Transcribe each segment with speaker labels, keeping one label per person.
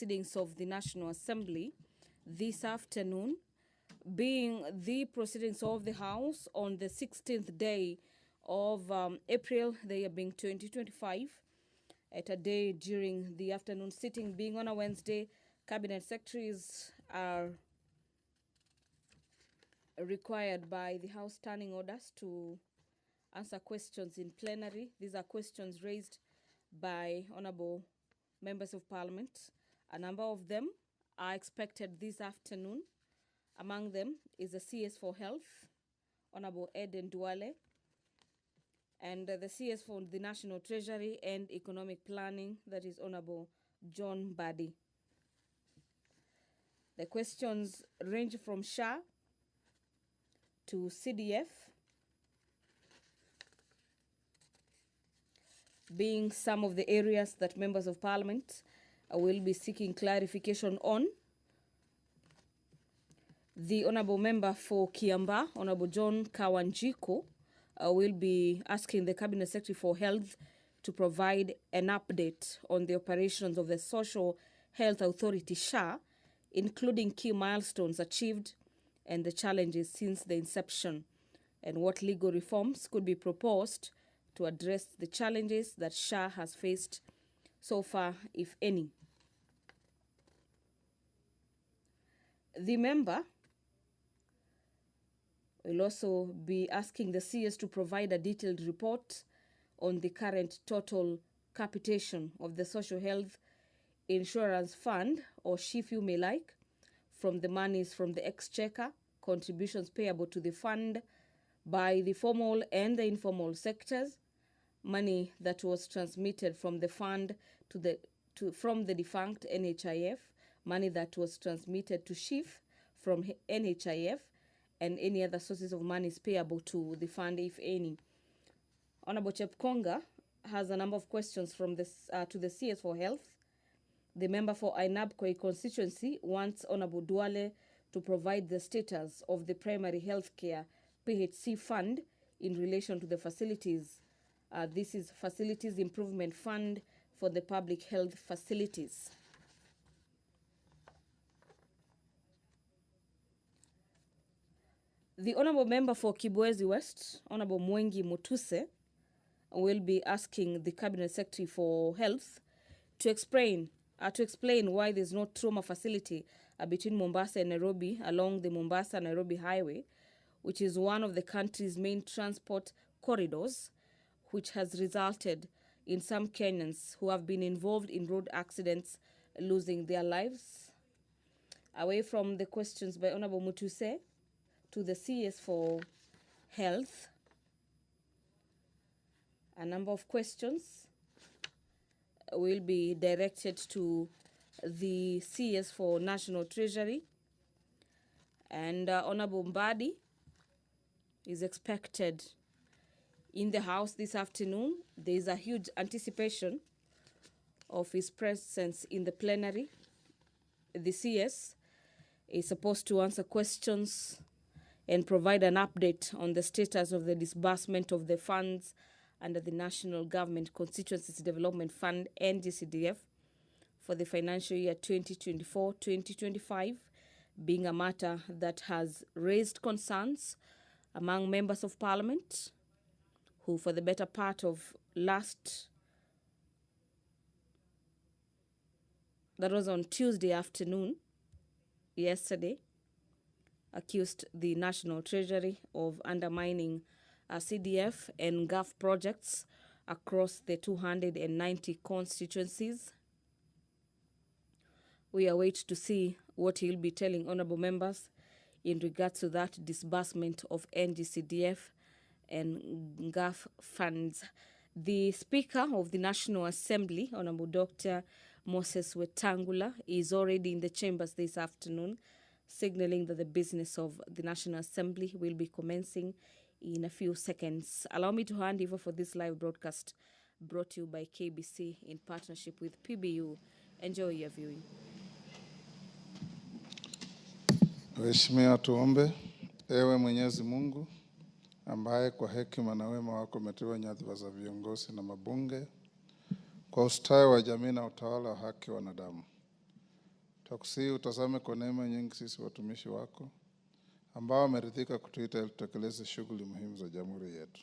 Speaker 1: proceedings of the National Assembly this afternoon, being the proceedings of the House on the 16th day of April, the year being 2025, at a day during the afternoon sitting being on a Wednesday. Cabinet secretaries are required by the House standing orders to answer questions in plenary. These are questions raised by honorable members of parliament. A number of them are expected this afternoon. Among them is the CS for Health, Honorable Eden Duale, and the CS for the National Treasury and Economic Planning, that is Honorable John Mbadi. The questions range from SHA to CDF, being some of the areas that members of parliament will be seeking clarification on. The honorable member for Kiamba, Honorable John Kawanjiko, will be asking the Cabinet Secretary for Health to provide an update on the operations of the Social Health Authority, SHA, including key milestones achieved and the challenges since the inception, and what legal reforms could be proposed to address the challenges that SHA has faced so far, if any. The member will also be asking the CS to provide a detailed report on the current total capitation of the Social Health Insurance Fund, or SHIF you may like, from the monies from the Exchequer, contributions payable to the fund by the formal and the informal sectors, money that was transmitted from the fund from the defunct NHIF, money that was transmitted to SHIF from NHIF, and any other sources of money payable to the fund, if any. Honorable Chepkonga has a number of questions from this to the CS for Health. The member for Ainabkoi constituency wants Honorable Duale to provide the status of the primary healthcare PHC fund in relation to the facilities. This is Facilities Improvement Fund for the public health facilities. The honorable member for Kibwezi West, Honorable Mwengi Mutuse, will be asking the Cabinet Secretary for Health to explain why there's no trauma facility between Mombasa and Nairobi along the Mombasa-Nairobi highway, which is one of the country's main transport corridors, which has resulted in some Kenyans who have been involved in road accidents losing their lives. Away from the questions by Honorable Mutuse to the CS for Health, a number of questions will be directed to the CS for National Treasury, and Honorable Mbadi is expected in the House this afternoon. There is a huge anticipation of his presence in the plenary. The CS is supposed to answer questions and provide an update on the status of the disbursement of the funds under the National Government Constituencies Development Fund, NGCDF, for the financial year 2024-2025, being a matter that has raised concerns among members of parliament, who for the better part of that was on Tuesday afternoon, yesterday, accused the National Treasury of undermining CDF and GAF projects across the 290 constituencies. We await to see what he'll be telling honorable members in regards to that disbursement of NGCDF and GAF funds. The Speaker of the National Assembly, Honorable Dr. Moses Wetangula, is already in the chambers this afternoon, signaling that the business of the National Assembly will be commencing in a few seconds. Allow me to hand over for this live broadcast brought to you by KBC in partnership with PBU. Enjoy your viewing.
Speaker 2: Waheshimiwa, tuombe. Ewe Mwenyezi Mungu ambaye kwa hekima na wema wako umeteua nyadhifa za viongozi na mabunge kwa ustawi wa jamii na utawala wa haki wa wanadamu, Tutakusihi utazame kwa neema nyingi sisi watumishi wako ambao wameridhika kutuita ili tutekeleze shughuli muhimu za jamhuri yetu.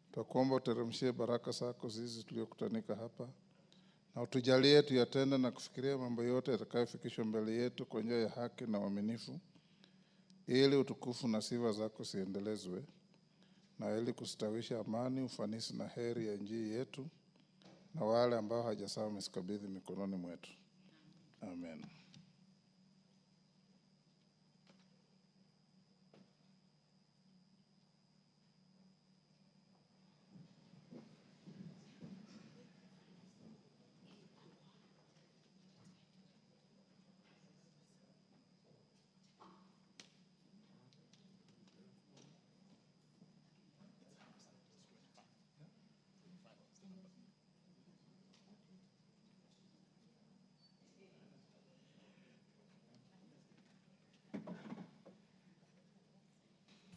Speaker 2: Tutakuomba uteremshie baraka zako zizi tuliokutanika hapa, na utujalie tuyatende na kufikiria mambo yote yatakayofikishwa mbele yetu kwa njia ya haki na uaminifu, ili utukufu na sifa zako siendelezwe, na ili kustawisha amani, ufanisi na heri ya nchi yetu na wale ambao hajasawa misikabidhi mikononi mwetu. Amen.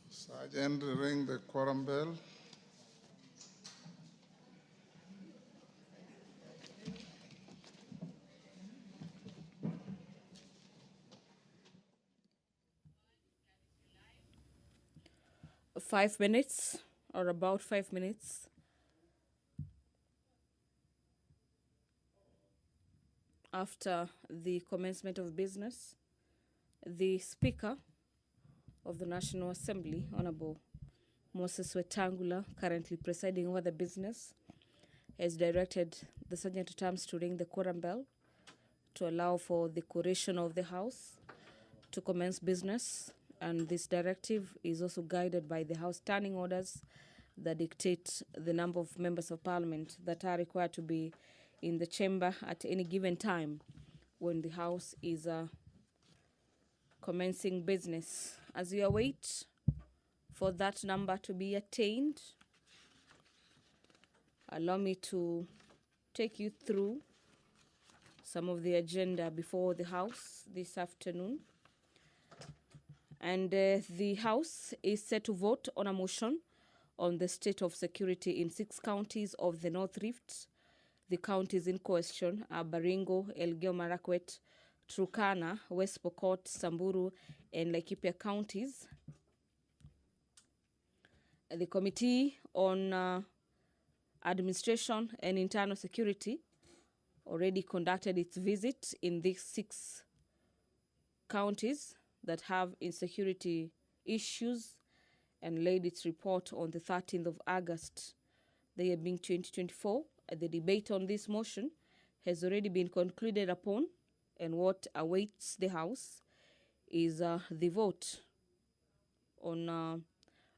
Speaker 2: Sergeant, ring the quorum bell.
Speaker 1: Five minutes, or about 5 minutes. After the commencement of business, the Speaker of the National Assembly, Honorable Moses Wetangula, currently presiding over the business, has directed the Sergeant at Arms to ring the quorum bell to allow for the quoration of the House to commence business. And this directive is also guided by the House standing orders that dictate the number of members of Parliament that are required to be in the chamber at any given time when the House is commencing business. As we await for that number to be attained, allow me to take you through some of the agenda before the House this afternoon. And the House is set to vote on a motion on the state of security in 6 counties of the North Rift. The counties in question are Baringo, Elgeyo Marakwet, Turkana, West Pokot, Samburu, and Laikipia counties. The Committee on Administration and Internal Security already conducted its visit in these 6 counties that have insecurity issues and laid its report on the 13th of August, the year being 2024. The debate on this motion has already been concluded upon, and what awaits the House is the vote on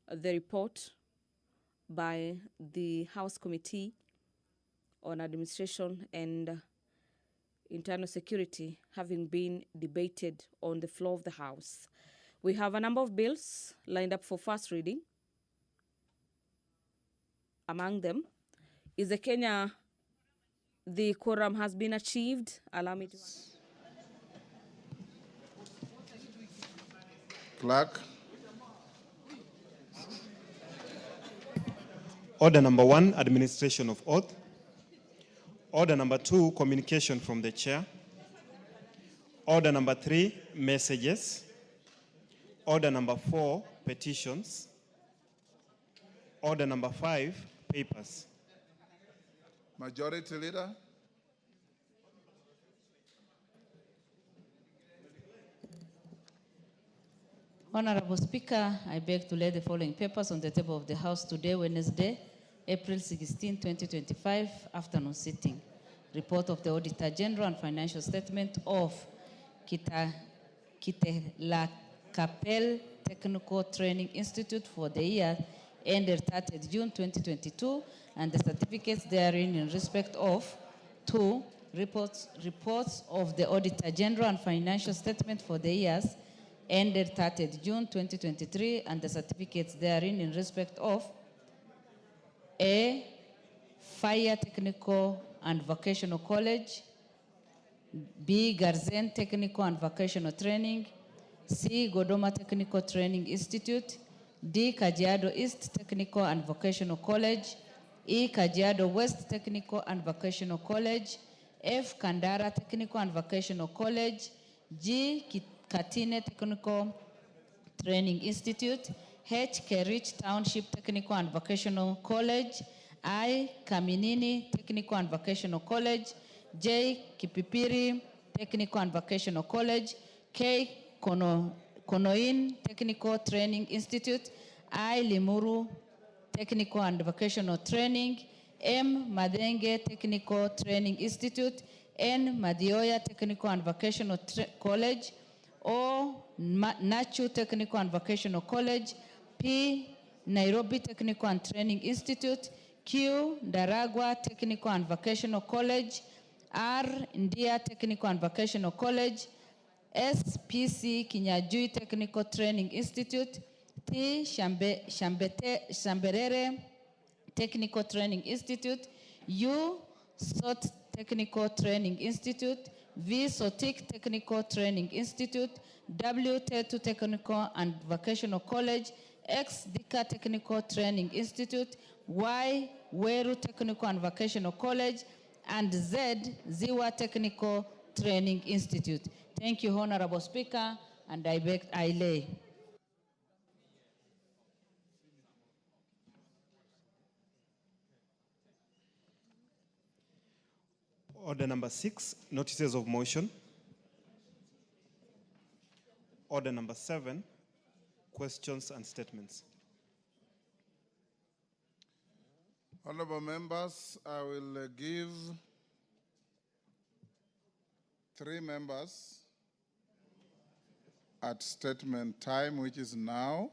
Speaker 1: the report by the House Committee on Administration and Internal Security having been debated on the floor of the House. We have a number of bills lined up for first reading. Among them is the Kenya, the quorum has been achieved. Allow me to...
Speaker 2: Clerk.
Speaker 3: Order number 1, administration of oath. Order number 2, communication from the chair. Order number 3, messages. Order number 4, petitions. Order number 5, papers.
Speaker 2: Majority Leader.
Speaker 4: Honorable Speaker, I beg to lay the following papers on the table of the House today, Wednesday, April 16, 2025, afternoon sitting. Report of the Auditor General and Financial Statement of Kitela-Kapel Technical Training Institute for the year ended 30th June 2022, and the certificates therein in respect of 2. Reports of the Auditor General and Financial Statement for the years ended 30th June 2023, and the certificates therein in respect of A. Fire Technical and Vocational College, B. Garzen Technical and Vocational Training, C. Godoma Technical Training Institute, D. Kajiado East Technical and Vocational College, E. Kajiado West Technical and Vocational College, F. Kandara Technical and Vocational College, G. Katine Technical Training Institute, H. Kerich Township Technical and Vocational College, I. Kaminini Technical and Vocational College, J. Kipipiri Technical and Vocational College, K. Konoin Technical Training Institute, I. Limuru Technical and Vocational Training, M. Madenge Technical Training Institute, N. Madioya Technical and Vocational College, O. Nachu Technical and Vocational College, P. Nairobi Technical and Training Institute, Q. Daragwa Technical and Vocational College, R. India Technical and Vocational College, S. PC Kinyajui Technical Training Institute, T. Shamberere Technical Training Institute, U. SOT Technical Training Institute, V. Sotik Technical Training Institute, W. Tetu Technical and Vocational College, X. Dika Technical Training Institute, Y. Weru Technical and Vocational College, and Z. Ziwa Technical Training Institute. Thank you, Honorable Speaker, and I lay.
Speaker 3: Order number 6, notices of motion. Order number 7, questions and statements.
Speaker 2: Honorable members, I will give 3 members at statement time, which is now.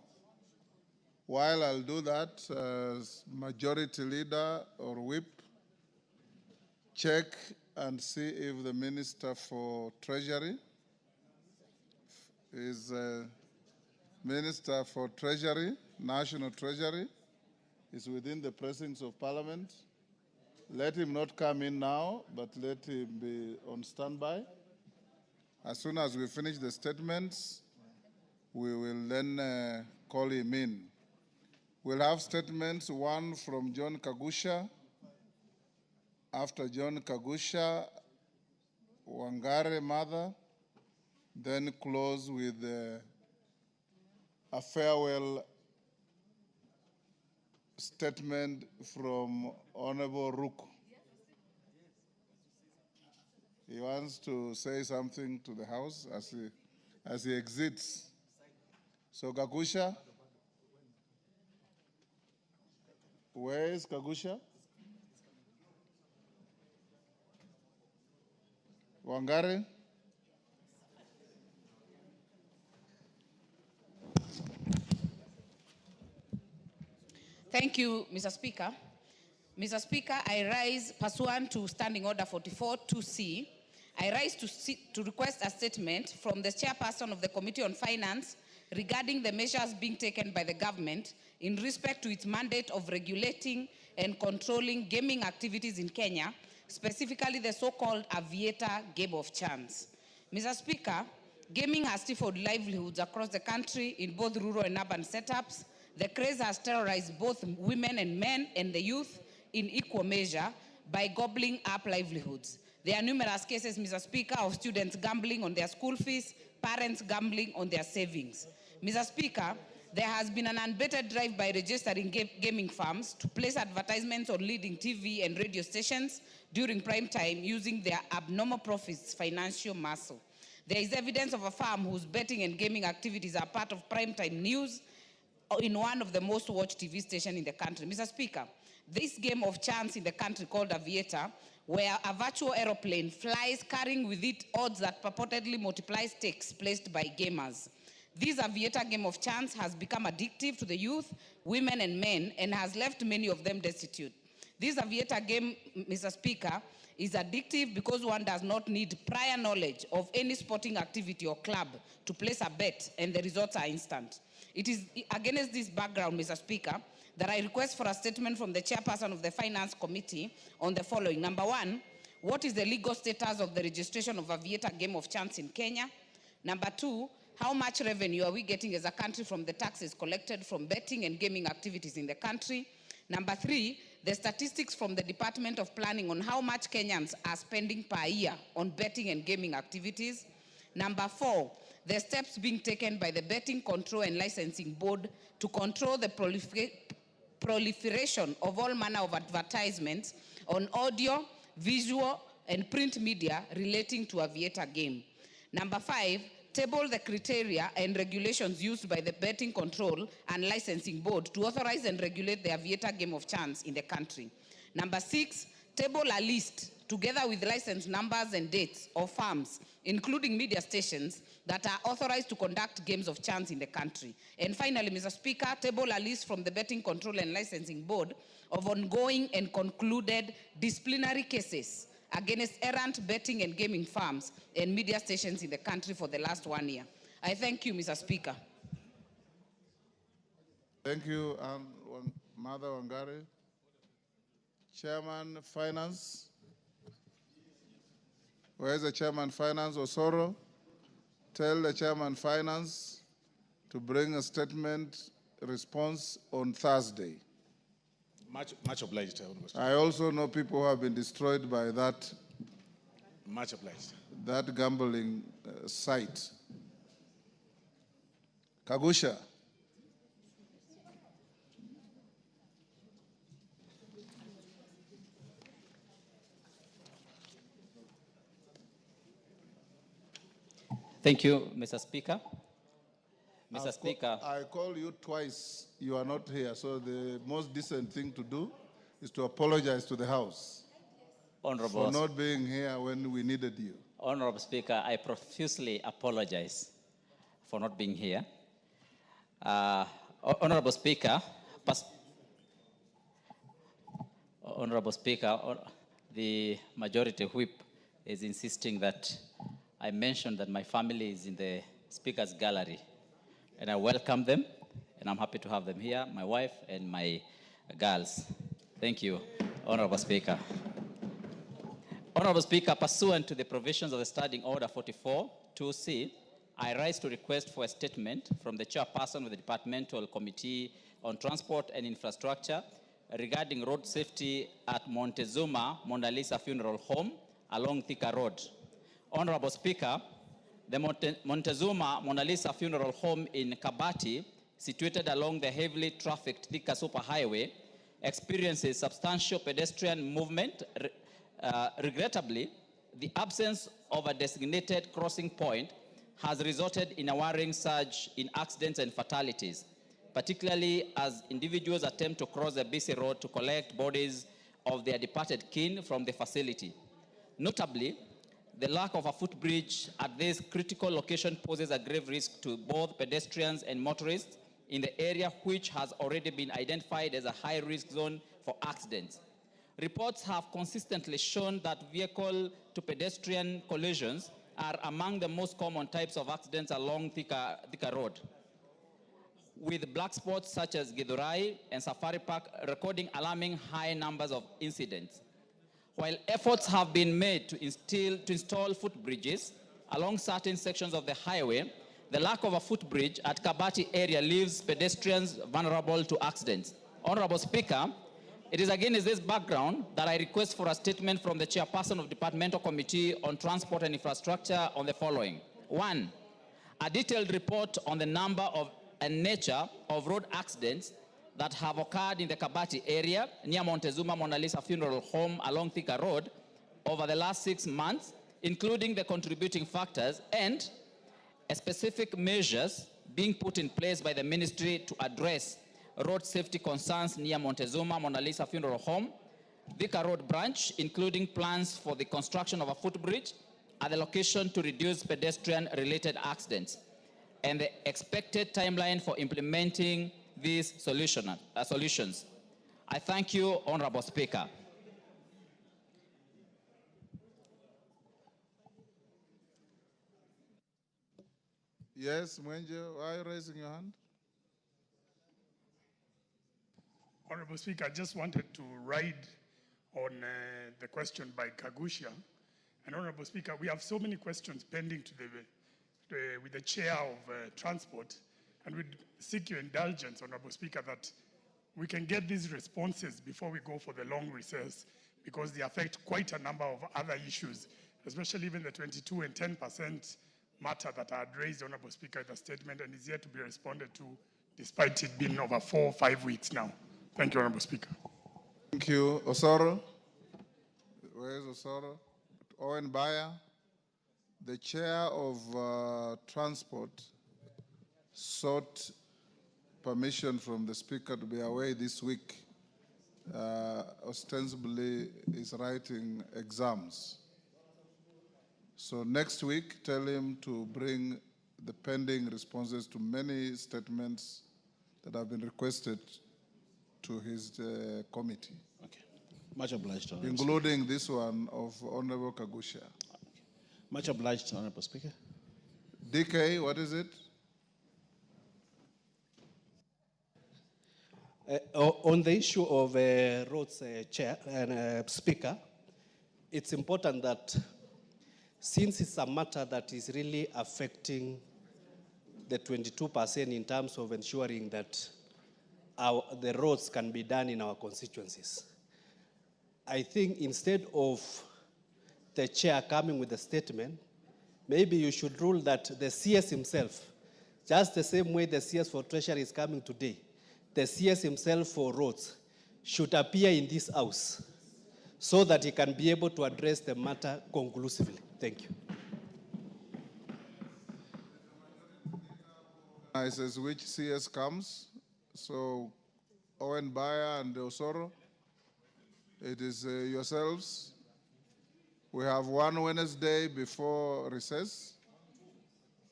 Speaker 2: While I'll do that, majority leader or whip, check and see if the Minister for Treasury is Minister for Treasury, National Treasury, is within the precincts of Parliament. Let him not come in now, but let him be on standby. As soon as we finish the statements, we will then call him in. We'll have statements, one from John Kagusha. After John Kagusha, Wangare Mother, then close with a farewell statement from Honorable Ruku. He wants to say something to the House as he exits. So Kagusha, where is Kagusha? Wangare?
Speaker 5: Thank you, Mr. Speaker. Mr. Speaker, I rise pursuant to Standing Order 44-2C. I rise to request a statement from the chairperson of the Committee on Finance regarding the measures being taken by the government in respect to its mandate of regulating and controlling gaming activities in Kenya, specifically the so-called aviator game of chance. Mr. Speaker, gaming has stifled livelihoods across the country in both rural and urban setups. The craze has terrorized both women and men and the youth in equal measure by gobbling up livelihoods. There are numerous cases, Mr. Speaker, of students gambling on their school fees, parents gambling on their savings. Mr. Speaker, there has been an unabated drive by registering gaming firms to place advertisements on leading TV and radio stations during prime time using their abnormal profits financial muscle. There is evidence of a firm whose betting and gaming activities are part of prime time news in one of the most watched TV stations in the country. Mr. Speaker, this game of chance in the country called Aviator, where a virtual aeroplane flies carrying with it odds that purportedly multiply stakes placed by gamers. This Aviator game of chance has become addictive to the youth, women and men, and has left many of them destitute. This Aviator game, Mr. Speaker, is addictive because one does not need prior knowledge of any sporting activity or club to place a bet, and the results are instant. It is against this background, Mr. Speaker, that I request for a statement from the chairperson of the Finance Committee on the following. Number 1, what is the legal status of the registration of Aviator game of chance in Kenya? Number 2, how much revenue are we getting as a country from the taxes collected from betting and gaming activities in the country? Number 3, the statistics from the Department of Planning on how much Kenyans are spending per year on betting and gaming activities. Number 4, the steps being taken by the Betting Control and Licensing Board to control the proliferation of all manner of advertisements on audio, visual, and print media relating to Aviator game. Number 5, table the criteria and regulations used by the Betting Control and Licensing Board to authorize and regulate the Aviator game of chance in the country. Number 6, table a list together with license numbers and dates of farms, including media stations, that are authorized to conduct games of chance in the country. And finally, Mr. Speaker, table a list from the Betting Control and Licensing Board of ongoing and concluded disciplinary cases against errant betting and gaming farms and media stations in the country for the last 1 year. I thank you, Mr. Speaker.
Speaker 2: Thank you, Mother Wangari. Chairman Finance. Where is the Chairman Finance, Osoro? Tell the Chairman Finance to bring a statement response on Thursday.
Speaker 6: Much obliged.
Speaker 2: I also know people who have been destroyed by that.
Speaker 6: Much obliged.
Speaker 2: That gambling site. Kagusha.
Speaker 7: Thank you, Mr. Speaker. Mr. Speaker.
Speaker 2: I call you twice. You are not here. So the most decent thing to do is to apologize to the House
Speaker 7: Honorable,
Speaker 2: for not being here when we needed you.
Speaker 7: Honorable Speaker, I profusely apologize for not being here. Honorable Speaker, the majority whip is insisting that I mentioned that my family is in the Speaker's gallery, and I welcome them, and I'm happy to have them here, my wife and my girls. Thank you, Honorable Speaker. Honorable Speaker, pursuant to the provisions of the Standing Order 44, 2C, I rise to request for a statement from the chairperson of the Departmental Committee on Transport and Infrastructure regarding road safety at Montezuma Mona Lisa Funeral Home along Thika Road. Honorable Speaker, the Montezuma Mona Lisa Funeral Home in Kabati, situated along the heavily trafficked Thika Superhighway, experiences substantial pedestrian movement. Regrettably, the absence of a designated crossing point has resulted in a worrying surge in accidents and fatalities, particularly as individuals attempt to cross the busy road to collect bodies of their departed kin from the facility. Notably, the lack of a footbridge at this critical location poses a grave risk to both pedestrians and motorists in the area, which has already been identified as a high-risk zone for accidents. Reports have consistently shown that vehicle-to-pedestrian collisions are among the most common types of accidents along Thika Road, with black spots such as Githurai and Safari Park recording alarming high numbers of incidents. While efforts have been made to install footbridges along certain sections of the highway, the lack of a footbridge at Kabati area leaves pedestrians vulnerable to accidents. Honorable Speaker, it is against this background that I request for a statement from the chairperson of Departmental Committee on Transport and Infrastructure on the following. 1, a detailed report on the number of and nature of road accidents that have occurred in the Kabati area near Montezuma Mona Lisa Funeral Home along Thika Road over the last 6 months, including the contributing factors, and specific measures being put in place by the ministry to address road safety concerns near Montezuma Mona Lisa Funeral Home, Thika Road branch, including plans for the construction of a footbridge at the location to reduce pedestrian-related accidents, and the expected timeline for implementing these solutions. I thank you, Honorable Speaker.
Speaker 2: Yes, Mwenje, why are you raising your hand?
Speaker 8: Honorable Speaker, I just wanted to ride on the question by Kagusha. And Honorable Speaker, we have so many questions pending with the Chair of Transport, and we'd seek your indulgence, Honorable Speaker, that we can get these responses before we go for the long recess, because they affect quite a number of other issues, especially even the 22 and 10% matter that I had raised, Honorable Speaker, in the statement and is yet to be responded to, despite it being over 4 or 5 weeks now. Thank you, Honorable Speaker.
Speaker 2: Thank you. Osoro? Where is Osoro? Owen Bayer, the chair of transport, sought permission from the speaker to be away this week. Ostensibly is writing exams. So next week, tell him to bring the pending responses to many statements that have been requested to his committee.
Speaker 6: Okay. Much obliged, Honorable
Speaker 2: including this one of Honorable Kagusha.
Speaker 6: Speaker. Much obliged, Honorable Speaker.
Speaker 2: DK, what is it?
Speaker 9: On the issue of roads, Chair and Speaker, it's important that since it's a matter that is really affecting the 22% in terms of ensuring that the roads can be done in our constituencies, I think instead of the chair coming with a statement, maybe you should rule that the CS himself, just the same way the CS for Treasury is coming today, the CS himself for roads should appear in this house so that he can be able to address the matter conclusively. Thank you.
Speaker 2: I says which CS comes. So Owen Bayer and Osoro, it is yourselves. We have one Wednesday before recess.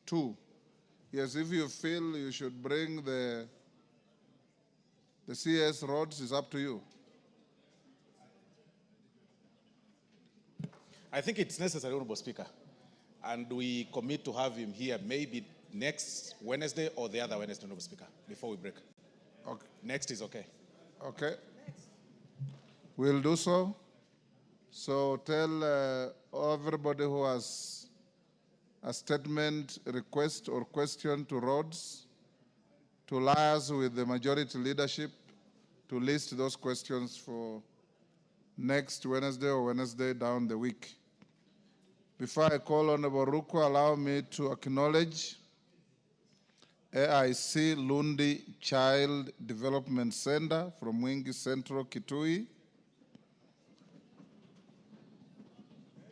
Speaker 2: 2. Yes, if you feel you should bring the CS roads, is up to you.
Speaker 6: I think it's necessary, Honorable Speaker, and we commit to have him here maybe next Wednesday or the other Wednesday, Honorable Speaker, before we break.
Speaker 2: Okay.
Speaker 6: Next is okay.
Speaker 2: Okay. We'll do so. So tell everybody who has a statement, request, or question to roads to liaise with the majority leadership to list those questions for next Wednesday or Wednesday down the week. Before I call on Ruku, allow me to acknowledge AIC Lundi Child Development Center from Wingi Central, Kitui,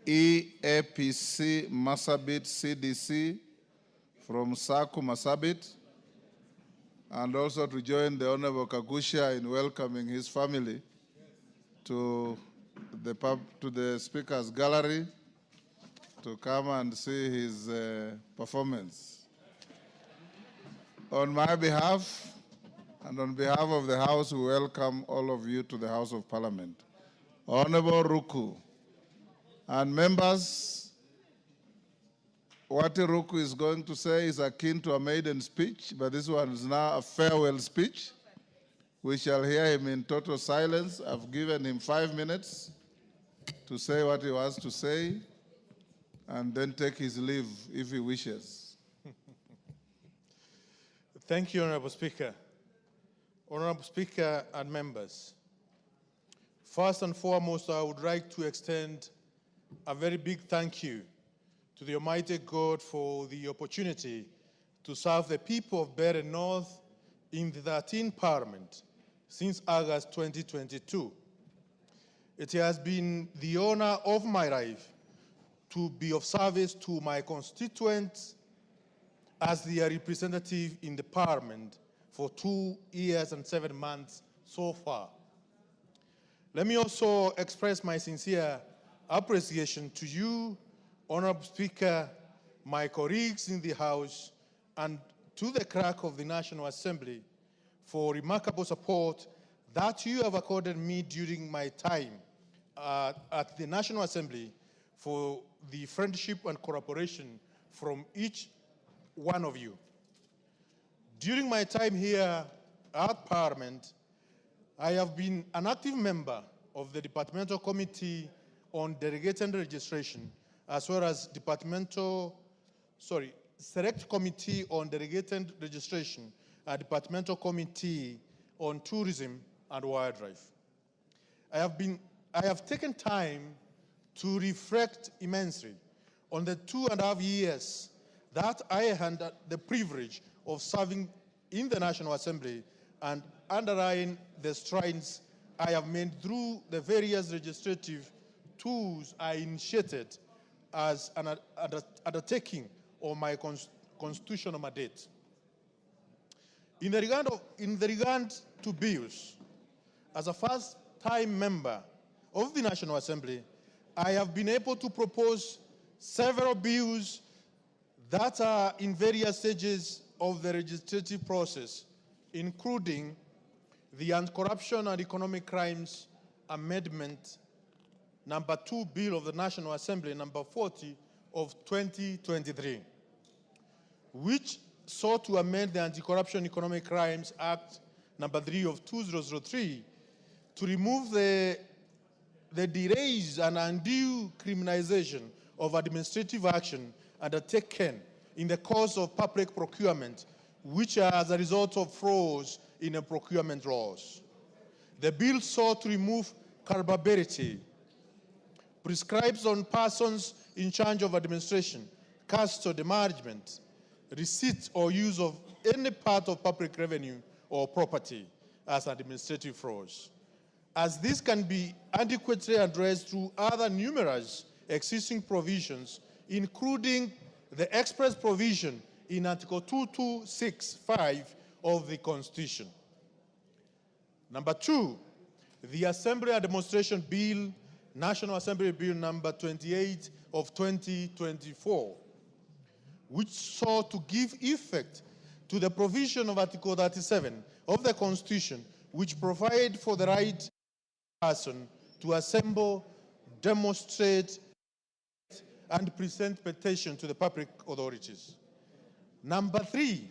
Speaker 2: EAPC Masabit CDC from Saku Masabit, and also to join the Honorable Kagusha in welcoming his family to the Speaker's Gallery to come and see his performance. On my behalf and on behalf of the House, we welcome all of you to the House of Parliament. Honorable Ruku and members, what Ruku is going to say is akin to a maiden speech, but this one is now a farewell speech. We shall hear him in total silence. I've given him 5 minutes to say what he wants to say and then take his leave if he wishes.
Speaker 10: Thank you, Honorable Speaker. Honorable Speaker and members, first and foremost, I would like to extend a very big thank you to the Almighty God for the opportunity to serve the people of Bere North in the 13th Parliament since August 2022. It has been the honor of my life to be of service to my constituents as their representative in the Parliament for 2 years and 7 months so far. Let me also express my sincere appreciation to you, Honorable Speaker, my colleagues in the House, and to the clerk of the National Assembly for remarkable support that you have accorded me during my time at the National Assembly, for the friendship and cooperation from each one of you. During my time here at Parliament, I have been an active member of the Departmental Committee on Delegated Registration, as well as Select Committee on Delegated Registration, a Departmental Committee on Tourism and Wildlife. I have taken time to reflect immensely on the 2.5 years that I had the privilege of serving in the National Assembly and underline the strides I have made through the various legislative tools I initiated as an undertaking of my constitutional mandate. In the regard to bills, as a first-time member of the National Assembly, I have been able to propose several bills that are in various stages of the legislative process, including the Anti-Corruption and Economic Crimes Amendment number 2 Bill of the National Assembly, number 40 of 2023, which sought to amend the Anti-Corruption Economic Crimes Act number 3 of 2003 to remove the delays and undue criminalization of administrative action undertaken in the course of public procurement, which are as a result of flaws in the procurement laws. The bill sought to remove culpability, prescribes on persons in charge of administration, custody, management, receipt or use of any part of public revenue or property as administrative flaws, as this can be adequately addressed through other numerous existing provisions, including the express provision in Article 2265 of the Constitution. Number 2, the Assembly and Demonstration Bill, National Assembly Bill number 28 of 2024, which sought to give effect to the provision of Article 37 of the Constitution, which provide for the right person to assemble, demonstrate, and present petition to the public authorities. Number 3,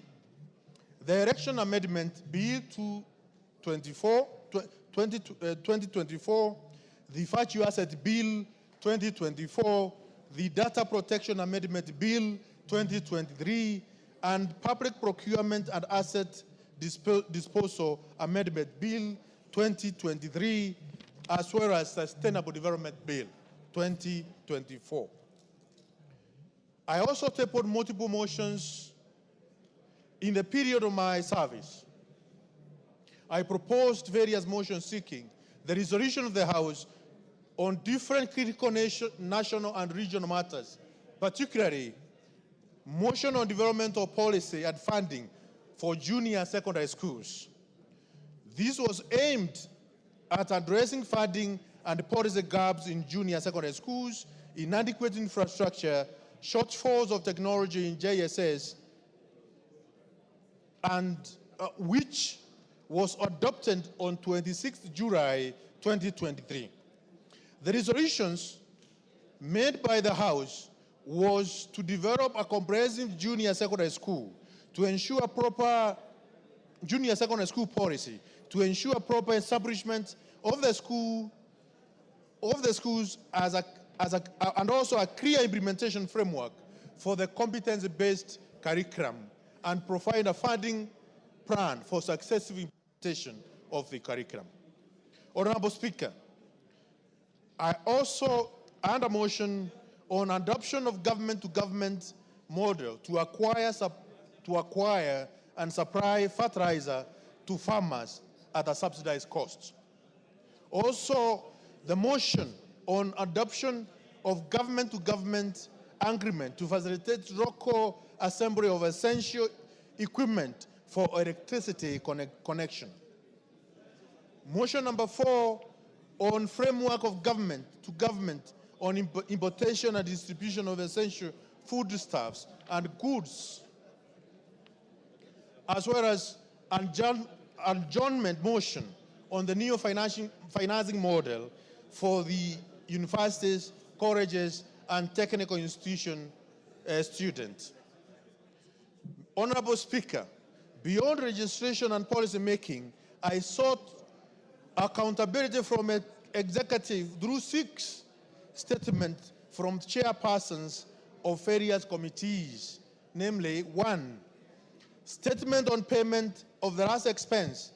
Speaker 10: the Election Amendment Bill 2024, the Virtue Asset Bill 2024, the Data Protection Amendment Bill 2023, and Public Procurement and Asset Disposal Amendment Bill 2023, as well as Sustainable Development Bill 2024. I also tabled multiple motions in the period of my service. I proposed various motions seeking the resolution of the House on different critical national and regional matters, particularly motion on developmental policy and funding for junior secondary schools. This was aimed at addressing funding and policy gaps in junior secondary schools, inadequate infrastructure, shortfalls of technology in JSS, and which was adopted on 26 July 2023. The resolutions made by the House was to develop a comprehensive junior secondary school to ensure proper junior secondary school policy, to ensure proper establishment of the schools and also a clear implementation framework for the competency-based curriculum, and provide a funding plan for successful implementation of the curriculum. Honorable Speaker, I also had a motion on adoption of government-to-government model to acquire and supply fertilizer to farmers at a subsidized cost. Also, the motion on adoption of government-to-government agreement to facilitate local assembly of essential equipment for electricity connection. Motion number 4 on framework of government-to-government on importation and distribution of essential foodstuffs and goods, as well as adjournment motion on the new financing model for the universities, colleges, and technical institution students. Honorable Speaker, beyond registration and policy making, I sought accountability from an executive through 6 statements from chairpersons of various committees, namely 1, statement on payment of the last expense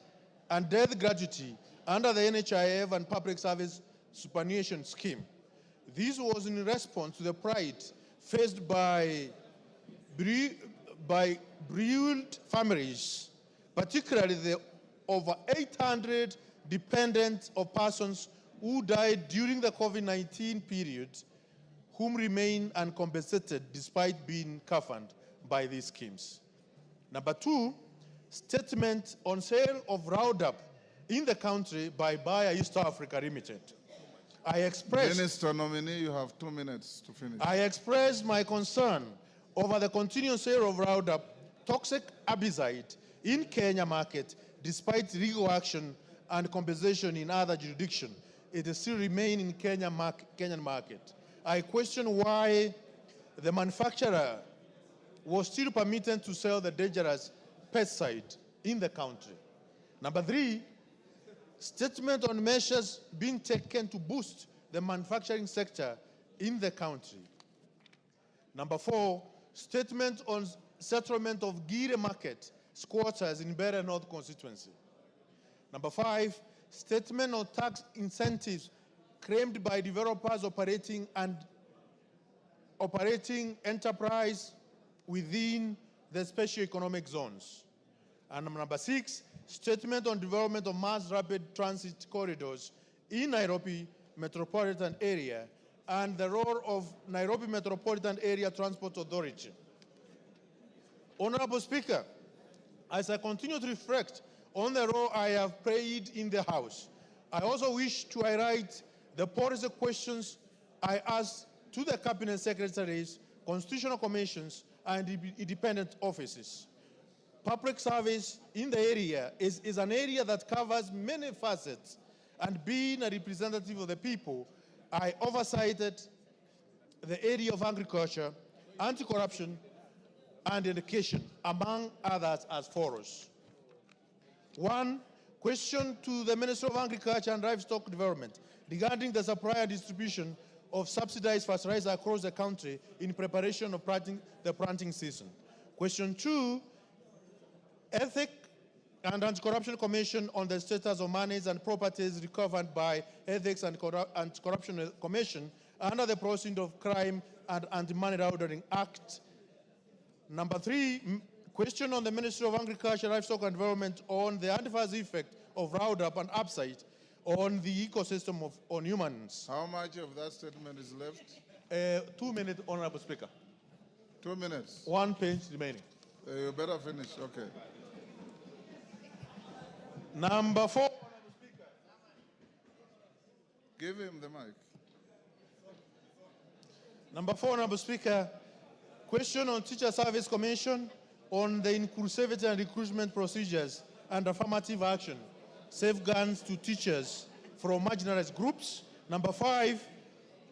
Speaker 10: and death gratuity under the NHIF and Public Service Superannuation Scheme. This was in response to the plight faced by by bereaved families, particularly the over 800 dependents of persons who died during the COVID-19 period, whom remain uncompensated despite being covered by these schemes. Number two, statement on sale of Roundup in the country by Bayer East Africa Limited.
Speaker 2: Minister nominee, you have 2 minutes to finish.
Speaker 10: I expressed my concern over the continued sale of Roundup, toxic herbicide, in Kenya market, despite legal action and compensation in other jurisdictions. It still remains in Kenyan market. I question why the manufacturer was still permitted to sell the dangerous pesticide in the country. Number three, statement on measures being taken to boost the manufacturing sector in the country. Number four, statement on settlement of Gire market squatters in Better North constituency. Number five, statement on tax incentives claimed by developers operating enterprise within the special economic zones. And number six, statement on development of mass rapid transit corridors in Nairobi metropolitan area and the role of Nairobi Metropolitan Area Transport Authority. Honorable Speaker, as I continue to reflect on the role I have played in the House, I also wish to highlight the policy questions I asked to the Cabinet Secretaries, Constitutional Commissions, and independent offices. Public service in the area is an area that covers many facets, and being a representative of the people, I oversighted the area of agriculture, anti-corruption, and education, among others, as follows. One, question to the Minister of Agriculture and Livestock Development regarding the supply and distribution of subsidized fertilizer across the country in preparation of the planting season. Question two, Ethics and Anti-Corruption Commission on the status of monies and properties recovered by Ethics and Anti-Corruption Commission under the Proceedings of Crime and Anti-Money Laundering Act. Number three, question on the Ministry of Agriculture, Livestock and Development on the adverse effect of Roundup and upside on the ecosystem on humans.
Speaker 2: How much of that statement is left?
Speaker 10: 2 minutes, Honorable Speaker.
Speaker 2: 2 minutes.
Speaker 10: 1 page remaining.
Speaker 2: You better finish, okay.
Speaker 10: Number four.
Speaker 2: Give him the mic.
Speaker 10: Number four, Honorable Speaker, question on Teacher Service Commission on the inclusivity and recruitment procedures and affirmative action, safeguards to teachers from marginalized groups. Number five,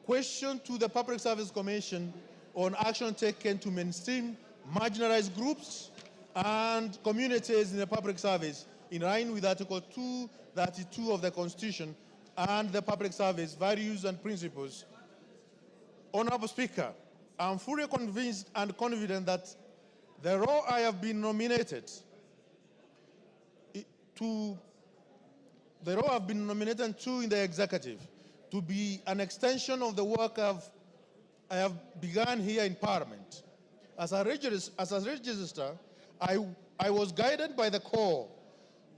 Speaker 10: question to the Public Service Commission on action taken to mainstream marginalized groups and communities in the public service in line with Article 232 of the Constitution and the public service values and principles. Honorable Speaker, I'm fully convinced and confident that the role I have been nominated to in the executive to be an extension of the work I have begun here in Parliament. As a registrar, I was guided by the call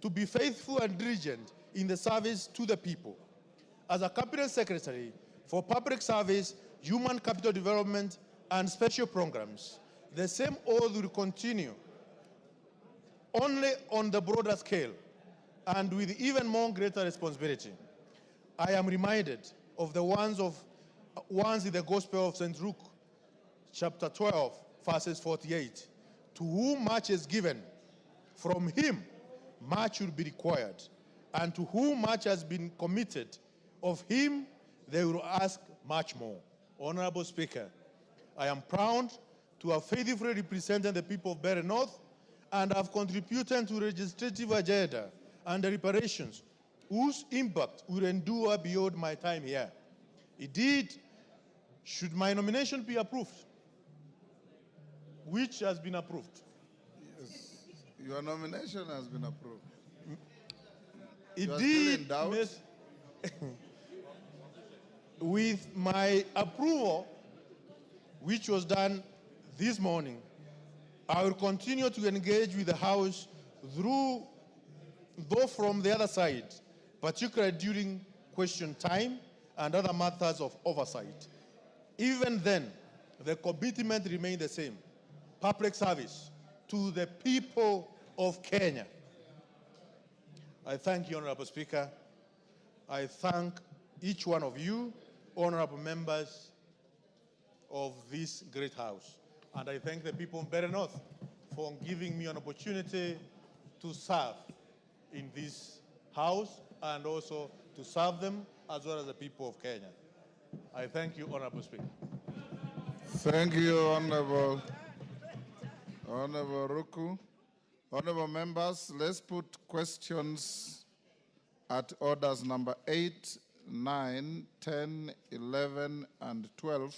Speaker 10: to be faithful and diligent in the service to the people. As a Cabinet Secretary for Public Service, Human Capital Development, and Special Programs, the same oath will continue, only on the broader scale and with even more greater responsibility. I am reminded of the ones in the Gospel of St. Luke, chapter 12, verses 48. To whom much is given, from him much will be required, and to whom much has been committed, of him they will ask much more. Honorable Speaker, I am proud to have faithfully represented the people of Better North and have contributed to the legislative agenda and the reparations whose impact will endure beyond my time here. Indeed, should my nomination be approved, which has been approved.
Speaker 2: Yes, your nomination has been approved.
Speaker 10: Indeed,
Speaker 2: you are still in doubt?
Speaker 10: With my approval, which was done this morning, I will continue to engage with the House though from the other side, particularly during question time and other matters of oversight. Even then, the commitment remains the same: public service to the people of Kenya. I thank you, Honorable Speaker. I thank each one of you, honorable members of this great House. And I thank the people of Mbadi North for giving me an opportunity to serve in this House and also to serve them as well as the people of Kenya. I thank you, Honorable Speaker.
Speaker 2: Thank you, Honorable Ruku. Honorable members, let's put questions at orders number 8, 9, 10, 11, and 12.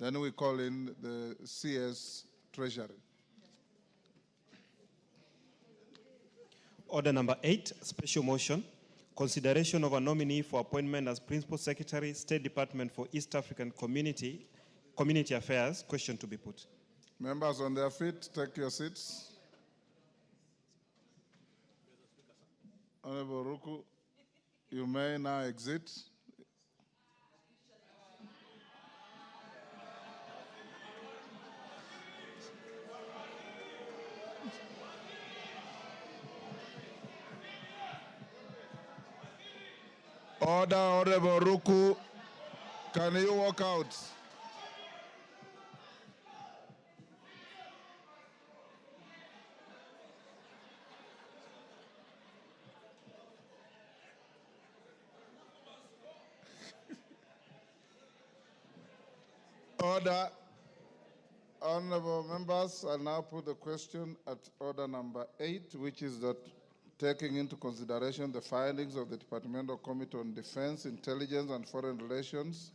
Speaker 2: Then we call in the CS Treasury.
Speaker 3: Order number 8, special motion. Consideration of a nominee for appointment as Principal Secretary, State Department for East African Community Affairs. Question to be put.
Speaker 2: Members on their feet, take your seats. Honorable Ruku, you may now exit. Order, Honorable Ruku. Can you walk out? Order. Honorable members, I now put the question at order number 8, which is that taking into consideration the findings of the Departmental Committee on Defense, Intelligence, and Foreign Relations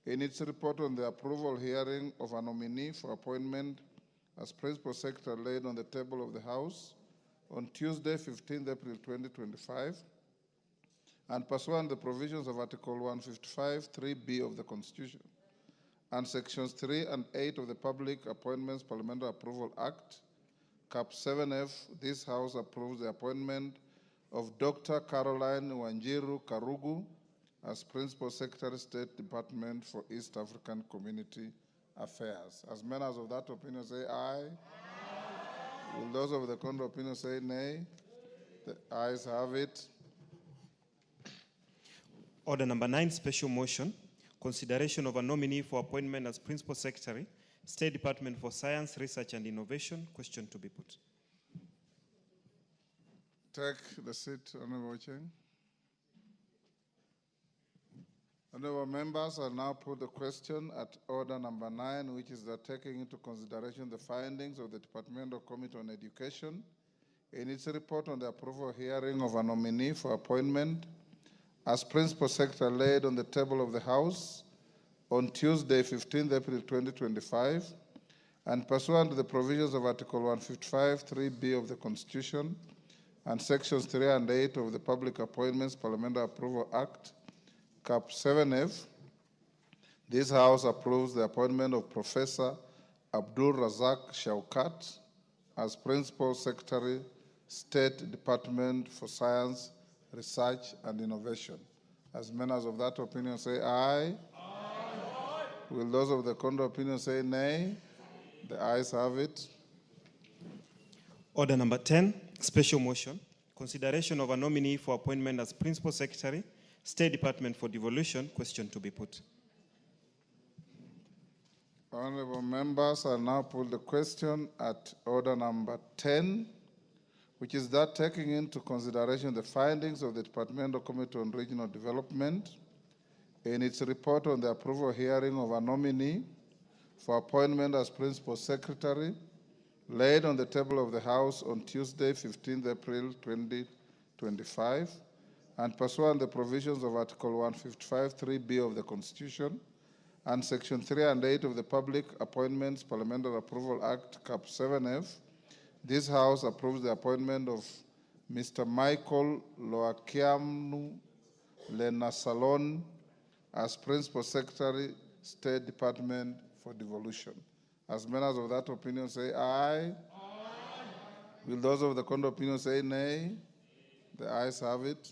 Speaker 2: in its report on the approval hearing of a nominee for appointment as Principal Secretary laid on the table of the House on Tuesday, 15th April 2025, and pursuant to the provisions of Article 155, 3B of the Constitution, and Sections 3 and 8 of the Public Appointments Parliamentary Approval Act, Cap 7F, this House approves the appointment of Dr. Caroline Wanjiru Karugu as Principal Secretary, State Department for East African Community Affairs. As members of that opinion say aye. Aye. Will those of the contrary opinion say nay? The ayes have it.
Speaker 3: Order number 9, special motion. Consideration of a nominee for appointment as Principal Secretary, State Department for Science, Research, and Innovation. Question to be put.
Speaker 2: Take the seat, Honorable Cheng. Honorable members, I now put the question at order number 9, which is that taking into consideration the findings of the Departmental Committee on Education in its report on the approval hearing of a nominee for appointment as Principal Secretary laid on the table of the House on Tuesday, 15th April 2025, and pursuant to the provisions of Article 155, 3B of the Constitution, and Sections 3 and 8 of the Public Appointments Parliamentary Approval Act, Cap 7F, this House approves the appointment of Professor Abdul Razak Shaukat as Principal Secretary, State Department for Science, Research, and Innovation. As members of that opinion say aye. Aye. Will those of the contrary opinion say nay? The ayes have it.
Speaker 3: Order number 10, special motion. Consideration of a nominee for appointment as Principal Secretary, State Department for Devolution. Question to be put.
Speaker 2: Honorable members, I now put the question at order number 10, which is that taking into consideration the findings of the Departmental Committee on Regional Development in its report on the approval hearing of a nominee for appointment as Principal Secretary laid on the table of the House on Tuesday, 15th April 2025, and pursuant to the provisions of Article 155, 3B of the Constitution, and Section 3 and 8 of the Public Appointments Parliamentary Approval Act, Cap 7F, this House approves the appointment of Mr. Michael Loakiamnu Lenasalon as Principal Secretary, State Department for Devolution. As members of that opinion say aye. Will those of the contrary opinion say nay? The ayes have it.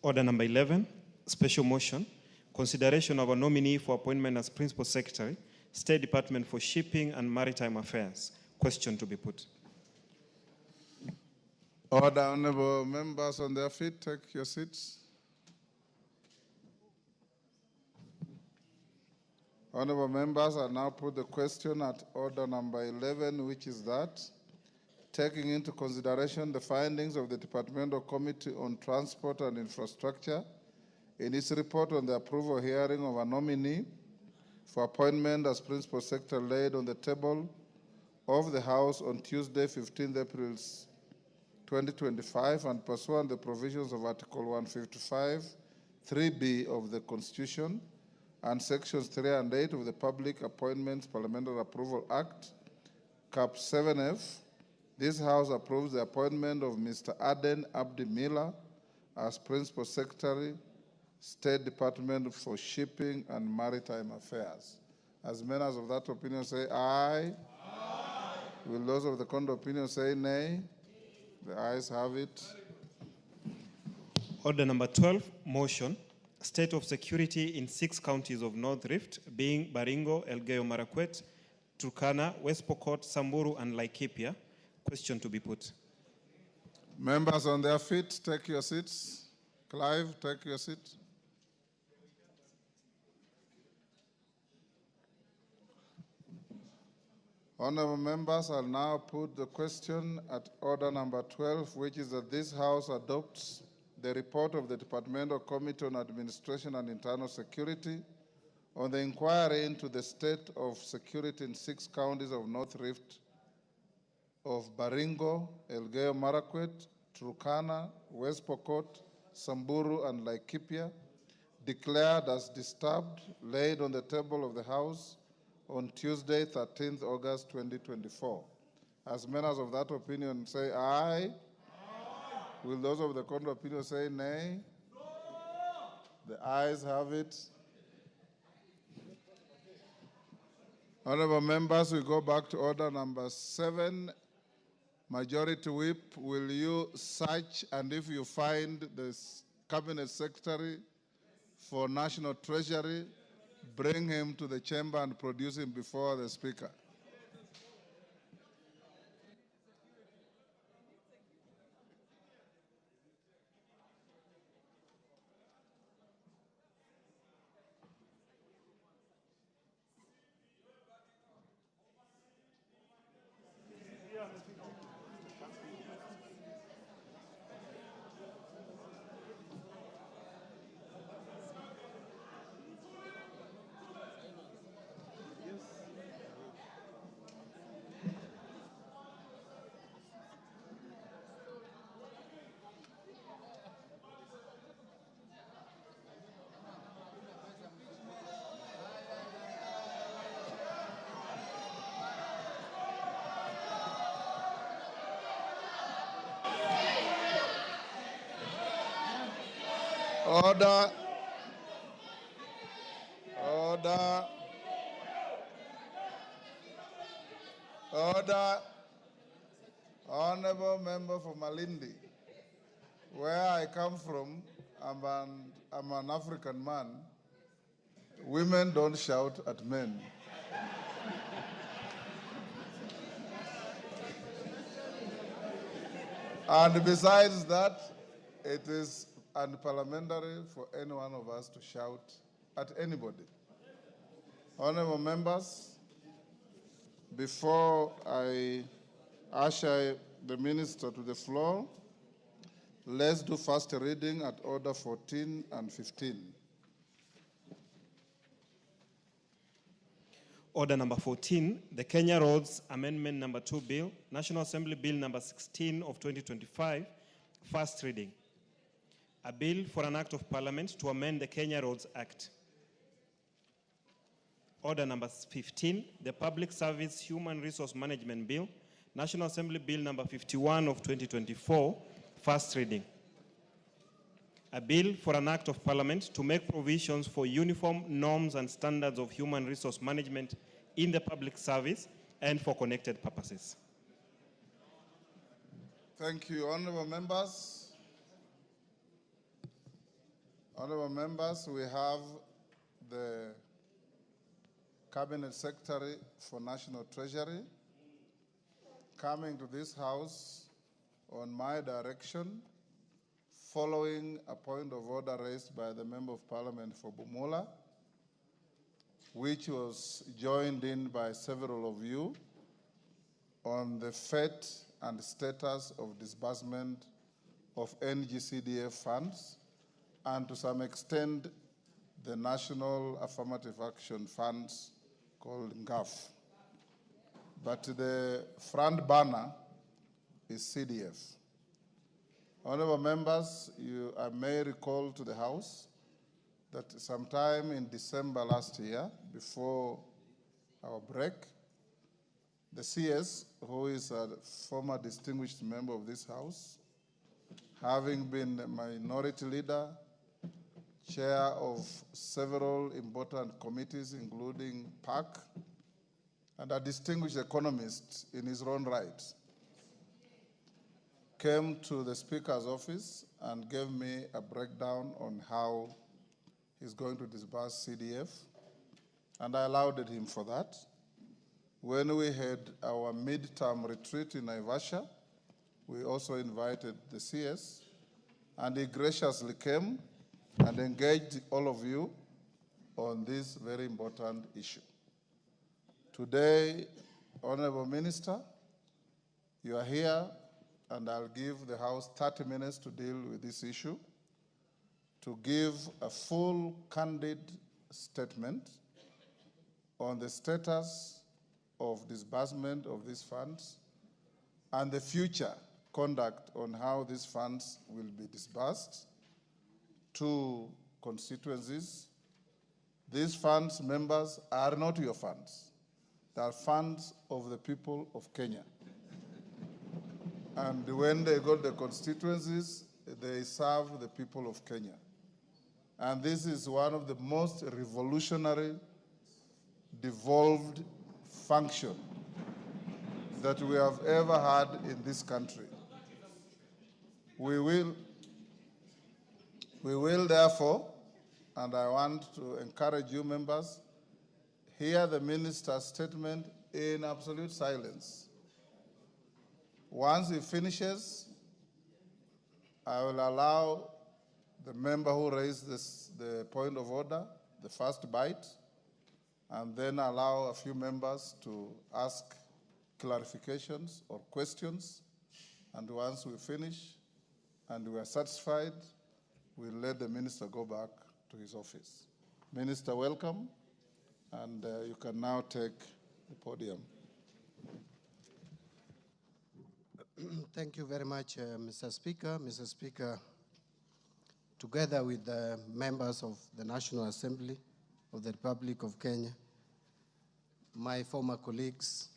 Speaker 3: Order number 11, special motion, consideration of a nominee for appointment as Principal Secretary, State Department for Shipping and Maritime Affairs. Question to be put.
Speaker 2: Order, honorable members on their feet, take your seats. Honorable members, I now put the question at order number 11, which is that, taking into consideration the findings of the Departmental Committee on Transport and Infrastructure in its report on the approval hearing of a nominee for appointment as Principal Secretary laid on the table of the House on Tuesday, 15th April 2025, and pursuant the provisions of Article 155, 3B of the Constitution, and Sections 3 and 8 of the Public Appointments Parliamentary Approval Act, Cap 7F, this House approves the appointment of Mr. Aden Abdi Miller as Principal Secretary, State Department for Shipping and Maritime Affairs. As members of that opinion say aye. Aye. Will those of the contrary opinion say nay? The ayes have it.
Speaker 3: Order number 12, motion, state of security in 6 counties of North Rift, being Baringo, Elgeyo Marakwet, Turkana, West Pokot, Samburu, and Laikipia. Question to be put.
Speaker 2: Members on their feet, take your seats. Clive, take your seat. Honorable members, I'll now put the question at order number 12, which is that this House adopts the report of the Departmental Committee on Administration and Internal Security on the inquiry into the state of security in 6 counties of North Rift of Baringo, Elgeyo Marakwet, Turkana, West Pokot, Samburu, and Laikipia, declared as disturbed, laid on the table of the House on Tuesday, 13th August 2024. As members of that opinion say aye. Aye. Will those of the contrary opinion say nay? No. The ayes have it. Honorable members, we go back to order number 7. Majority Whip, will you search, and if you find the Cabinet Secretary for National Treasury, bring him to the chamber and produce him before the Speaker. Order. Order. Order. Honorable member for Malindi. Where I come from, I'm an African man. Women don't shout at men. And besides that, it is unparliamentary for any one of us to shout at anybody. Honorable members, before I usher the minister to the floor, let's do first reading at order 14 and 15.
Speaker 3: Order number 14, the Kenya Roads Amendment number 2 Bill, National Assembly Bill number 16 of 2025, first reading. A bill for an act of parliament to amend the Kenya Roads Act. Order number 15, the Public Service Human Resource Management Bill, National Assembly Bill number 51 of 2024, first reading. A bill for an act of parliament to make provisions for uniform norms and standards of human resource management in the public service and for connected purposes.
Speaker 2: Thank you, honorable members. Honorable members, we have the Cabinet Secretary for National Treasury coming to this House on my direction following a point of order raised by the Member of Parliament for Bumula, which was joined in by several of you on the fate and status of disbursement of NGCDF funds and to some extent the National Affirmative Action Funds called NGAF. But the front banner is CDF. Honorable members, I may recall to the House that sometime in December last year, before our break, the CS, who is a former distinguished member of this House, having been a minority leader, chair of several important committees, including PAC, and a distinguished economist in his own right, came to the Speaker's office and gave me a breakdown on how he's going to disburse CDF, and I allowed him for that. When we had our midterm retreat in Naivasha, we also invited the CS, and he graciously came and engaged all of you on this very important issue. Today, Honorable Minister, you are here, and I'll give the House 30 minutes to deal with this issue, to give a full, candid statement on the status of disbursement of these funds and the future conduct on how these funds will be disbursed to constituencies. These funds, members, are not your funds. They are funds of the people of Kenya. And when they go to the constituencies, they serve the people of Kenya. And this is one of the most revolutionary, devolved function that we have ever had in this country. We will therefore, and I want to encourage you members, hear the minister's statement in absolute silence. Once he finishes, I will allow the member who raised the point of order, the first bite, and then allow a few members to ask clarifications or questions. And once we finish and we are satisfied, we'll let the minister go back to his office. Minister, welcome, and you can now take the podium.
Speaker 11: Thank you very much, Mr. Speaker. Mr. Speaker, together with the members of the National Assembly of the Republic of Kenya, my former colleagues,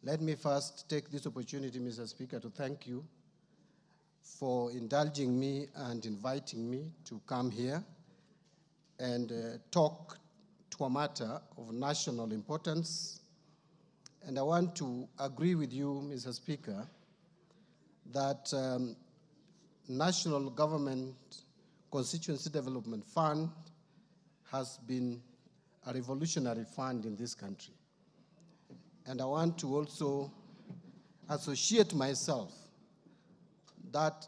Speaker 11: let me first take this opportunity, Mr. Speaker, to thank you for indulging me and inviting me to come here and talk to a matter of national importance. And I want to agree with you, Mr. Speaker, that National Government Constituency Development Fund has been a revolutionary fund in this country. And I want to also associate myself that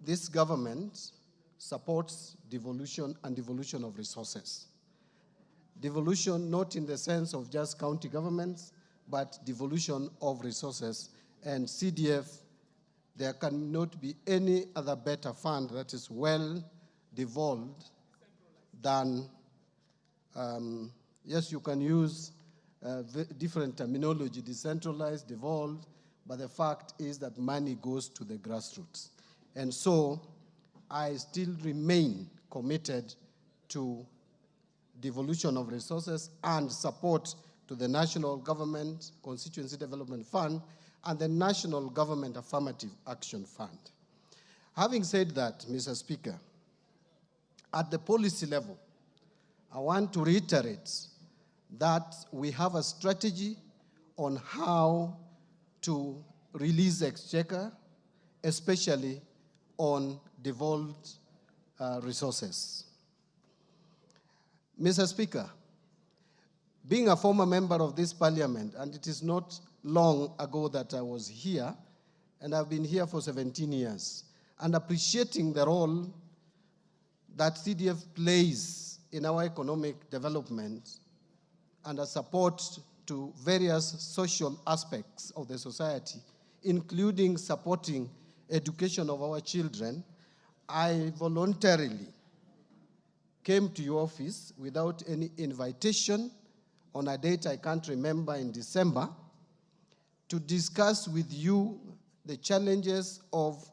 Speaker 11: this government supports devolution and devolution of resources. Devolution not in the sense of just county governments, but devolution of resources. And CDF, there cannot be any other better fund that is well devolved than, yes, you can use different terminology, decentralized, devolved, but the fact is that money goes to the grassroots. And so I still remain committed to devolution of resources and support to the National Government Constituency Development Fund and the National Government Affirmative Action Fund. Having said that, Mr. Speaker, at the policy level, I want to reiterate that we have a strategy on how to release exchequer, especially on devolved resources. Mr. Speaker, being a former member of this parliament, and it is not long ago that I was here, and I've been here for 17 years, and appreciating the role that CDF plays in our economic development and a support to various social aspects of the society, including supporting education of our children, I voluntarily came to your office without any invitation on a date I can't remember in December to discuss with you the challenges of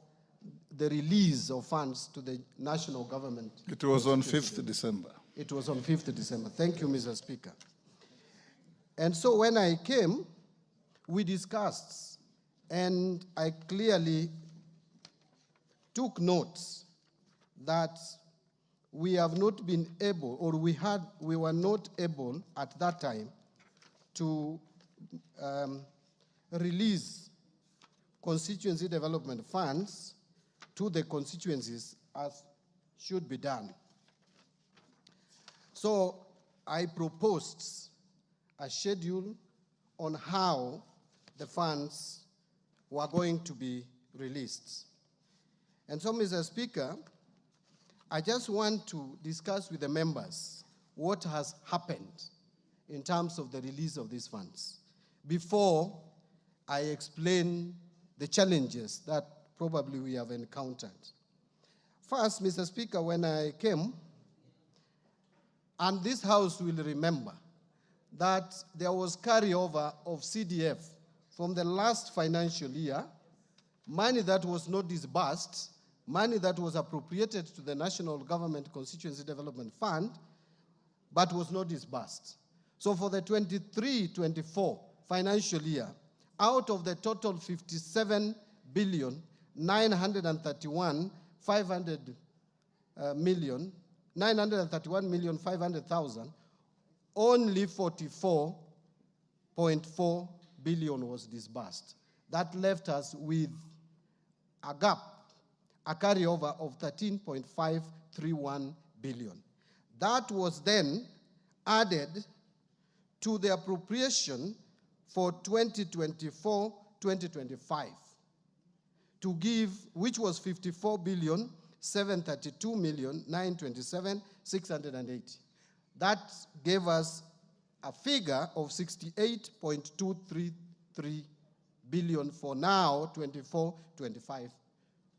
Speaker 11: the release of funds to the national government.
Speaker 2: It was on 5th December.
Speaker 11: It was on 5th December. Thank you, Mr. Speaker. And so when I came, we discussed, and I clearly took notes that we have not been able, or we were not able at that time to release constituency development funds to the constituencies as should be done. So I proposed a schedule on how the funds were going to be released. And so, Mr. Speaker, I just want to discuss with the members what has happened in terms of the release of these funds before I explain the challenges that probably we have encountered. First, Mr. Speaker, when I came, and this House will remember that there was carryover of CDF from the last financial year, money that was not disbursed, money that was appropriated to the National Government Constituency Development Fund, but was not disbursed. So for the 23-24 financial year, out of the total 57 billion, 931 million 500,000, only 44.4 billion was disbursed. That left us with a gap, a carryover of 13.531 billion. That was then added to the appropriation for 2024-2025 to give, which was 54 billion 732 million 927 680. That gave us a figure of 68.233 billion for now 24-25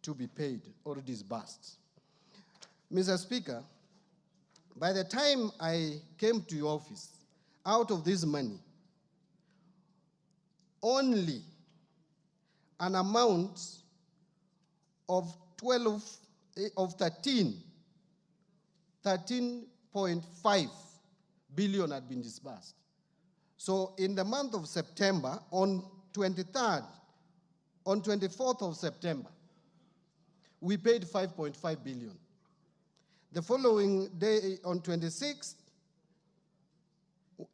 Speaker 11: to be paid or disbursed. Mr. Speaker, by the time I came to your office, out of this money, only an amount of 13.5 billion had been disbursed. So in the month of September, on 24th of September, we paid 5.5 billion. The following day, on 26th,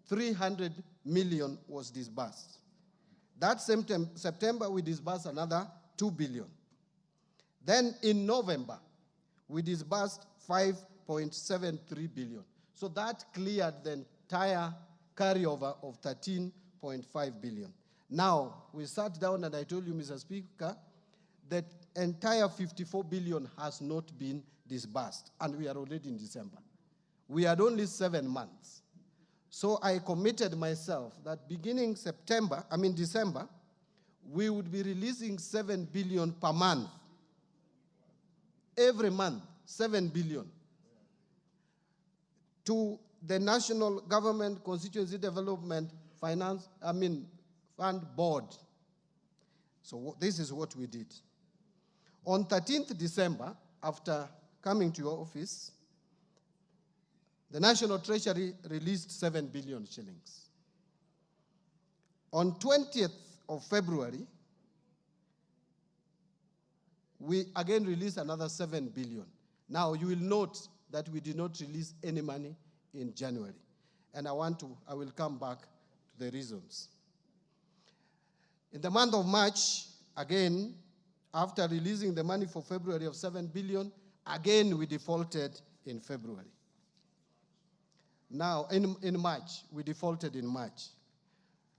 Speaker 11: 300 million was disbursed. That same September, we disbursed another 2 billion. Then in November, we disbursed 5.73 billion. So that cleared the entire carryover of 13.5 billion. Now, we sat down and I told you, Mr. Speaker, that entire 54 billion has not been disbursed, and we are already in December. We had only 7 months. So I committed myself that beginning December, we would be releasing 7 billion per month. Every month, 7 billion. To the National Government Constituency Development Fund Board. So this is what we did. On 13th December, after coming to your office, the National Treasury released 7 billion shillings. On 20th of February, we again released another 7 billion. Now, you will note that we did not release any money in January. and I will come back to the reasons. In the month of March, again, after releasing the money for February of 7 billion, again we defaulted in February. Now, in March, we defaulted in March.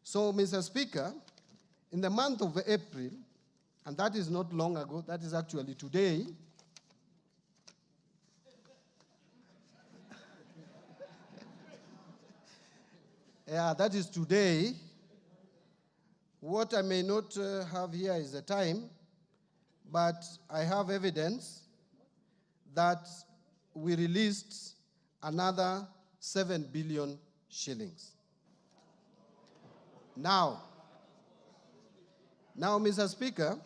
Speaker 11: So, Mr. Speaker, in the month of April, and that is not long ago, that is actually today, yeah, that is today. What I may not have here is the time, but I have evidence that we released another 7 billion shillings. Now, Mr. Speaker,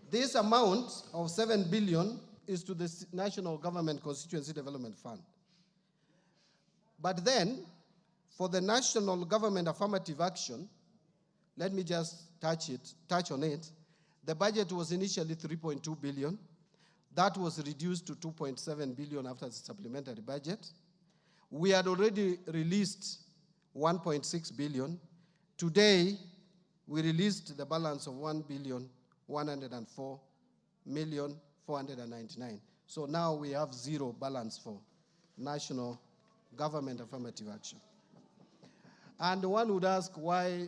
Speaker 11: this amount of 7 billion is to the National Government Constituency Development Fund. But then, for the National Government Affirmative Action, let me just touch on it. The budget was initially 3.2 billion. That was reduced to 2.7 billion after the supplementary budget. We had already released 1.6 billion. Today, we released the balance of 1,104,499,000. So now we have zero balance for National Government Affirmative Action. And one would ask why,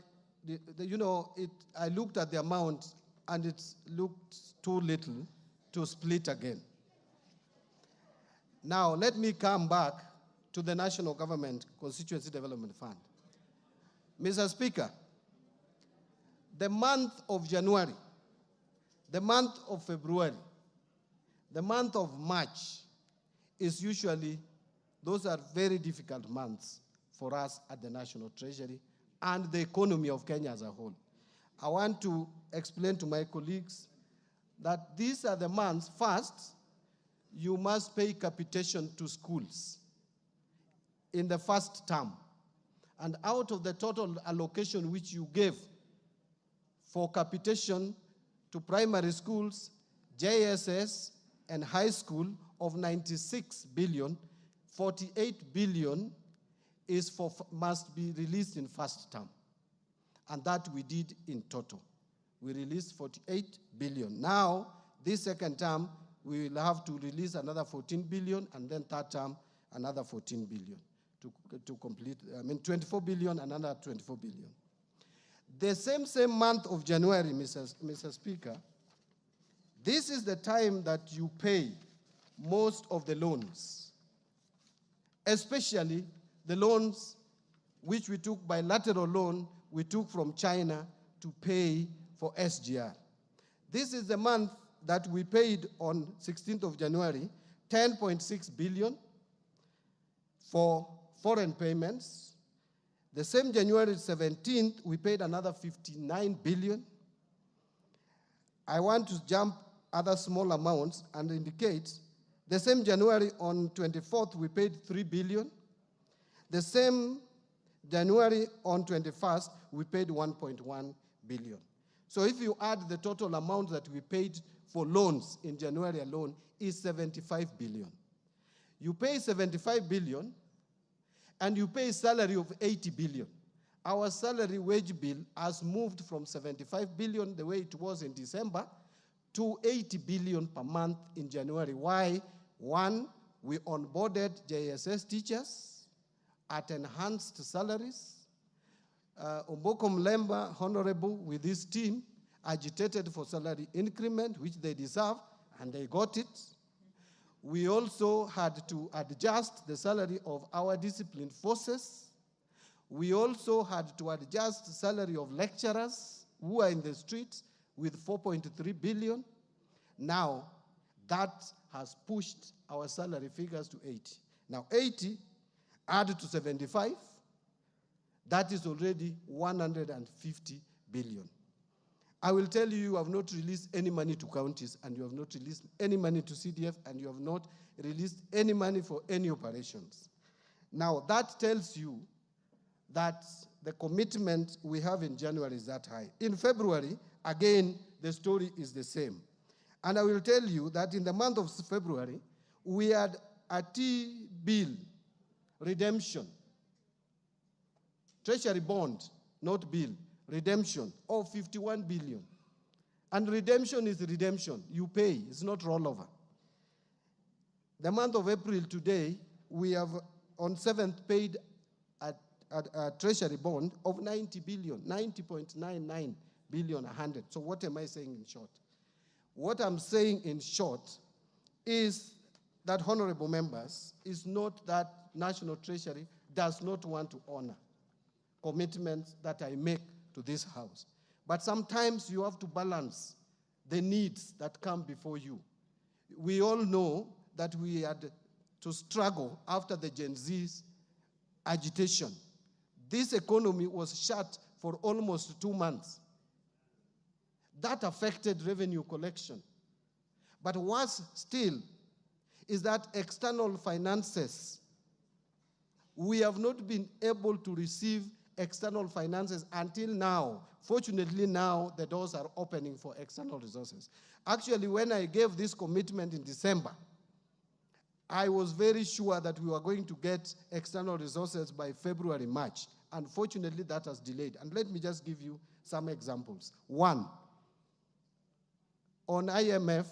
Speaker 11: I looked at the amount and it looked too little to split again. Now, let me come back to the National Government Constituency Development Fund. Mr. Speaker, the month of January, the month of February, the month of March is usually, those are very difficult months for us at the National Treasury and the economy of Kenya as a whole. I want to explain to my colleagues that these are the months. First, you must pay capitation to schools in the first term. And out of the total allocation which you gave for capitation to primary schools, JSS, and high school of 96 billion, 48 billion must be released in first term. And that we did in total. We released 48 billion. Now, this second term, we will have to release another 14 billion, and then third term, another 14 billion to complete, 24 billion, another 24 billion. The same month of January, Mr. Speaker, this is the time that you pay most of the loans, especially the loans which we took bilateral loan, we took from China to pay for SGR. This is the month that we paid on 16th of January, 10.6 billion for foreign payments. The same January 17th, we paid another 59 billion. I want to jump other small amounts and indicate the same January on 24th, we paid 3 billion. The same January on 21st, we paid 1.1 billion. So if you add the total amount that we paid for loans in January alone is 75 billion. You pay 75 billion and you pay salary of 80 billion. Our salary wage bill has moved from 75 billion, the way it was in December, to 80 billion per month in January. Why? One, we onboarded JSS teachers at enhanced salaries. Omboko Mlemba, Honorable, with his team, agitated for salary increment, which they deserve, and they got it. We also had to adjust the salary of our disciplined forces. We also had to adjust the salary of lecturers who are in the streets with 4.3 billion. Now, that has pushed our salary figures to 80. Now, 80 added to 75, that is already 150 billion. I will tell you, you have not released any money to counties, and you have not released any money to CDF, and you have not released any money for any operations. Now, that tells you that the commitment we have in January is that high. In February, again, the story is the same. And I will tell you that in the month of February, we had a T-bill redemption. Treasury bond, not bill, redemption of 51 billion. And redemption is redemption. You pay, it's not rollover. The month of April today, we have on 7th paid a treasury bond of 90 billion, 90.99 billion, 100. So what am I saying in short? What I'm saying in short is that, honorable members, is not that National Treasury does not want to honor commitments that I make to this House. But sometimes you have to balance the needs that come before you. We all know that we had to struggle after the Gen Z's agitation. This economy was shut for almost 2 months. That affected revenue collection. But worse still is that external finances, we have not been able to receive external finances until now. Fortunately, now the doors are opening for external resources. Actually, when I gave this commitment in December, I was very sure that we were going to get external resources by February, March. Unfortunately, that has delayed. And let me just give you some examples. One, on IMF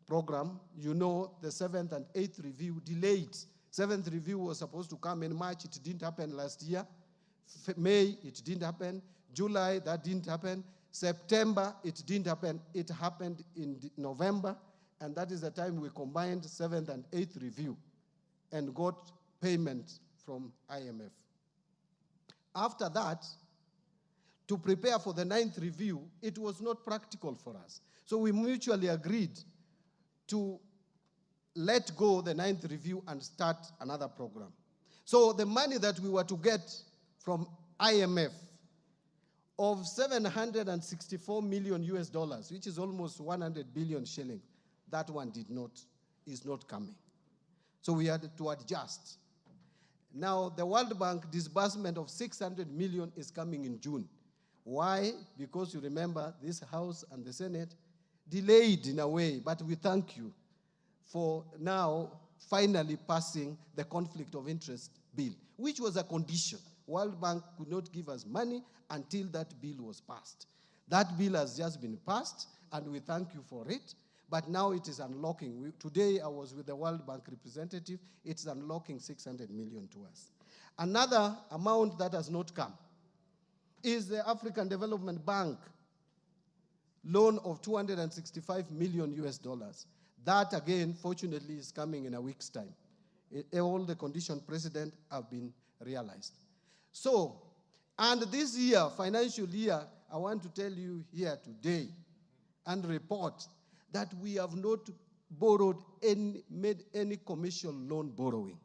Speaker 11: program, you know the 7th and 8th review delayed. 7th review was supposed to come in March. It didn't happen last year. May, it didn't happen. July, that didn't happen. September, it didn't happen. It happened in November, and that is the time we combined 7th and 8th review and got payment from IMF. After that, to prepare for the 9th review, it was not practical for us. So we mutually agreed to let go the 9th review and start another program. So the money that we were to get from IMF of 764 million US dollars, which is almost 100 billion shilling, that one is not coming. So we had to adjust. Now, the World Bank disbursement of 600 million is coming in June. Why? Because you remember this House and the Senate delayed in a way, but we thank you for now finally passing the conflict of interest bill, which was a condition. World Bank could not give us money until that bill was passed. That bill has just been passed, and we thank you for it. But now it is unlocking. Today I was with the World Bank representative. It's unlocking 600 million to us. Another amount that has not come is the African Development Bank loan of 265 million US dollars. That again, fortunately, is coming in a week's time. All the conditions precedent have been realized. So, and this year, financial year, I want to tell you here today and report that we have not made any commercial loan borrowing.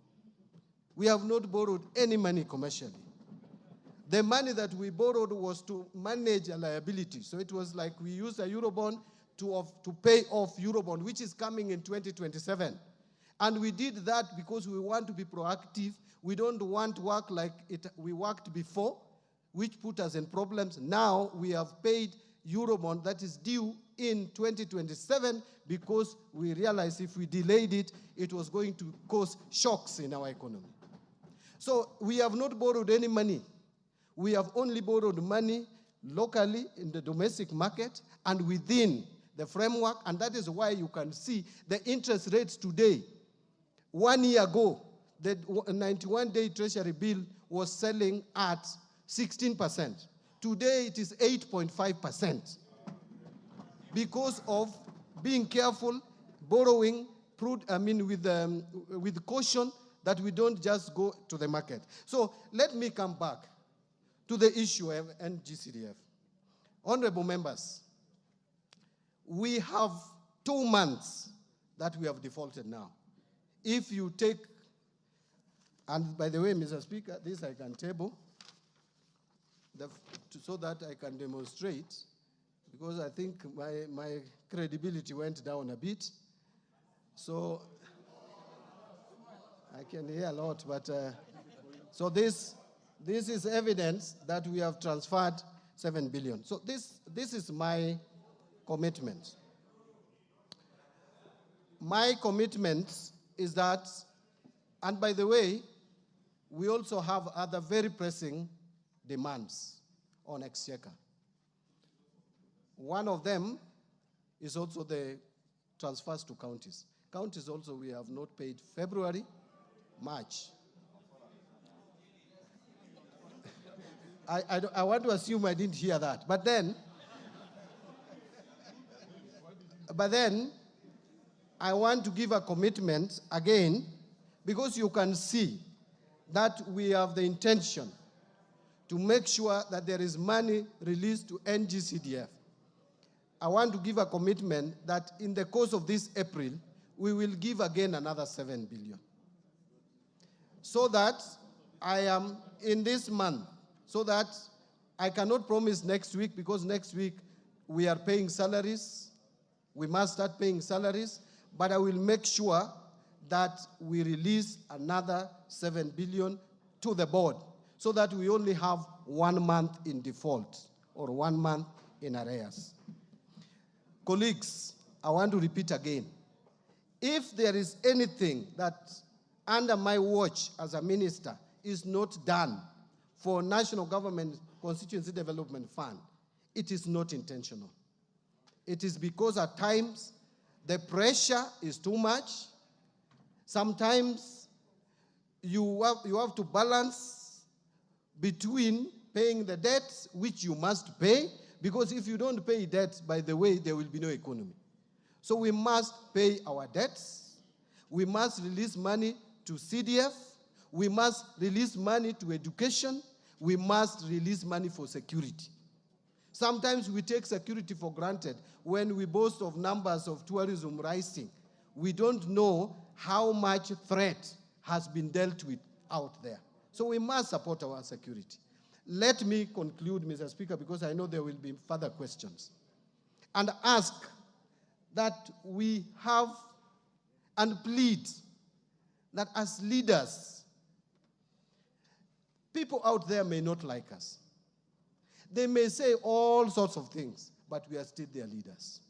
Speaker 11: We have not borrowed any money commercially. The money that we borrowed was to manage a liability. So it was like we used a Eurobond to pay off Eurobond, which is coming in 2027. And we did that because we want to be proactive. We don't want to work like we worked before, which put us in problems. Now we have paid Eurobond that is due in 2027 because we realized if we delayed it, it was going to cause shocks in our economy. So we have not borrowed any money. We have only borrowed money locally in the domestic market and within the framework, and that is why you can see the interest rates today. 1 year ago, the 91-day treasury bill was selling at 16%. Today, it is 8.5% because of being careful, borrowing, with caution that we don't just go to the market. So let me come back to the issue of NGCDF. Honorable members, we have 2 months that we have defaulted now. If you take, and by the way, Mr. Speaker, this I can table, so that I can demonstrate, because I think my credibility went down a bit. So I can hear a lot, but so this is evidence that we have transferred 7 billion. So this is my commitment. My commitment is that, and by the way, we also have other very pressing demands on Exchequer. One of them is also the transfers to counties. Counties also, we have not paid February, March. I want to assume I didn't hear that. But then I want to give a commitment again, because you can see that we have the intention to make sure that there is money released to NGCDF. I want to give a commitment that in the course of this April, we will give again another 7 billion. So that I am in this month, so that I cannot promise next week, because next week we are paying salaries. We must start paying salaries, but I will make sure that we release another 7 billion to the board, so that we only have 1 month in default or 1 month in arrears. Colleagues, I want to repeat again. If there is anything that under my watch as a minister is not done for National Government Constituency Development Fund, it is not intentional. It is because at times the pressure is too much. Sometimes you have to balance between paying the debts, which you must pay, because if you don't pay debts, by the way, there will be no economy. So we must pay our debts. We must release money to CDF. We must release money to education. We must release money for security. Sometimes we take security for granted when we boast of numbers of tourism rising. We don't know how much threat has been dealt with out there. So we must support our security. Let me conclude, Mr. Speaker, because I know there will be further questions, and ask that we have and plead that as leaders, people out there may not like us. They may say all sorts of things, but we are still their leaders.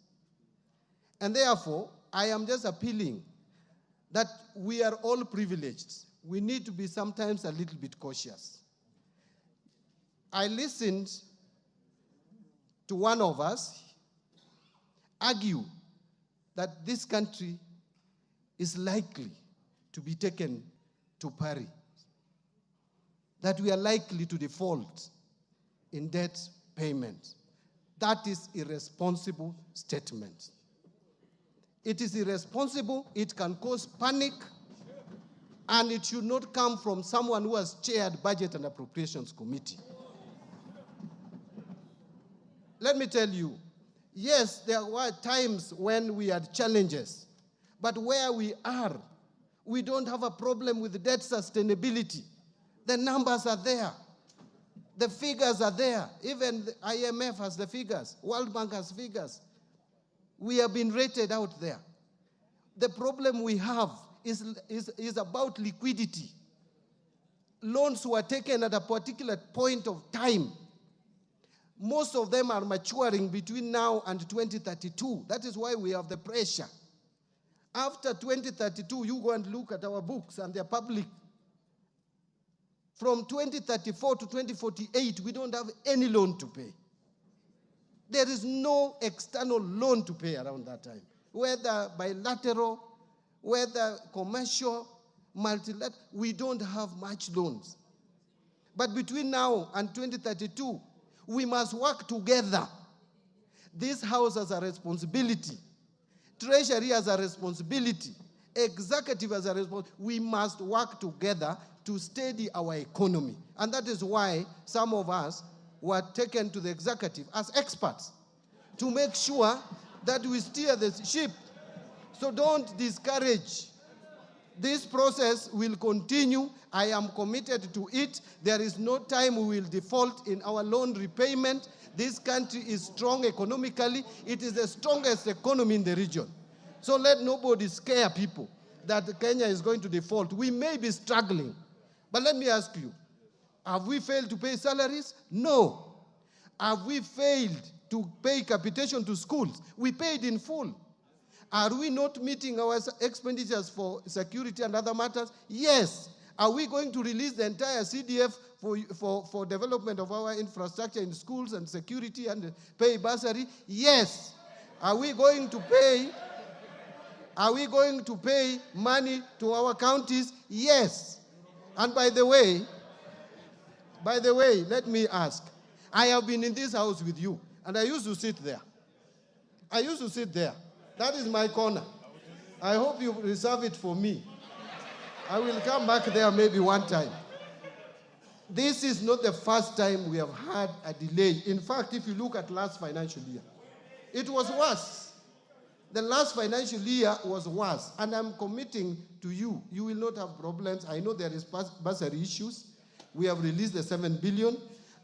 Speaker 11: And therefore, I am just appealing that we are all privileged. We need to be sometimes a little bit cautious. I listened to one of us argue that this country is likely to be taken to pari, that we are likely to default in debt payment. That is irresponsible statement. It is irresponsible, it can cause panic, and it should not come from someone who has chaired Budget and Appropriations Committee. Let me tell you, yes, there were times when we had challenges, but where we are, we don't have a problem with debt sustainability. The numbers are there. The figures are there. Even the IMF has the figures. World Bank has figures. We have been rated out there. The problem we have is about liquidity. Loans were taken at a particular point of time. Most of them are maturing between now and 2032. That is why we have the pressure. After 2032, you go and look at our books, and they're public. From 2034 to 2048, we don't have any loan to pay. There is no external loan to pay around that time, whether bilateral, whether commercial, multilateral. We don't have much loans. But between now and 2032, we must work together. This House has a responsibility. Treasury has a responsibility. Executive has a responsibility. We must work together to steady our economy. And that is why some of us were taken to the executive as experts to make sure that we steer the ship. So don't discourage. This process will continue. I am committed to it. There is no time we will default in our loan repayment. This country is strong economically. It is the strongest economy in the region. So let nobody scare people that Kenya is going to default. We may be struggling. But let me ask you, have we failed to pay salaries? No. Have we failed to pay capitation to schools? We paid in full. Are we not meeting our expenditures for security and other matters? Yes. Are we going to release the entire CDF for development of our infrastructure in schools and security and pay bursary? Yes. Are we going to pay money to our counties? Yes. And by the way, let me ask. I have been in this house with you, and I used to sit there. That is my corner. I hope you reserve it for me. I will come back there maybe one time. This is not the first time we have had a delay. In fact, if you look at last financial year, it was worse. The last financial year was worse. And I'm committing to you, you will not have problems. I know there is bursary issues. We have released the 7 billion.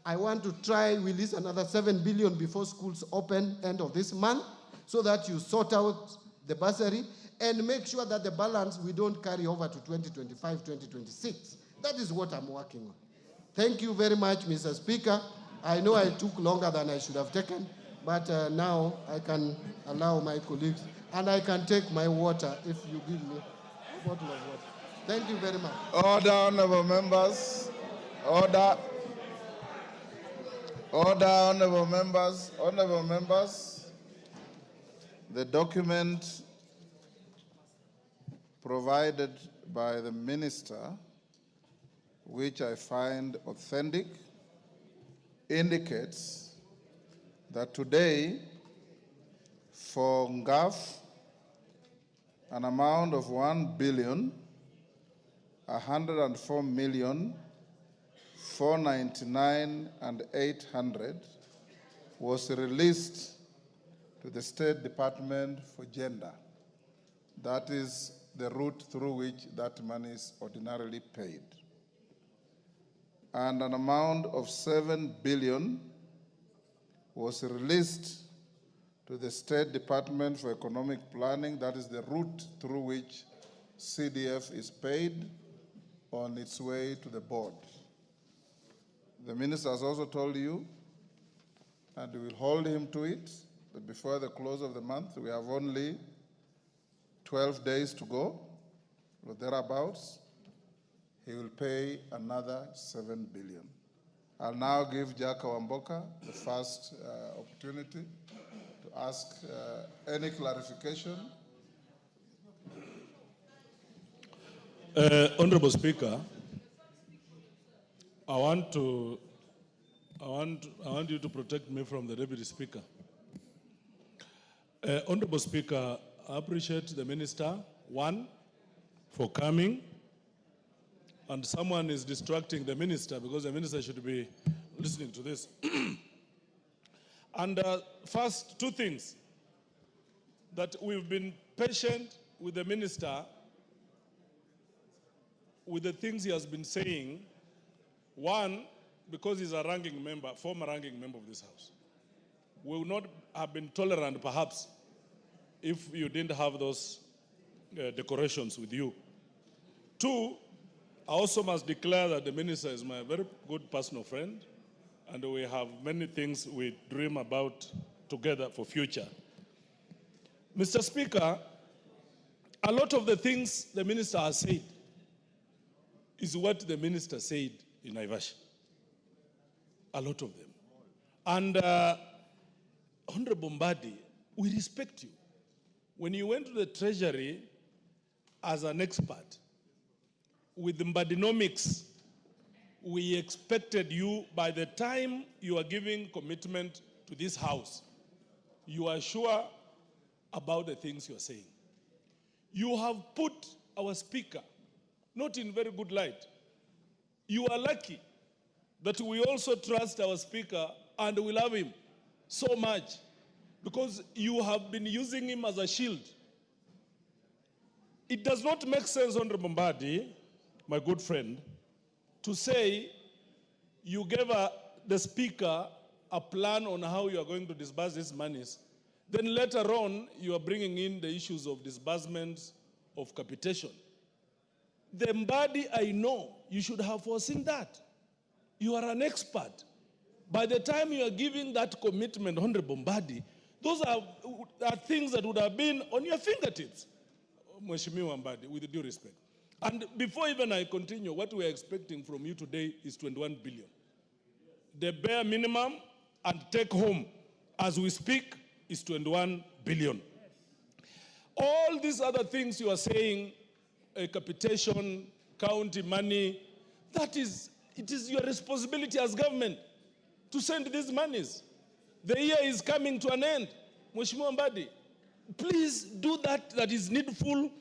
Speaker 11: I want to try release another 7 billion before schools open end of this month, so that you sort out the bursary and make sure that the balance we don't carry over to 2025, 2026. That is what I'm working on. Thank you very much, Mr. Speaker. I know I took longer than I should have taken, but now I can allow my colleagues, and I can take my water if you give me a bottle of water. Thank you very much.
Speaker 2: Order, honorable members. Order. Order, honorable members. Honorable members, the document provided by the minister, which I find authentic, indicates that today, for NGAF, an amount of 1,104,499,800 was released to the State Department for Gender. That is the route through which that money is ordinarily paid. And an amount of 7 billion was released to the State Department for Economic Planning. That is the route through which CDF is paid on its way to the board. The minister has also told you, and we will hold him to it, that before the close of the month, we have only 12 days to go, or thereabouts. He will pay another 7 billion. I'll now give Jack Wamboka the first opportunity to ask any clarification.
Speaker 12: Honorable Speaker, I want you to protect me from the Deputy Speaker. Honorable Speaker, I appreciate the Minister, one, for coming, and someone is distracting the Minister because the Minister should be listening to this. And first, two things. That we've been patient with the Minister with the things he has been saying. One, because he's a ranking member, former ranking member of this House. We would not have been tolerant, perhaps, if you didn't have those decorations with you. Two, I also must declare that the Minister is my very good personal friend, and we have many things we dream about together for future. Mr. Speaker, a lot of the things the Minister has said is what the Minister said in Naivasha. A lot of them. And Honorable Mbadi, we respect you. When you went to the Treasury as an expert, with Mbadinomics, we expected you, by the time you are giving commitment to this House, you are sure about the things you are saying. You have put our Speaker not in very good light. You are lucky that we also trust our Speaker and we love him so much, because you have been using him as a shield. It does not make sense, Honorable Mbadi, my good friend, to say you gave the Speaker a plan on how you are going to disburse these monies, then later on you are bringing in the issues of disbursements of capitation. The Mbadi, I know, you should have foreseen that. You are an expert. By the time you are giving that commitment, Honorable Mbadi, those are things that would have been on your fingertips, Mheshimiwa Mbadi, with due respect. And before even I continue, what we are expecting from you today is 21 billion. The bare minimum and take home as we speak is 21 billion. All these other things you are saying, capitation, county money, it is your responsibility as government to send these monies. The year is coming to an end. Mheshimiwa Mbadi, please do that is needful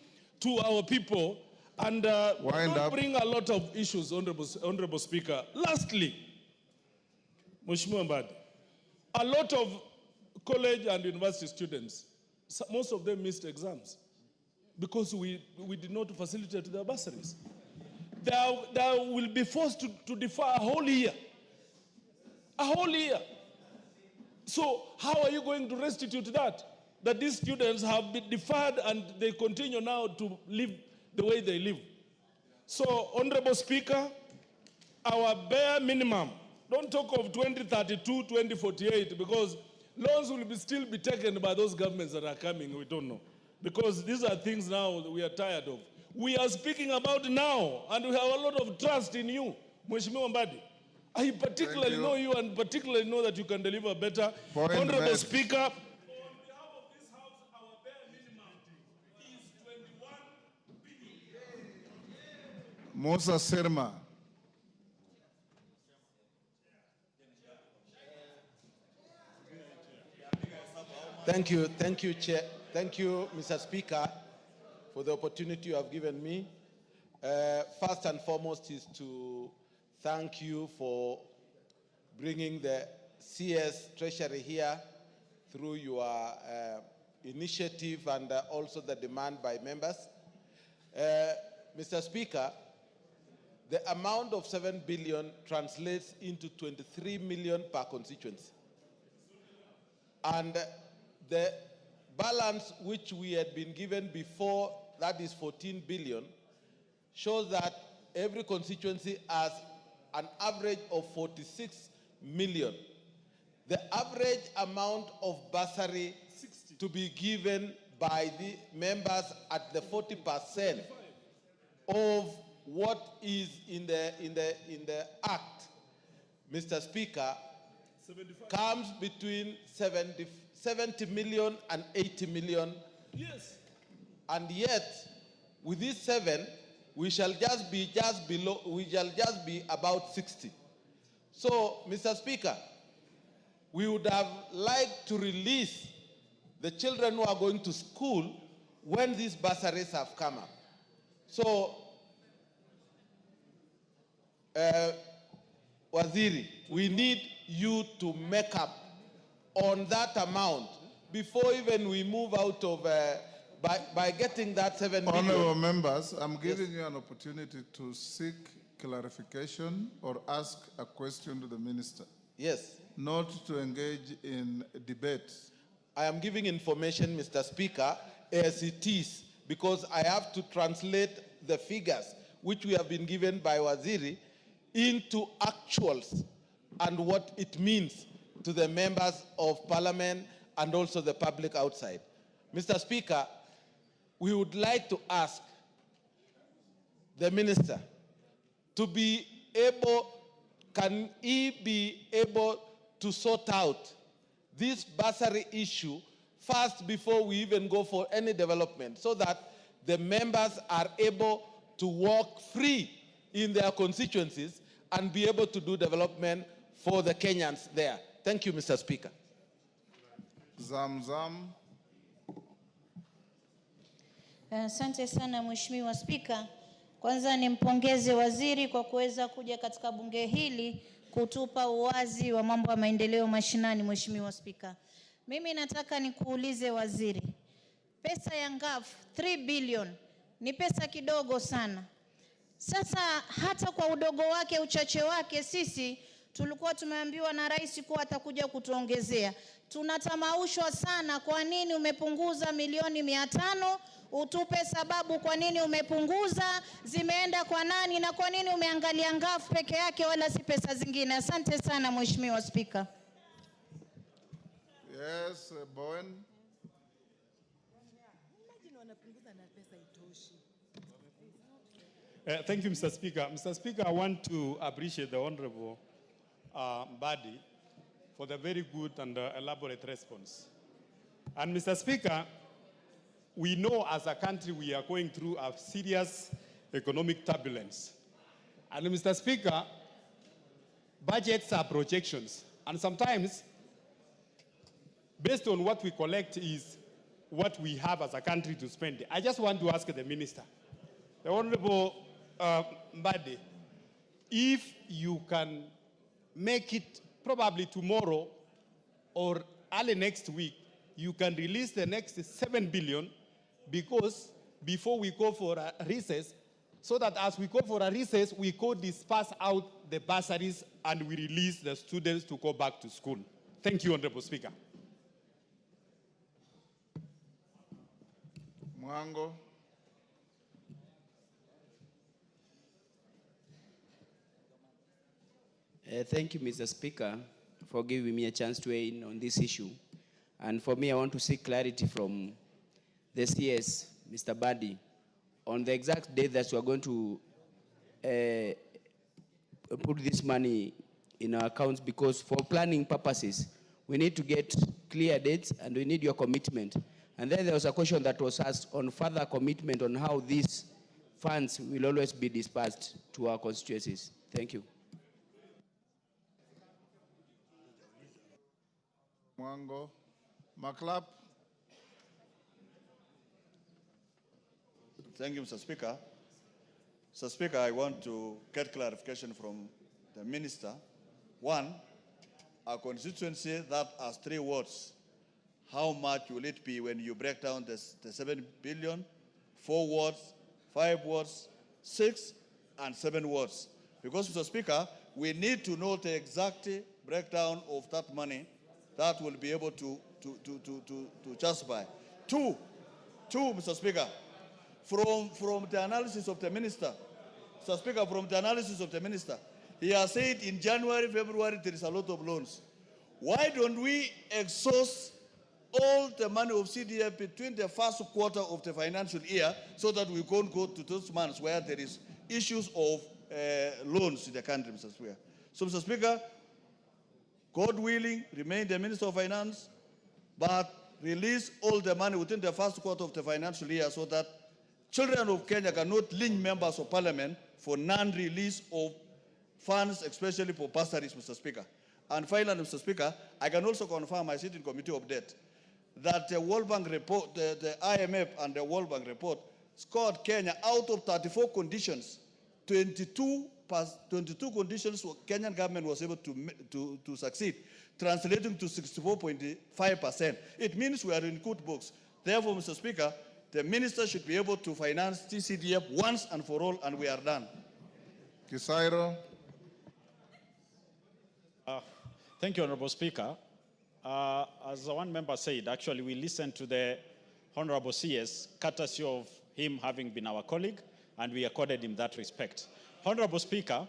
Speaker 12: to our people and don't bring a lot of issues, Honorable Speaker. Lastly, Mheshimiwa Mbadi, a lot of college and university students, most of them missed exams because we did not facilitate their bursaries. They will be forced to defer a whole year. A whole year. So how are you going to restitute that? That these students have been deferred and they continue now to live the way they live. So, Honorable Speaker, our bare minimum, don't talk of 2032, 2048, because loans will still be taken by those governments that are coming, we don't know. Because these are things now that we are tired of. We are speaking about now, and we have a lot of trust in you, Mheshimiwa Mbadi. I particularly know you and particularly know that you can deliver better. Honorable Speaker, on behalf of this House, our bare minimum is 21 billion.
Speaker 2: Musa Sirma.
Speaker 13: Thank you, Chair. Thank you, Mr. Speaker, for the opportunity you have given me. First and foremost is to thank you for bringing the CS Treasury here through your initiative and also the demand by members. Mr. Speaker, the amount of 7 billion translates into 23 million per constituency. And the balance which we had been given before, that is 14 billion, shows that every constituency has an average of 46 million. The average amount of bursary to be given by the members at the 40% of what is in the Act, Mr. Speaker, 75. Comes between 70 million and 80 million.
Speaker 12: Yes.
Speaker 13: And yet, with these 7, we shall just be about 60. So, Mr. Speaker, we would have liked to release the children who are going to school when these bursaries have come up. So, Waziri, we need you to make up on that amount before even we move out of, by getting that 7 billion.
Speaker 2: Honorable members, I'm giving you an opportunity to seek clarification or ask a question to the minister.
Speaker 13: Yes.
Speaker 2: Not to engage in debate.
Speaker 13: I am giving information, Mr. Speaker, as it is, because I have to translate the figures which we have been given by Waziri into actuals and what it means to the members of parliament and also the public outside. Mr. Speaker, we would like to ask the minister to be able, can he be able to sort out this bursary issue first before we even go for any development, so that the members are able to walk free in their constituencies and be able to do development for the Kenyans there. Thank you, Mr. Speaker.
Speaker 2: Zamzam.
Speaker 14: Asante sana Mheshimiwa Spika. Kwanza nimpongeze waziri kwa kuweza kuja katika bunge hili kutupa uwazi wa mambo ya maendeleo mashinani. Mheshimiwa Spika, mimi nataka nikuulize waziri, pesa ya NGCDF 3 billion ni pesa kidogo sana. Sasa hata kwa udogo wake, uchache wake, sisi tulikuwa tumeambiwa na rais kuwa atakuja kutuongezea. Tunatamaushwa sana, kwa nini umepunguza milioni 500? Utupe sababu kwa nini umepunguza, zimeenda kwa nani, na kwa nini umeangalia NGCDF peke yake wala si pesa zingine. Asante sana Mheshimiwa Spika.
Speaker 2: Yes, Bowen.
Speaker 15: Thank you, Mr. Speaker. Mr. Speaker, I want to appreciate the Honorable Mbadi for the very good and elaborate response. And Mr. Speaker, we know as a country we are going through a serious economic turbulence. And Mr. Speaker, budgets are projections. And sometimes, based on what we collect is what we have as a country to spend. I just want to ask the Minister, the Honorable Mbadi, if you can make it probably tomorrow or early next week, you can release the next 7 billion, because before we go for a recess, so that as we go for a recess, we could disperse out the bursaries and we release the students to go back to school. Thank you, Honorable Speaker.
Speaker 2: Mwango.
Speaker 16: Thank you, Mr. Speaker, for giving me a chance to weigh in on this issue. And for me, I want to seek clarity from the CS, Mr. Mbadi, on the exact date that we are going to put this money in our accounts, because for planning purposes, we need to get clear dates and we need your commitment. And then there was a question that was asked on further commitment on how these funds will always be dispersed to our constituencies. Thank you.
Speaker 2: Mwango. Maklap.
Speaker 17: Thank you, Mr. Speaker. Mr. Speaker, I want to get clarification from the Minister. One, a constituency that has 3 wards, how much will it be when you break down the 7 billion, 4 wards, 5 wards, 6 and 7 wards? Because, Mr. Speaker, we need to know the exact breakdown of that money that will be able to justify. Two, Mr. Speaker, from the analysis of the Minister, Mr. Speaker, from the analysis of the Minister, he has said in January, February, there is a lot of loans. Why don't we exhaust all the money of CDF between the first quarter of the financial year, so that we can't go to those months where there is issues of loans in the country, Mr. Speaker? So, Mr. Speaker, God willing, remain the Minister of Finance, but release all the money within the first quarter of the financial year, so that children of Kenya cannot lynch members of Parliament for non-release of funds, especially for bursaries, Mr. Speaker. And finally, Mr. Speaker, I can also confirm, I sit in Committee of Debt, that the World Bank report, the IMF and the World Bank report scored Kenya out of 34 conditions, 22 conditions Kenyan government was able to succeed, translating to 64.5%. It means we are in good books. Therefore, Mr. Speaker, the minister should be able to finance TCDF once and for all, and we are done.
Speaker 2: Kisairo.
Speaker 18: Thank you, Honorable Speaker. As one member said, actually, we listened to the Honorable CS, courtesy of him having been our colleague, and we accorded him that respect. Honorable Speaker,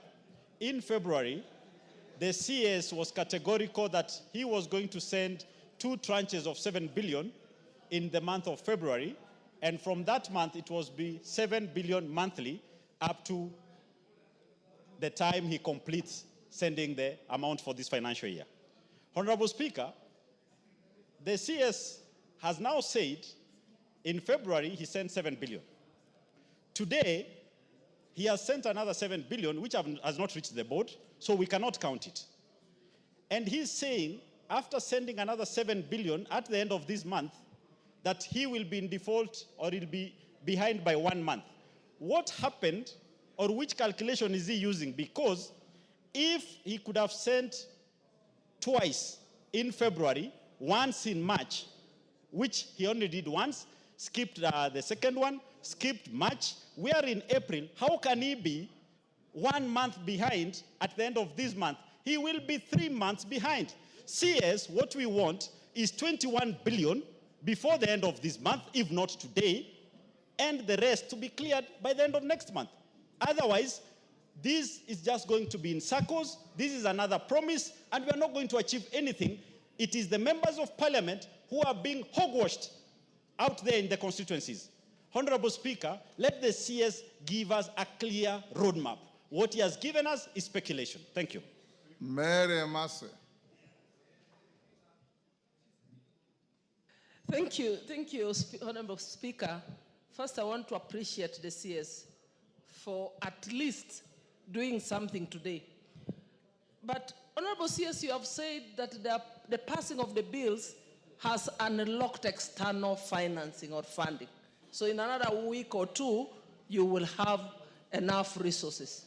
Speaker 18: in February, the CS was categorical that he was going to send 2 tranches of 7 billion in the month of February, and from that month, it was be 7 billion monthly up to the time he completes sending the amount for this financial year. Honorable Speaker, the CS has now said in February he sent 7 billion. Today, he has sent another 7 billion, which has not reached the board, so we cannot count it. And he's saying, after sending another 7 billion at the end of this month, that he will be in default or he'll be behind by 1 month. What happened, or which calculation is he using? Because if he could have sent twice in February, once in March, which he only did once, skipped the second one, skipped March, we are in April. How can he be 1 month behind at the end of this month? He will be 3 months behind. CS, what we want is 21 billion before the end of this month, if not today, and the rest to be cleared by the end of next month. Otherwise, this is just going to be in circles. This is another promise, and we are not going to achieve anything. It is the members of Parliament who are being hogwashed out there in the constituencies. Honorable Speaker, let the CS give us a clear roadmap. What he has given us is speculation. Thank you.
Speaker 2: Mary Masse.
Speaker 19: Thank you, Honorable Speaker. First, I want to appreciate the CS for at least doing something today. But Honorable CS, you have said that the passing of the bills has unlocked external financing or funding. So in another week or two, you will have enough resources.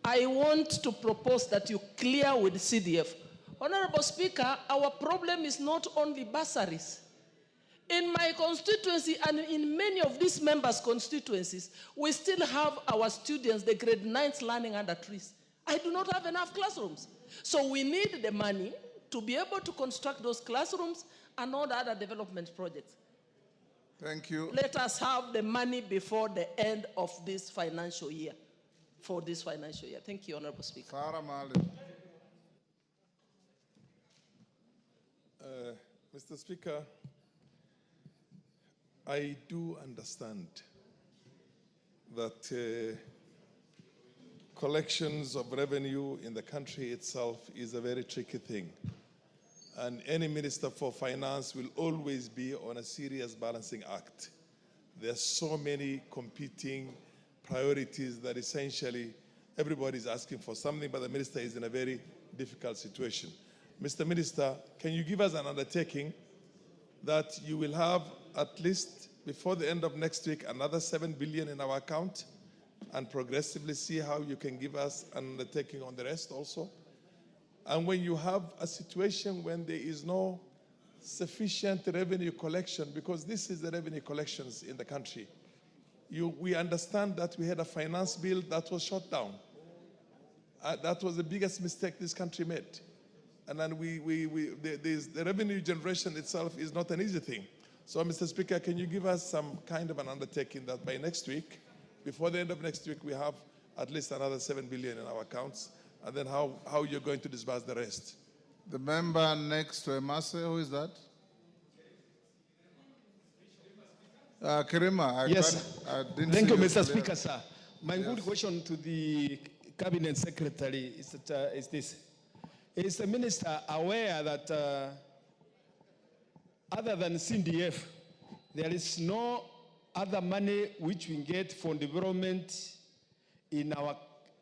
Speaker 19: I want to propose that you clear with CDF. Honorable Speaker, our problem is not only bursaries. In my constituency and in many of these members' constituencies, we still have our students, the grade 9s, learning under trees. I do not have enough classrooms. So we need the money to be able to construct those classrooms and all the other development projects.
Speaker 2: Thank you.
Speaker 19: Let us have the money before the end of this financial year, for this financial year. Thank you, Honorable Speaker.
Speaker 2: Farah Mali.
Speaker 10: Mr. Speaker, I do understand that collections of revenue in the country itself is a very tricky thing. And any Minister for Finance will always be on a serious balancing act. There are so many competing priorities that essentially everybody is asking for something, but the Minister is in a very difficult situation. Mr. Minister, can you give us an undertaking that you will have at least before the end of next week another 7 billion in our account, and progressively see how you can give us an undertaking on the rest also? And when you have a situation when there is no sufficient revenue collection, because this is the revenue collections in the country, we understand that we had a finance bill that was shut down. That was the biggest mistake this country made. And then the revenue generation itself is not an easy thing. So, Mr. Speaker, can you give us some kind of an undertaking that by next week, before the end of next week, we have at least another 7 billion in our accounts, and then how you're going to disburse the rest?
Speaker 2: The member next to Emase, who is that? Kirima.
Speaker 20: Yes.
Speaker 2: Thank
Speaker 20: you, Mr. Speaker, sir. My good question to the Cabinet Secretary is this. Is the Minister aware that other than CDF, there is no other money which we get for development in our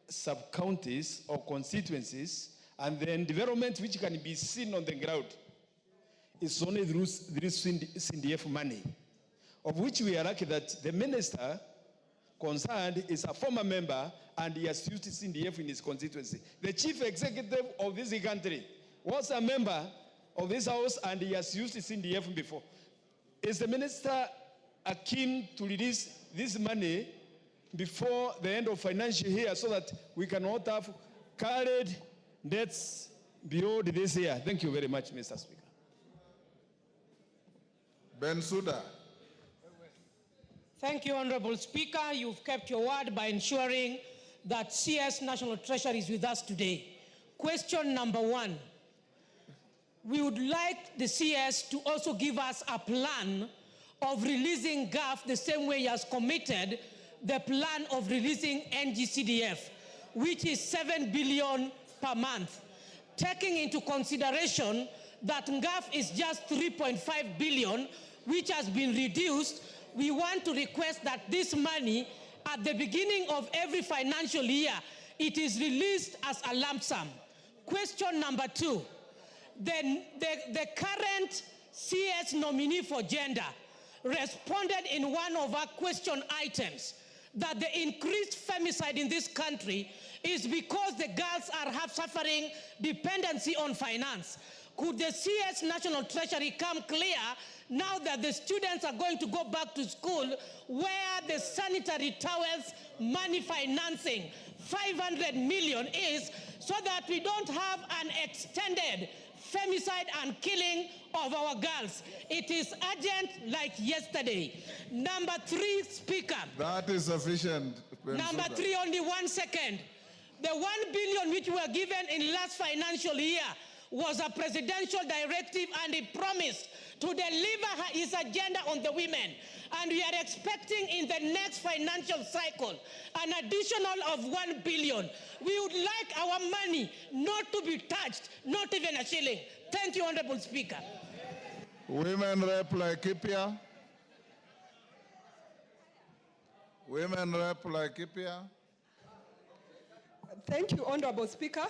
Speaker 20: sub-counties or constituencies, and then development which can be seen on the ground is only through CDF money, of which we are lucky that the Minister concerned is a former member and he has used CDF in his constituency. The chief executive of this country was a member of this house and he has used CDF before. Is the Minister keen to release this money before the end of financial year so that we cannot have carried debts beyond this year? Thank you very much, Mr. Speaker.
Speaker 2: Bensouda.
Speaker 21: Thank you, Honorable Speaker. You've kept your word by ensuring that CS National Treasury is with us today. Question number 1. We would like the CS to also give us a plan of releasing GAF the same way he has committed the plan of releasing NGCDF, which is 7 billion per month. Taking into consideration that GAF is just 3.5 billion, which has been reduced, we want to request that this money, at the beginning of every financial year, it is released as a lump sum. Question number 2. The current CS nominee for gender responded in one of our question items that the increased femicide in this country is because the girls are suffering dependency on finance. Could the CS National Treasury come clear now that the students are going to go back to school where the sanitary towels money financing 500 million is, so that we don't have an extended femicide and killing of our girls? It is urgent like yesterday. Number 3, Speaker.
Speaker 2: That is sufficient.
Speaker 21: Number 3, only 1 second. The 1 billion which were given in last financial year was a presidential directive, and he promised to deliver his agenda on the women. And we are expecting in the next financial cycle an additional of 1 billion. We would like our money not to be touched, not even a shilling. Thank you, Honorable Speaker.
Speaker 2: Women Rep Laikipia. Women Rep Laikipia.
Speaker 1: Thank you, Honorable Speaker.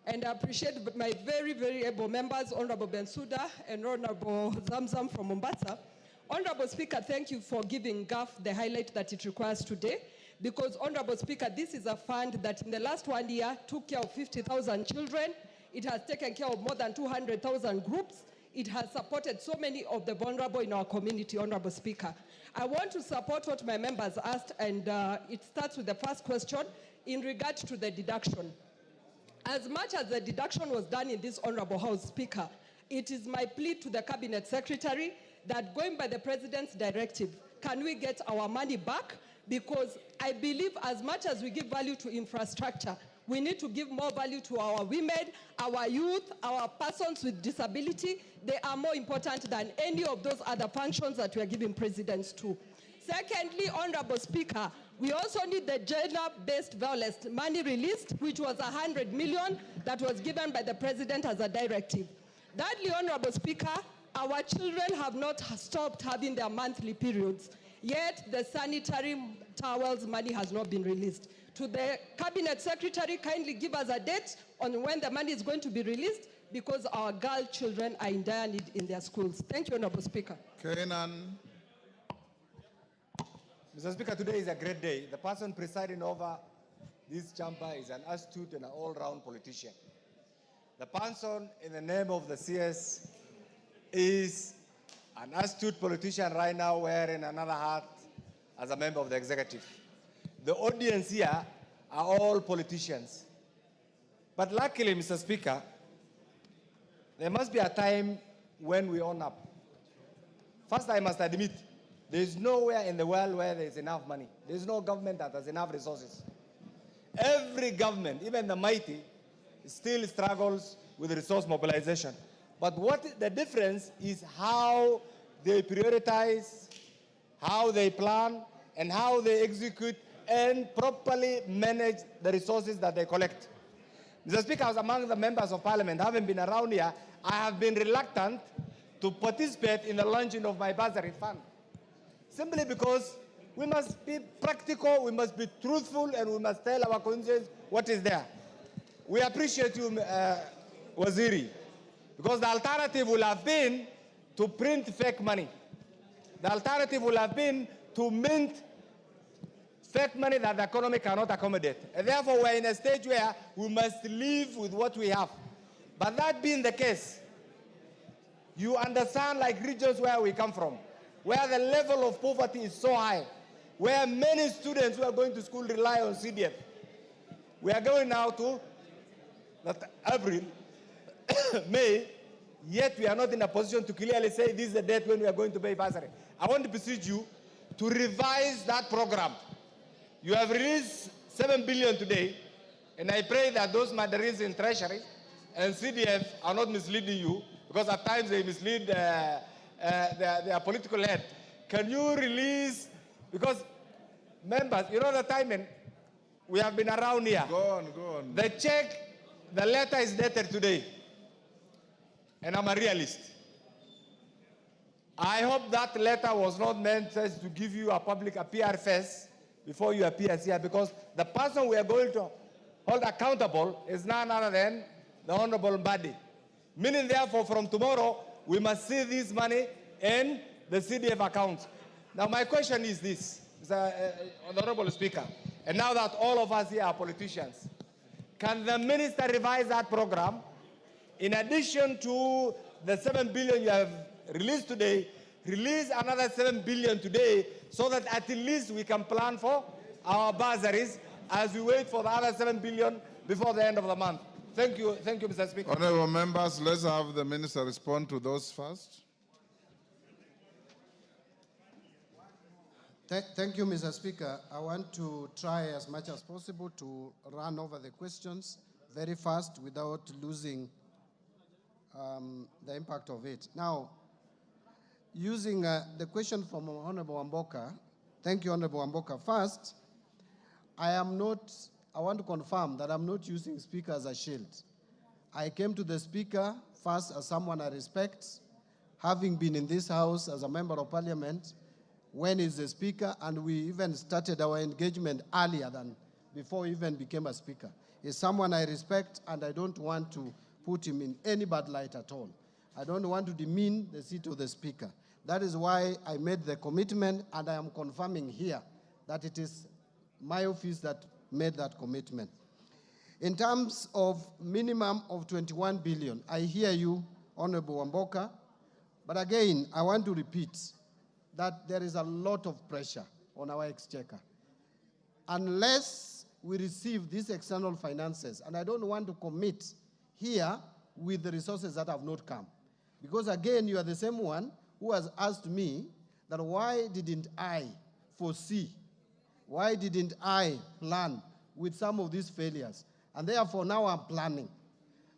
Speaker 1: And I appreciate my very, very able members, Honorable Bensouda and Honorable Zamzam from Mombasa. Honorable Speaker, thank you for giving GAF the highlight that it requires today. Because, Honorable Speaker, this is a fund that in the last 1 year took care of 50,000 children. It has taken care of more than 200,000 groups. It has supported so many of the vulnerable in our community, Honorable Speaker. I want to support what my members asked, and it starts with the first question in regard to the deduction. As much as the deduction was done in this Honorable House, Speaker, it is my plea to the Cabinet Secretary that going by the President's directive, can we get our money back? Because I believe as much as we give value to infrastructure, we need to give more value to our women, our youth, our persons with disability. They are more important than any of those other functions that we are giving presidents to. Secondly, Honorable Speaker, we also need the gender-based violence money released, which was 100 million that was given by the President as a directive. Thirdly, Honorable Speaker, our children have not stopped having their monthly periods, yet the sanitary towels money has not been released. To the Cabinet Secretary, kindly give us a date on when the money is going to be released, because our girl children are in dire need in their schools. Thank you, Honorable Speaker.
Speaker 2: Kenan.
Speaker 22: Mr. Speaker, today is a great day. The person presiding over this chamber is an astute and an all-round politician. The person in the name of the CS is an astute politician right now wearing another hat as a member of the executive. The audience here are all politicians. But luckily, Mr. Speaker, there must be a time when we own up. First, I must admit, there is nowhere in the world where there is enough money. There is no government that has enough resources. Every government, even the mighty, still struggles with resource mobilization. But what the difference is how they prioritize, how they plan, and how they execute and properly manage the resources that they collect. Mr. Speaker, as among the members of parliament, having been around here, I have been reluctant to participate in the launching of my bursary fund. Simply because we must be practical, we must be truthful, and we must tell our constituents what is there. We appreciate you, Waziri, because the alternative will have been to print fake money. The alternative will have been to mint fake money that the economy cannot accommodate. And therefore, we're in a stage where we must live with what we have. But that being the case, you understand, like regions where we come from, where the level of poverty is so high, where many students who are going to school rely on CDF. We are going now to April, May, yet we are not in a position to clearly say this is the date when we are going to pay bursary. I want to beseech you to revise that program. You have released 7 billion today, and I pray that those mandarins in Treasury and CDF are not misleading you, because at times they mislead their political head. Can you release, because members, you know the timing, we have been around here.
Speaker 2: Go on.
Speaker 22: The check, the letter is dated today, and I'm a realist. I hope that letter was not meant to give you a public PR face before you appear here, because the person we are going to hold accountable is none other than the Honorable Mbadi. Meaning, therefore, from tomorrow, we must see this money in the CDF accounts. Now, my question is this, Honorable Speaker, and now that all of us here are politicians, can the minister revise that program in addition to the 7 billion you have released today, release another 7 billion today, so that at least we can plan for our bursaries as we wait for the other 7 billion before the end of the month? Thank you, Mr. Speaker.
Speaker 2: Honorable members, let's have the minister respond to those first.
Speaker 11: Thank you, Mr. Speaker. I want to try as much as possible to run over the questions very fast without losing the impact of it. Now, using the question from Honorable Wamboka, thank you, Honorable Wamboka. First, I want to confirm that I'm not using Speaker as a shield. I came to the Speaker first as someone I respect, having been in this House as a Member of Parliament when he's the Speaker, and we even started our engagement earlier than before he even became a Speaker. He's someone I respect, and I don't want to put him in any bad light at all. I don't want to demean the seat of the Speaker. That is why I made the commitment, and I am confirming here that it is my office that made that commitment. In terms of minimum of 21 billion, I hear you, Honorable Wamboka, but again, I want to repeat that there is a lot of pressure on our exchequer. Unless we receive these external finances, and I don't want to commit here with the resources that have not come. Because again, you are the same one who has asked me that why didn't I foresee, why didn't I plan with some of these failures? And therefore now I'm planning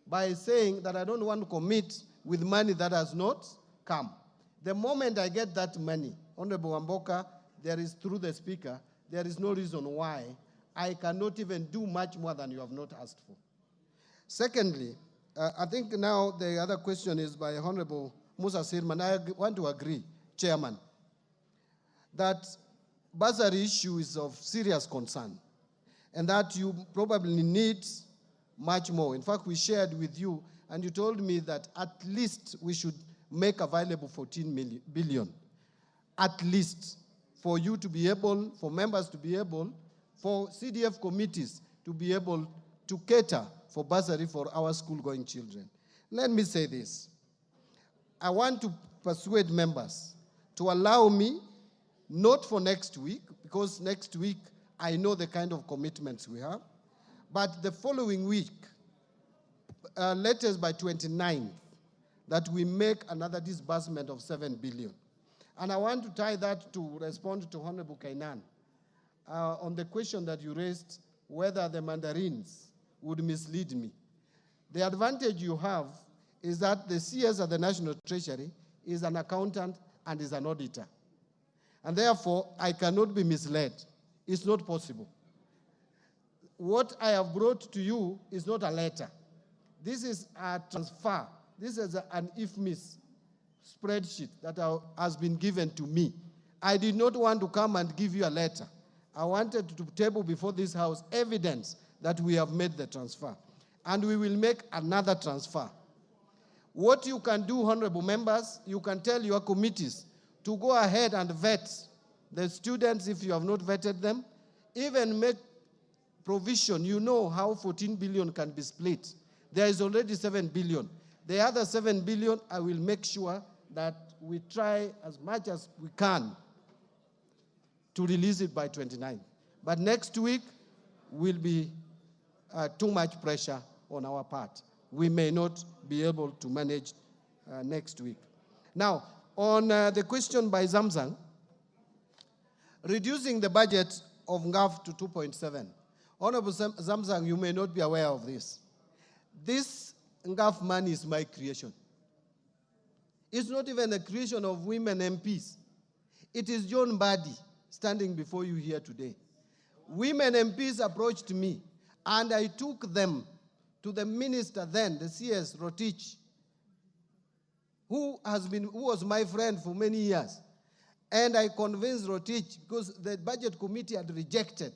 Speaker 11: by saying that I don't want to commit with money that has not come. The moment I get that money, Honorable Wamboka, there is through the Speaker, there is no reason why I cannot even do much more than you have not asked for. Secondly, I think now the other question is by Honorable Musa Sirman. I want to agree, Chairman, that bursary issue is of serious concern and that you probably need much more. In fact, we shared with you and you told me that at least we should make available 14 billion, at least, for you to be able, for members to be able, for CDF committees to be able to cater for bursary for our school-going children. Let me say this. I want to persuade members to allow me, not for next week, because next week I know the kind of commitments we have, but the following week, latest by 29th, that we make another disbursement of 7 billion. And I want to tie that to respond to Honorable Kainan on the question that you raised, whether the mandarins would mislead me. The advantage you have is that the CS at the National Treasury is an accountant and is an auditor. And therefore, I cannot be misled. It's not possible. What I have brought to you is not a letter. This is a transfer. This is an IFMIS spreadsheet that has been given to me. I did not want to come and give you a letter. I wanted to table before this House evidence that we have made the transfer. And we will make another transfer. What you can do, honorable members, you can tell your committees to go ahead and vet the students if you have not vetted them, even make provision. You know how 14 billion can be split. There is already 7 billion. The other 7 billion, I will make sure that we try as much as we can to release it by 29. But next week will be too much pressure on our part. We may not be able to manage next week. Now, on the question by Zamzang, reducing the budget of NGAF to 2.7. Honorable Zamzang, you may not be aware of this. This NGAF money is my creation. It's not even a creation of women MPs. It is John Mbadi standing before you here today. Women MPs approached me, and I took them to the minister then, the CS Rotich, who was my friend for many years. And I convinced Rotich, because the budget committee had rejected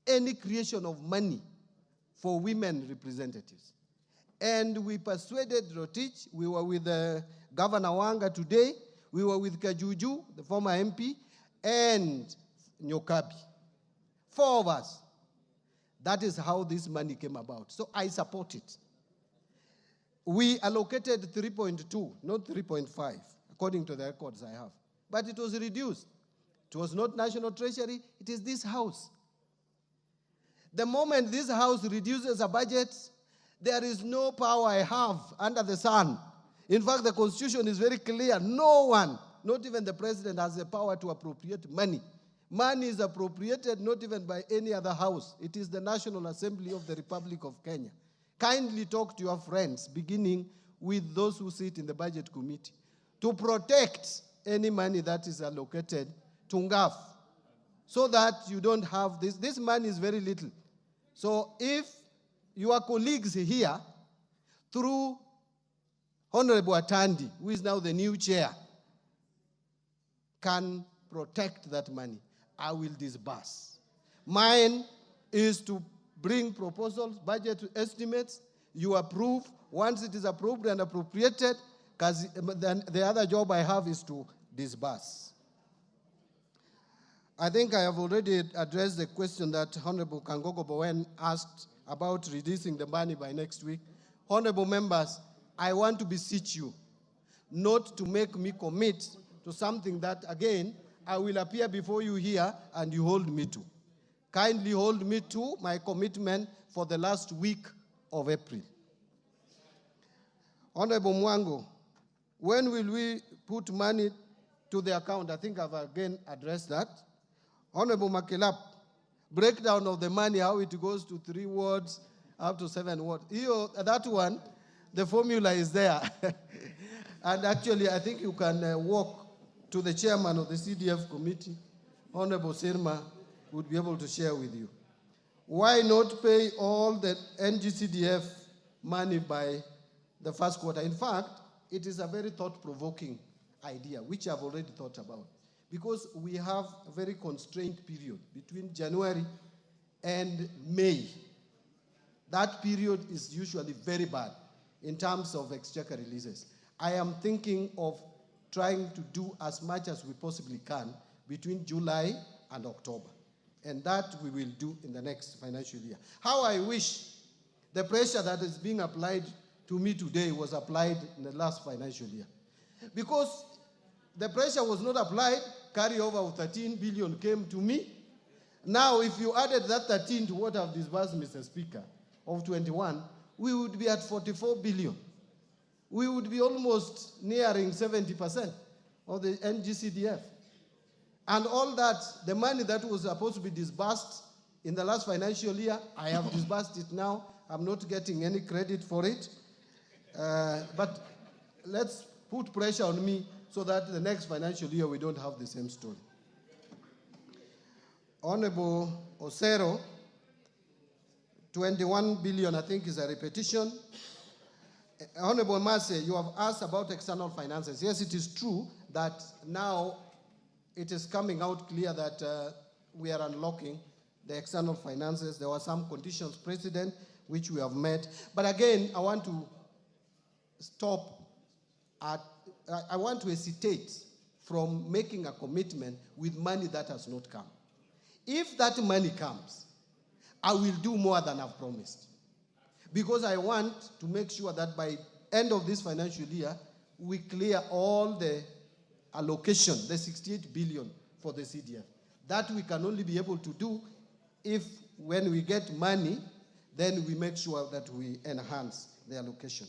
Speaker 11: any creation of money for women representatives. And we persuaded Rotich. We were with Governor Wanga today. We were with Kajuju, the former MP, and Nyokabi. 4 of us. That is how this money came about. So I support it. We allocated 3.2, not 3.5, according to the records I have. But it was reduced. It was not National Treasury, it is this House. The moment this House reduces a budget, there is no power I have under the sun. In fact, the Constitution is very clear. No one, not even the President, has the power to appropriate money. Money is appropriated not even by any other house. It is the National Assembly of the Republic of Kenya. Kindly talk to your friends, beginning with those who sit in the budget committee to protect any money that is allocated to NGAF, so that you don't have this. This money is very little. So if your colleagues here, through Honorable Atandi, who is now the new chair, can protect that money, I will disburse. Mine is to bring proposals, budget estimates, you approve. Once it is approved and appropriated, then the other job I have is to disburse. I think I have already addressed the question that Honorable Kangogo Bowen asked about releasing the money by next week. Honorable members, I want to beseech you not to make me commit to something that, again, I will appear before you here and you hold me to. Kindly hold me to my commitment for the last week of April. Honorable Mwango, when will we put money to the account? I think I've again addressed that. Honorable Makelap, breakdown of the money, how it goes to 3 wards, up to 7 wards. That one, the formula is there. And actually, I think you can walk to the chairman of the CDF committee, Honorable Sirma, would be able to share with you. Why not pay all the NGCDF money by the first quarter? In fact, it is a very thought-provoking idea, which I've already thought about, because we have a very constrained period between January and May. That period is usually very bad in terms of exchequer releases. I am thinking of trying to do as much as we possibly can between July and October. And that we will do in the next financial year. How I wish the pressure that is being applied to me today was applied in the last financial year. Because the pressure was not applied, carryover of 13 billion came to me. Now, if you added that 13 to what I've disbursed, Mr. Speaker, of 21, we would be at 44 billion. We would be almost nearing 70% of the NGCDF. And all that, the money that was supposed to be disbursed in the last financial year, I have disbursed it now. I'm not getting any credit for it. But let's put pressure on me so that the next financial year we don't have the same story. Honorable Osero, 21 billion, I think, is a repetition. Honorable Mase, you have asked about external finances. Yes, it is true that now it is coming out clear that we are unlocking the external finances. There were some conditions precedent which we have met. But again, I want to stop at, I want to hesitate from making a commitment with money that has not come. If that money comes, I will do more than I've promised. Because I want to make sure that by end of this financial year, we clear all the allocation, the 68 billion for the CDF. That we can only be able to do if, when we get money, then we make sure that we enhance the allocation.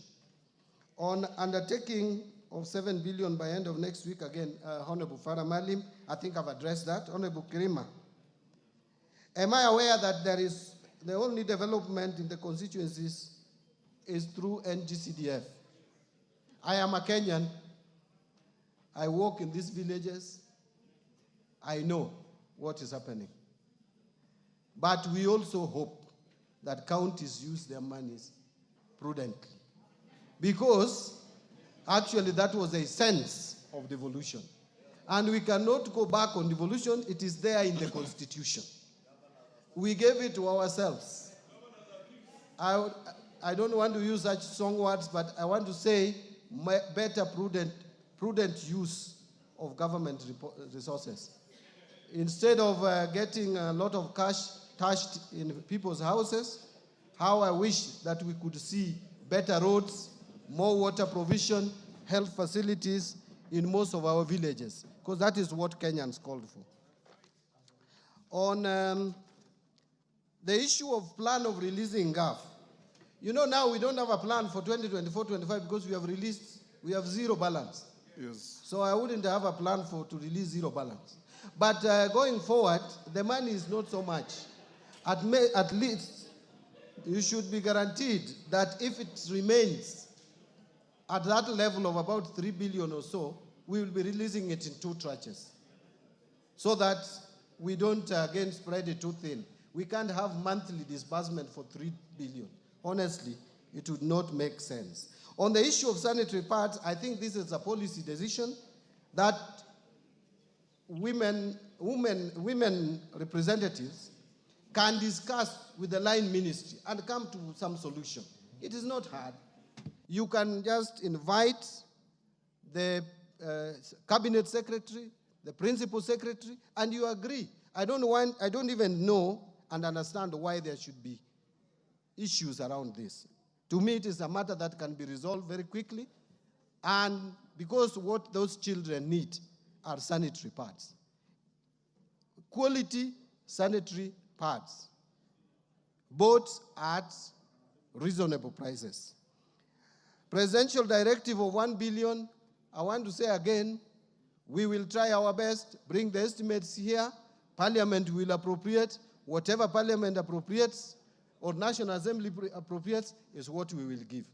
Speaker 11: On undertaking of 7 billion by end of next week, again, Honorable Farah Malim, I think I've addressed that. Honorable Kirima, am I aware that there is the only development in the constituencies is through NGCDF? I am a Kenyan. I work in these villages. I know what is happening. But we also hope that counties use their monies prudently. Because actually that was a sense of devolution. And we cannot go back on devolution. It is there in the Constitution. We gave it to ourselves. I don't want to use such strong words, but I want to say better prudent use of government resources. Instead of getting a lot of cash stashed in people's houses, how I wish that we could see better roads, more water provision, health facilities in most of our villages, because that is what Kenyans called for. On the issue of plan of releasing GAF, you know now we don't have a plan for 2024-25 because we have zero balance.
Speaker 2: Yes.
Speaker 11: So I wouldn't have a plan to release zero balance. But going forward, the money is not so much. At least you should be guaranteed that if it remains at that level of about 3 billion or so, we will be releasing it in 2 tranches so that we don't again spread it too thin. We can't have monthly disbursement for 3 billion. Honestly, it would not make sense. On the issue of sanitary pads, I think this is a policy decision that women representatives can discuss with the line ministry and come to some solution. It is not hard. You can just invite the cabinet secretary, the principal secretary, and you agree. I don't even know and understand why there should be issues around this. To me, it is a matter that can be resolved very quickly, and because what those children need are sanitary pads. Quality sanitary pads, both at reasonable prices. Presidential directive of 1 billion, I want to say again, we will try our best, bring the estimates here, Parliament will appropriate, whatever Parliament appropriates or National Assembly appropriates is what we will give.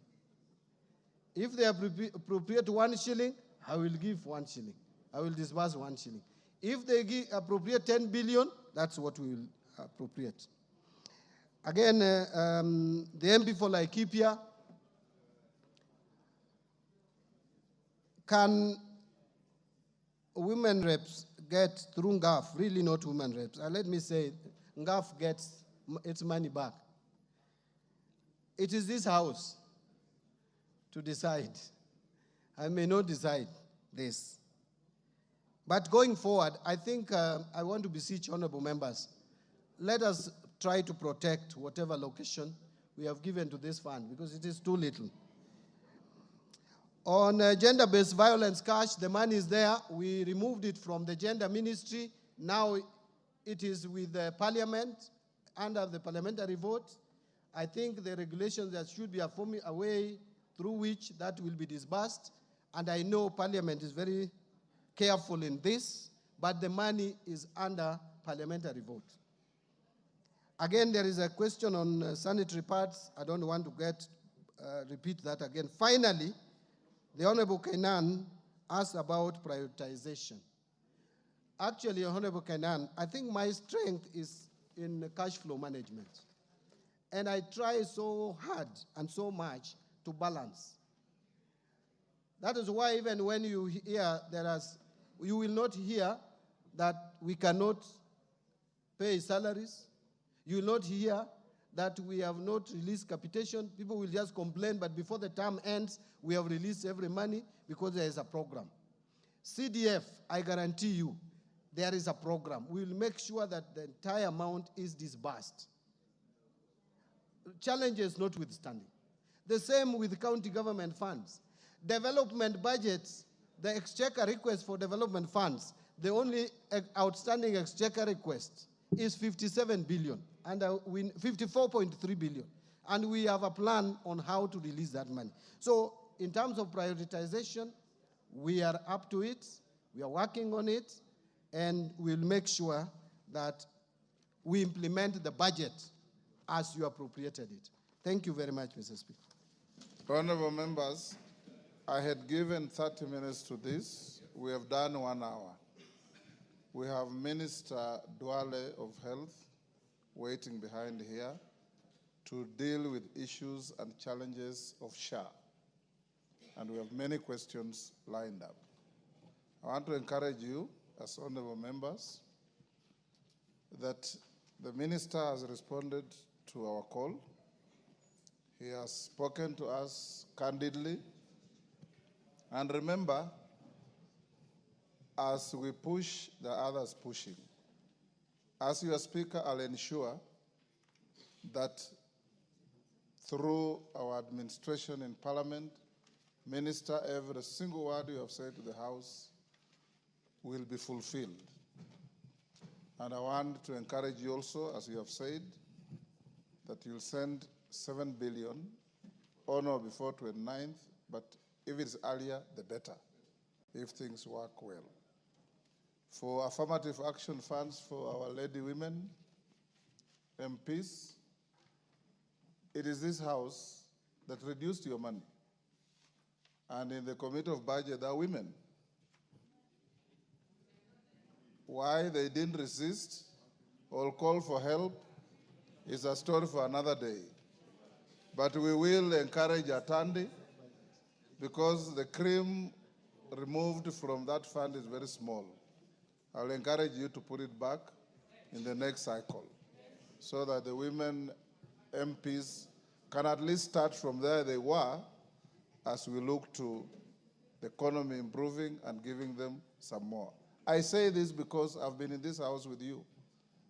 Speaker 11: If they appropriate 1 shilling, I will give 1 shilling. I will disburse 1 shilling. If they appropriate 10 billion, that's what we will appropriate. Again, the MP for Laikipia, can women reps get through NGAF, really not women reps? Let me say, NGAF gets its money back. It is this house to decide. I may not decide this. But going forward, I think I want to beseech honorable members, let us try to protect whatever allocation we have given to this fund because it is too little. On gender-based violence cash, the money is there. We removed it from the gender ministry. Now it is with the parliament under the parliamentary vote. I think the regulations that should be a way through which that will be disbursed. And I know parliament is very careful in this, but the money is under parliamentary vote. Again, there is a question on sanitary pads. I don't want to repeat that again. Finally, the Honorable Kainan asked about prioritization. Actually, Honorable Kainan, I think my strength is in cash flow management. And I try so hard and so much to balance. That is why even when you hear you will not hear that we cannot pay salaries. You will not hear that we have not released capitation. People will just complain, but before the term ends, we have released every money because there is a program. CDF, I guarantee you, there is a program. We will make sure that the entire amount is disbursed. Challenges notwithstanding. The same with county government funds. Development budgets, the exchequer request for development funds, the only outstanding exchequer request is 57 billion, and 54.3 billion. And we have a plan on how to release that money. So in terms of prioritization, we are up to it, we are working on it, and we'll make sure that we implement the budget as you appropriated it. Thank you very much, Mr. Speaker.
Speaker 2: Honorable members, I had given 30 minutes to this. We have done 1 hour. We have Minister Duale of Health waiting behind here to deal with issues and challenges of SHA. And we have many questions lined up. I want to encourage you, as honorable members, that the minister has responded to our call. He has spoken to us candidly. And remember, as we push, the others pushing. As your speaker, I'll ensure that through our administration in Parliament, Minister, every single word you have said to the House will be fulfilled. And I want to encourage you also, as you have said, that you'll send 7 billion on or before 29th, but if it's earlier, the better, if things work well. For affirmative action funds for our lady women, MPs, it is this House that reduced your money. And in the Committee of Budget, there are women. Why they didn't resist or call for help is a story for another day. But we will encourage Atandi because the cream removed from that fund is very small. I will encourage you to put it back in the next cycle so that the women MPs can at least start from there they were as we look to the economy improving and giving them some more. I say this because I've been in this house with you,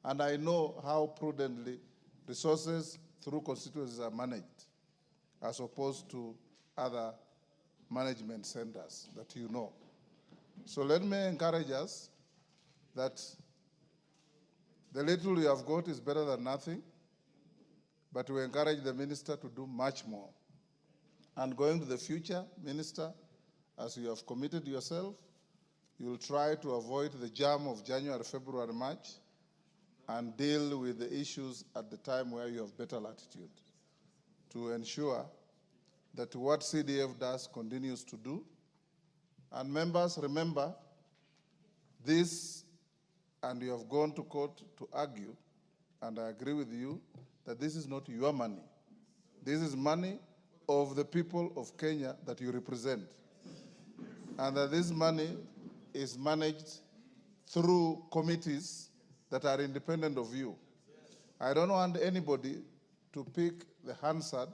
Speaker 2: and I know how prudently resources through constituencies are managed, as opposed to other management centers that you know. So let me encourage us that the little we have got is better than nothing, but we encourage the minister to do much more. And going to the future, Minister, as you have committed yourself, you'll try to avoid the jam of January, February, March, and deal with the issues at the time where you have better latitude to ensure that what CDF does continues to do. And members, remember this, and you have gone to court to argue, and I agree with you, that this is not your money. This is money of the people of Kenya that you represent. And that this money is managed through committees that are independent of you. I don't want anybody to pick the Hansard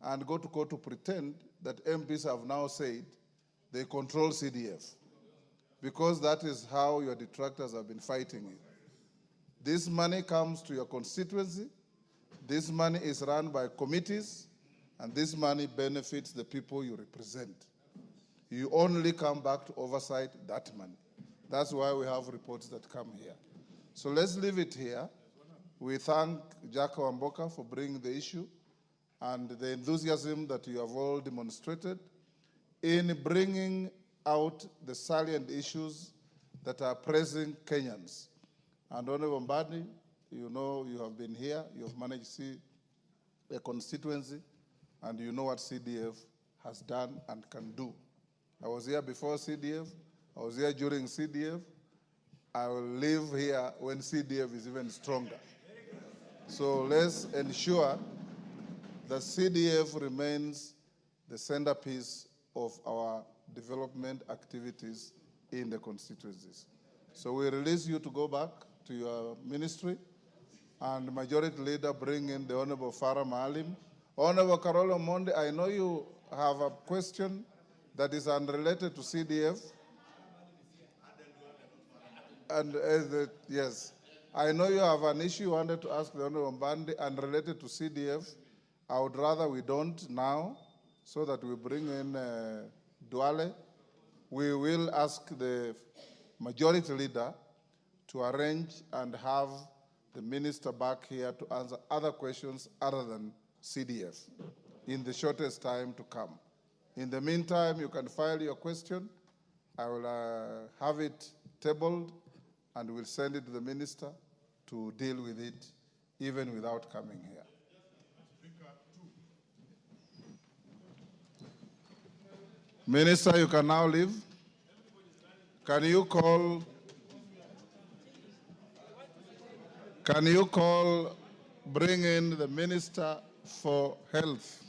Speaker 2: and go to court to pretend that MPs have now said they control CDF, because that is how your detractors have been fighting you. This money comes to your constituency. This money is run by committees, and this money benefits the people you represent. You only come back to oversight that money. That's why we have reports that come here. So let's leave it here. We thank Jaka Wamboka for bringing the issue and the enthusiasm that you have all demonstrated in bringing out the salient issues that are pressing Kenyans. And Honorable Mbadi, you know you have been here, you have managed to see a constituency, and you know what CDF has done and can do. I was here before CDF, I was here during CDF, I will live here when CDF is even stronger. So let's ensure that CDF remains the centerpiece of our development activities in the constituencies. So we release you to go back to your ministry, and Majority Leader bring in the Honorable Farah Maalim. Honorable Carolo Monde, I know you have a question that is unrelated to CDF. And yes, I know you have an issue you wanted to ask the Honorable Mbadi unrelated to CDF. I would rather we don't now, so that we bring in Duale. We will ask the Majority Leader to arrange and have the minister back here to answer other questions other than CDF in the shortest time to come. In the meantime, you can file your question. I will have it tabled and we'll send it to the minister to deal with it even without coming here. Minister, you can now leave. Can you call bring in the Minister for Health?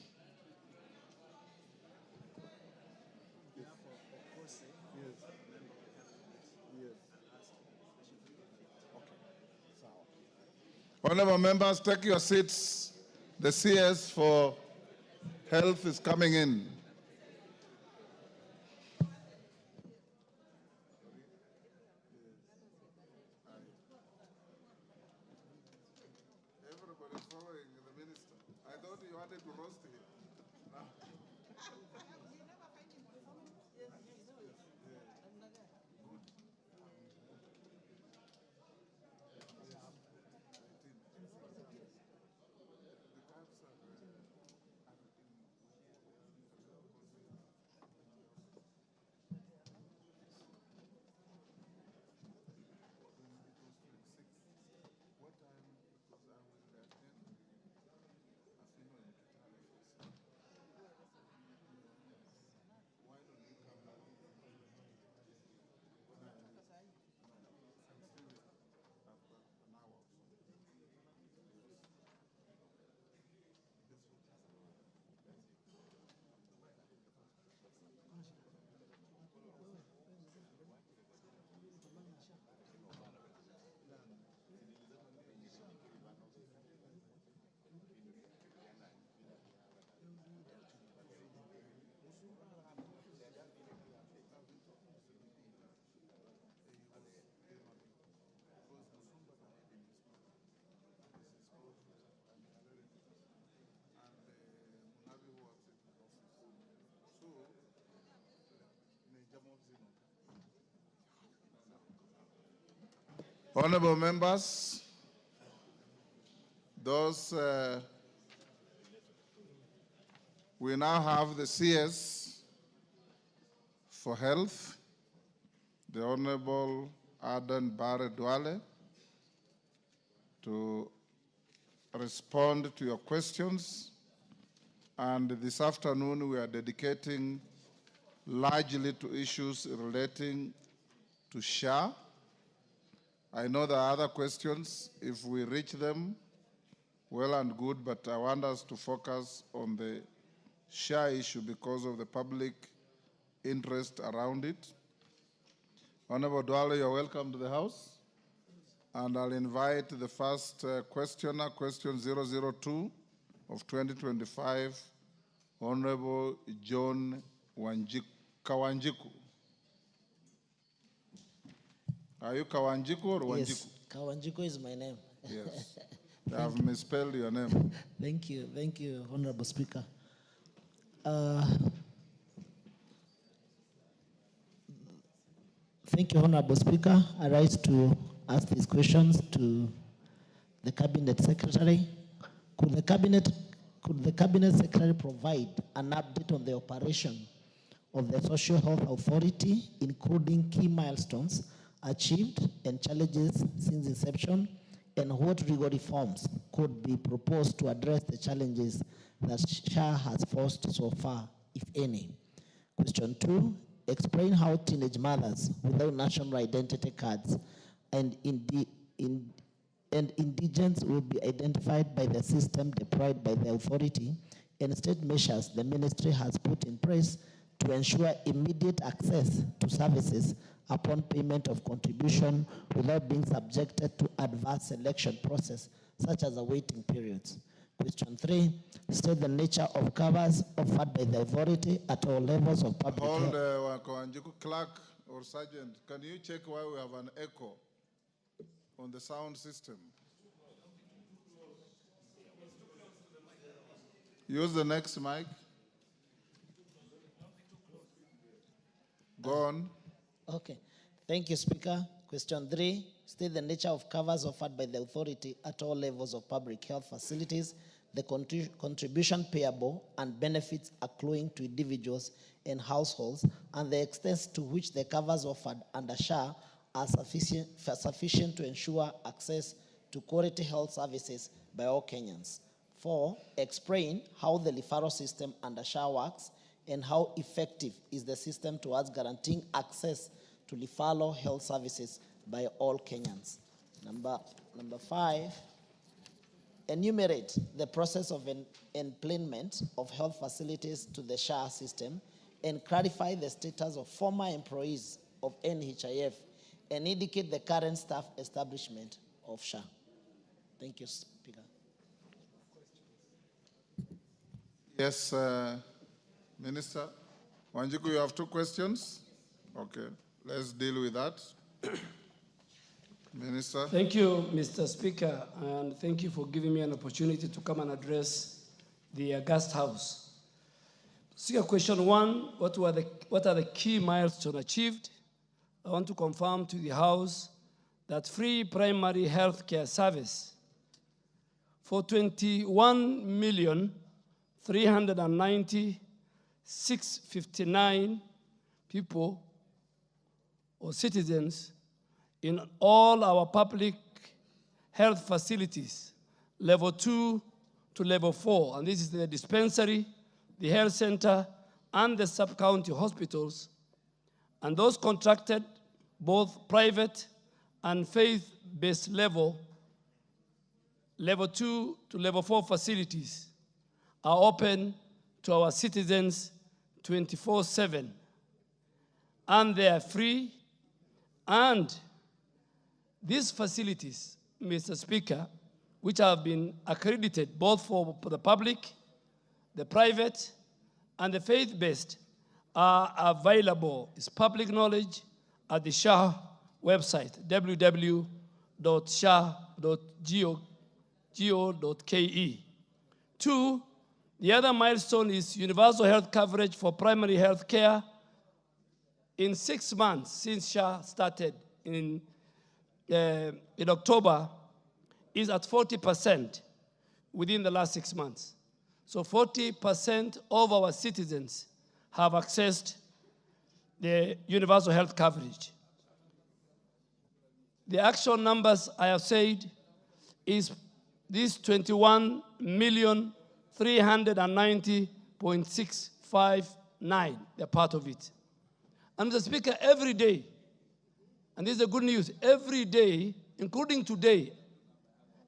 Speaker 2: Honorable members, take your seats. The CS for Health is coming in. Everybody's following the minister. I thought you wanted to roast him. Honorable members, those we now have the CS for Health, the Honorable Adan Bare Duale, to respond to your questions. And this afternoon, we are dedicating largely to issues relating to SHA. I know there are other questions. If we reach them, well and good, but I want us to focus on the SHA issue because of the public interest around it. Honorable Duale, you're welcome to the House. And I'll invite the first questioner, question 002 of 2025, Honorable John Kawanjiku. Are you Kawanjiku or Wanjiku?
Speaker 4: Yes, Kawanjiku is my name.
Speaker 2: Yes. I have misspelled your name.
Speaker 4: Thank you, Honorable Speaker. Thank you, Honorable Speaker. I rise to ask these questions to the Cabinet Secretary. Could the Cabinet Secretary provide an update on the operation of the Social Health Authority, including key milestones achieved and challenges since inception, and what legal reforms could be proposed to address the challenges that SHA has faced so far, if any? Question 2, explain how teenage mothers without national identity cards and indigents will be identified by the system deployed by the authority, and state measures the ministry has put in place to ensure immediate access to services upon payment of contribution without being subjected to adverse selection process, such as a waiting periods. Question 3, state the nature of covers offered by the authority at all levels of public health.
Speaker 2: Hold, Kawanjiku, clerk or sergeant, can you check why we have an echo on the sound system? Use the next mic. Go on.
Speaker 4: Okay. Thank you, Speaker. Question 3, state the nature of covers offered by the authority at all levels of public health facilities, the contribution payable and benefits accruing to individuals and households, and the extent to which the covers offered under SHA are sufficient to ensure access to quality health services by all Kenyans. 4, explain how the referral system under SHA works and how effective is the system towards guaranteeing access to referral health services by all Kenyans. Number 5, enumerate the process of employment of health facilities to the SHA system and clarify the status of former employees of NHIF and indicate the current staff establishment of SHA. Thank you, Speaker.
Speaker 2: Yes, Minister. Wanjiku, you have 2 questions? Okay, let's deal with that. Minister.
Speaker 20: Thank you, Mr. Speaker, and thank you for giving me an opportunity to come and address the August House. Speaker, question 1, what are the key milestones achieved? I want to confirm to the House that free primary health care service for 21,390,659 people or citizens in all our public health facilities, level 2 to level 4, and this is the dispensary, the health center, and the sub-county hospitals, and those contracted, both private and faith-based level 2 to level 4 facilities are open to our citizens 24/7, and they are free, and these facilities, Mr. Speaker, which have been accredited both for the public, the private, and the faith-based, are available. It's public knowledge at the SHA website, www.sha.go.ke. 2, the other milestone is universal health coverage for primary health care in 6 months since SHA started in in October is at 40% within the last 6 months. So 40% of our citizens have accessed the universal health coverage. The actual numbers I have said is this 21,390,659, they're part of it. And Mr. Speaker, every day, and this is the good news, every day, including today,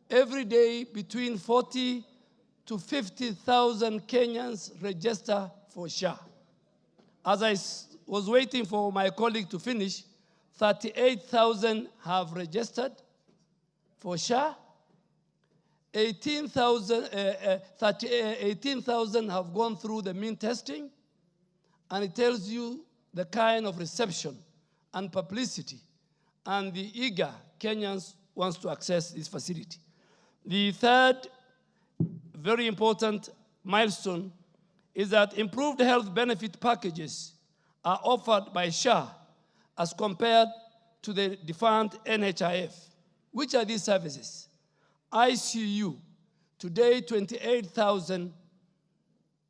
Speaker 20: every day between 40 to 50,000 Kenyans register for SHA. As I was waiting for my colleague to finish, 38,000 have registered for SHA. 18,000 have gone through the mean testing, and it tells you the kind of reception and publicity and the eager Kenyans wants to access this facility. The third very important milestone is that improved health benefit packages are offered by SHA as compared to the defunct NHIF. Which are these services? ICU, today 28,000.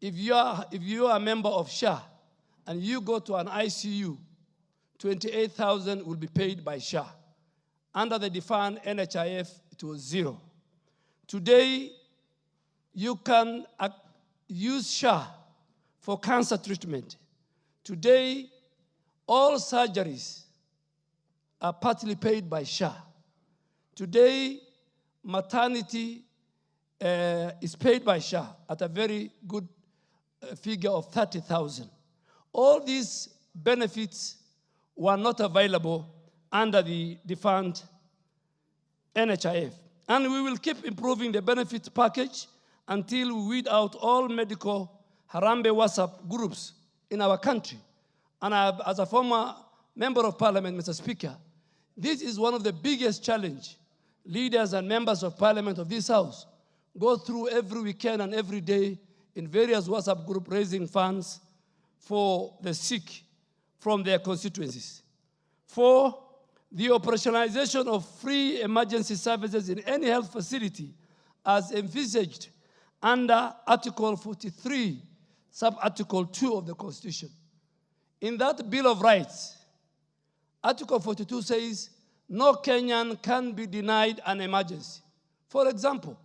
Speaker 20: If you are a member of SHA and you go to an ICU, 28,000 will be paid by SHA. Under the defined NHIF, it was 0. Today, you can use SHA for cancer treatment. Today, all surgeries are partly paid by SHA. Today, maternity is paid by SHA at a very good figure of 30,000. All these benefits were not available under the defunct NHIF. And we will keep improving the benefit package until we weed out all medical Harambe WhatsApp groups in our country. And as a former member of parliament, Mr. Speaker, this is one of the biggest challenges leaders and members of parliament of this house go through every weekend and every day in various WhatsApp groups raising funds for the sick from their constituencies. 4, the operationalization of free emergency services in any health facility as envisaged under Article 43, sub-Article 2 of the Constitution. In that Bill of Rights, Article 42 says, no Kenyan can be denied an emergency. For example,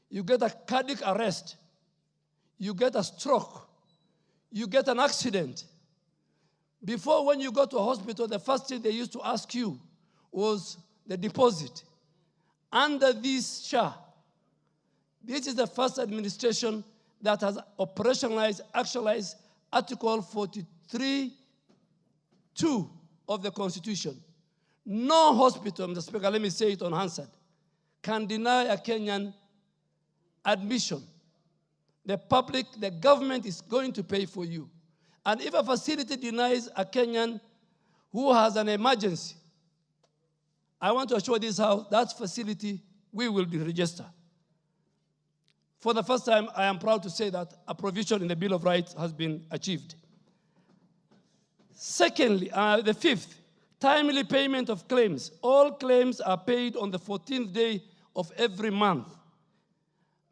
Speaker 20: you get a cardiac arrest, you get a stroke, you get an accident. Before, when you go to a hospital, the first thing they used to ask you was the deposit. Under this SHA, this is the first administration that has operationalized, actualized Article 43(2) of the Constitution. No hospital, Mr. Speaker, let me say it unanswered, can deny a Kenyan admission. The government is going to pay for you. And if a facility denies a Kenyan who has an emergency, I want to assure this house that facility we will deregister. For the first time, I am proud to say that a provision in the Bill of Rights has been achieved. Secondly, the fifth, timely payment of claims. All claims are paid on the 14th day of every month.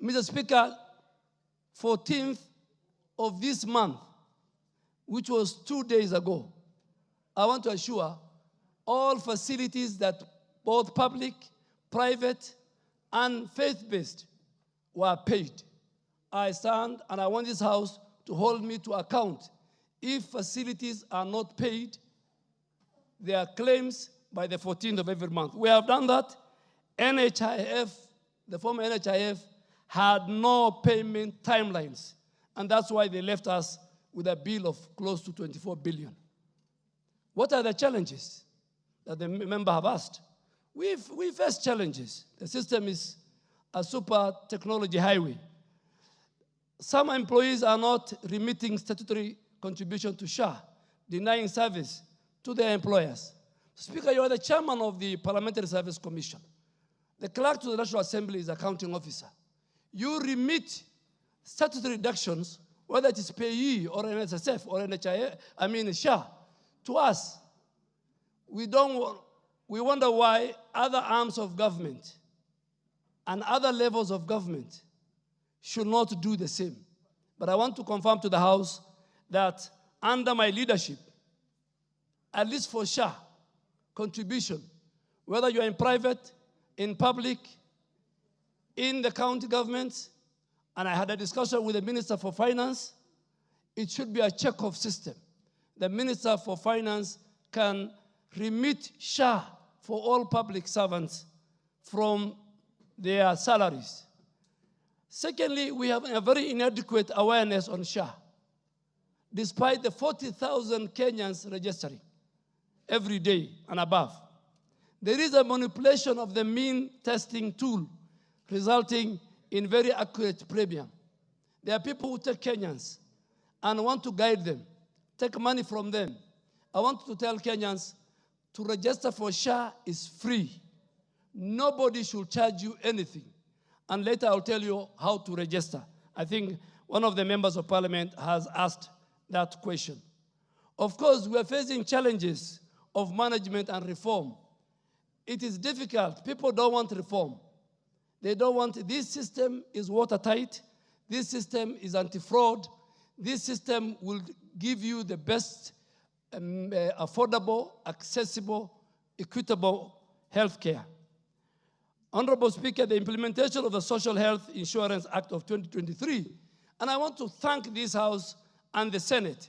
Speaker 20: Mr. Speaker, 14th of this month, which was 2 days ago, I want to assure all facilities that both public, private, and faith-based were paid. I stand and I want this house to hold me to account. If facilities are not paid, their claims by the 14th of every month. We have done that. NHIF, the former NHIF, had no payment timelines. And that's why they left us with a bill of close to 24 billion. What are the challenges that the member have asked? We face challenges. The system is a super technology highway. Some employees are not remitting statutory contribution to SHA, denying service to their employers. Speaker, you are the chairman of the Parliamentary Service Commission. The clerk to the National Assembly is accounting officer. You remit statutory deductions, whether it is payee or NSSF or SHA, to us. We don't
Speaker 5: we wonder why other arms of government and other levels of government should not do the same. But I want to confirm to the House that under my leadership, at least for SHA contribution, whether you are in private, in public, in the county governments, and I had a discussion with the Minister for Finance, it should be a check-off system. The Minister for Finance can remit SHA for all public servants from their salaries. Secondly, we have a very inadequate awareness on SHA. Despite the 40,000 Kenyans registering every day and above, there is a manipulation of the mean testing tool resulting in very accurate premium. There are people who take Kenyans and want to guide them, take money from them. I want to tell Kenyans to register for SHA is free. Nobody should charge you anything. And later I'll tell you how to register. I think one of the members of parliament has asked that question. Of course, we are facing challenges of management and reform. It is difficult. People don't want reform. They don't want, this system is watertight. This system is anti-fraud. This system will give you the best affordable, accessible, equitable health care. Honorable Speaker, the implementation of the Social Health Insurance Act of 2023, and I want to thank this House and the Senate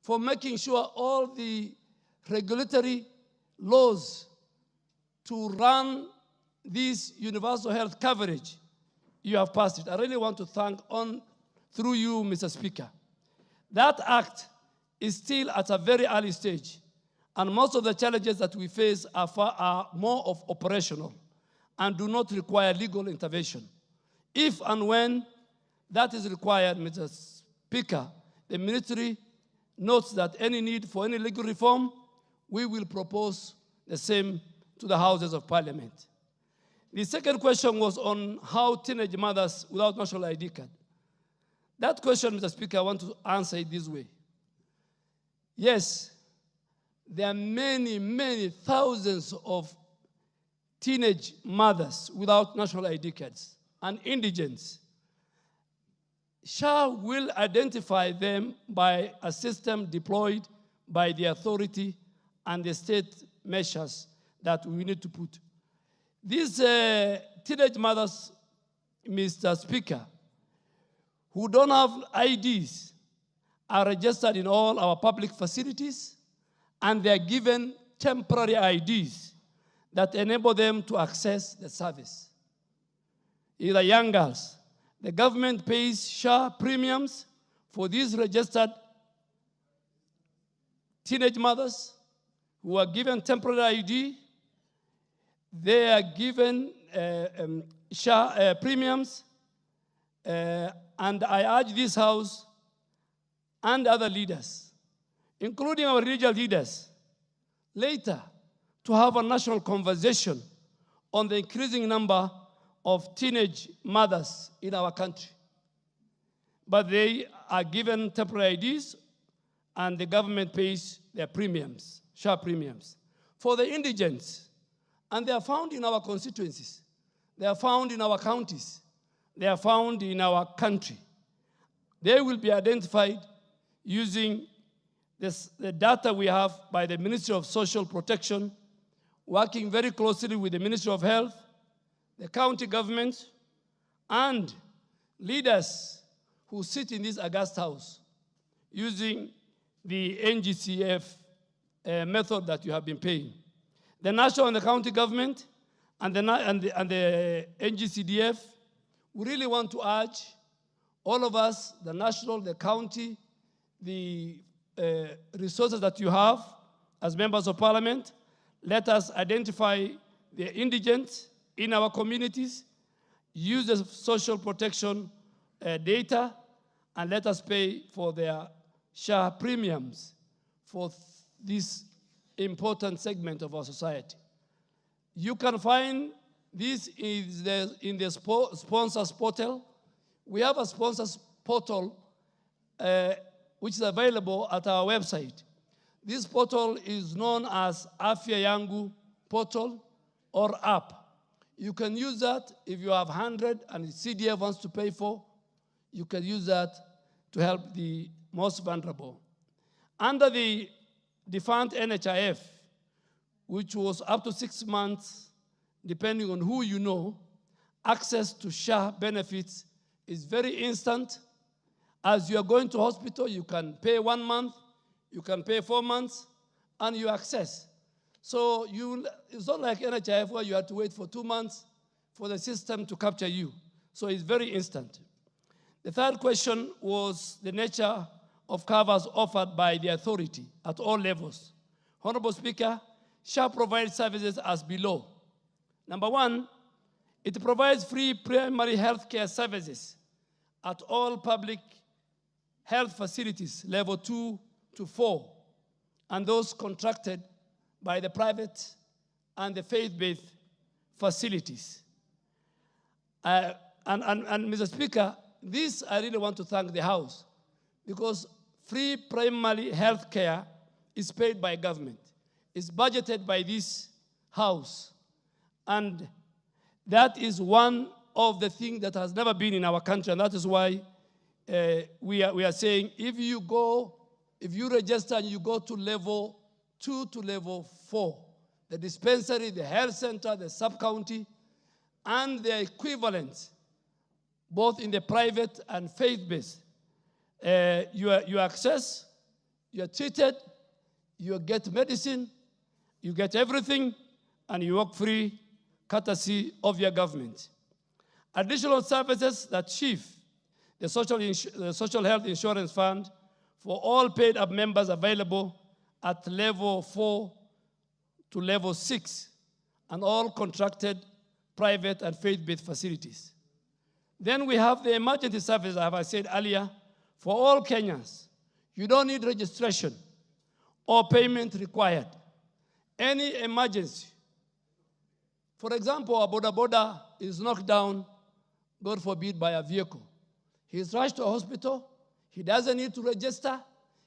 Speaker 5: for making sure all the regulatory laws to run this universal health coverage, you have passed it. I really want to thank through you, Mr. Speaker. That act is still at a very early stage, and most of the challenges that we face are more of operational and do not require legal intervention. If and when that is required, Mr. Speaker, the ministry notes that any need for any legal reform, we will propose the same to the Houses of Parliament. The second question was on how teenage mothers without national ID card. That question, Mr. Speaker, I want to answer it this way. Yes, there are many, many thousands of teenage mothers without national ID cards and indigents. SHA will identify them by a system deployed by the authority and the state measures that we need to put. These teenage mothers, Mr. Speaker, who don't have IDs are registered in all our public facilities, and they are given temporary IDs that enable them to access the service. Either young girls. The government pays SHA premiums for these registered teenage mothers who are given temporary ID. They are given SHA premiums, and I urge this House and other leaders, including our regional leaders, later to have a national conversation on the increasing number of teenage mothers in our country. But they are given temporary IDs, and the government pays their premiums, SHA premiums. For the indigents, and they are found in our constituencies, they are found in our counties, they are found in our country. They will be identified using the data we have by the Ministry of Social Protection, working very closely with the Ministry of Health, the county government, and leaders who sit in this august house using the NGCDF method that you have been paying. The national and the county government and the NGCDF, we really want to urge all of us, the national, the county, the resources that you have as members of parliament, let us identify the indigent in our communities, use the social protection data, and let us pay for their SHA premiums for this important segment of our society. You can find this in the sponsors portal. We have a sponsors portal which is available at our website. This portal is known as Afya Yangu portal or app. You can use that if you have 100 and the CDF wants to pay for. You can use that to help the most vulnerable. Under the defunct NHIF, which was up to 6 months, depending on who you know, access to SHA benefits is very instant. As you are going to hospital, you can pay 1 month, you can pay 4 months, and you access. So it's not like NHIF where you have to wait for 2 months for the system to capture you. So it's very instant. The third question was the nature of covers offered by the authority at all levels. Honorable Speaker, SHA provides services as below. Number one, it provides free primary health care services at all public health facilities, level 2 to 4, and those contracted by the private and the faith-based facilities. And Mr. Speaker, this I really want to thank the House, because free primary health care is paid by government. It's budgeted by this House. And that is one of the things that has never been in our country, and that is why we are saying if you register and you go to level 2 to level 4, the dispensary, the health center, the sub-county, and their equivalents, both in the private and faith-based, you access, you are treated, you get medicine, you get everything, and you walk free, courtesy of your government. Additional services that Chief, the Social Health Insurance Fund, for all paid-up members available at level 4 to level 6, and all contracted private and faith-based facilities. Then we have the emergency services, as I said earlier, for all Kenyans. You don't need registration or payment required. Any emergency. For example, a boda boda is knocked down, God forbid, by a vehicle. He is rushed to a hospital. He doesn't need to register.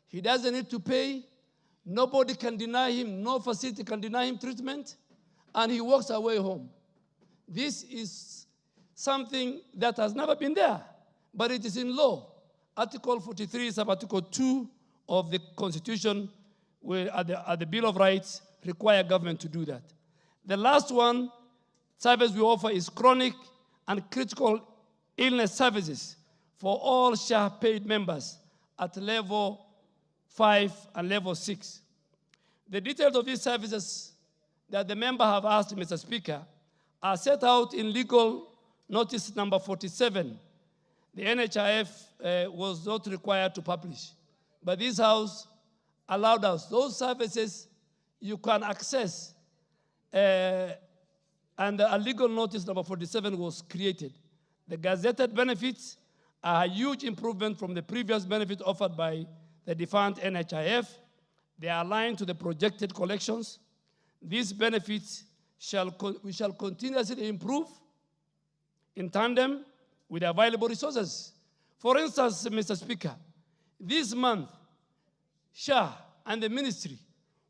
Speaker 5: He doesn't need to pay. Nobody can deny him, no facility can deny him treatment, and he walks away home. This is something that has never been there, but it is in law. Article 43, sub-article 2 of the Constitution, at the Bill of Rights, require government to do that. The last one, service we offer is chronic and critical illness services for all SHA paid members at level 5 and level 6. The details of these services that the member have asked, Mr. Speaker, are set out in legal notice number 47. The NHIF was not required to publish, but this House allowed us. Those services you can access, and a legal notice number 47 was created. The gazetted benefits are a huge improvement from the previous benefit offered by the defunct NHIF. They are aligned to the projected collections. These benefits we shall continuously improve in tandem with available resources. For instance, Mr. Speaker, this month, SHA and the ministry,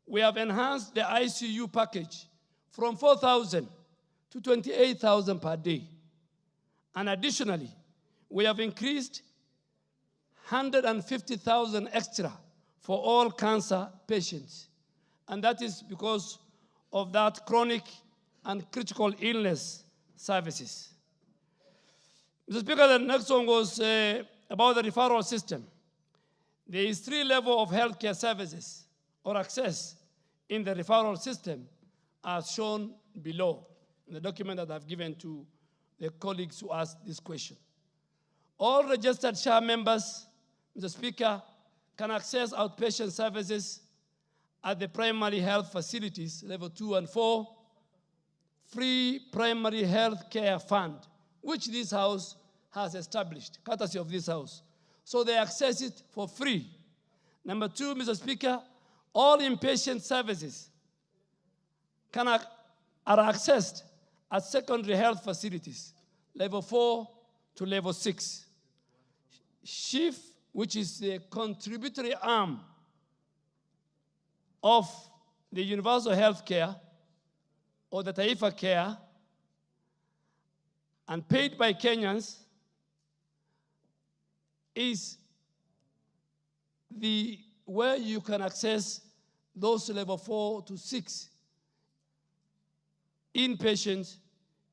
Speaker 5: we have enhanced the ICU package from 4,000 to 28,000 per day. And additionally, we have increased 150,000 extra for all cancer patients. And that is because of that chronic and critical illness services. Mr. Speaker, the next one was about the referral system. There is 3 levels of healthcare services or access in the referral system as shown below in the document that I've given to the colleagues who asked this question. All registered SHA members, Mr. Speaker, can access outpatient services at the primary health facilities, level 2 and 4, free primary health care fund, which this House has established, courtesy of this House. So they access it for free. Number 2, Mr. Speaker, all inpatient services are accessed at secondary health facilities, level 4 to level 6. SHIF, which is the contributory arm of the universal health care, or the Taifa Care and paid by Kenyans is the where you can access those level 4 to 6 inpatients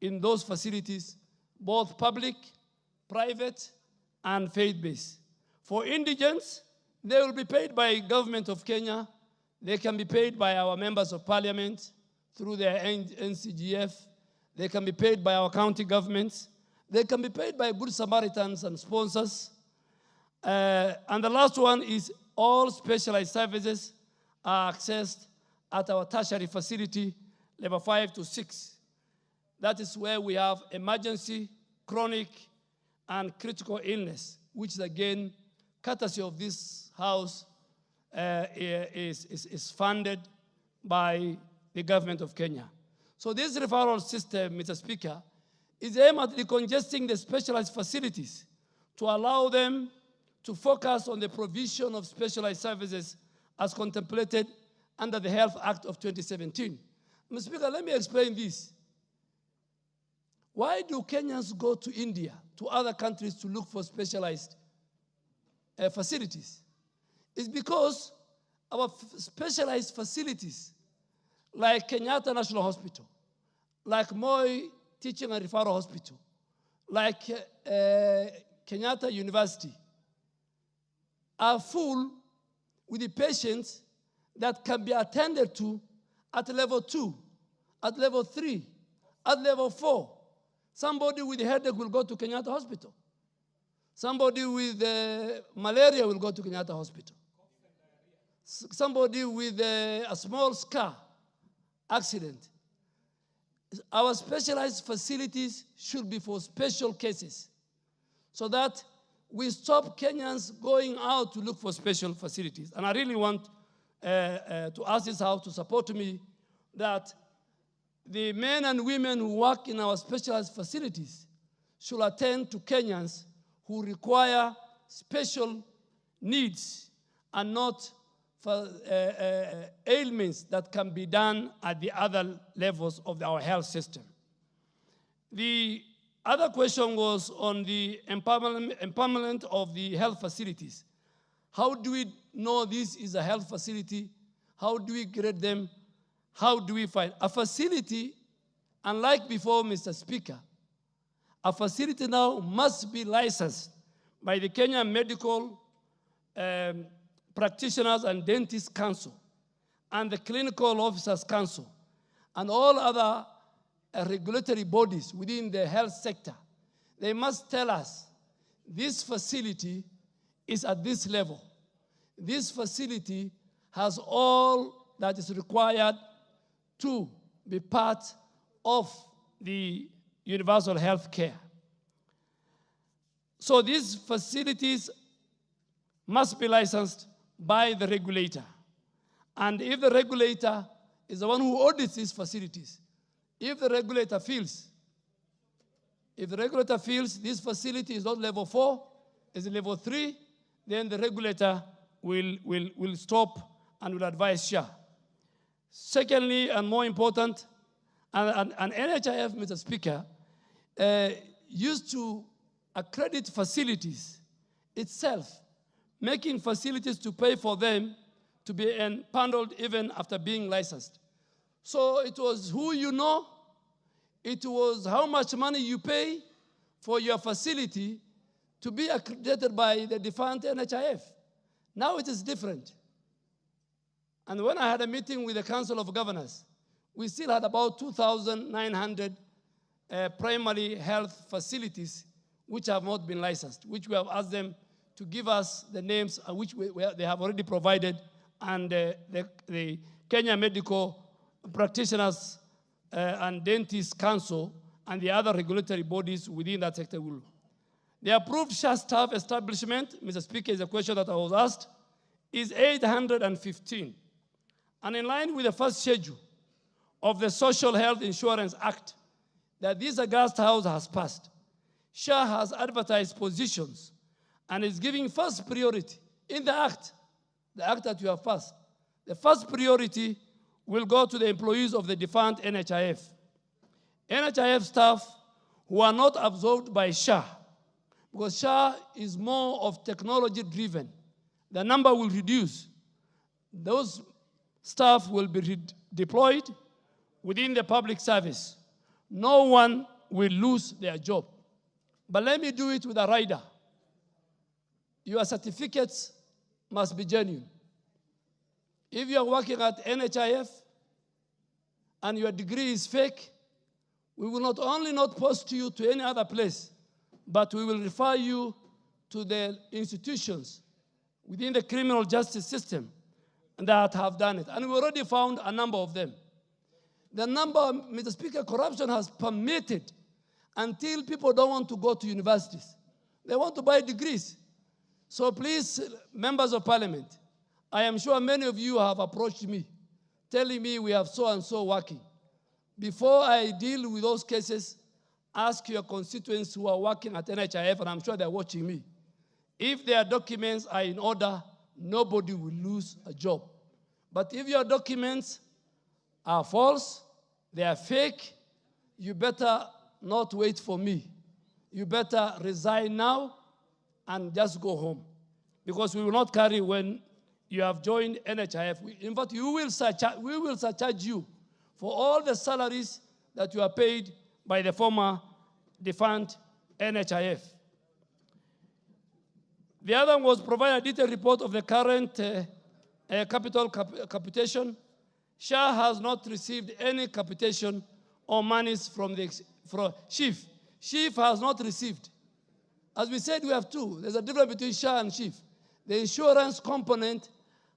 Speaker 5: in those facilities, both public, private, and faith-based. For indigents, they will be paid by government of Kenya. They can be paid by our members of parliament through their NGCDF. They can be paid by our county governments. They can be paid by Good Samaritans and sponsors. And the last one is all specialized services are accessed at our tertiary facility, level 5 to 6. That is where we have emergency, chronic, and critical illness, which is again, courtesy of this house, is funded by the government of Kenya. So this referral system, Mr. Speaker, is aimed at decongesting the specialized facilities to allow them to focus on the provision of specialized services as contemplated under the Health Act of 2017. Mr. Speaker, let me explain this. Why do Kenyans go to India, to other countries to look for specialized facilities? It's because our specialized facilities, like Kenyatta National Hospital, like Moi Teaching and Referral Hospital, like Kenyatta University, are full with the patients that can be attended to at level 2, at level 3, at level 4. Somebody with a headache will go to Kenyatta Hospital. Somebody with malaria will go to Kenyatta Hospital. Somebody with a small scar accident. Our specialized facilities should be for special cases so that we stop Kenyans going out to look for special facilities. And I really want to ask this house to support me that the men and women who work in our specialized facilities should attend to Kenyans who require special needs and not for ailments that can be done at the other levels of our health system. The other question was on the empowerment of the health facilities. How do we know this is a health facility? How do we grade them? How do we find a facility? Unlike before, Mr. Speaker, a facility now must be licensed by the Kenya Medical Practitioners and Dentists Council and the Clinical Officers Council and all other regulatory bodies within the health sector. They must tell us this facility is at this level. This facility has all that is required to be part of the universal health care. So these facilities must be licensed by the regulator. And if the regulator is the one who audits these facilities, if the regulator feels this facility is not level 4, is level 3, then the regulator will stop and will advise SHA. Secondly, and more important, and NHIF, Mr. Speaker, used to accredit facilities itself, making facilities to pay for them to be empaneled even after being licensed. So it was who you know, it was how much money you pay for your facility to be accredited by the defunct NHIF. Now it is different. And when I had a meeting with the Council of Governors, we still had about 2,900 primary health facilities which have not been licensed, which we have asked them to give us the names, which they have already provided, and the Kenya Medical Practitioners and Dentists Council and the other regulatory bodies within that sector will. The approved SHA staff establishment, Mr. Speaker, is a question that I was asked, is 815. And in line with the first schedule of the Social Health Insurance Act that this August House has passed, SHA has advertised positions and is giving first priority in the act that you have passed. The first priority will go to the employees of the defunct NHIF. NHIF staff who are not absorbed by SHA, because SHA is more of technology driven. The number will reduce. Those staff will be deployed within the public service. No one will lose their job. But let me do it with a rider. Your certificates must be genuine. If you are working at NHIF and your degree is fake, we will not only not post you to any other place, but we will refer you to the institutions within the criminal justice system that have done it. And we already found a number of them. The number, Mr. Speaker, corruption has permitted until people don't want to go to universities. They want to buy degrees. So please, members of parliament, I am sure many of you have approached me, telling me we have so-and-so working. Before I deal with those cases, ask your constituents who are working at NHIF, and I'm sure they're watching me. If their documents are in order, nobody will lose a job. But if your documents are false, they are fake, you better not wait for me. You better resign now and just go home. Because we will not carry when you have joined NHIF. In fact, we will surcharge you for all the salaries that you are paid by the former defunct NHIF. The other one was provide a detailed report of the current capital capitation. SHA has not received any capitation or monies from SHIF. SHIF has not received. As we said, we have two. There's a difference between SHA and SHIF. The insurance component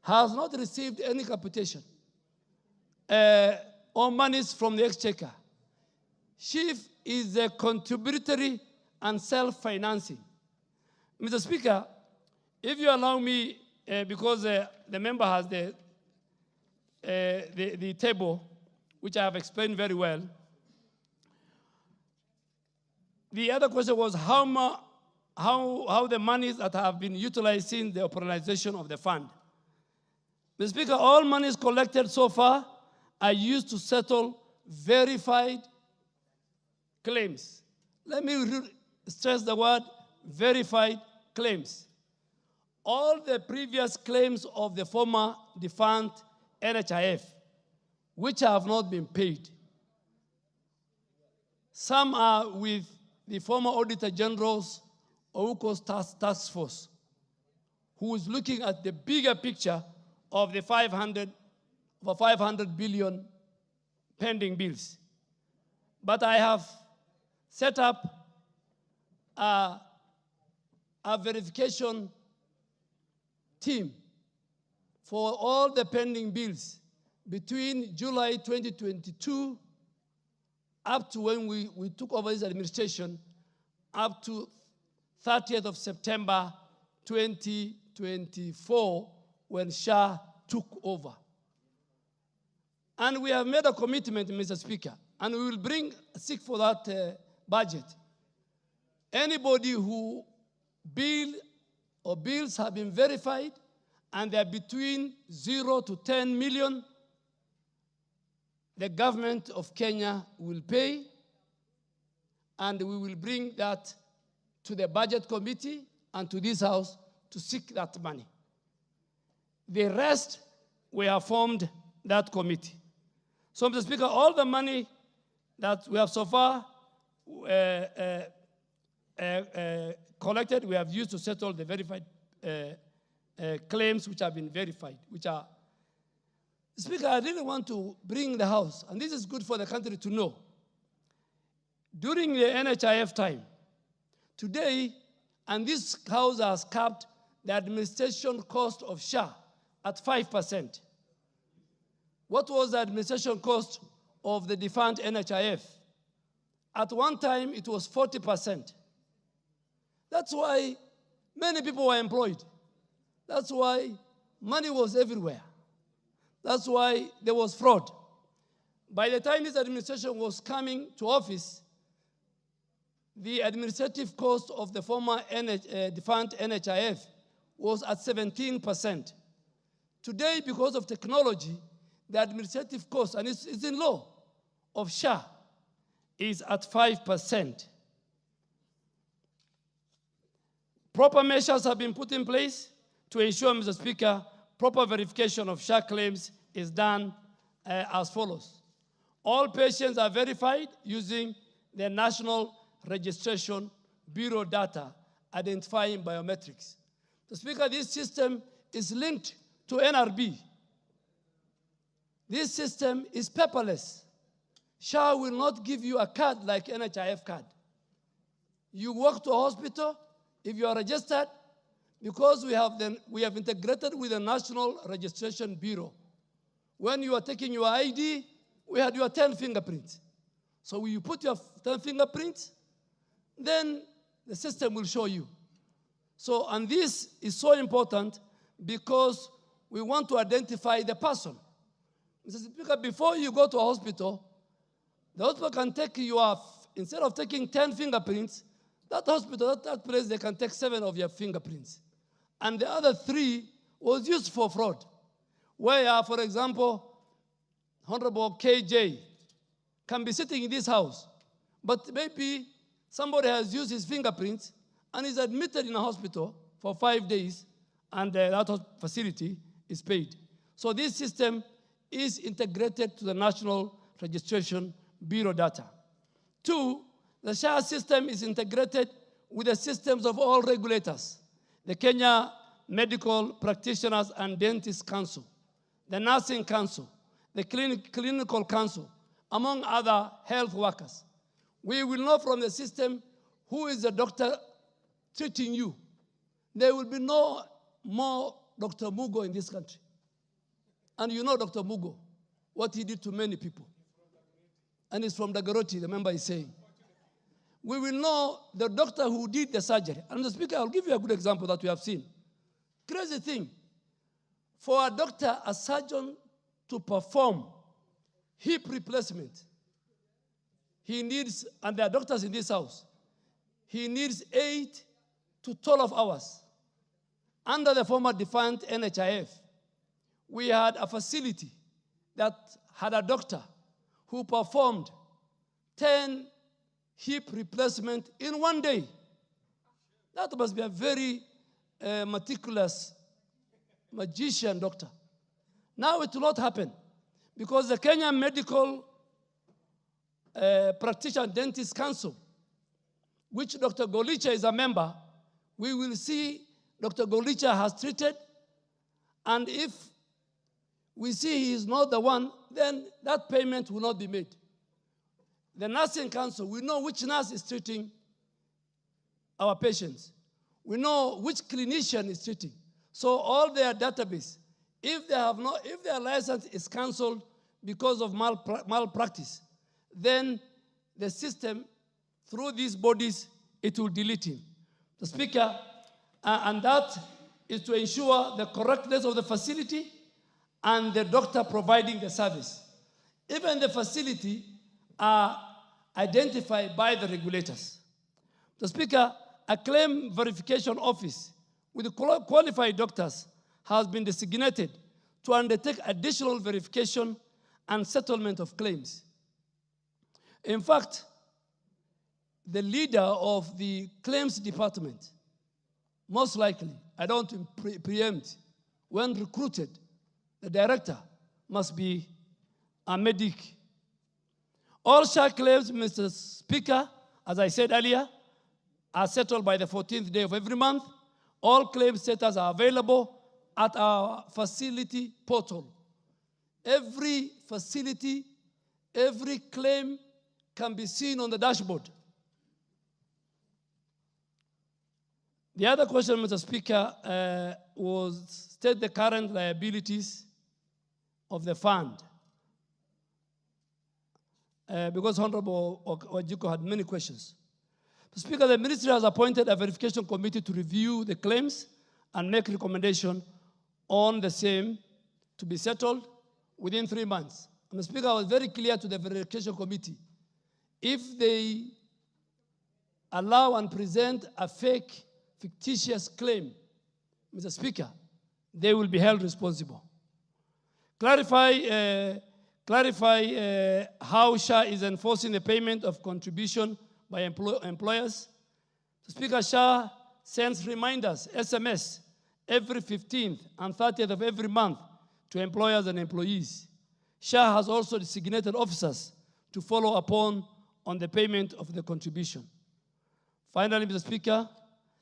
Speaker 5: has not received any capitation or monies from the exchequer. SHIF is a contributory and self-financing. Mr. Speaker, if you allow me, because the member has the table, which I have explained very well. The other question was how the monies that have been utilized in the operationalization of the fund. Mr. Speaker, all monies collected so far are used to settle verified claims. Let me stress the word verified claims. All the previous claims of the former defunct NHIF, which have not been paid. Some are with the former Auditor General's Ouko's task force, who is looking at the bigger picture of the 500 billion pending bills. But I have set up a verification team for all the pending bills between July 2022 up to when we took over this administration, up to 30th of September 2024, when SHA took over. And we have made a commitment, Mr. Speaker, and we will seek for that budget. Anybody who bills have been verified and they're between 0 to 10 million, the government of Kenya will pay, and we will bring that to the budget committee and to this house to seek that money. The rest, we have formed that committee. So, Mr. Speaker, all the money that we have so far collected, we have used to settle the verified claims which have been verified, which are. Speaker, I really want to bring the House, and this is good for the country to know. During the NHIF time, today, and this House has capped the administration cost of SHA at 5%. What was the administration cost of the defunct NHIF? At one time, it was 40%. That's why many people were employed. That's why money was everywhere. That's why there was fraud. By the time this administration was coming to office, the administrative cost of the former defunct NHIF was at 17%. Today, because of technology, the administrative cost, and it's in law, of SHA is at 5%. Proper measures have been put in place to ensure, Mr. Speaker, proper verification of SHA claims is done as follows. All patients are verified using the National Registration Bureau data identifying biometrics. Mr. Speaker, this system is linked to NRB. This system is paperless. SHA will not give you a card like NHIF card. You walk to a hospital, if you are registered, because we have integrated with the National Registration Bureau. When you are taking your ID, we had your 10 fingerprints. So when you put your 10 fingerprints, then the system will show you. So, and this is so important because we want to identify the person. Mr. Speaker, before you go to a hospital, the hospital can take instead of taking 10 fingerprints, that hospital, that place, they can take 7 of your fingerprints. And the other 3 was used for fraud. Where, for example, Honorable KJ can be sitting in this house, but maybe somebody has used his fingerprints and is admitted in a hospital for 5 days, and that facility is paid. So this system is integrated to the National Registration Bureau data. 2, the SHA system is integrated with the systems of all regulators, the Kenya Medical Practitioners and Dentists Council, the Nursing Council, the Clinical Council, among other health workers. We will know from the system who is the doctor treating you. There will be no more Dr. Mugo in this country. And you know Dr. Mugo, what he did to many people. And it's from Dagaroti, the member is saying. We will know the doctor who did the surgery. And the Speaker, I'll give you a good example that we have seen. Crazy thing. For a doctor, a surgeon to perform hip replacement, he needs, and there are doctors in this house, he needs 8 to 12 hours. Under the former defined NHIF, we had a facility that had a doctor who performed 10 hip replacement in 1 day. That must be a very meticulous magician doctor. Now it will not happen because the Kenya Medical Practitioner Dentist Council, which Dr. Golicha is a member, we will see Dr. Golicha has treated, and if we see he is not the one, then that payment will not be made. The Nursing Council, we know which nurse is treating our patients. We know which clinician is treating. So all their database, if their license is cancelled because of malpractice, then the system, through these bodies, it will delete him. The Speaker, and that is to ensure the correctness of the facility and the doctor providing the service. Even the facility are identified by the regulators. The Speaker, a claim verification office with qualified doctors has been designated to undertake additional verification and settlement of claims. In fact, the leader of the claims department, most likely, I don't preempt, when recruited, the director must be a medic. All SHA claims, Mr. Speaker, as I said earlier, are settled by the 14th day of every month. All claim status are available at our facility portal. Every facility, every claim can be seen on the dashboard. The other question, Mr. Speaker, was state the current liabilities of the fund. Because Honorable Wajiko had many questions. Mr. Speaker, the ministry has appointed a verification committee to review the claims and make recommendation on the same to be settled within 3 months. Mr. Speaker, I was very clear to the verification committee. If they allow and present a fake, fictitious claim, Mr. Speaker, they will be held responsible. clarify how SHA is enforcing the payment of contribution by employers. Speaker, SHA sends reminders, SMS, every 15th and 30th of every month to employers and employees. SHA has also designated officers to follow upon on the payment of the contribution. Finally, Mr. Speaker,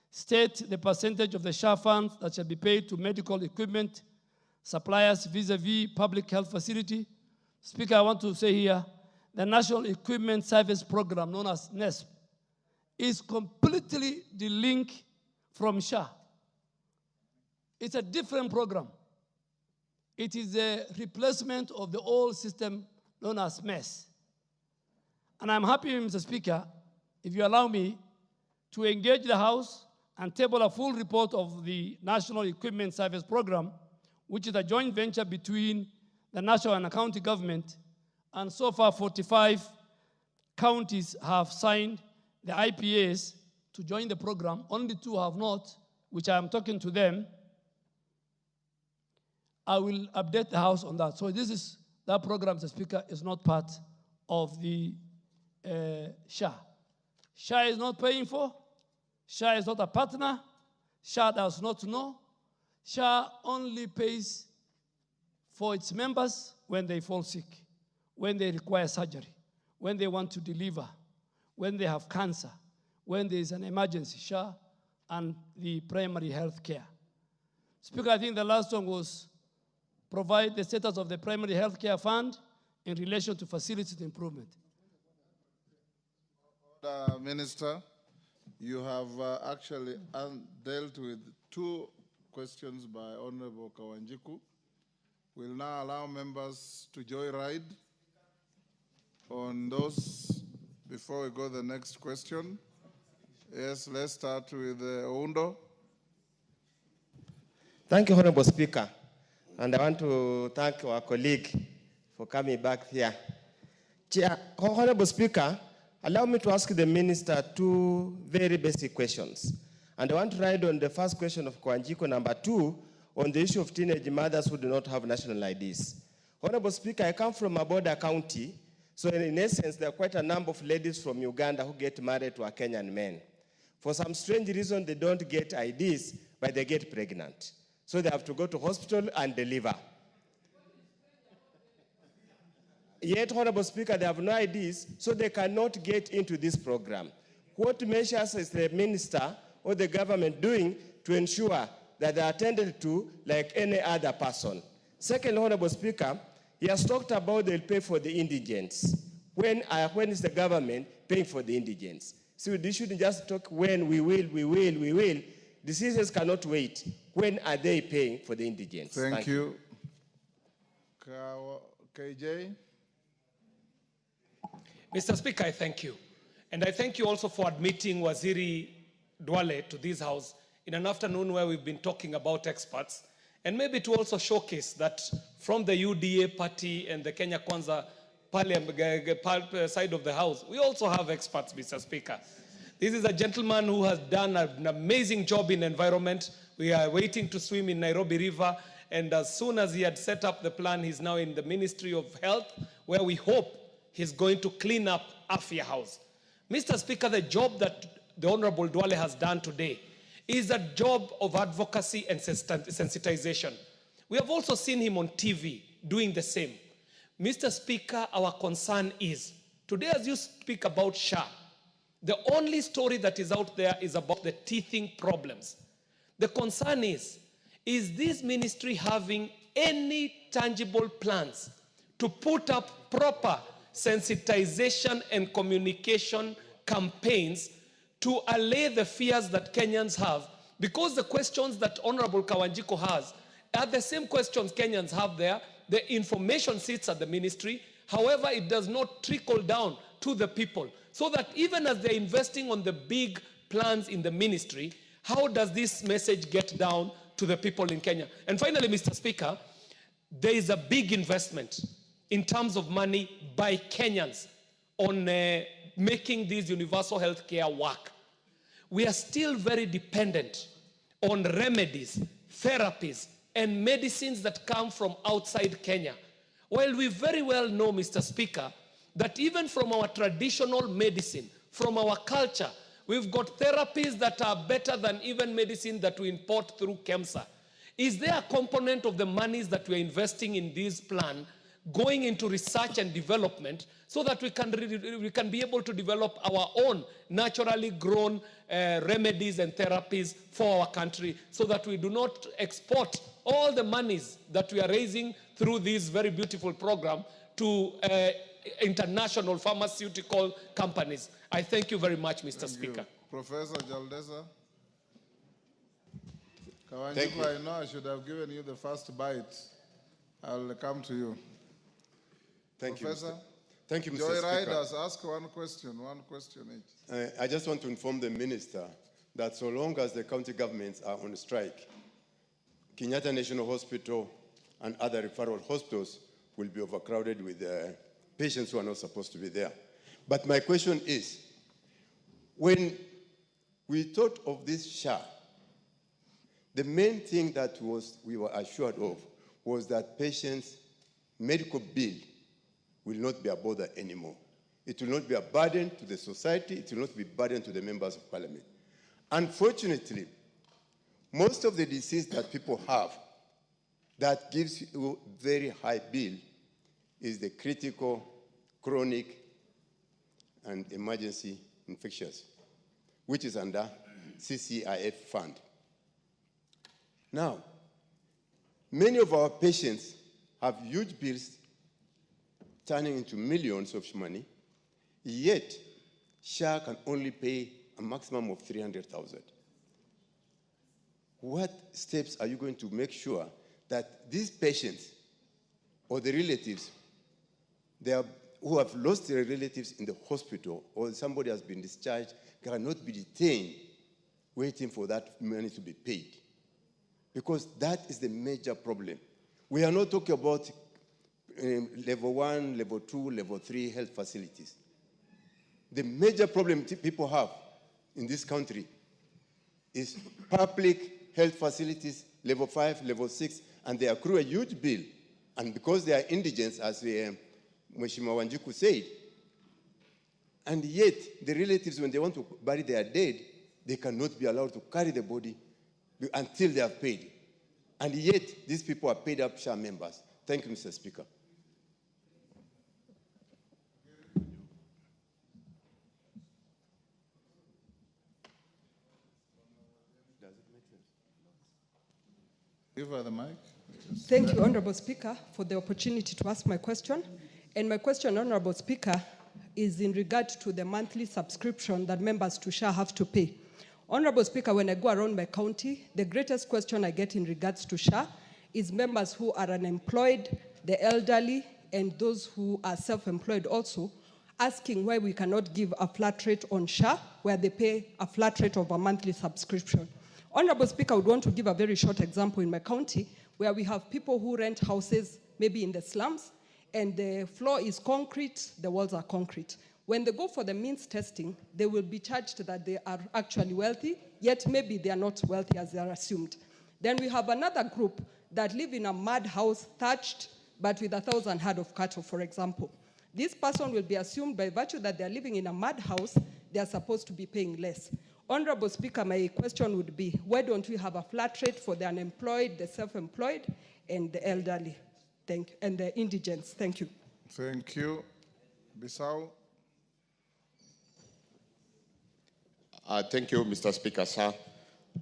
Speaker 5: state the percentage of the SHA funds that shall be paid to medical equipment suppliers vis-a-vis public health facility. Speaker, I want to say here, the National Equipment Service Program, known as NESP, is completely delinked from SHA. It's a different program. It is a replacement of the old system known as MES. And I'm happy, Mr. Speaker, if you allow me, to engage the House and table a full report of the National Equipment Service Program, which is a joint venture between the national and county government. And so far, 45 counties have signed the IPAs to join the program. Only 2 have not, which I am talking to them. I will update the House on that. So that program, Mr. Speaker, is not part of the SHA. SHA is not paying for. SHA is not a partner. SHA does not know. SHA only pays for its members when they fall sick, when they require surgery, when they want to deliver, when they have cancer, when there is an emergency, SHA and the primary health care. Speaker, I think the last one was provide the status of the primary health care fund in relation to facilities improvement.
Speaker 2: Minister, you have actually dealt with 2 questions by Honorable Kawanjiku. We'll now allow members to joyride on those before we go to the next question. Yes, let's start with Oundo.
Speaker 7: Thank you, Honorable Speaker. And I want to thank our colleague for coming back here. Chair, Honorable Speaker, allow me to ask the Minister 2 very basic questions. And I want to ride on the first question of Kwanjiko, number 2, on the issue of teenage mothers who do not have national IDs. Honorable Speaker, I come from a border county, so in essence, there are quite a number of ladies from Uganda who get married to a Kenyan man. For some strange reason, they don't get IDs, but they get pregnant. So they have to go to hospital and deliver. Yet, Honorable Speaker, they have no IDs, so they cannot get into this program. What measures is the minister or the government doing to ensure that they are attended to like any other person? Second, Honorable Speaker, he has talked about they'll pay for the indigents. When is the government paying for the indigents? So they shouldn't just talk when we will. Diseases cannot wait. When are they paying for the indigents?
Speaker 2: Thank you. KJ?
Speaker 8: Mr. Speaker, I thank you. And I thank you also for admitting Waziri Duale to this House in an afternoon where we've been talking about experts, and maybe to also showcase that from the UDA party and the Kenya Kwanza side of the House, we also have experts, Mr. Speaker. This is a gentleman who has done an amazing job in environment. We are waiting to swim in Nairobi River, and as soon as he had set up the plan, he's now in the Ministry of Health, where we hope he's going to clean up Afia House. Mr. Speaker, the job that the Honorable Duale has done today is a job of advocacy and sensitization. We have also seen him on TV doing the same. Mr. Speaker, our concern is, today as you speak about SHA, the only story that is out there is about the teething problems. The concern is this ministry having any tangible plans to put up proper sensitization and communication campaigns to allay the fears that Kenyans have? Because the questions that Honorable Kawanjiko has are the same questions Kenyans have there. The information sits at the ministry. However, it does not trickle down to the people. So that even as they're investing on the big plans in the ministry, how does this message get down to the people in Kenya? And finally, Mr. Speaker, there is a big investment in terms of money by Kenyans on making this universal health care work. We are still very dependent on remedies, therapies, and medicines that come from outside Kenya. While we very well know, Mr. Speaker, that even from our traditional medicine, from our culture, we've got therapies that are better than even medicine that we import through KEMSA. Is there a component of the monies that we're investing in this plan going into research and development so that we can be able to develop our own naturally grown remedies and therapies for our country, so that we do not export all the monies that we are raising through this very beautiful program to international pharmaceutical companies? I thank you very much, Mr. Speaker.
Speaker 2: Professor Jaldesa.
Speaker 6: Thank you.
Speaker 2: I know I should have given you the first bite. I'll come to you.
Speaker 6: Thank
Speaker 2: Professor,
Speaker 6: you, Mr. Thank you, Mr.
Speaker 2: Joy
Speaker 6: Speaker.
Speaker 2: Riders, ask one question each.
Speaker 6: I just want to inform the minister that so long as the county governments are on strike, Kenyatta National Hospital and other referral hospitals will be overcrowded with patients who are not supposed to be there. But my question is, when we thought of this SHA, the main thing that we were assured of was that patients' medical bill will not be a bother anymore. It will not be a burden to the society. It will not be a burden to the members of parliament. Unfortunately, most of the disease that people have that gives you very high bill is the critical, chronic, and emergency infectious, which is under CCIF fund. Now, many of our patients have huge bills turning into millions of money, yet SHA can only pay a maximum of 300,000. What steps are you going to make sure that these patients or the relatives who have lost their relatives in the hospital or somebody has been discharged cannot be detained waiting for that money to be paid? Because that is the major problem. We are not talking about level 1, level 2, level 3 health facilities. The major problem people have in this country is public health facilities, level 5, level 6, and they accrue a huge bill. And because they are indigents, as Mheshimiwa Wanjiku said, and yet the relatives, when they want to bury their dead, they cannot be allowed to carry the body until they have paid. And yet, these people are paid up SHA members. Thank you, Mr. Speaker.
Speaker 2: Does it make sense? Give her the mic.
Speaker 1: Thank you, Honorable Speaker, for the opportunity to ask my question. And my question, Honorable Speaker, is in regard to the monthly subscription that members to SHA have to pay. Honorable Speaker, when I go around my county, the greatest question I get in regards to SHA is members who are unemployed, the elderly, and those who are self-employed also, asking why we cannot give a flat rate on SHA, where they pay a flat rate of a monthly subscription. Honorable Speaker, I would want to give a very short example in my county, where we have people who rent houses, maybe in the slums, and the floor is concrete, the walls are concrete. When they go for the means testing, they will be charged that they are actually wealthy, yet maybe they are not wealthy as they are assumed. Then we have another group that live in a mud house, thatched, but with 1,000 head of cattle, for example. This person will be assumed by virtue that they are living in a mud house, they are supposed to be paying less. Honorable Speaker, my question would be, why don't we have a flat rate for the unemployed, the self-employed, and the elderly? Thank you, and the indigents. Thank you.
Speaker 2: Thank you. Bissau.
Speaker 9: Thank you, Mr. Speaker, sir.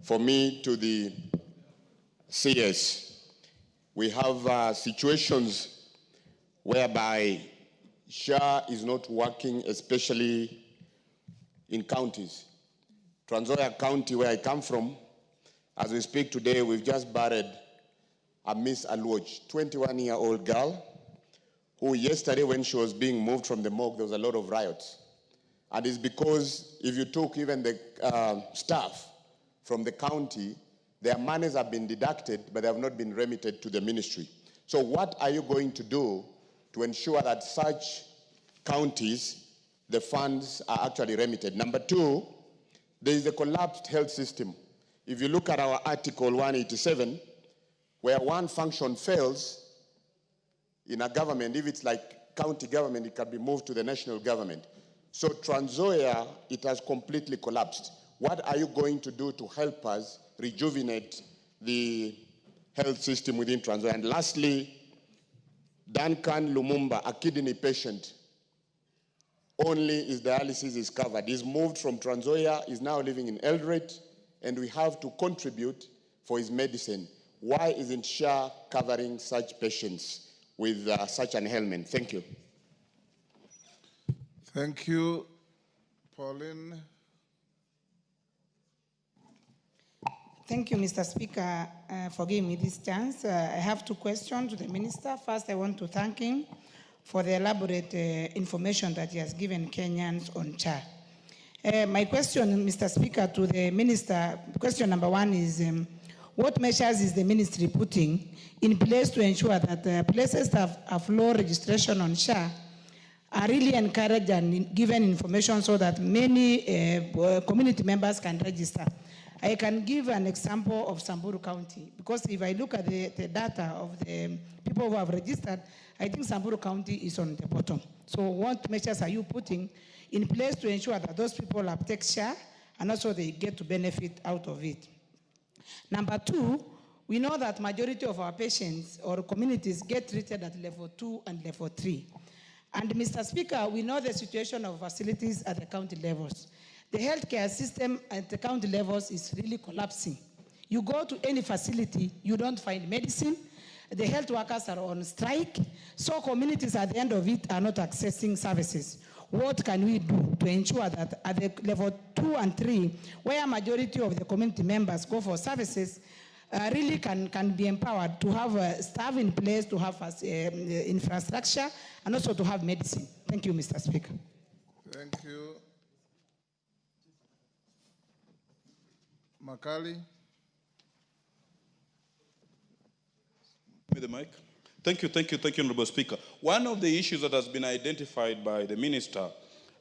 Speaker 9: For me, to the CS, we have situations whereby SHA is not working, especially in counties. Trans Nzoia County, where I come from, as we speak today, we've just buried a Miss Alwoj, 21-year-old girl, who yesterday when she was being moved from the morgue, there was a lot of riots. And it's because if you took even the staff from the county, their monies have been deducted, but they have not been remitted to the ministry. So what are you going to do to ensure that such counties, the funds are actually remitted? Number two, there is a collapsed health system. If you look at our Article 187, where one function fails in a government, if it's like county government, it can be moved to the national government. So Trans Nzoia, it has completely collapsed. What are you going to do to help us rejuvenate the health system within Trans Nzoia? And lastly, Duncan Lumumba, a kidney patient, only his dialysis is covered. He's moved from Trans Nzoia, is now living in Eldoret, and we have to contribute for his medicine. Why isn't SHA covering such patients with such an ailment? Thank you.
Speaker 2: Thank you. Pauline.
Speaker 3: Thank you, Mr. Speaker, for giving me this chance. I have two questions to the Minister. First, I want to thank him for the elaborate information that he has given Kenyans on SHA. My question, Mr. Speaker, to the Minister, question number one is, what measures is the Ministry putting in place to ensure that places that have low registration on SHA are really encouraged and given information so that many community members can register? I can give an example of Samburu County, because if I look at the data of the people who have registered, I think Samburu County is on the bottom. So what measures are you putting in place to ensure that those people uptake SHA and also they get to benefit out of it? Number two, we know that majority of our patients or communities get treated at level 2 and level 3. And Mr. Speaker, we know the situation of facilities at the county levels. The healthcare system at the county levels is really collapsing. You go to any facility, you don't find medicine. The health workers are on strike. So communities at the end of it are not accessing services. What can we do to ensure that at the level 2 and 3, where a majority of the community members go for services, really can be empowered to have staff in place, to have infrastructure, and also to have medicine? Thank you, Mr. Speaker.
Speaker 2: Thank you. Makali.
Speaker 12: With the mic. Thank you, Honorable Speaker. One of the issues that has been identified by the Minister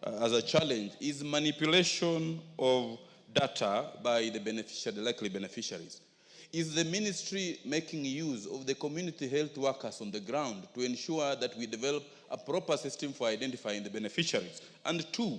Speaker 12: as a challenge is manipulation of data by the likely beneficiaries. Is the Ministry making use of the community health workers on the ground to ensure that we develop a proper system for identifying the beneficiaries? And two,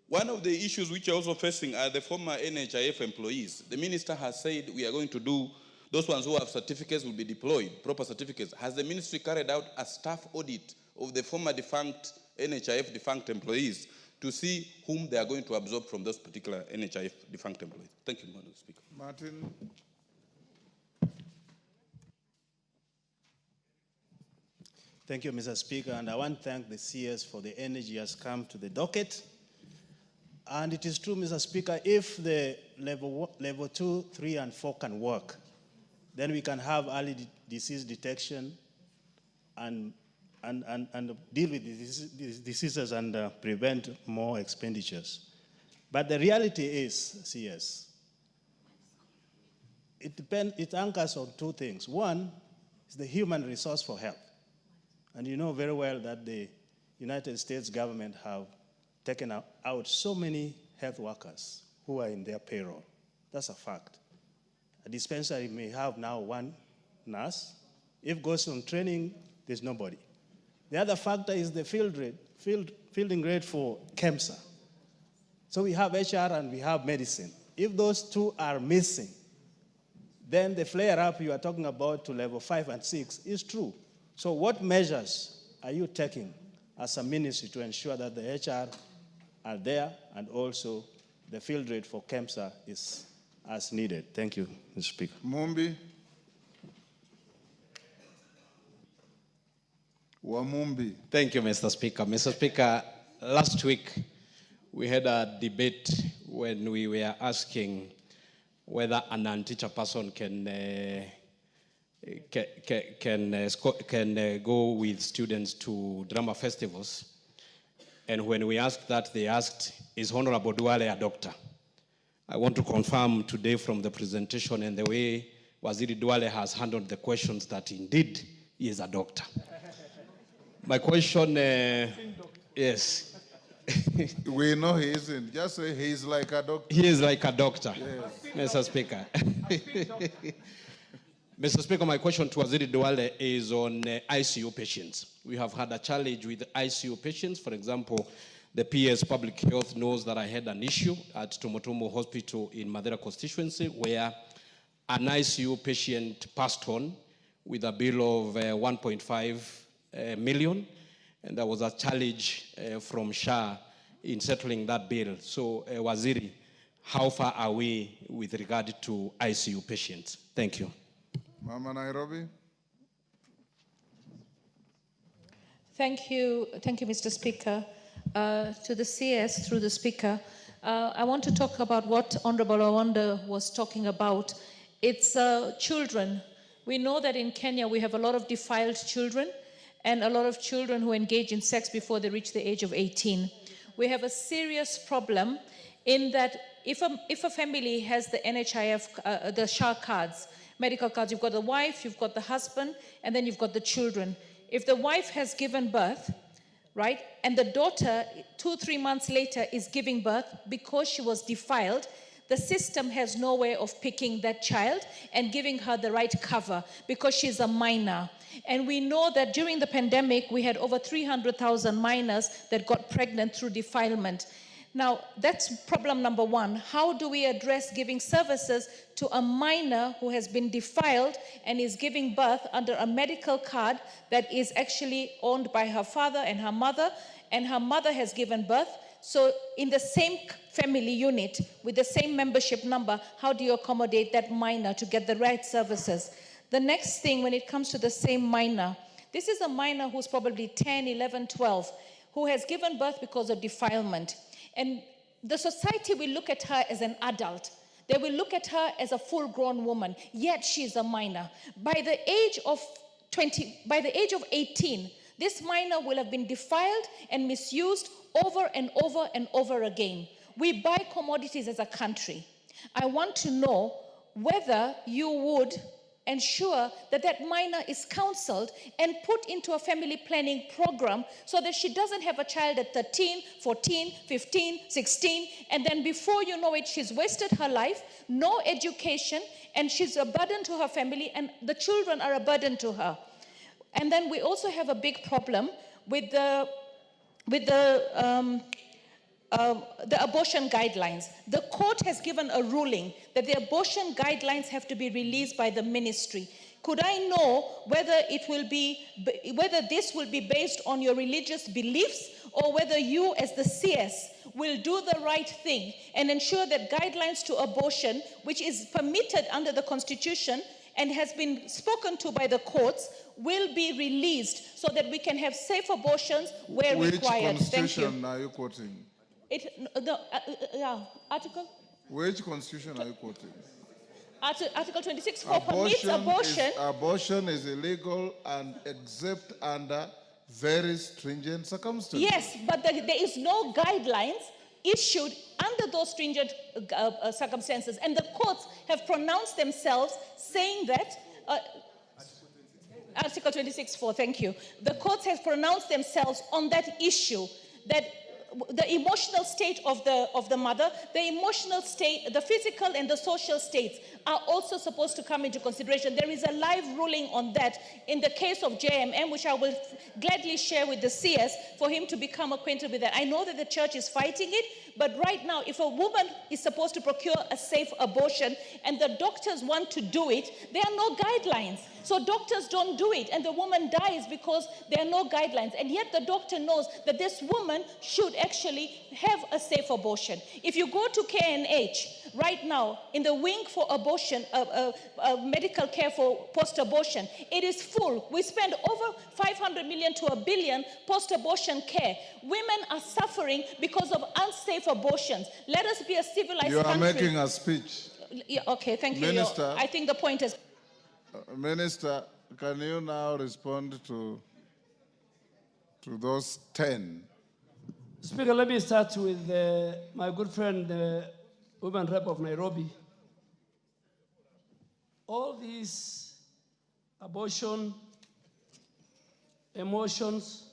Speaker 12: one of the issues which are also facing are the former NHIF employees. The Minister has said we are going to do, those ones who have certificates will be deployed, proper certificates. Has the Ministry carried out a staff audit of the former defunct NHIF defunct employees to see whom they are going to absorb from those particular NHIF defunct employees? Thank you, Madam Speaker.
Speaker 2: Martin.
Speaker 23: Thank you, Mr. Speaker, and I want to thank the CS for the energy has come to the docket. And it is true, Mr. Speaker, if the level 2, 3, and 4 can work, then we can have early disease detection and deal with these diseases and prevent more expenditures. But the reality is, CS, it anchors on two things. One is the human resource for health. And you know very well that the United States government have taken out so many health workers who are in their payroll. That's a fact. A dispensary may have now one nurse. If it goes on training, there's nobody. The other factor is the fielding rate for KEMSA. So we have HR and we have medicine. If those two are missing, then the flare-up you are talking about to level 5 and 6 is true. So what measures are you taking as a ministry to ensure that the HR are there and also the field rate for KEMSA is as needed? Thank you, Mr. Speaker.
Speaker 2: Mumbi. Wamumbi.
Speaker 24: Thank you, Mr. Speaker. Mr. Speaker, last week we had a debate when we were asking whether a non-teacher person can go with students to drama festivals. And when we asked that, they asked, is Honorable Duale a doctor? I want to confirm today from the presentation and the way Waziri Duale has handled the questions that indeed he is a doctor. My question, yes.
Speaker 2: We know he isn't. Just say he's like a doctor.
Speaker 24: He is like a doctor,
Speaker 2: yes.
Speaker 24: Mr. Speaker. Mr. Speaker, my question to Waziri Duale is on ICU patients. We have had a challenge with ICU patients. For example, the PS Public Health knows that I had an issue at Tomotomo Hospital in Madera constituency where an ICU patient passed on with a bill of 1.5 million, and there was a challenge from SHA in settling that bill. So, Waziri, how far are we with regard to ICU patients? Thank you.
Speaker 2: Mama Nairobi.
Speaker 13: Thank you, Mr. Speaker. To the CS, through the Speaker, I want to talk about what Honorable Awanda was talking about. It's children. We know that in Kenya we have a lot of defiled children and a lot of children who engage in sex before they reach the age of 18. We have a serious problem in that if a family has the NHIF, the SHA cards, medical cards, you've got the wife, you've got the husband, and then you've got the children. If the wife has given birth, right, and the daughter 2-3 months later is giving birth because she was defiled, the system has no way of picking that child and giving her the right cover because she's a minor. And we know that during the pandemic, we had over 300,000 minors that got pregnant through defilement. Now, that's problem number one. How do we address giving services to a minor who has been defiled and is giving birth under a medical card that is actually owned by her father and her mother has given birth? So in the same family unit with the same membership number, how do you accommodate that minor to get the right services? The next thing, when it comes to the same minor, this is a minor who's probably 10, 11, 12, who has given birth because of defilement. And the society will look at her as an adult. They will look at her as a full-grown woman, yet she's a minor. By the age of 18, this minor will have been defiled and misused over and over and over again. We buy commodities as a country. I want to know whether you would ensure that that minor is counseled and put into a family planning program so that she doesn't have a child at 13, 14, 15, 16, and then before you know it, she's wasted her life, no education, and she's a burden to her family, and the children are a burden to her. And then we also have a big problem with the abortion guidelines. The court has given a ruling that the abortion guidelines have to be released by the ministry. Could I know whether this will be based on your religious beliefs or whether you as the CS will do the right thing and ensure that guidelines to abortion, which is permitted under the Constitution and has been spoken to by the courts, will be released so that we can have safe abortions where required.
Speaker 2: Which
Speaker 13: Thank you.
Speaker 2: constitution are you quoting?
Speaker 13: Article?
Speaker 2: Which constitution are you quoting?
Speaker 13: Article 26(4) permits abortion.
Speaker 2: Abortion is illegal and except under very stringent circumstances.
Speaker 13: Yes, but there is no guidelines issued under those stringent circumstances. And the courts have pronounced themselves saying that Article 26(4), thank you. The courts have pronounced themselves on that issue, that the emotional state of the mother, the emotional state, the physical and the social states are also supposed to come into consideration. There is a live ruling on that in the case of JMM, which I will gladly share with the CS for him to become acquainted with that. I know that the church is fighting it, but right now, if a woman is supposed to procure a safe abortion and the doctors want to do it, there are no guidelines. So doctors don't do it, and the woman dies because there are no guidelines. And yet the doctor knows that this woman should actually have a safe abortion. If you go to KNH right now, in the wing for abortion, medical care for post-abortion, it is full. We spend over 500 million to $1 billion post-abortion care. Women are suffering because of unsafe abortions. Let us be a civilized country.
Speaker 2: You are making a speech.
Speaker 13: Yeah, okay, thank you.
Speaker 2: Minister,
Speaker 13: I think the point is...
Speaker 2: Minister, can you now respond to those 10?
Speaker 5: Speaker, let me start with my good friend, the woman rep of Nairobi. All these abortion, emotions,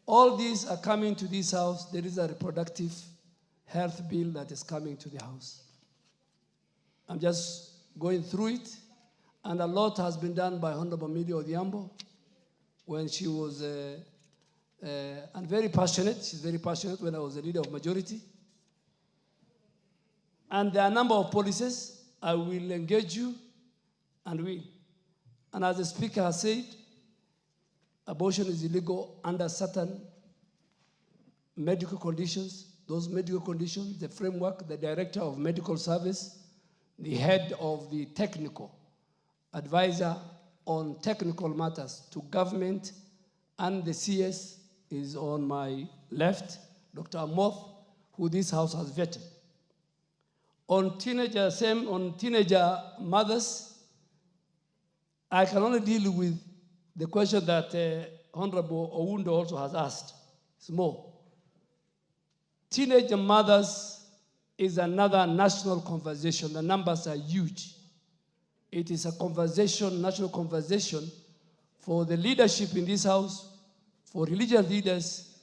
Speaker 5: all these are coming to this house. There is a reproductive health bill that is coming to the house. I'm just going through it. And a lot has been done by Honorable Mili Odhiambo when she was, and very passionate. She's very passionate when I was the leader of majority. And there are a number of policies. I will engage you and will. And as the Speaker has said, abortion is illegal under certain medical conditions. Those medical conditions, the framework, the director of medical service, the head of the technical advisor on technical matters to government, and the CS is on my left, Dr. Amoth, who this House has vetted. On teenager mothers, I can only deal with the question that Honorable Owundo also has asked. It's more. Teenager mothers is another national conversation. The numbers are huge. It is a conversation, national conversation, for the leadership in this House, for religious leaders,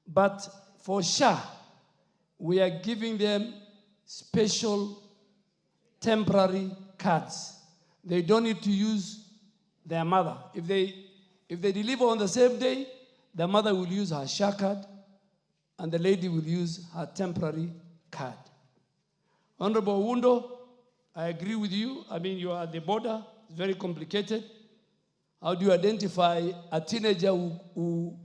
Speaker 5: but for SHA, we are giving them special temporary cards. They don't need to use their mother. If they deliver on the same day, the mother will use her SHA card, and the lady will use her temporary card. Honorable Owundo, I agree with you. I mean, you are at the border. It's very complicated. How do you identify a teenager who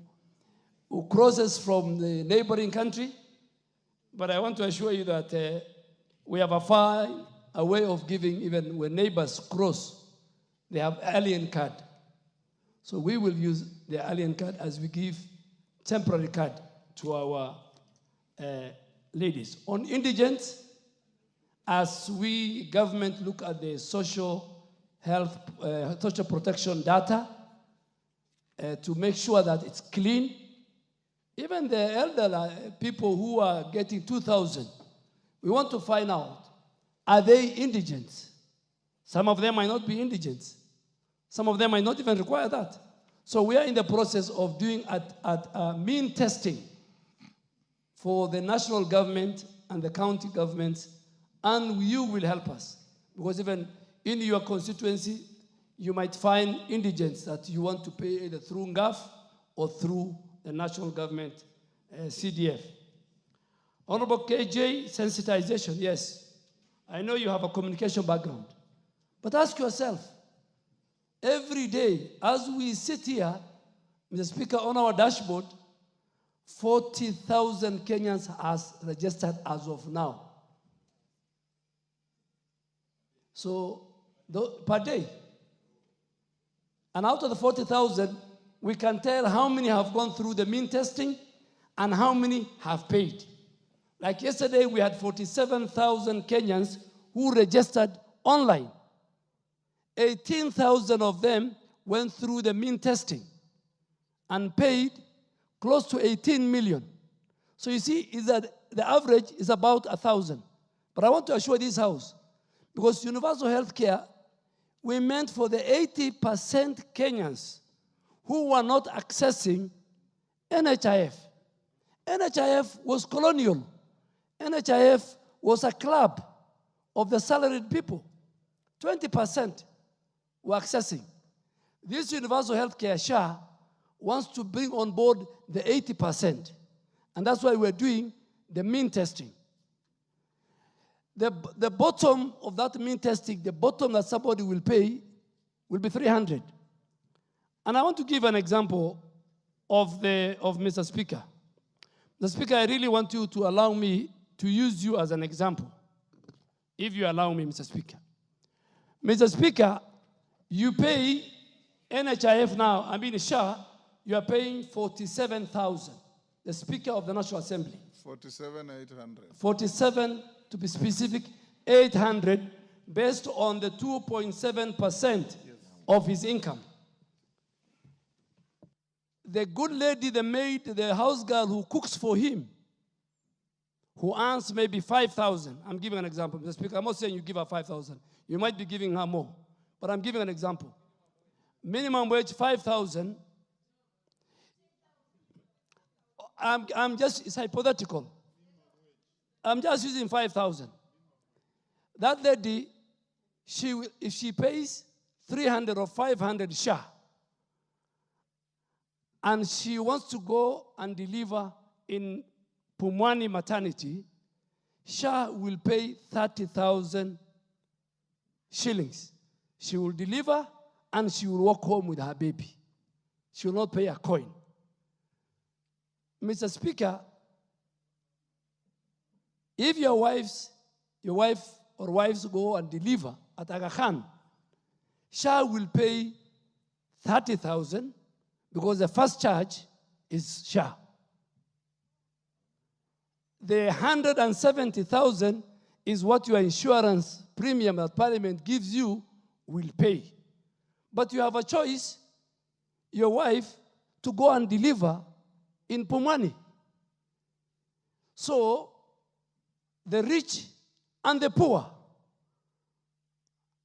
Speaker 5: crosses from the neighboring country? But I want to assure you that we have a way of giving, even when neighbors cross, they have alien card. So we will use the alien card as we give temporary card to our ladies. On indigents, as we, government, look at the social health, social protection data to make sure that it's clean, even the elderly people who are getting 2,000, we want to find out, are they indigents? Some of them might not be indigents. Some of them might not even require that. So we are in the process of doing mean testing for the national government and the county governments, and you will help us. Because even in your constituency, you might find indigents that you want to pay either through NGAF or through the national government, CDF. Honorable KJ, sensitization, yes. I know you have a communication background. But ask yourself, every day, as we sit here, Mr. Speaker, on our dashboard, 40,000 Kenyans has registered as of now. So, per day. And out of the 40,000, we can tell how many have gone through the mean testing and how many have paid. Like yesterday, we had 47,000 Kenyans who registered online. 18,000 of them went through the mean testing and paid close to 18 million. So you see, is that the average is about 1,000. But I want to assure this House, because universal health care, we meant for the 80% Kenyans who were not accessing NHIF. NHIF was colonial. NHIF was a club of the salaried people. 20% were accessing. This universal health care, SHA, wants to bring on board the 80%. And that's why we're doing the mean testing. The bottom of that mean testing, the bottom that somebody will pay, will be 300. And I want to give an example of Mr. Speaker. Mr. Speaker, I really want you to allow me to use you as an example, if you allow me, Mr. Speaker. Mr. Speaker, you pay NHIF now, I mean SHA, you are paying 47,000. The Speaker of the National Assembly.
Speaker 2: 47,800.
Speaker 5: 47, to be specific, 800, based on the 2.7% of his income. The good lady, the maid, the house girl who cooks for him, who earns maybe 5,000. I'm giving an example, Mr. Speaker. I'm not saying you give her 5,000. You might be giving her more. But I'm giving an example. Minimum wage, 5,000. I'm just, it's hypothetical. I'm just using 5,000. That lady, if she pays 300 or 500 SHA, and she wants to go and deliver in Pumwani maternity, SHA will pay 30,000 shillings. She will deliver and she will walk home with her baby. She will not pay a coin. Mr. Speaker, if your wife or wives go and deliver at Aga Khan, SHA will pay 30,000 because the first charge is SHA. The 170,000 is what your insurance premium that Parliament gives you will pay. But you have a choice, your wife, to go and deliver in Pumwani. So, the rich and the poor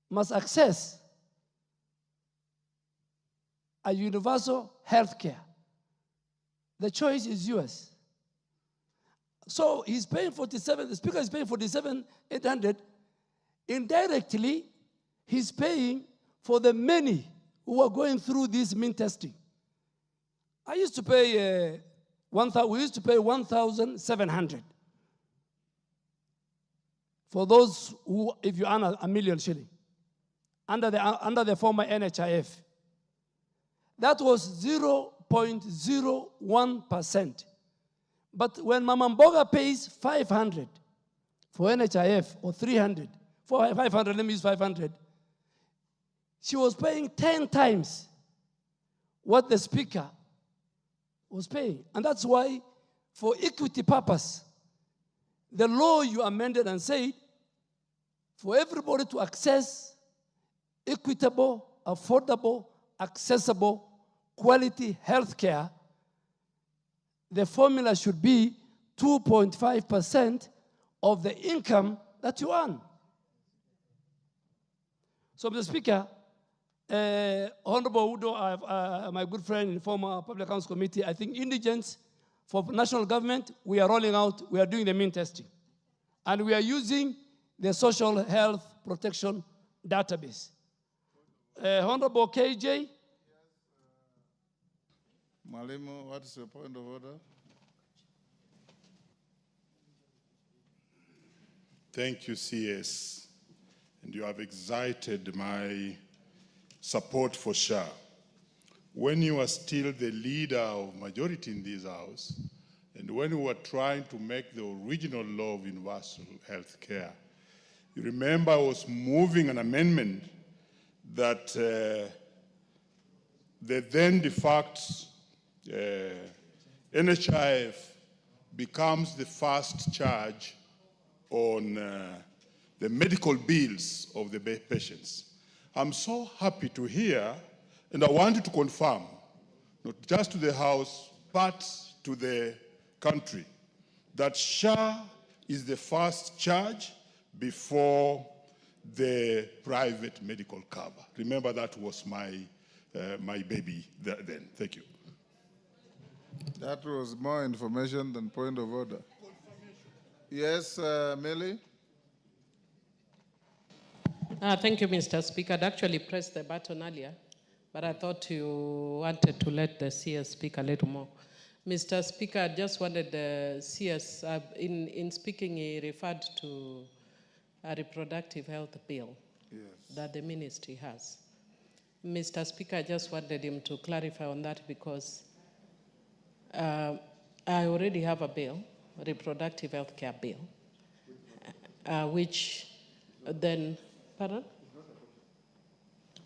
Speaker 5: must access a universal health care. The choice is yours. So he's paying 47, the speaker is paying 47,800. Indirectly, he's paying for the many who are going through this mean testing. I used to pay, we used to pay 1,700 for those who, if you earn a million shilling, under the former NHIF. That was 0.01%. But when Mama Mboga pays 500 for NHIF, or 300, for 500, let me use 500, she was paying 10 times what the speaker was paying. And that's why, for equity purpose, the law you amended and said, for everybody to access equitable, affordable, accessible, quality health care, the formula should be 2.5% of the income that you earn. So, Mr. Speaker, Honorable Udo, my good friend in former Public Accounts Committee, I think indigents for national government, we are rolling out, we are doing the mean testing. And we are using the social health protection database. Honorable KJ.
Speaker 2: Mwalimu, what is your point of order?
Speaker 14: Thank you, CS. And you have excited my support for SHA. When you were still the leader of majority in this House, and when we were trying to make the original law of universal health care, you remember I was moving an amendment that the then de facto NHIF becomes the first charge on the medical bills of the patients. I'm so happy to hear, and I wanted to confirm, not just to the House, but to the country, that SHA is the first charge before the private medical cover. Remember, that was my baby then. Thank you.
Speaker 2: That was more information than point of order. Yes, Millie?
Speaker 15: Thank you, Mr. Speaker. I'd actually pressed the button earlier, but I thought you wanted to let the CS speak a little more. Mr. Speaker, I just wanted the CS, in speaking, he referred to a reproductive health bill that the ministry has. Mr. Speaker, I just wanted him to clarify on that because I already have a bill, a reproductive health care bill, which then, pardon?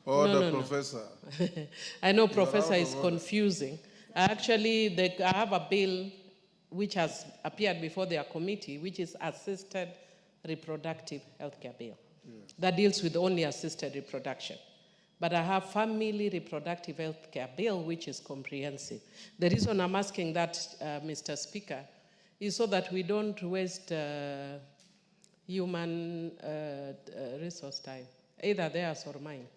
Speaker 2: Order, Professor.
Speaker 15: I know Professor is confusing. Actually, I have a bill which has appeared before their committee, which is assisted reproductive health care bill. That deals with only assisted reproduction. But I have family reproductive health care bill, which is comprehensive. The reason I'm asking that, Mr. Speaker, is so that we don't waste human resource time, either theirs or mine.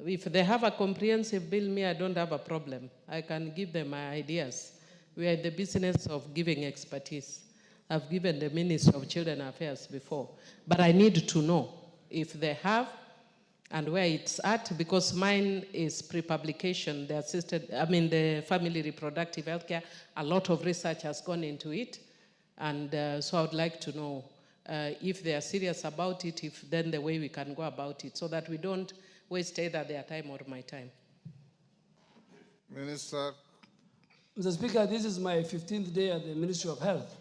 Speaker 15: If they have a comprehensive bill, me, I don't have a problem. I can give them my ideas. We are in the business of giving expertise. I've given the Minister of Children Affairs before. But I need to know if they have and where it's at, because mine is pre-publication, the family reproductive healthcare. A lot of research has gone into it, and so I would like to know if they are serious about it, if then the way we can go about it, so that we don't waste either their time or my time.
Speaker 2: Minister.
Speaker 5: Mr. Speaker, this is my 15th day at the Ministry of Health,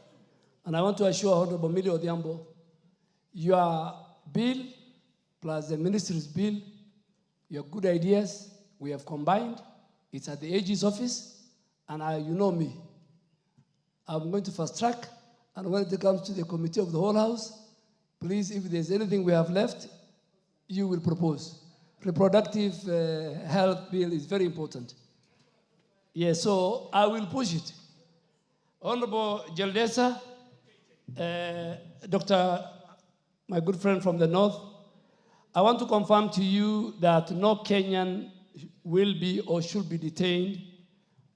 Speaker 5: and I want to assure Honorable Millie Odhiambo, your bill plus the ministry's bill, your good ideas, we have combined. It's at the AG's office, and you know me. I'm going to fast track, and when it comes to the committee of the whole house, please, if there's anything we have left, you will propose. Reproductive health bill is very important. Yes, so I will push it. Honorable Jaldesa, Dr. my good friend from the north, I want to confirm to you that no Kenyan will be or should be detained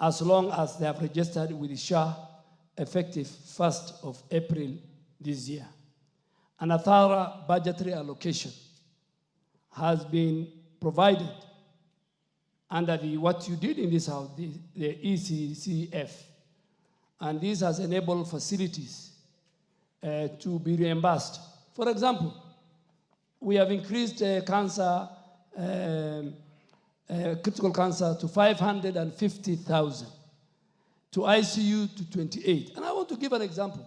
Speaker 5: as long as they have registered with the SHA effective 1st of April this year. And a thorough budgetary allocation has been provided under what you did in this house, the NGCDF. And this has enabled facilities to be reimbursed. For example, we have increased critical cancer to 550,000, to ICU to 28. And I want to give an example,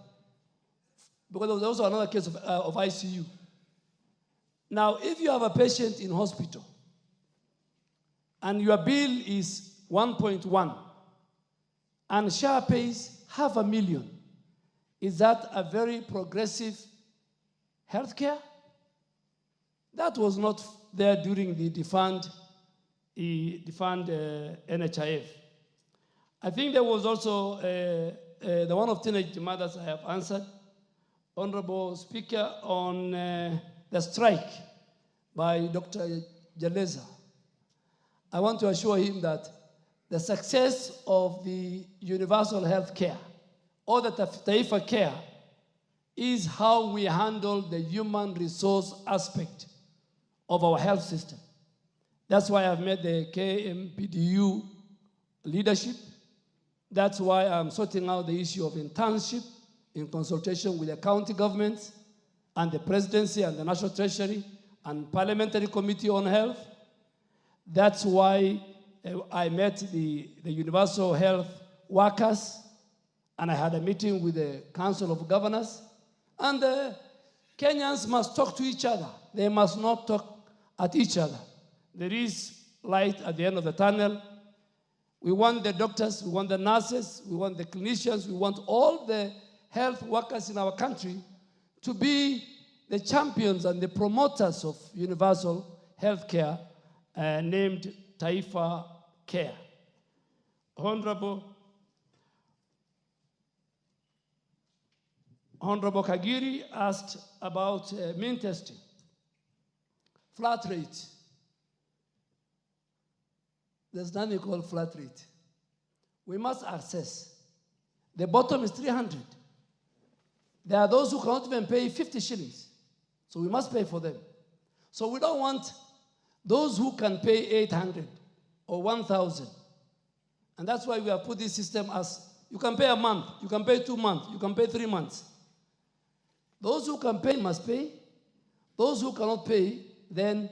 Speaker 5: because there was also another case of ICU. Now, if you have a patient in hospital, and your bill is 1.1, and SHA pays $500,000, is that a very progressive healthcare? That was not there during the defunct NHIF. I think there was also the one of teenage mothers I have answered. Honorable Speaker, on the strike by Dr. Jaleza. I want to assure him that the success of the universal health care or the Taifa care is how we handle the human resource aspect of our health system. That's why I've met the KMPDU leadership. That's why I'm sorting out the issue of internship in consultation with the county governments and the presidency and the National Treasury and Parliamentary Committee on Health. That's why I met the universal health workers, and I had a meeting with the Council of Governors. And Kenyans must talk to each other. They must not talk at each other. There is light at the end of the tunnel. We want the doctors, we want the nurses, we want the clinicians, we want all the health workers in our country to be the champions and the promoters of universal health care named Taifa Care. Honorable Kagiri asked about mean testing. Flat rate. There's nothing called flat rate. We must assess. The bottom is 300. There are those who cannot even pay 50 shillings. So we must pay for them. So we don't want those who can pay 800 or 1,000. And that's why we have put this system as, you can pay a month, you can pay 2 months, you can pay 3 months. Those who can pay must pay. Those who cannot pay, then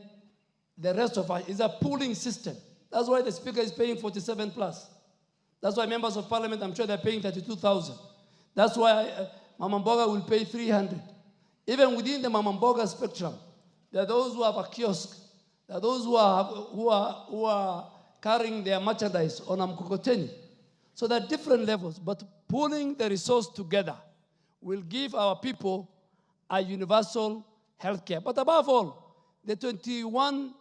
Speaker 5: the rest of us is a pooling system. That's why the Speaker is paying 47 plus. That's why members of Parliament, I'm sure they're paying 32,000. That's why Mama Mboga will pay 300. Even within the Mama Mboga spectrum, there are those who have a kiosk. There are those who are carrying their merchandise on a mkokoteni. So there are different levels, but pooling the resource together will give our people a universal health care. But above all, the 21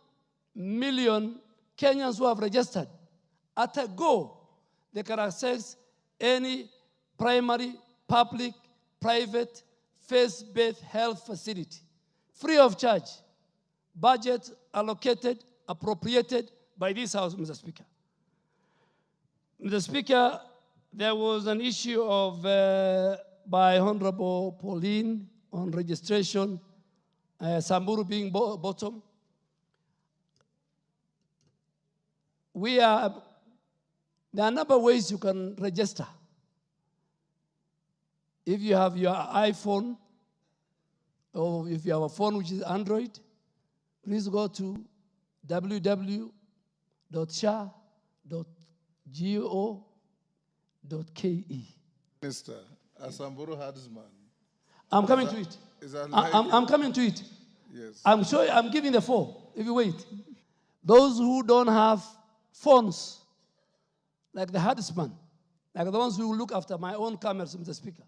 Speaker 5: million Kenyans who have registered, at a go, they can access any primary, public, private, faith-based health facility, free of charge, budget allocated, appropriated by this House, Mr. Speaker. Mr. Speaker, there was an issue of, by Honorable Pauline on registration, Samburu being bottom. there are a number of ways you can register. If you have your iPhone, or if you have a phone which is Android, please go to www.sha.go.ke.
Speaker 2: Minister, as Samburu herdsman.
Speaker 5: I'm coming to it. I'm coming to it.
Speaker 2: Yes.
Speaker 5: I'm sure I'm giving the form, if you wait. Those who don't have phones, like the herdsman, like the ones who look after my own cameras, Mr. Speaker.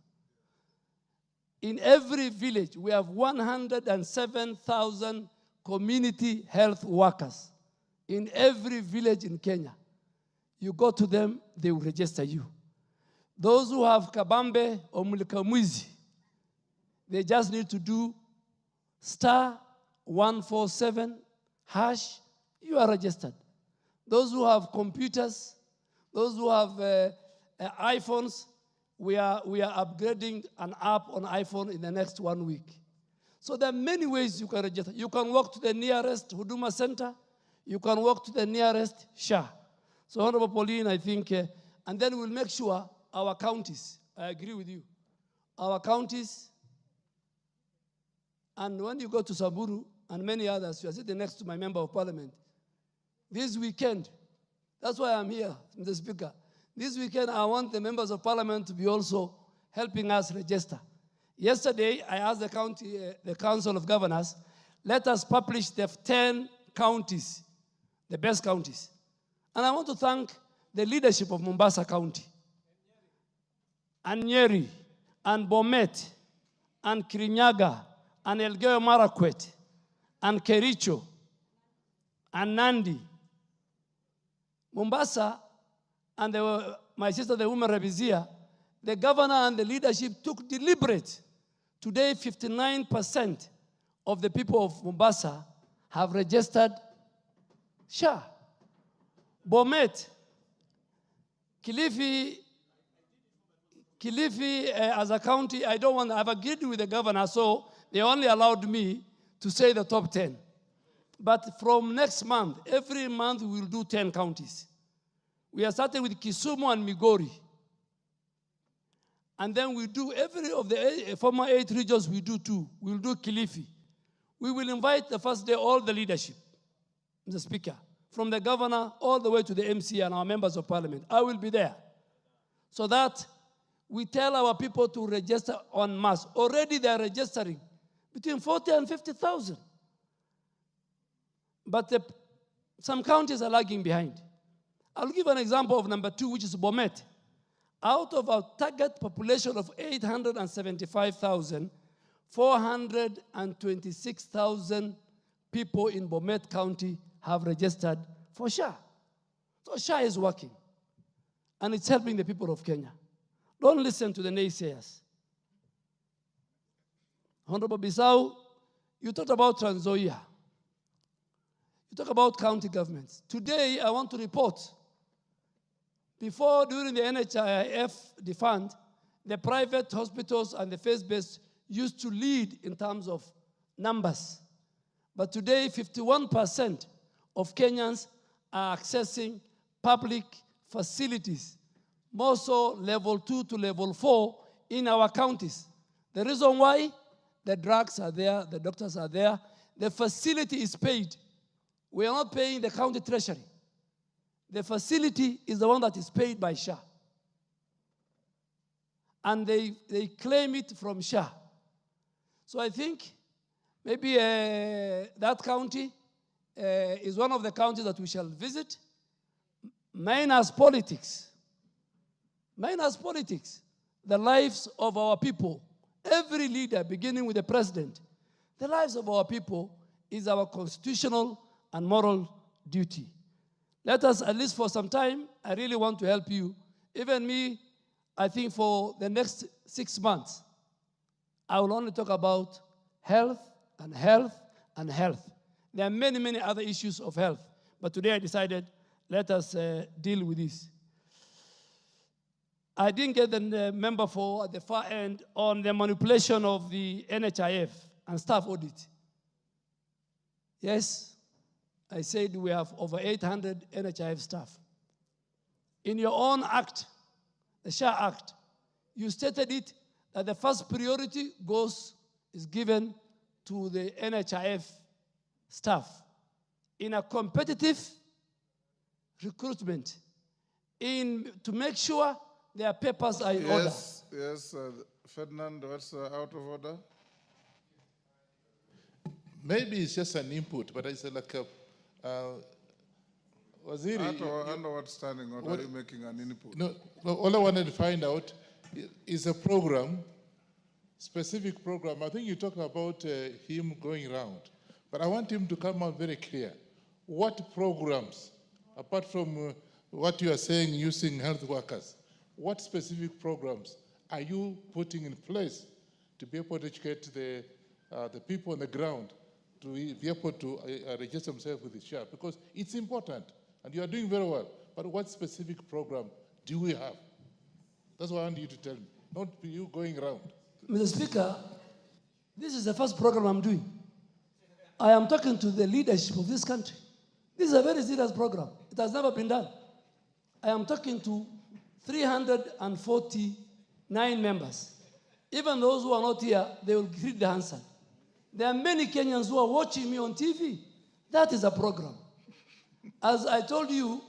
Speaker 5: In every village, we have 107,000 community health workers. In every village in Kenya. You go to them, they will register you. Those who have kabambe or mulikamwizi, they just need to do *147#, you are registered. Those who have computers, those who have iPhones, we are upgrading an app on iPhone in the next 1 week. So there are many ways you can register. You can walk to the nearest Huduma Center. You can walk to the nearest SHA. So Honorable Pauline, I think, and then we'll make sure our counties, I agree with you, our counties, and when you go to Samburu and many others, you are sitting next to my member of parliament. This weekend, that's why I'm here, Mr. Speaker. This weekend, I want the members of parliament to be also helping us register. Yesterday, I asked the Council of Governors, let us publish the 10 counties, the best counties. And I want to thank the leadership of Mombasa County, and Nyeri, and Bomet, and Kirinyaga, and Elgeyo Marakwet, and Kericho, and Nandi. Mombasa, and my sister, the woman Rebizia, the governor and the leadership took deliberate. Today, 59% of the people of Mombasa have registered SHA. Bomet, Kilifi as a county, I've agreed with the governor, so they only allowed me to say the top 10. But from next month, every month we will do 10 counties. We are starting with Kisumu and Migori. And then we do every of the former 8 regions, we do 2. We'll do Kilifi. We will invite the first day all the leadership, Mr. Speaker, from the governor all the way to the MC and our members of parliament. I will be there. So that we tell our people to register en masse. Already they are registering between 40 and 50,000. But some counties are lagging behind. I'll give an example of number 2, which is Bomet. Out of our target population of 875,000, 426,000 people in Bomet County have registered for SHA. So SHA is working, and it's helping the people of Kenya. Don't listen to the naysayers. Honorable Bissau, you talked about Trans Nzoia. You talk about county governments. Today, I want to report, during the NHIF defund, the private hospitals and the faith-based used to lead in terms of numbers. But today, 51% of Kenyans are accessing public facilities, more so level 2 to level 4 in our counties. The reason why? The drugs are there, the doctors are there, the facility is paid. We are not paying the county treasury. The facility is the one that is paid by SHA. And they claim it from SHA. So I think maybe that county is one of the counties that we shall visit. Minus politics. Minus politics. The lives of our people. Every leader, beginning with the president, the lives of our people is our constitutional and moral duty. Let us, at least for some time, I really want to help you. Even me, I think for the next 6 months, I will only talk about health and health and health. There are many, many other issues of health. But today I decided, let us deal with this. I didn't get the member for at the far end on the manipulation of the NHIF and staff audit. Yes, I said we have over 800 NHIF staff. In your own act, the SHA Act, you stated it that the first priority is given to the NHIF staff in a competitive recruitment to make sure their papers are in order.
Speaker 2: Yes, Ferdinand, what's out of order?
Speaker 10: Maybe it's just an input, but it's like a Waziri.
Speaker 2: Under what standing order are you making an input?
Speaker 10: No, all I wanted to find out is a program, specific program. I think you talk about him going around, but I want him to come out very clear. What programs, apart from what you are saying using health workers, what specific programs are you putting in place to be able to educate the people on the ground to be able to register themselves with the SHA? Because it's important, and you are doing very well. But what specific program do we have? That's what I want you to tell me, not you going around.
Speaker 5: Mr. Speaker, this is the first program I'm doing. I am talking to the leadership of this country. This is a very serious program. It has never been done. I am talking to 349 members. Even those who are not here, they will read the answer. There are many Kenyans who are watching me on TV. That is a program. As I told you,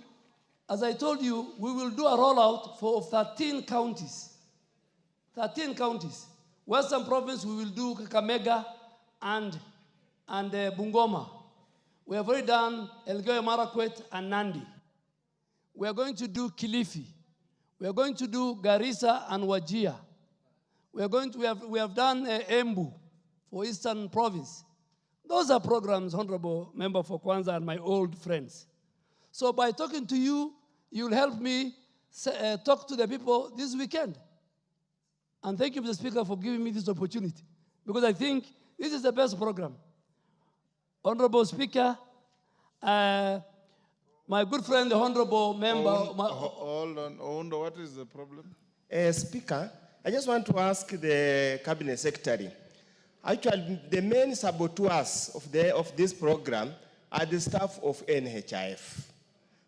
Speaker 5: we will do a rollout for 13 counties. 13 counties. Western Province, we will do Kakamega and Bungoma. We have already done Elgeyo Marakwet and Nandi. We are going to do Kilifi. We are going to do Garissa and Wajir. We have done Embu for Eastern Province. Those are programs, Honorable Member for Kwanza and my old friends. So by talking to you, you'll help me talk to the people this weekend. And thank you, Mr. Speaker, for giving me this opportunity, because I think this is the best program. Honorable Speaker, my good friend, the Honorable Member...
Speaker 2: Hold on, what is the problem?
Speaker 7: Speaker, I just want to ask the Cabinet Secretary. Actually, the main saboteurs of this program are the staff of NHIF.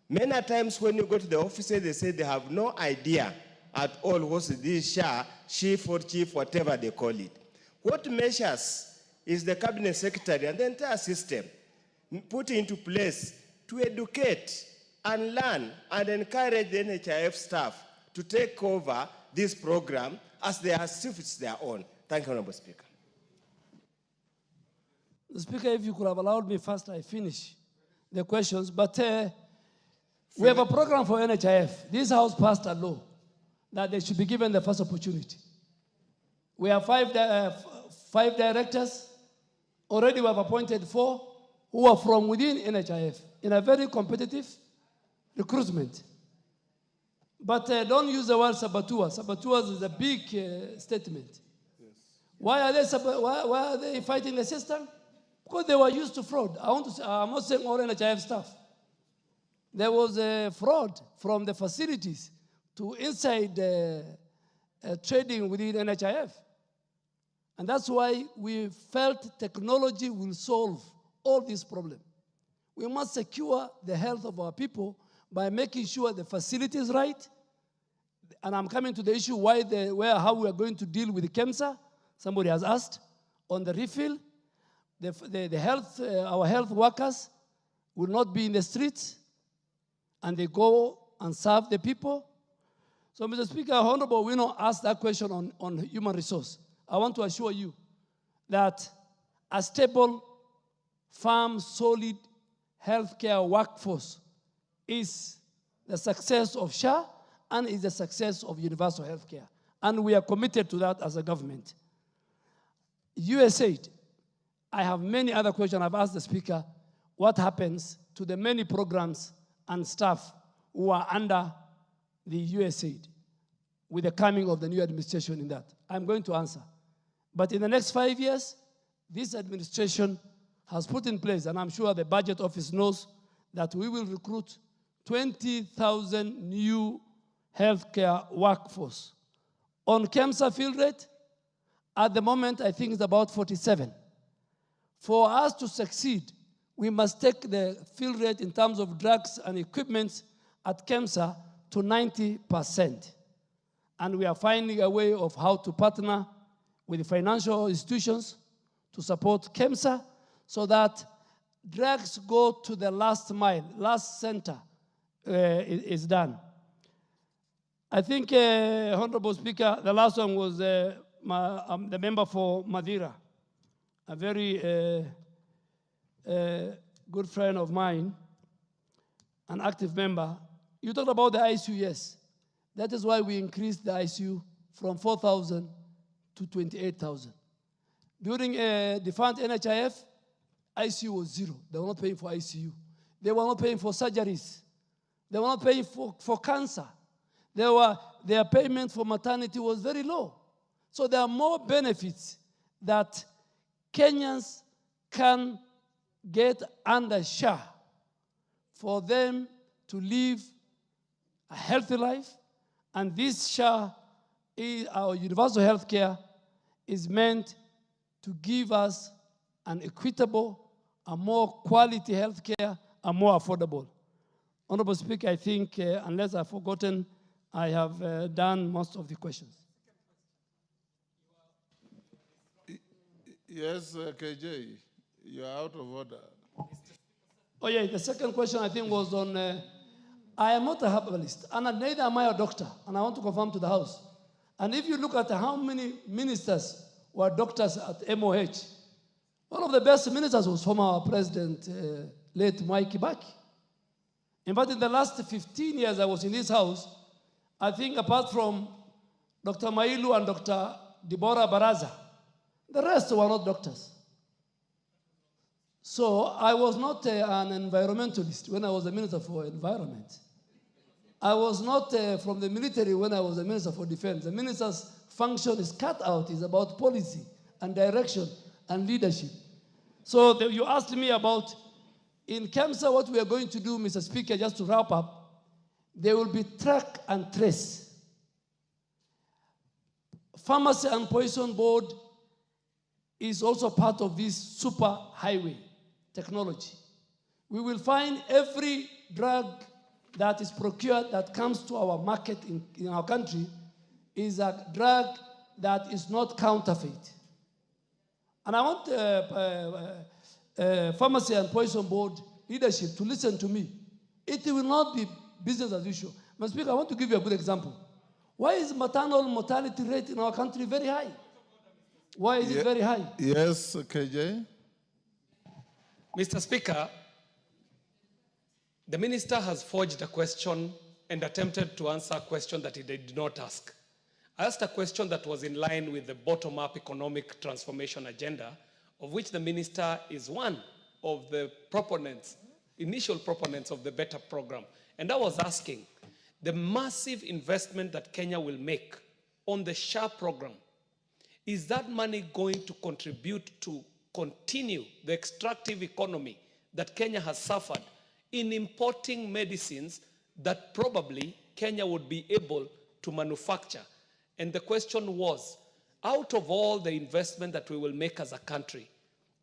Speaker 7: Many times when you go to the offices, they say they have no idea at all what this SHA, chief or chief, whatever they call it. What measures is the Cabinet Secretary and the entire system put into place to educate and learn and encourage the NHIF staff to take over this program as if it's their own? Thank you, Honorable Speaker.
Speaker 5: Speaker, if you could have allowed me first, I finish the questions. But we have a program for NHIF. This House passed a law that they should be given the first opportunity. We have five directors. Already we have appointed 4 who are from within NHIF in a very competitive recruitment. But don't use the word saboteurs. Saboteurs is a big statement. Yes. Why are they fighting the system? Because they were used to fraud. I'm not saying all NHIF staff. There was a fraud from the facilities to inside trading within NHIF. And that's why we felt technology will solve all these problems. We must secure the health of our people by making sure the facility is right. And I'm coming to the issue how we are going to deal with the KEMSA. Somebody has asked on the refill. Our health workers will not be in the streets, and they go and serve the people. So, Mr. Speaker, Honorable Wino asked that question on human resource. I want to assure you that a stable, firm, solid healthcare workforce is the success of SHA and is the success of universal healthcare. And we are committed to that as a government. USAID, I have many other questions. I've asked the Speaker, what happens to the many programs and staff who are under the USAID with the coming of the new administration in that? I'm going to answer. But in the next 5 years, this administration has put in place, and I'm sure the budget office knows, that we will recruit 20,000 new healthcare workforce. On KEMSA field rate, at the moment, I think it's about 47. For us to succeed, we must take the fill rate in terms of drugs and equipment at KEMSA to 90%. And we are finding a way of how to partner with the financial institutions to support KEMSA so that drugs go to the last mile, last center is done. I think, Honorable Speaker, the last one was the member for Madeira, a very good friend of mine, an active member. You talked about the ICU, yes. That is why we increased the ICU from 4,000 to 28,000. During defunct NHIF, ICU was zero. They were not paying for ICU. They were not paying for surgeries. They were not paying for cancer. Their payment for maternity was very low. So there are more benefits that Kenyans can get under SHA for them to live a healthy life. And this SHA, our universal health care, is meant to give us an equitable, a more quality health care, and more affordable. Honorable Speaker, I think, unless I've forgotten, I have done most of the questions.
Speaker 2: Yes, KJ, you're out of order.
Speaker 5: Oh yeah, the second question I think was on, I am not a herbalist, and neither am I a doctor, and I want to confirm to the House. And if you look at how many ministers were doctors at MOH, one of the best ministers was former President, late Mwai Kibaki. In fact, in the last 15 years I was in this House, I think apart from Dr. Mailu and Dr. Deborah Baraza, the rest were not doctors. So I was not an environmentalist when I was the Minister for Environment. I was not from the military when I was the Minister for Defense. The minister's function is cut out. It's about policy and direction and leadership. So you asked me about, in KEMSA, what we are going to do, Mr. Speaker, just to wrap up, there will be track and trace. Pharmacy and Poison Board is also part of this super highway technology. We will find every drug that is procured that comes to our market in our country is a drug that is not counterfeit. And I want Pharmacy and Poison Board leadership to listen to me. It will not be business as usual. Mr. Speaker, I want to give you a good example. Why is maternal mortality rate in our country very high? Why is it very high?
Speaker 2: Yes, KJ.
Speaker 8: Mr. Speaker, the minister has forged a question and attempted to answer a question that he did not ask. I asked a question that was in line with the bottom-up economic transformation agenda, of which the minister is one of the proponents, initial proponents of the BETTER program. And I was asking, the massive investment that Kenya will make on the SHA program, is that money going to contribute to continue the extractive economy that Kenya has suffered in importing medicines that probably Kenya would be able to manufacture? And the question was, out of all the investment that we will make as a country,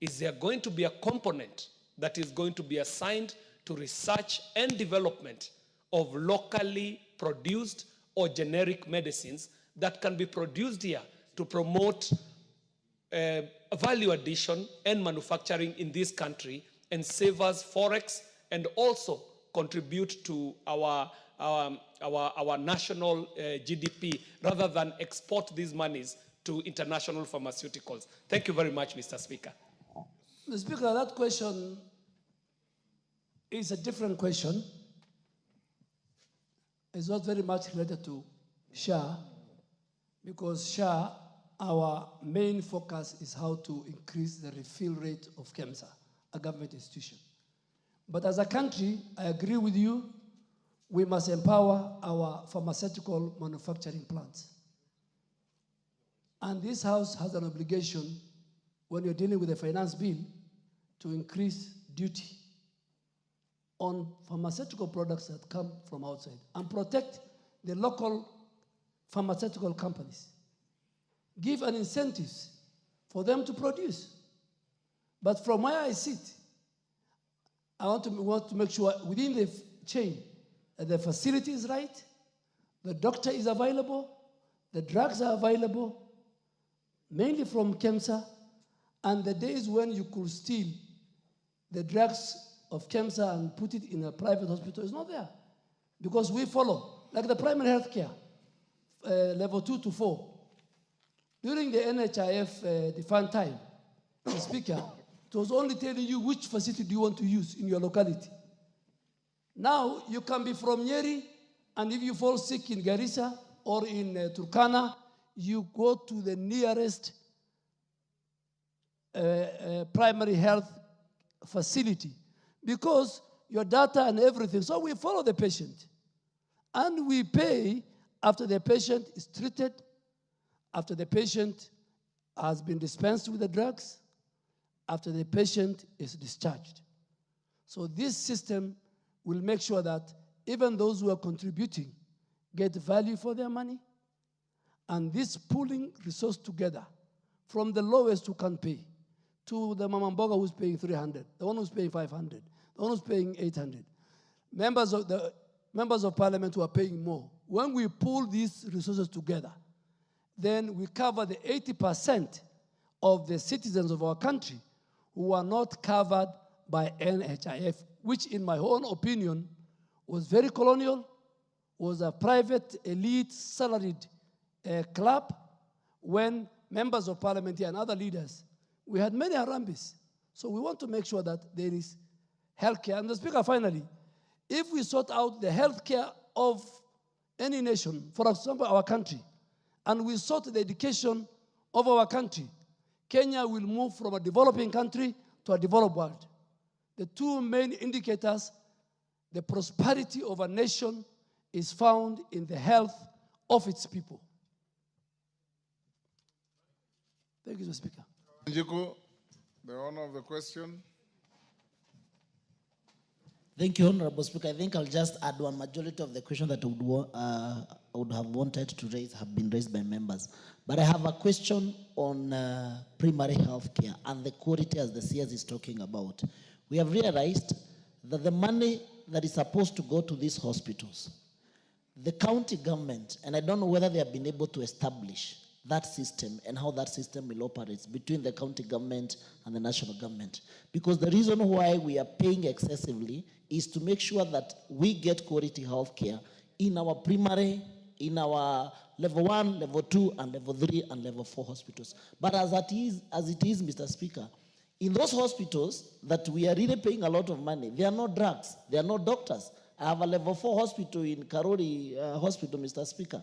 Speaker 8: is there going to be a component that is going to be assigned to research and development of locally produced or generic medicines that can be produced here to promote value addition and manufacturing in this country and save us forex and also contribute to our national GDP rather than export these monies to international pharmaceuticals? Thank you very much, Mr. Speaker.
Speaker 5: Mr. Speaker, that question is a different question. It's not very much related to SHA, because SHA, our main focus is how to increase the refill rate of KEMSA, a government institution. But as a country, I agree with you, we must empower our pharmaceutical manufacturing plants. And this House has an obligation, when you're dealing with a finance bill, to increase duty on pharmaceutical products that come from outside and protect the local pharmaceutical companies. Give an incentives for them to produce. But from where I sit, I want to make sure within the chain that the facility is right, the doctor is available, the drugs are available, mainly from KEMSA, and the days when you could steal the drugs of KEMSA and put it in a private hospital is not there. Because we follow, like the primary health care, level 2 to 4. During the NHIF defined time, the speaker, it was only telling you which facility do you want to use in your locality. Now, you can be from Nyeri, and if you fall sick in Garissa or in Turkana, you go to the nearest primary health facility because your data and everything. So we follow the patient. And we pay after the patient is treated, after the patient has been dispensed with the drugs, after the patient is discharged. So this system will make sure that even those who are contributing get value for their money. And this pooling resource together, from the lowest who can pay, to the Mamamboga who's paying 300, the one who's paying 500, the one who's paying 800. Members of parliament who are paying more. When we pool these resources together, then we cover the 80% of the citizens of our country who are not covered by NHIF, which in my own opinion was very colonial, was a private elite salaried club when members of parliament here and other leaders, we had many Harambis. So we want to make sure that there is healthcare. And the speaker, finally, if we sort out the healthcare of any nation, for example, our country, and we sort the education of our country, Kenya will move from a developing country to a developed world. The two main indicators, the prosperity of a nation is found in the health of its people. Thank you, Mr. Speaker.
Speaker 2: Njiku, the honor of the question.
Speaker 4: Thank you, Honorable Speaker. I think I'll just add one. Majority of the questions that I would have wanted to raise have been raised by members. But I have a question on primary health care and the quality as the CS is talking about. We have realized that the money that is supposed to go to these hospitals, the county government, and I don't know whether they have been able to establish that system and how that system will operate between the county government and the national government. Because the reason why we are paying excessively is to make sure that we get quality health care in our primary, in our level 1, level 2, and level 3, and level 4 hospitals. But as it is, Mr. Speaker, in those hospitals that we are really paying a lot of money, there are no drugs, there are no doctors. I have a level 4 hospital in Karori Hospital, Mr. Speaker.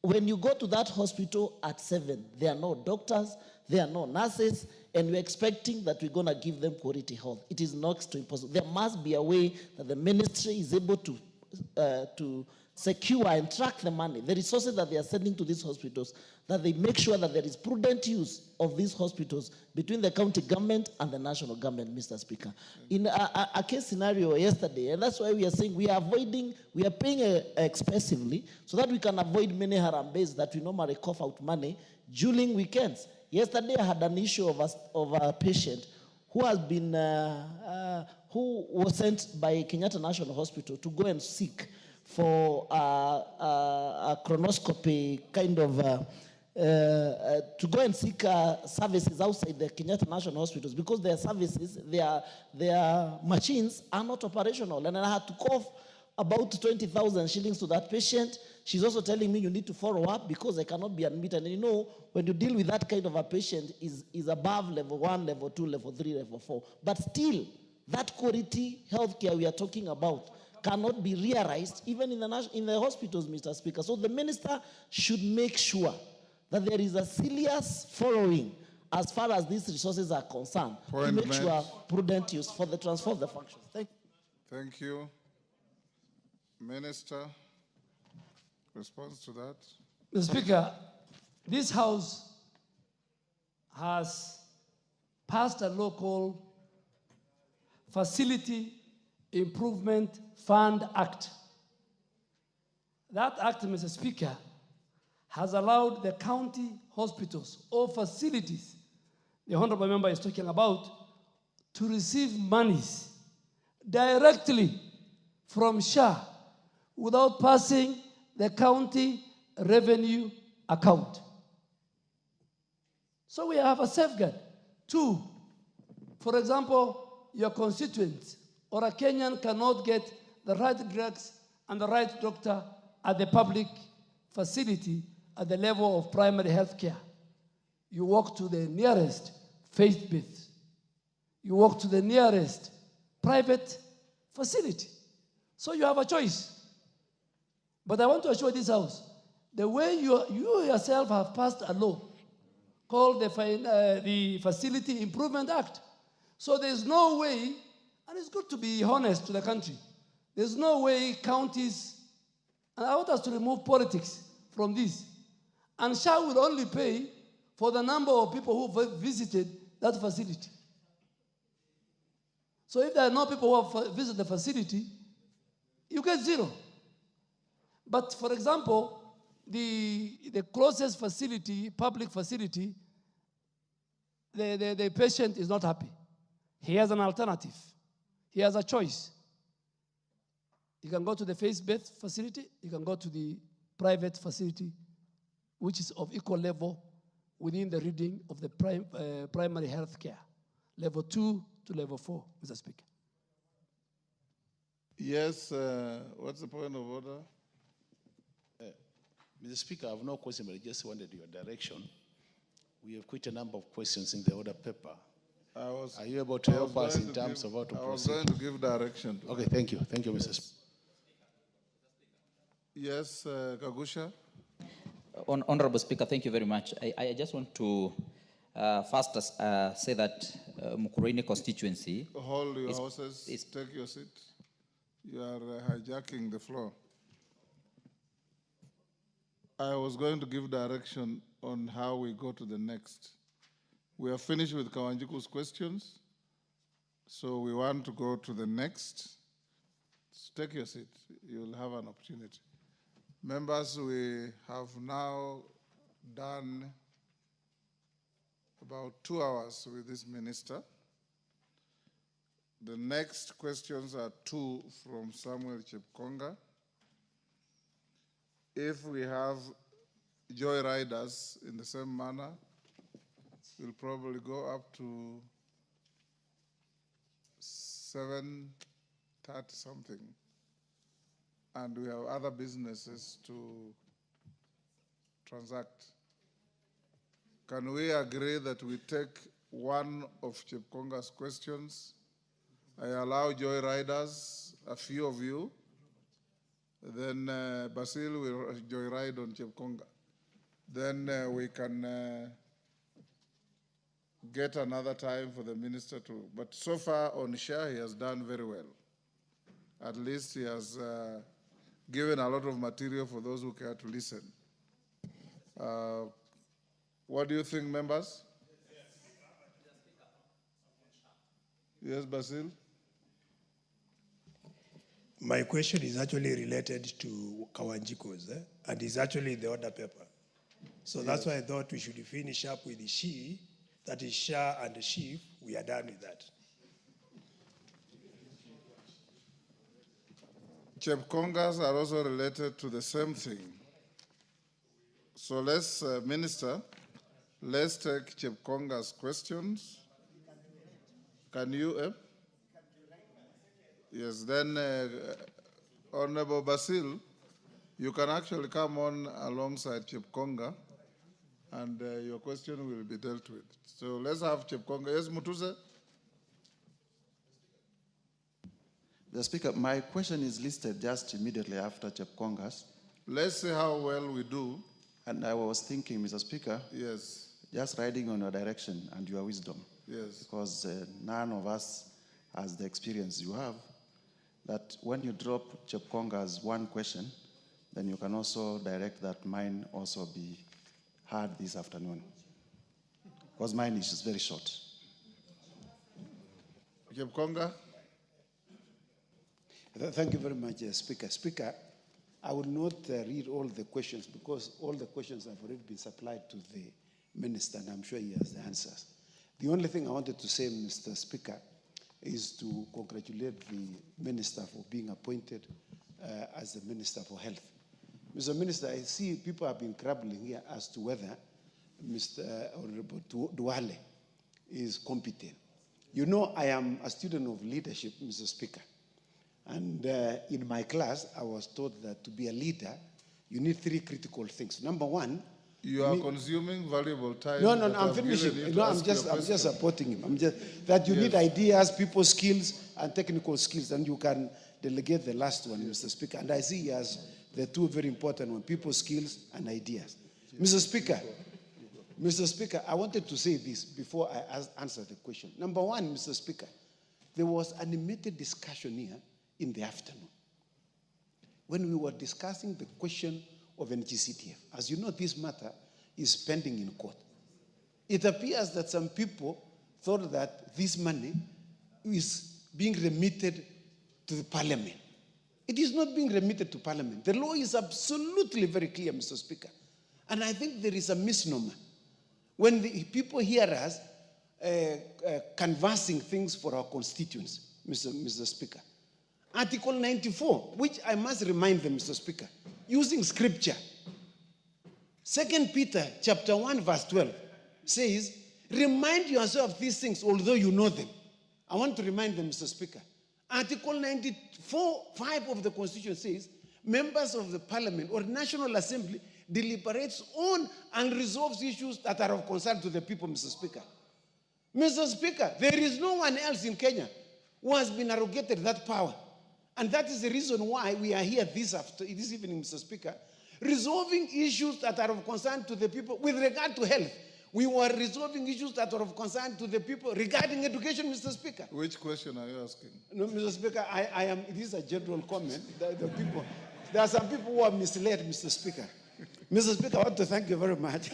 Speaker 4: When you go to that hospital at 7, there are no doctors, there are no nurses, and we're expecting that we're going to give them quality health. It is next to impossible. There must be a way that the ministry is able to secure and track the money, the resources that they are sending to these hospitals, that they make sure that there is prudent use of these hospitals between the county government and the national government, Mr. Speaker. In a case scenario yesterday, and that's why we are saying we are paying excessively so that we can avoid many harambes that we normally cough out money during weekends. Yesterday, I had an issue of a patient who has been, who was sent by Kenyatta National Hospital to go and seek for a colonoscopy kind of, to go and seek services outside the Kenyatta National Hospitals because their services, their machines are not operational. And I had to cough about 20,000 shillings to that patient. She's also telling me you need to follow up because I cannot be admitted. And you know, when you deal with that kind of a patient is above level 1, level 2, level 3, level 4. But still, that quality healthcare we are talking about cannot be realized even in the hospitals, Mr. Speaker. So the minister should make sure that there is a serious following as far as these resources are concerned to make sure prudent use for the transfer of the functions. Thank you.
Speaker 2: Thank you. Minister, response to that?
Speaker 5: Mr. Speaker, this House has passed a law called Facility Improvement Fund Act. That act, Mr. Speaker, has allowed the county hospitals or facilities the honorable member is talking about to receive monies directly from SHA without passing the county revenue account. So we have a safeguard. 2, for example, your constituent or a Kenyan cannot get the right drugs and the right doctor at the public facility at the level of primary health care. You walk to the nearest faith-based. You walk to the nearest private facility. So you have a choice. But I want to assure this House, the way you yourself have passed a law called the Facility Improvement Act. So there's no way, and it's good to be honest to the country, there's no way counties, and I want us to remove politics from this, and SHA will only pay for the number of people who visited that facility. So if there are no people who have visited the facility, you get 0. But for example, the closest facility, public facility, the patient is not happy. He has an alternative. He has a choice. He can go to the faith-based facility. He can go to the private facility, which is of equal level within the reading of the primary health care, level 2 to level 4, Mr. Speaker.
Speaker 2: Yes, what's the point of order?
Speaker 16: Mr. Speaker, I have no question, but I just wanted your direction. We have quite a number of questions in the order paper. Are you able to help us in terms of how to proceed?
Speaker 2: I was going to give direction.
Speaker 16: Okay, thank you. Thank you, Mr. Speaker.
Speaker 2: Yes, Kagusha.
Speaker 17: Honorable Speaker, thank you very much. I just want to first say that Mukurweini constituency.
Speaker 2: Hold your horses, take your seat. You are hijacking the floor. I was going to give direction on how we go to the next. We are finished with Kawanjiku's questions, so we want to go to the next. So take your seat. You'll have an opportunity. Members, we have now done about 2 hours with this minister. The next questions are 2 from Samuel Chepkonga. If we have joyriders in the same manner, we'll probably go up to 7:30 something. And we have other businesses to transact. Can we agree that we take one of Chepkonga's questions? I allow joyriders, a few of you. Then Basil will joyride on Chepkonga. Then we can get another time for the minister to, but so far on SHA he has done very well. At least he has given a lot of material for those who care to listen. What do you think, members? Yes, Basil?
Speaker 18: My question is actually related to Kawanjiko's, and is actually in the order paper. So that's why I thought we should finish up with the she, that is SHA and the SHIF. We are done with that.
Speaker 2: Chepkongas are also related to the same thing. So let's, Minister, let's take Chepkonga's questions. Can you? Yes, then Honorable Basil, you can actually come on alongside Chepkonga, and your question will be dealt with. So let's have Chepkonga. Yes, Mutuse?
Speaker 19: The Speaker, my question is listed just immediately after Chepkonga's.
Speaker 2: Let's see how well we do.
Speaker 19: And I was thinking, Mr. Speaker,
Speaker 2: yes,
Speaker 19: just riding on your direction and your wisdom.
Speaker 2: Yes.
Speaker 19: Because none of us has the experience you have, that when you drop Chepkonga's one question, then you can also direct that mine also be heard this afternoon. Because mine is just very short.
Speaker 2: Chepkonga?
Speaker 25: Thank you very much, Speaker. Speaker, I will not read all the questions because all the questions have already been supplied to the Minister, and I'm sure he has the answers. The only thing I wanted to say, Mr. Speaker, is to congratulate the Minister for being appointed as the Minister for Health. Mr. Minister, I see people have been grumbling here as to whether Mr. Honorable Duale is competent. You know, I am a student of leadership, Mr. Speaker. And in my class, I was taught that to be a leader, you need 3 critical things. Number one,
Speaker 2: you are consuming valuable time.
Speaker 25: No, I'm finishing. No, I'm just supporting him. That you need ideas, people skills, and technical skills, and you can delegate the last one, Mr. Speaker. And I see he has the 2 very important ones, people skills and ideas. Mr. Speaker, I wanted to say this before I answer the question. Number one, Mr. Speaker, there was an animated discussion here in the afternoon when we were discussing the question of NGCDF. As you know, this matter is pending in court. It appears that some people thought that this money is being remitted to the parliament. It is not being remitted to parliament. The law is absolutely very clear, Mr. Speaker. And I think there is a misnomer. When the people hear us canvassing things for our constituents, Mr. Speaker, Article 94, which I must remind them, Mr. Speaker, using scripture. 2 Peter chapter 1, verse 12 says, remind yourself of these things, although you know them. I want to remind them, Mr. Speaker. Article 94(5) of the Constitution says, members of the Parliament or National Assembly deliberates on and resolves issues that are of concern to the people, Mr. Speaker. Mr. Speaker, there is no one else in Kenya who has been arrogated that power. And that is the reason why we are here this evening, Mr. Speaker, resolving issues that are of concern to the people with regard to health. We were resolving issues that are of concern to the people regarding education, Mr. Speaker.
Speaker 2: Which question are you asking?
Speaker 25: No, Mr. Speaker, it is a general comment. There are some people who are misled, Mr. Speaker. Mr. Speaker, I want to thank you very much.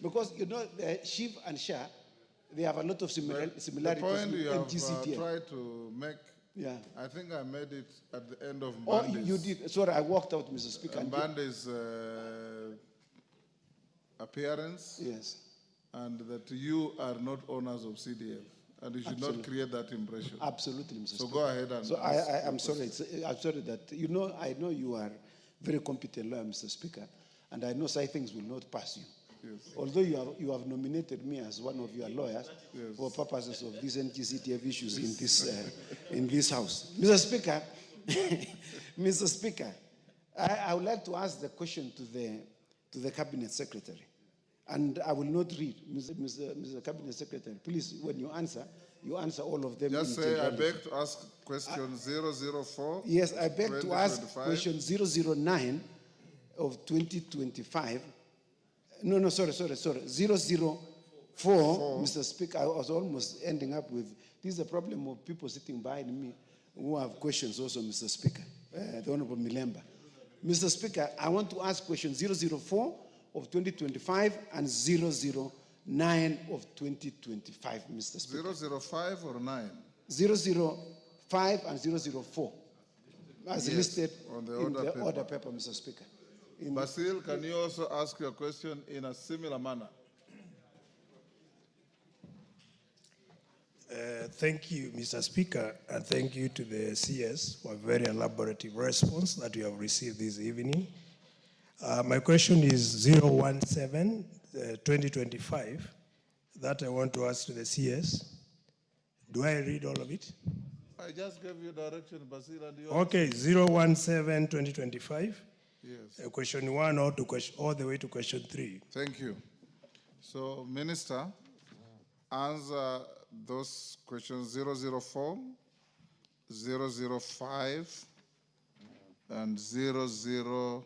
Speaker 25: Because, you know, Shiv and Shah, they have a lot of similarities.
Speaker 2: The point you have
Speaker 25: NGCDF.
Speaker 2: tried to make,
Speaker 25: yeah.
Speaker 2: I think I made it at the end of
Speaker 25: Oh,
Speaker 2: Mbadi's.
Speaker 25: you did. Sorry, I walked out, Mr. Speaker.
Speaker 2: Mbadi's appearance.
Speaker 25: Yes.
Speaker 2: And that you are not owners of CDF. And you should
Speaker 25: Absolutely.
Speaker 2: not create that impression.
Speaker 25: Absolutely, Mr.
Speaker 2: So
Speaker 25: Speaker.
Speaker 2: go ahead and...
Speaker 25: So I'm sorry. I'm sorry that, you know, I know you are very competent lawyer, Mr. Speaker, and I know some things will not pass you.
Speaker 2: Yes.
Speaker 25: Although you have nominated me as one of your lawyers for purposes of these NGCDF issues in this house. Mr. Speaker, Mr. Speaker, I would like to ask the question to the Cabinet Secretary. And I will not read. Mr. Cabinet Secretary, please, when you answer all of them.
Speaker 2: Just say, I beg to ask question 004.
Speaker 25: Yes, I beg to ask question 009 of 2025. No, sorry. 004, Mr. Speaker. I was almost ending up with, this is a problem of people sitting behind me who have questions also, Mr. Speaker. The Honorable Milemba. Mr. Speaker, I want to ask question 004 of 2025 and 009 of 2025, Mr. Speaker.
Speaker 2: 005 or 9?
Speaker 25: 005 and 004, as listed
Speaker 2: on the
Speaker 25: in the
Speaker 2: paper.
Speaker 25: order paper, Mr. Speaker.
Speaker 2: Basil, can you also ask your question in a similar manner?
Speaker 18: Thank you, Mr. Speaker, and thank you to the CS for a very elaborative response that we have received this evening. My question is 017, 2025, that I want to ask to the CS. Do I read all of it?
Speaker 2: I just gave you direction, Basil, and you...
Speaker 18: Okay, 017, 2025.
Speaker 2: Yes.
Speaker 18: Question 1 all the way to question 3.
Speaker 2: Thank you. So, Minister, answer those questions 004, 005, and 017.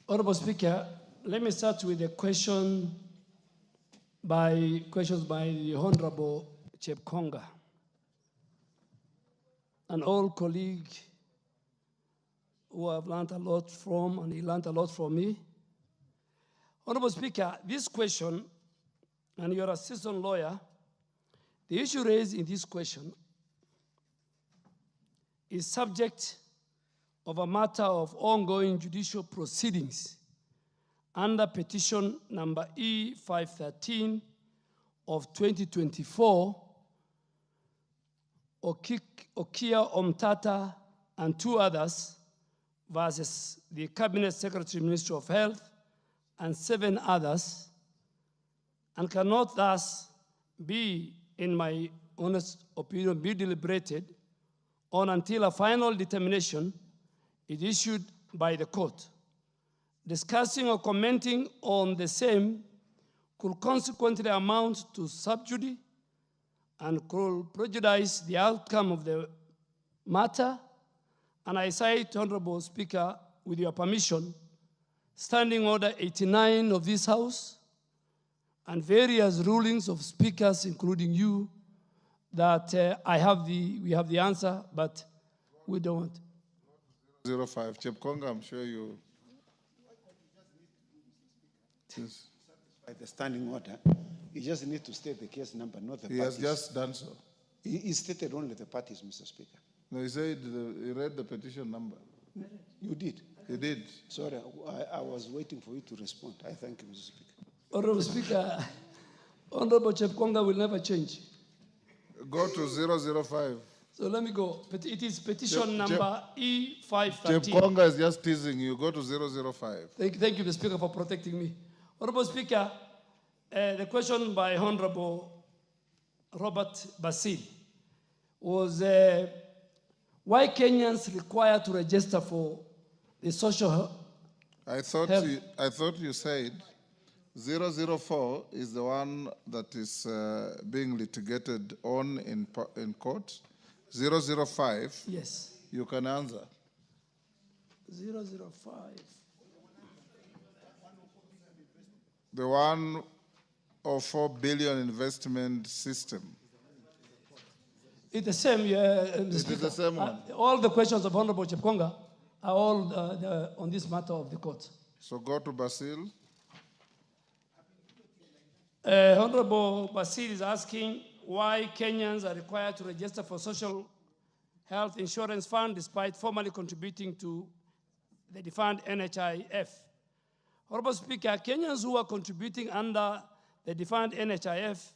Speaker 5: Honorable Speaker, let me start with a questions by the Honorable Chepkonga, an old colleague who I've learned a lot from, and he learned a lot from me. Honorable Speaker, this question, and you're a seasoned lawyer, the issue raised in this question is subject of a matter of ongoing judicial proceedings under petition number E513 of 2024, Okia Omtata and 2 others versus the Cabinet Secretary, Ministry of Health, and 7 others, and cannot thus be, in my honest opinion, be deliberated on until a final determination is issued by the court. Discussing or commenting on the same could consequently amount to sub judice and could prejudice the outcome of the matter. And I cite, Honorable Speaker, with your permission, Standing Order 89 of this House and various rulings of speakers, including you, that we have the answer, but we don't want.
Speaker 2: 05. Chepkonga, I'm sure you.
Speaker 25: By the standing order, you just need to state the case number, not the
Speaker 2: He
Speaker 25: parties.
Speaker 2: has just done so.
Speaker 25: He stated only the parties, Mr. Speaker.
Speaker 2: No, he said he read the petition number.
Speaker 25: You did?
Speaker 2: He did.
Speaker 25: Sorry, I was waiting for you to respond. I thank you, Mr. Speaker.
Speaker 5: Honorable Speaker, Honorable Chepkonga will never change.
Speaker 2: Go to 005.
Speaker 5: So let me go. It is petition number E513.
Speaker 2: Chepkonga is just teasing you. Go to 005.
Speaker 5: Thank you, the Speaker, for protecting me. Honorable Speaker, the question by Honorable Robert Basil was why Kenyans require to register for the social health?
Speaker 2: I thought you said 004 is the one that is being litigated on in court. 005.
Speaker 5: Yes.
Speaker 2: You can answer.
Speaker 5: 005.
Speaker 2: The 104 billion investment system.
Speaker 5: It's the same.
Speaker 2: It is the same one.
Speaker 5: All the questions of Honorable Chepkonga are all on this matter of the court.
Speaker 2: So go to Basil.
Speaker 5: Honorable Basil is asking why Kenyans are required to register for social health insurance fund despite formally contributing to the defined NHIF. Honorable Speaker, Kenyans who are contributing under the defined NHIF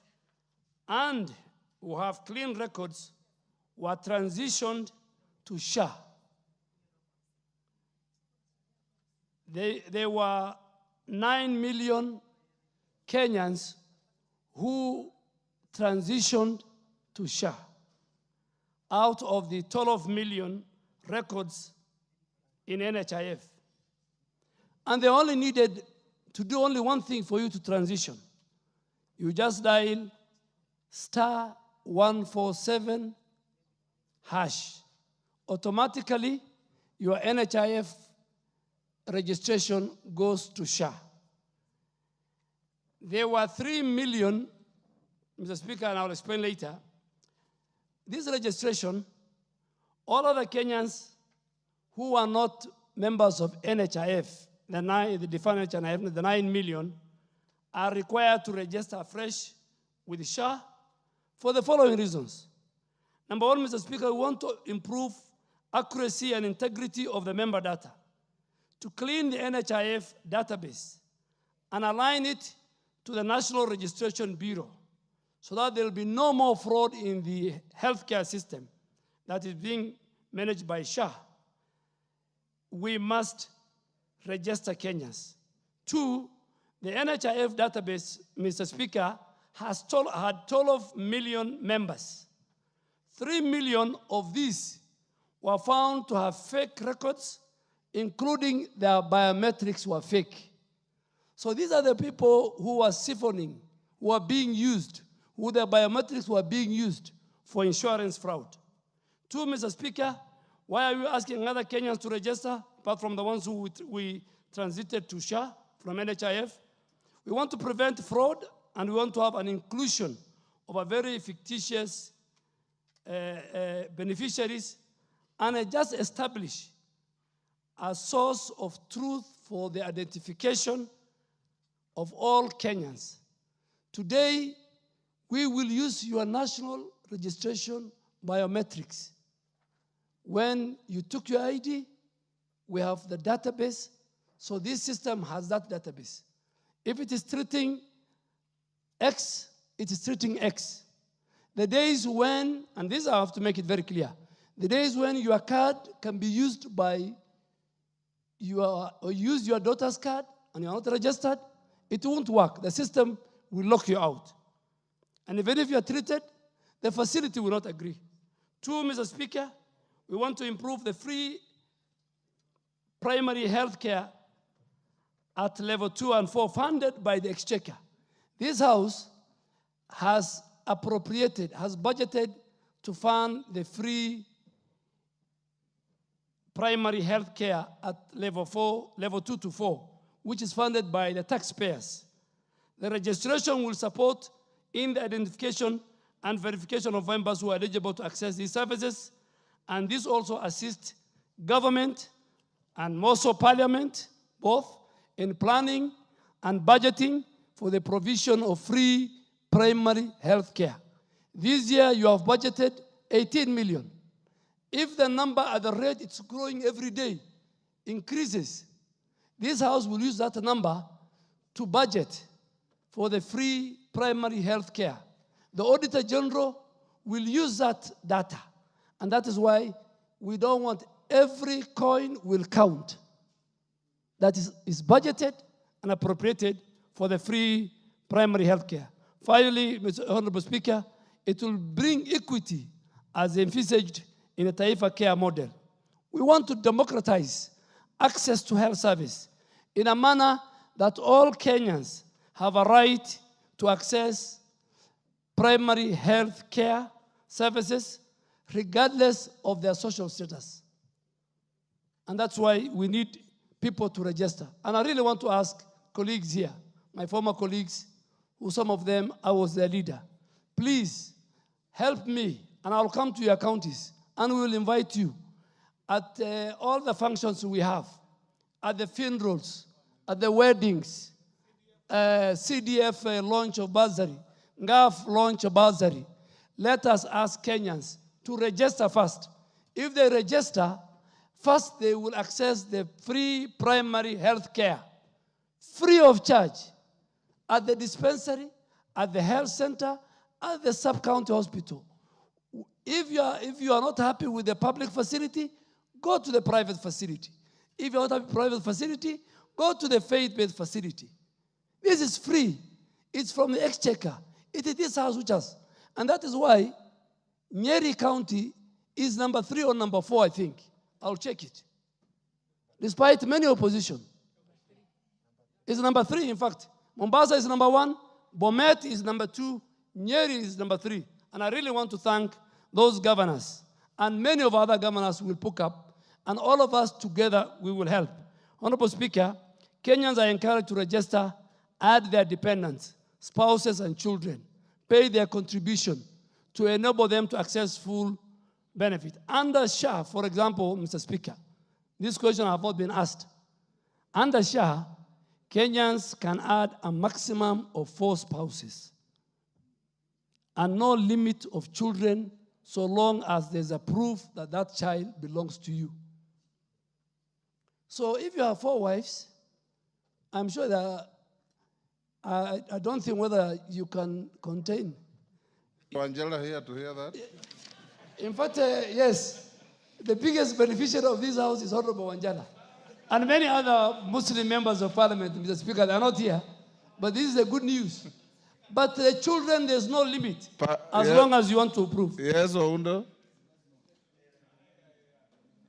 Speaker 5: and who have clean records were transitioned to SHA. There were 9 million Kenyans who transitioned to SHA out of the 12 million records in NHIF. And they only needed to do only one thing for you to transition. You just dial *147#. Automatically, your NHIF registration goes to SHA. There were 3 million, Mr. Speaker, and I'll explain later. This registration, all other Kenyans who are not members of NHIF, the defined NHIF, the 9 million, are required to register afresh with SHA for the following reasons. Number one, Mr. Speaker, we want to improve accuracy and integrity of the member data, to clean the NHIF database and align it to the National Registration Bureau so that there will be no more fraud in the healthcare system that is being managed by SHA. We must register Kenyans. Two, the NHIF database, Mr. Speaker, had 12 million members. 3 million of these were found to have fake records, including their biometrics were fake. So these are the people who are siphoning, who are being used, who their biometrics were being used for insurance fraud. Two, Mr. Speaker, why are you asking other Kenyans to register, apart from the ones who we transited to SHA from NHIF? We want to prevent fraud, and we want to have an inclusion of a very fictitious beneficiaries, and just establish a source of truth for the identification of all Kenyans. Today, we will use your national registration biometrics. When you took your ID, we have the database So this system has that database. If it is treating X, it is treating X. The days when, and this I have to make it very clear, the days when your card can be used by or use your daughter's card and you're not registered, it won't work. The system will lock you out. And even if you are treated, the facility will not agree. Two, Mr. Speaker, we want to improve the free primary health care at level 2 and 4 funded by the Exchequer. This House has appropriated, has budgeted to fund the free primary health care at level 2 to 4, which is funded by the taxpayers. The registration will support in the identification and verification of members who are eligible to access these services, and this also assists government and also parliament, both in planning and budgeting for the provision of free primary health care. This year you have budgeted 18 million. If the number at the rate it's growing every day increases, this House will use that number to budget for the free primary health care. The Auditor General will use that data, and that is why we don't want every coin will count. That is budgeted and appropriated for the free primary health care. Finally, Mr. Honorable Speaker, it will bring equity as envisaged in the Taifa Care model. We want to democratize access to health service in a manner that all Kenyans have a right to access primary health care services regardless of their social status. And that's why we need people to register. And I really want to ask colleagues here, my former colleagues, who some of them I was their leader, please help me, and I'll come to your counties, and we will invite you at all the functions we have, at the funerals, at the weddings, CDF launch of bursary, NGAF launch of bursary. Let us ask Kenyans to register first. If they register, first they will access the free primary health care, free of charge, at the dispensary, at the health center, at the sub-county hospital. If you are not happy with the public facility, go to the private facility. If you are not happy with the private facility, go to the faith-based facility. This is free. It's from the Exchequer. It is this House which has. And that is why Nyeri County is number 3 or number 4, I think. I'll check it. Despite many opposition. It's number 3, in fact. Mombasa is number 1. Bomet is number 2. Nyeri is number 3. And I really want to thank those governors. And many of other governors will pick up. And all of us together, we will help. Honorable Speaker, Kenyans are encouraged to register, add their dependents, spouses and children, pay their contribution to enable them to access full benefit. Under SHA, for example, Mr. Speaker, this question has not been asked. Under SHA, Kenyans can add a maximum of 4 spouses and no limit of children so long as there's a proof that that child belongs to you. So if you have 4 wives, I'm sure that I don't think whether you can contain.
Speaker 2: Angela here to hear that?
Speaker 5: In fact, yes, the biggest beneficiary of this House is Honorable Wanjala. And many other Muslim members of Parliament, Mr. Speaker, they are not here. But this is the good news. But the children, there's no limit, as long as you want to approve.
Speaker 2: Yes, Oundo.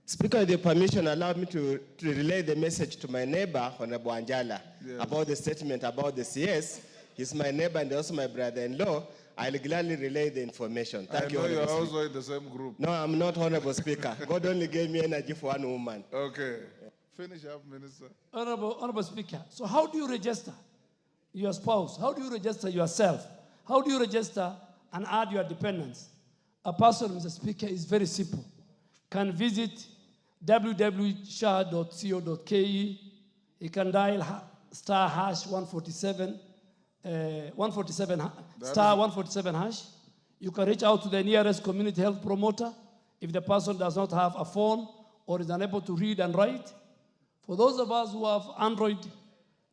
Speaker 7: Speaker, with your permission, allow me to relay the message to my neighbor, Honorable Wanjala, about the statement about the CS. He's my neighbor and also my brother-in-law. I'll gladly relay the information. Thank you,
Speaker 2: You're
Speaker 7: Honorable
Speaker 2: also
Speaker 7: Speaker.
Speaker 2: in the same group.
Speaker 7: No, I'm not, Honorable Speaker. God only gave me energy for one woman.
Speaker 2: Okay. Finish up, Minister.
Speaker 5: Honorable Speaker, so how do you register your spouse? How do you register yourself? How do you register and add your dependents? A person, Mr. Speaker, is very simple. Can visit www.sha.co.ke. He can dial star hash 147, star 147 hash. You can reach out to the nearest community health promoter if the person does not have a phone or is unable to read and write. For those of us who have Android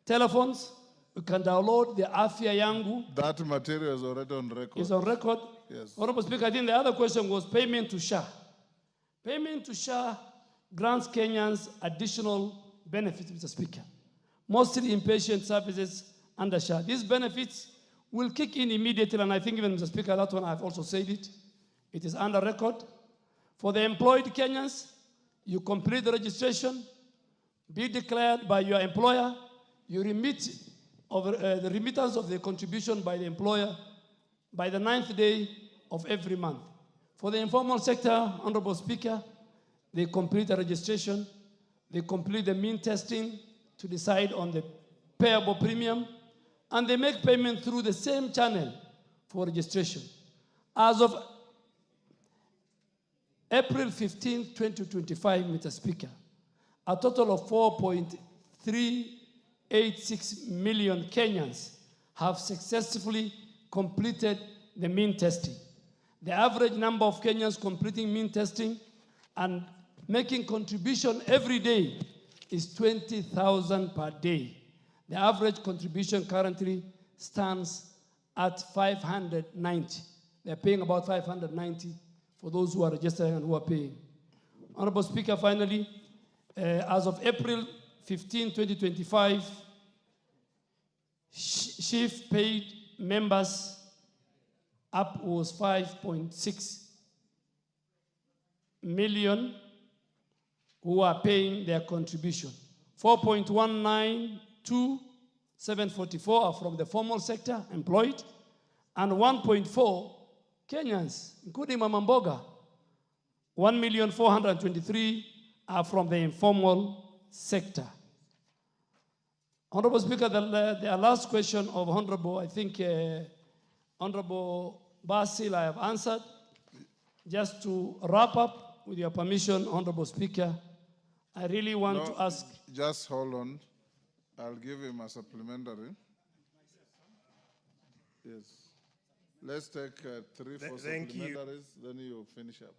Speaker 5: telephones, you can download the Afya Yangu.
Speaker 2: That material is already on record.
Speaker 5: It's on record.
Speaker 2: Yes.
Speaker 5: Honorable Speaker, I think the other question was payment to SHA. Payment to SHA grants Kenyans additional benefits, Mr. Speaker, mostly inpatient services under SHA. These benefits will kick in immediately, and I think even, Mr. Speaker, that one I've also said it. It is under record. For the employed Kenyans, you complete the registration, be declared by your employer, you remit the remittance of the contribution by the employer by the 9th day of every month. For the informal sector, Honorable Speaker, they complete the registration, they complete the mean testing to decide on the payable premium, and they make payment through the same channel for registration. As of April 15, 2025, Mr. Speaker, a total of 4.386 million Kenyans have successfully completed the mean testing. The average number of Kenyans completing mean testing and making contribution every day is 20,000 per day. The average contribution currently stands at 590. They're paying about 590 for those who are registering and who are paying. Honorable Speaker, finally, as of April 15, 2025, SHIF paid members up was 5.6 million who are paying their contribution. 4.192,744 are from the formal sector, employed, and 1.4 Kenyans, including Mama Mboga, 1,423,000 are from the informal sector. Honorable Speaker, the last question of Honorable, I think, Honorable Basil, I have answered. Just to wrap up, with your permission, Honorable Speaker, I really want to ask.
Speaker 2: Just hold on. I'll give him a supplementary. Yes. Let's take 3 for supplementaries, then you finish up.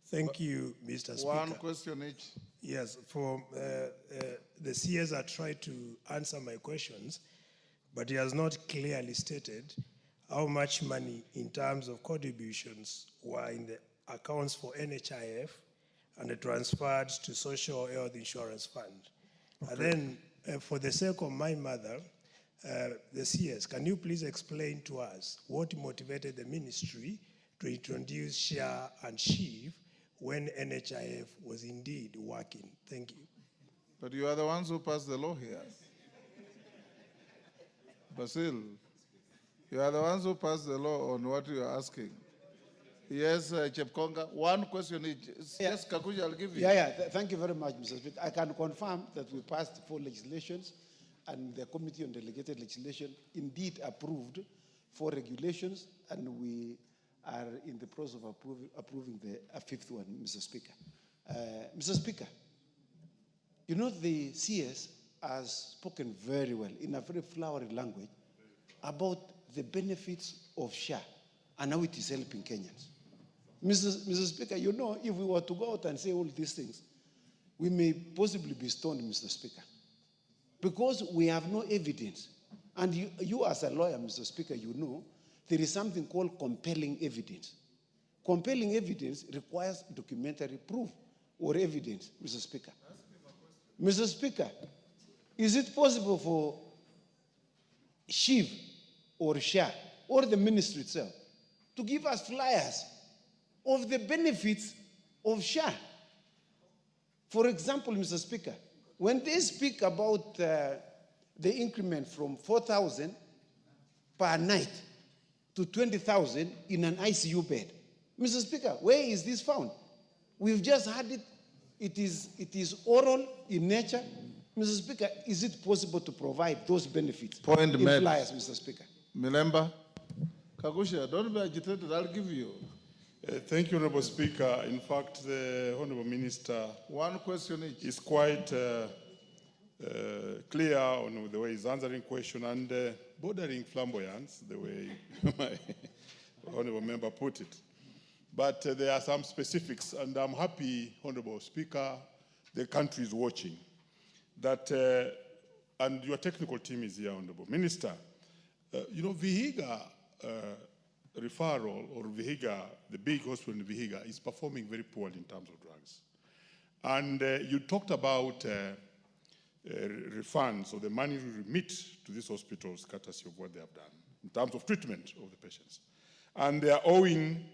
Speaker 18: Thank you, Mr. Speaker.
Speaker 2: One question each.
Speaker 18: Yes, for the CS are tried to answer my questions, but he has not clearly stated how much money in terms of contributions were in the accounts for NHIF and transferred to Social Health Insurance Fund. Okay. And then, for the sake of my mother, the CS, can you please explain to us what motivated the ministry to introduce SHA and SHIF when NHIF was indeed working? Thank you.
Speaker 2: But you are the ones who passed the law here. Basil, you are the ones who passed the law on what you are asking. Yes, Chepkonga, one question each. Yes, Kakuja, I'll give you.
Speaker 25: Thank you very much, Mr. Speaker. I can confirm that we passed 4 legislations, and the Committee on Delegated Legislation indeed approved 4 regulations, and we are in the process of approving the 5th one, Mr. Speaker. Mr. Speaker, you know the CS has spoken very well in a very flowery language about the benefits of SHA and how it is helping Kenyans. Mr. Speaker, you know, if we were to go out and say all these things, we may possibly be stoned, Mr. Speaker, because we have no evidence. And you as a lawyer, Mr. Speaker, you know, there is something called compelling evidence. Compelling evidence requires documentary proof or evidence, Mr. Speaker. Mr. Speaker, is it possible for SHIF or SHA or the ministry itself to give us flyers of the benefits of SHA? For example, Mr. Speaker, when they speak about the increment from 4,000 per night to 20,000 in an ICU bed, Mr. Speaker, where is this found? We've just had it. It is oral in nature. Mr. Speaker, is it possible to provide those benefits in
Speaker 2: made.
Speaker 25: flyers, Mr. Speaker?
Speaker 2: Milemba. Kagusha, don't be agitated. I'll give you.
Speaker 14: Thank you, Honorable Speaker. In fact, the Honorable Minister
Speaker 2: one question each
Speaker 14: is quite clear on the way he's answering question and bordering flamboyance, the way my Honorable Member put it. But there are some specifics, and I'm happy, Honorable Speaker, the country is watching. that, and your technical team is here, Honorable Minister, you know, Vihiga referral, or Vihiga, the big hospital in Vihiga, is performing very poorly in terms of drugs. And you talked about refunds, or the money we remit to these hospitals courtesy of what they have done in terms of treatment of the patients. And they are owing,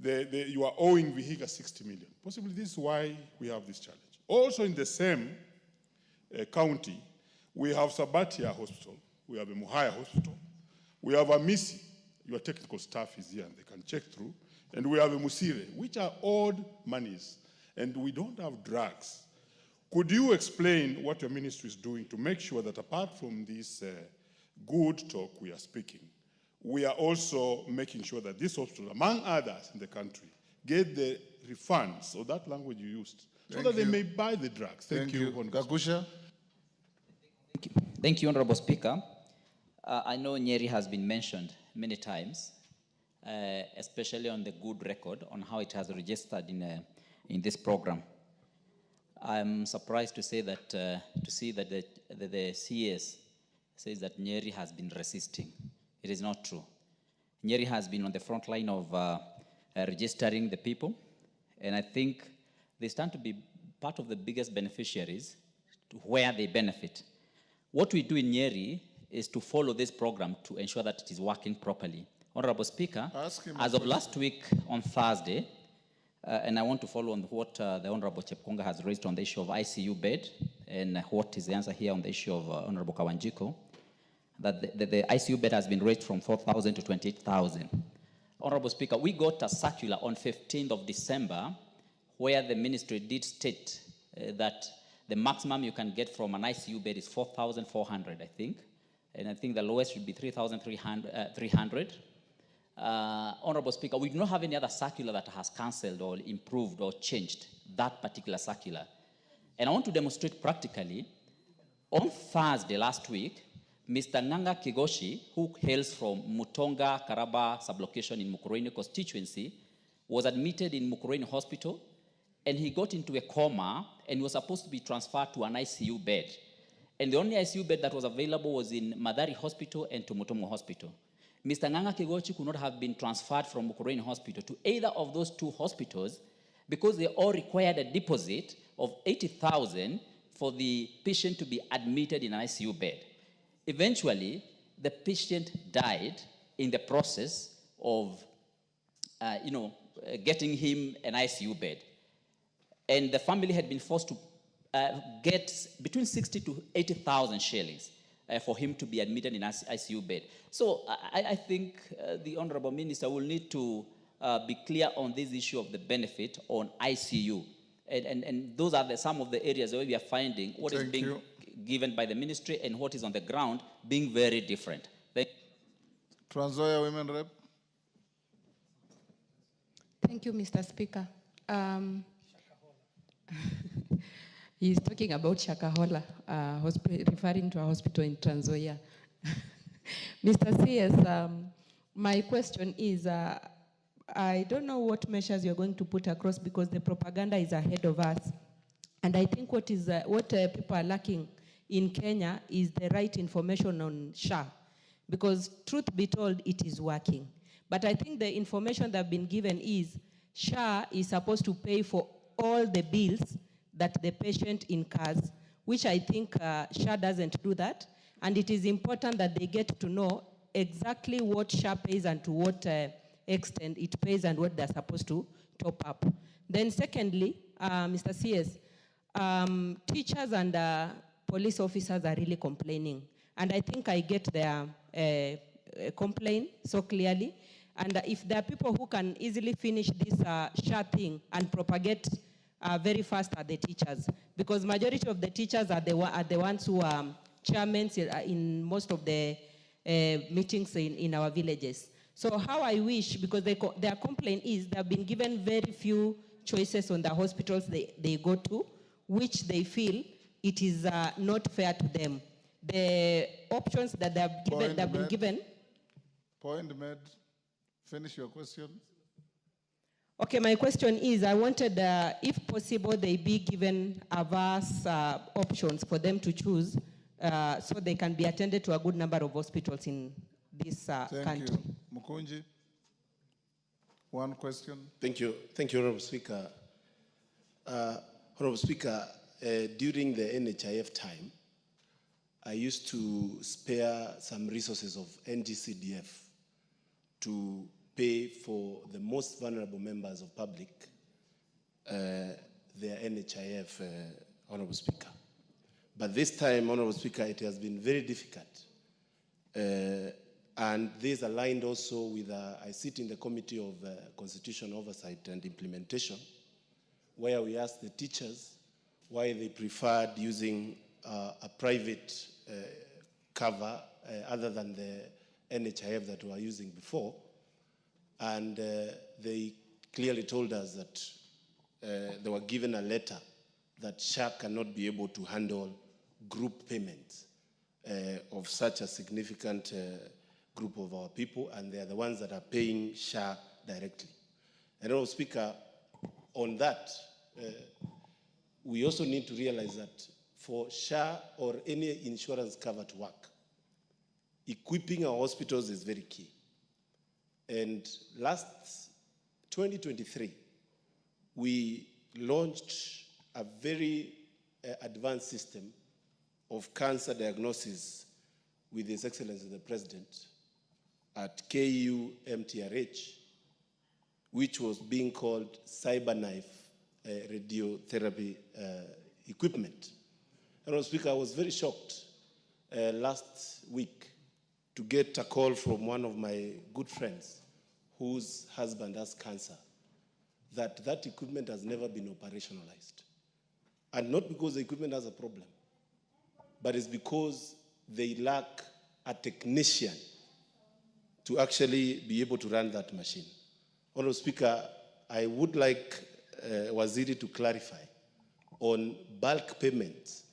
Speaker 14: you are owing Vihiga 60 million. Possibly this is why we have this challenge. Also in the same county, we have Sabatia Hospital, we have a Muhaya Hospital, we have a Misi, your technical staff is here and they can check through, and we have a Musire, which are odd monies, and we don't have drugs. Could you explain what your ministry is doing to make sure that apart from this good talk we are speaking, we are also making sure that this hospital, among others in the country, get the refunds, or that language you used, so that they may buy the drugs. Thank you.
Speaker 2: Gagusha.
Speaker 17: Thank you, Honorable Speaker. I know Nyeri has been mentioned many times, especially on the good record on how it has registered in this program. I'm surprised to say that to see that the CS says that Nyeri has been resisting. It is not true. Nyeri has been on the front line of registering the people, and I think they stand to be part of the biggest beneficiaries to where they benefit. What we do in Nyeri is to follow this program to ensure that it is working properly. Honorable Speaker, as of last week on Thursday, and I want to follow on what the Honorable Chepkonga has raised on the issue of ICU bed, and what is the answer here on the issue of Honorable Kawanjiko, that the ICU bed has been raised from 4,000 to 28,000. Honorable Speaker, we got a circular on 15th of December where the ministry did state that the maximum you can get from an ICU bed is 4,400, I think. And I think the lowest should be 3,300. Honorable Speaker, we do not have any other circular that has cancelled or improved or changed that particular circular. And I want to demonstrate practically. On Thursday last week, Mr. Nganga Kigoshi, who hails from Mutonga Karaba sublocation in Mukurweini constituency, was admitted in Mukurweini Hospital, and he got into a coma and was supposed to be transferred to an ICU bed. And the only ICU bed that was available was in Madari Hospital and Tumutomo Hospital. Mr. Nganga Kigoshi could not have been transferred from Mukurweini Hospital to either of those two hospitals because they all required a deposit of 80,000 for the patient to be admitted in an ICU bed. Eventually, the patient died in the process of, getting him an ICU bed. And the family had been forced to get between 60 to 80,000 shillings for him to be admitted in an ICU bed. So I think the Honorable Minister will need to be clear on this issue of the benefit on ICU. And those are some of the areas where we are finding what is being given by the ministry and what is on the ground being very different.
Speaker 2: Trans Nzoia Women Rep.
Speaker 6: Thank you, Mr. Speaker. He's talking about Shakahola, referring to a hospital in Trans Nzoia. Mr. CS, my question is, I don't know what measures you're going to put across because the propaganda is ahead of us. And I think what people are lacking in Kenya is the right information on SHA. Because truth be told, it is working. But I think the information that have been given is SHA is supposed to pay for all the bills that the patient incurs, which I think SHA doesn't do that. And it is important that they get to know exactly what SHA pays and to what extent it pays and what they're supposed to top up. Then secondly, Mr. CS, teachers and police officers are really complaining. And I think I get their complaint so clearly. And if there are people who can easily finish this SHA thing and propagate very fast are the teachers. Because majority of the teachers are the ones who are chairmen in most of the meetings in our villages. So how I wish, because their complaint is they have been given very few choices on the hospitals they go to, which they feel it is not fair to them. The options that they have been given.
Speaker 2: Point made. Finish your question.
Speaker 6: Okay, my question is, I wanted, if possible, they be given vast options for them to choose so they can be attended to a good number of hospitals in this country.
Speaker 2: Thank you. Mukunji, one question.
Speaker 16: Thank you, Honorable Speaker. Honorable Speaker, during the NHIF time, I used to spare some resources of NGCDF to pay for the most vulnerable members of public, their NHIF, Honorable Speaker. But this time, Honorable Speaker, it has been very difficult. And this aligned also with, I sit in the Committee of Constitutional Oversight and Implementation, where we asked the teachers why they preferred using a private cover other than the NHIF that we were using before. And they clearly told us that they were given a letter that SHA cannot be able to handle group payments of such a significant group of our people, and they are the ones that are paying SHA directly. And Honorable Speaker, on that, we also need to realize that for SHA or any insurance cover to work, equipping our hospitals is very key. And last 2023, we launched a very advanced system of cancer diagnosis with His Excellency the President at KU MTRH, which was being called CyberKnife radiotherapy equipment. And Speaker, I was very shocked last week to get a call from one of my good friends whose husband has cancer, that equipment has never been operationalized. And not because the equipment has a problem, but it's because they lack a technician to actually be able to run that machine. Honorable Speaker, I would like Waziri to clarify on bulk payments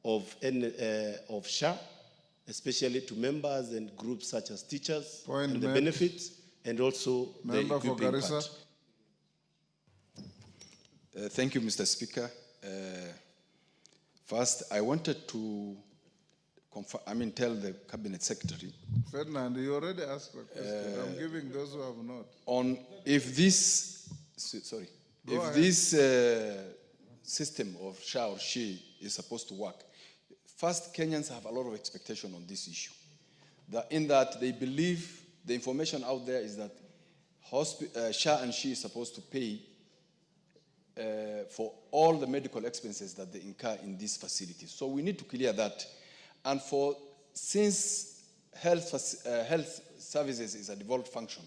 Speaker 16: of SHA, especially to members and groups such as teachers, and the benefits, and also
Speaker 2: Member
Speaker 16: the
Speaker 2: for
Speaker 16: equipping
Speaker 2: Garissa.
Speaker 16: part.
Speaker 1: Thank you, Mr. Speaker. First, I wanted to tell the Cabinet Secretary
Speaker 2: Ferdinand, you already asked the question. I'm giving those who have not.
Speaker 1: on if this,
Speaker 2: Go ahead.
Speaker 1: system of SHA or SHE is supposed to work. First, Kenyans have a lot of expectation on this issue. In that they believe the information out there is that SHA and SHE is supposed to pay for all the medical expenses that they incur in these facilities. So we need to clear that. And since health services is a devolved function,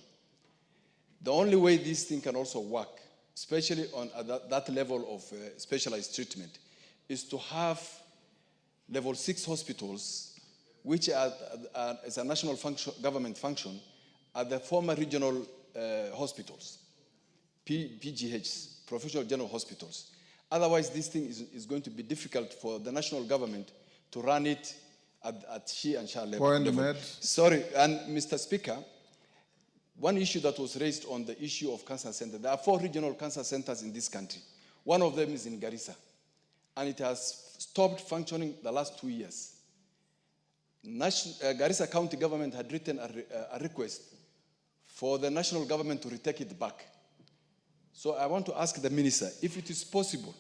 Speaker 1: the only way this thing can also work, especially on that level of specialized treatment, is to have level 6 hospitals, which is a national government function, are the former regional hospitals, PGHs, professional general hospitals. Otherwise, this thing is going to be difficult for the national government to run it at SHE and SHA level.
Speaker 2: Point made.
Speaker 1: Sorry, and Mr. Speaker, one issue that was raised on the issue of cancer centers. There are 4 regional cancer centers in this country. One of them is in Garissa, and it has stopped functioning the last 2 years. Garissa County government had written a request for the national government to retake it back. So I want to ask the minister if it is possible,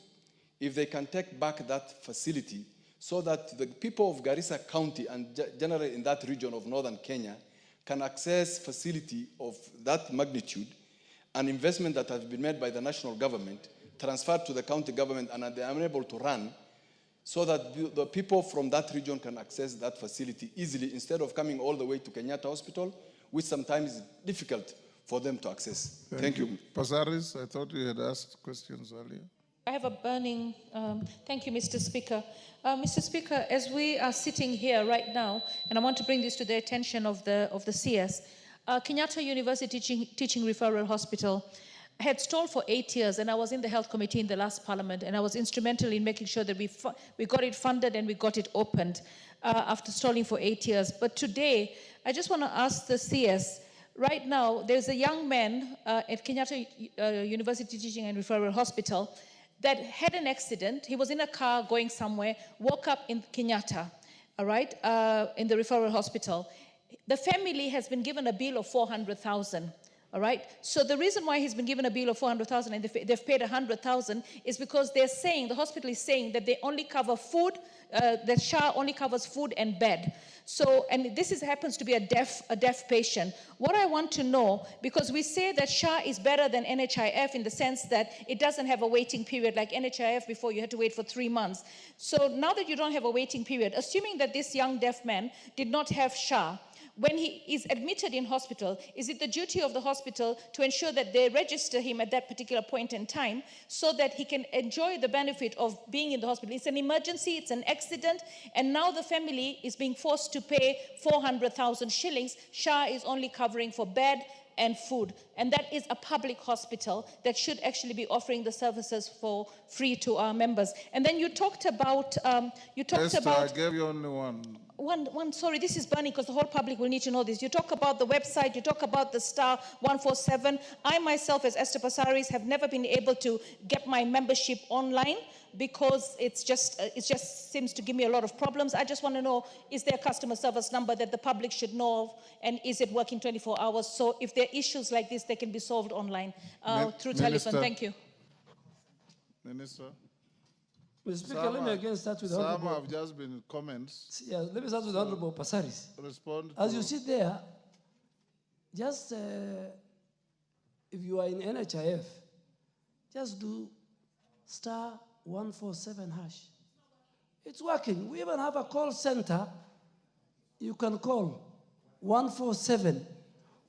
Speaker 1: if they can take back that facility so that the people of Garissa County and generally in that region of northern Kenya can access facility of that magnitude, an investment that has been made by the national government, transferred to the county government, and they are unable to run, so that the people from that region can access that facility easily instead of coming all the way to Kenyatta Hospital, which sometimes is difficult for them to access. Thank you.
Speaker 2: Pasaris, I thought you had asked questions earlier.
Speaker 13: I have a burning, thank you, Mr. Speaker. Mr. Speaker, as we are sitting here right now, and I want to bring this to the attention of the CS, Kenyatta University Teaching Referral Hospital had stalled for 8 years, and I was in the Health Committee in the last Parliament, and I was instrumental in making sure that we got it funded and we got it opened after stalling for 8 years. But today, I just want to ask the CS, right now, there's a young man at Kenyatta University Teaching and Referral Hospital that had an accident. He was in a car going somewhere, woke up in Kenyatta, all right, in the referral hospital. The family has been given a bill of 400,000. All right. So the reason why he's been given a bill of 400,000 and they've paid 100,000 is because they're saying, the hospital is saying that they only cover food, that SHA only covers food and bed. So, and this happens to be a deaf patient. What I want to know, because we say that SHA is better than NHIF in the sense that it doesn't have a waiting period like NHIF before you had to wait for 3 months. So now that you don't have a waiting period, assuming that this young deaf man did not have SHA, when he is admitted in hospital, is it the duty of the hospital to ensure that they register him at that particular point in time so that he can enjoy the benefit of being in the hospital? It's an emergency, it's an accident, and now the family is being forced to pay 400,000 shillings. SHA is only covering for bed and food, and that is a public hospital that should actually be offering the services for free to our members. And then you talked about
Speaker 2: I gave you only one.
Speaker 13: Sorry, this is burning because the whole public will need to know this. You talk about the website, you talk about the star 147. I myself, as Esther Passaris, have never been able to get my membership online because it just seems to give me a lot of problems. I just want to know, is there a customer service number that the public should know of, and is it working 24 hours? So if there are issues like this, they can be solved online through telephone. Thank you.
Speaker 2: Minister.
Speaker 5: Mr. Speaker, let me again start with Honorable.
Speaker 2: Some have just been comments.
Speaker 5: Yeah, let me start with Honorable Passaris.
Speaker 2: Respond.
Speaker 5: As you sit there, just if you are in NHIF, just do star 147 hash. It's working. We even have a call center. You can call 147,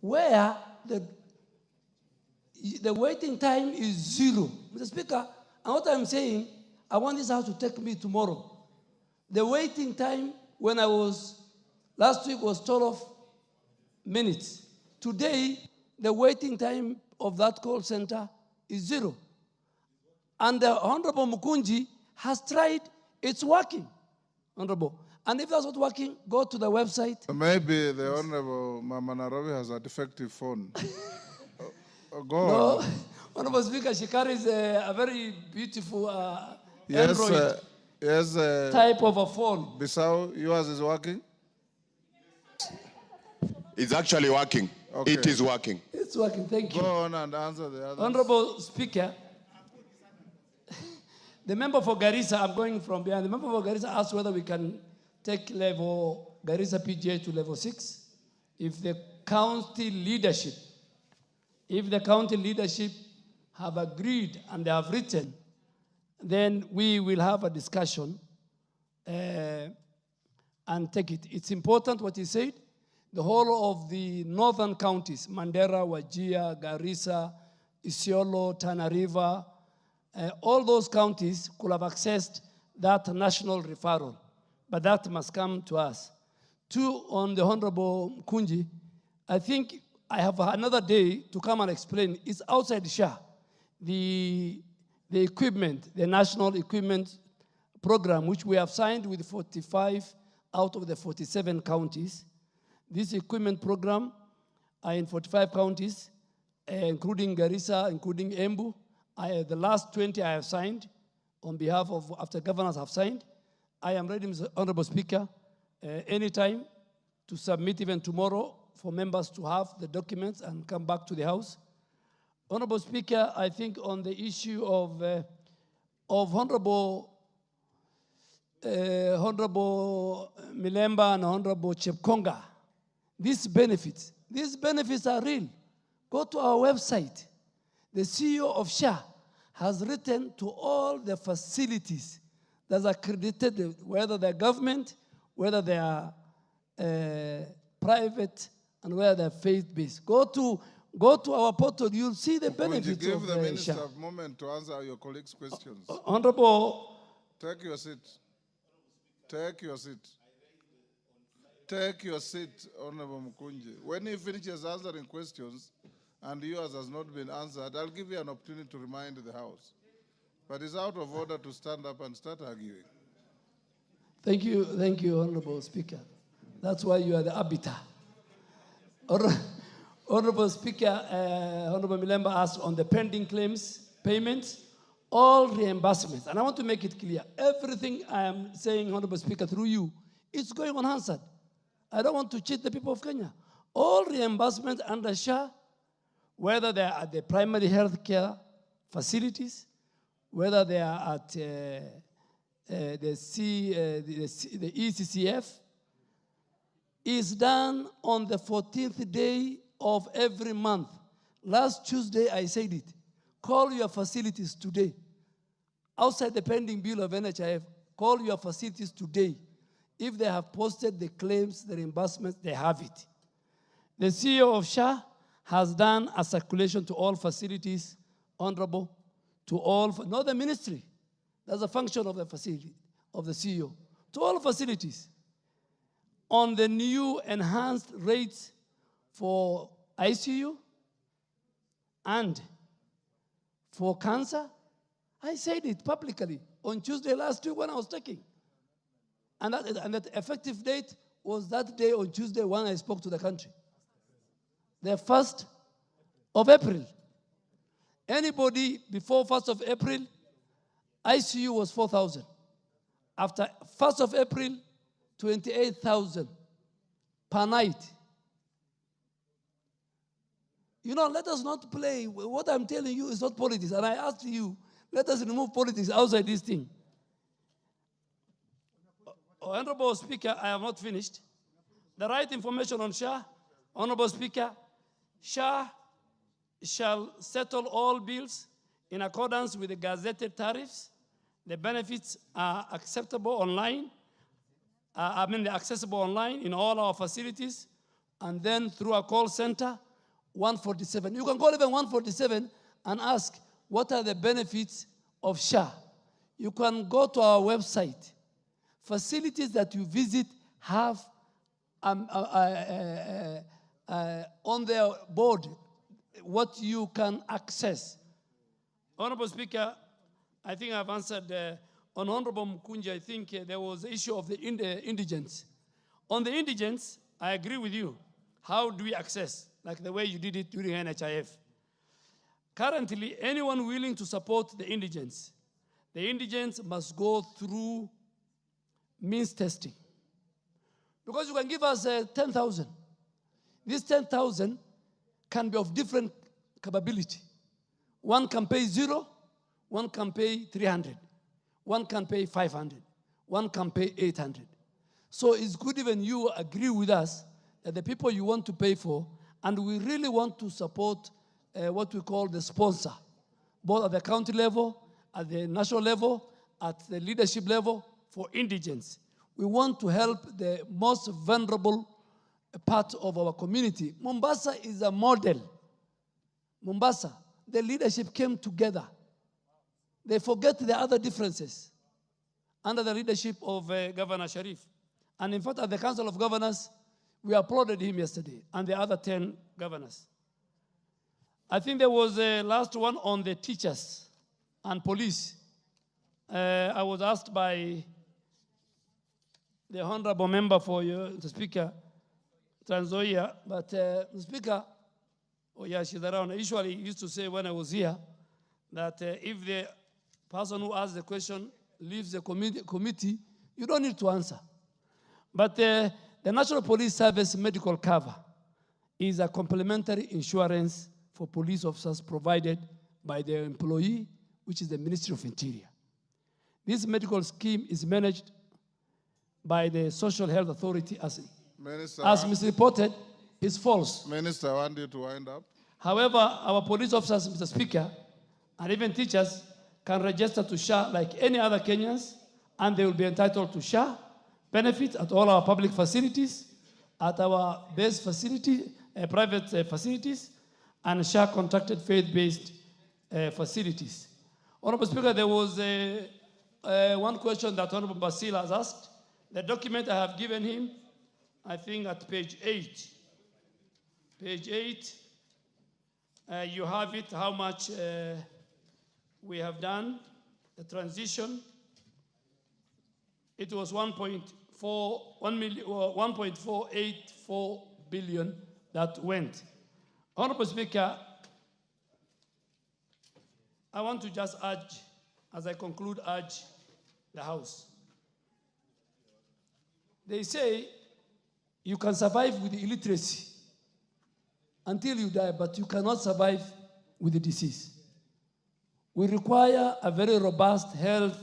Speaker 5: where the waiting time is 0. Mr. Speaker, and what I'm saying, I want this house to take me tomorrow. The waiting time when I was, last week was 12 minutes. Today, the waiting time of that call center is 0. And the Honorable Mukunji has tried, it's working, Honorable. And if that's not working, go to the website.
Speaker 2: Maybe the Honorable Mama Nairobi has a defective phone. Go
Speaker 5: No,
Speaker 2: on.
Speaker 5: Honorable Speaker, she carries a very beautiful
Speaker 2: Yes,
Speaker 5: Android type of a phone.
Speaker 2: Bissau, yours is working?
Speaker 9: It's actually working.
Speaker 2: Okay.
Speaker 9: It is working.
Speaker 5: It's working, thank you.
Speaker 2: Go on and answer the others.
Speaker 5: Honorable Speaker, the member for Garissa, I'm going from behind. The member for Garissa asked whether we can take level Garissa PGA to level 6. If the county leadership have agreed and they have written, then we will have a discussion and take it. It's important what he said. The whole of the northern counties, Mandera, Wajir, Garissa, Isiolo, Tana River, all those counties could have accessed that national referral, but that must come to us. 2, on the Honorable Kunji, I think I have another day to come and explain. It's outside SHA. The equipment, the national equipment program, which we have signed with 45 out of the 47 counties. This equipment program are in 45 counties, including Garissa, including Embu. The last 20 I have signed on behalf of, after governors have signed. I am ready, Mr. Honorable Speaker, anytime to submit even tomorrow for members to have the documents and come back to the House. Honorable Speaker, I think on the issue of Honorable Milemba and Honorable Chepkonga, these benefits are real. Go to our website. The CEO of SHA has written to all the facilities that are accredited, whether they're government, whether they are private, and whether they're faith-based. Go to our portal, you'll see the benefits of SHA.
Speaker 2: Would you give the Minister a moment to answer your colleagues' questions?
Speaker 5: Honorable.
Speaker 2: Take your seat. Take your seat. Take your seat, Honorable Mukunji. When he finishes answering questions and yours has not been answered, I'll give you an opportunity to remind the House. But it's out of order to stand up and start arguing.
Speaker 5: Thank you, Honorable Speaker. That's why you are the arbiter. Honorable Speaker, Honorable Milemba asked on the pending claims, payments, all reimbursements. And I want to make it clear, everything I am saying, Honorable Speaker, through you, is going unanswered. I don't want to cheat the people of Kenya. All reimbursements under SHA, whether they are at the primary health care facilities, whether they are at the ECCF, is done on the 14th day of every month. Last Tuesday, I said it. Call your facilities today. Outside the pending bill of NHIF, call your facilities today. If they have posted the claims, the reimbursements, they have it. The CEO of SHA has done a circulation to all facilities, Honorable, to all, not the ministry. That's a function of the facility, of the CEO, to all facilities. On the new enhanced rates for ICU and for cancer, I said it publicly on Tuesday last week when I was talking. And that effective date was that day on Tuesday when I spoke to the country. The 1st of April. Anybody before 1st of April, ICU was 4,000. After 1st of April, 28,000 per night. You know, let us not play. What I'm telling you is not politics. And I asked you, let us remove politics outside this thing. Honorable Speaker, I have not finished. The right information on SHA, Honorable Speaker, SHA shall settle all bills in accordance with the gazetted tariffs. The benefits are acceptable online. They're accessible online in all our facilities, and then through a call center, 147. You can call even 147 and ask, what are the benefits of SHA? You can go to our website. Facilities that you visit have on their board what you can access. Honorable Speaker, I think I've answered on Honorable Mkunja. I think there was the issue of the indigents. On the indigents, I agree with you. How do we access? Like the way you did it during NHIF. Currently, anyone willing to support the indigents must go through means testing. Because you can give us 10,000. This 10,000 can be of different capability. One can pay 0, one can pay 300, one can pay 500, one can pay 800. So it's good even you agree with us that the people you want to pay for, and we really want to support what we call the sponsor, both at the county level, at the national level, at the leadership level for indigents. We want to help the most vulnerable part of our community. Mombasa is a model. Mombasa, the leadership came together. They forget the other differences under the leadership of Governor Sharif. And in fact, at the Council of Governors, we applauded him yesterday, and the other 10 governors. I think there was a last one on the teachers and police. I was asked by the honorable member for you, the Speaker, Trans Nzoia, but the Speaker, oh yeah, she's around. Usually used to say when I was here that if the person who asked the question leaves the committee, you don't need to answer. But the National Police Service medical cover is a complementary insurance for police officers provided by their employee, which is the Ministry of Interior. This medical scheme is managed by the Social Health Authority as misreported is false.
Speaker 2: Minister, I want you to wind up.
Speaker 5: However, our police officers, Mr. Speaker, and even teachers can register to SHA like any other Kenyans, and they will be entitled to SHA benefits at all our public facilities, at our base facility, private facilities, and SHA contracted faith-based facilities. Honorable Speaker, there was one question that Honorable Basil has asked. The document I have given him, I think at page 8. Page 8, you have it, how much we have done, the transition. It was 1.484 billion that went. Honorable Speaker, I want to just urge, as I conclude, urge the House. They say you can survive with illiteracy until you die, but you cannot survive with the disease. We require a very robust health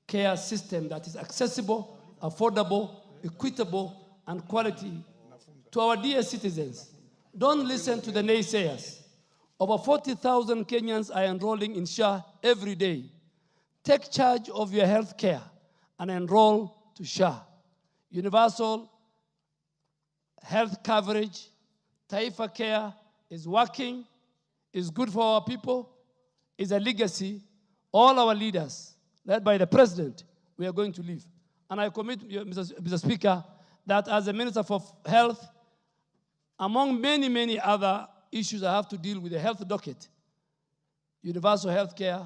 Speaker 5: care system that is accessible, affordable, equitable, and quality to our dear citizens. Don't listen to the naysayers. Over 40,000 Kenyans are enrolling in SHA every day. Take charge of your health care and enroll to SHA. Universal health coverage, Taifa Care is working, is good for our people, is a legacy. All our leaders, led by the President, we are going to leave. And I commit, Mr. Speaker, that as a Minister for Health, among many, many other issues I have to deal with the health docket, universal health care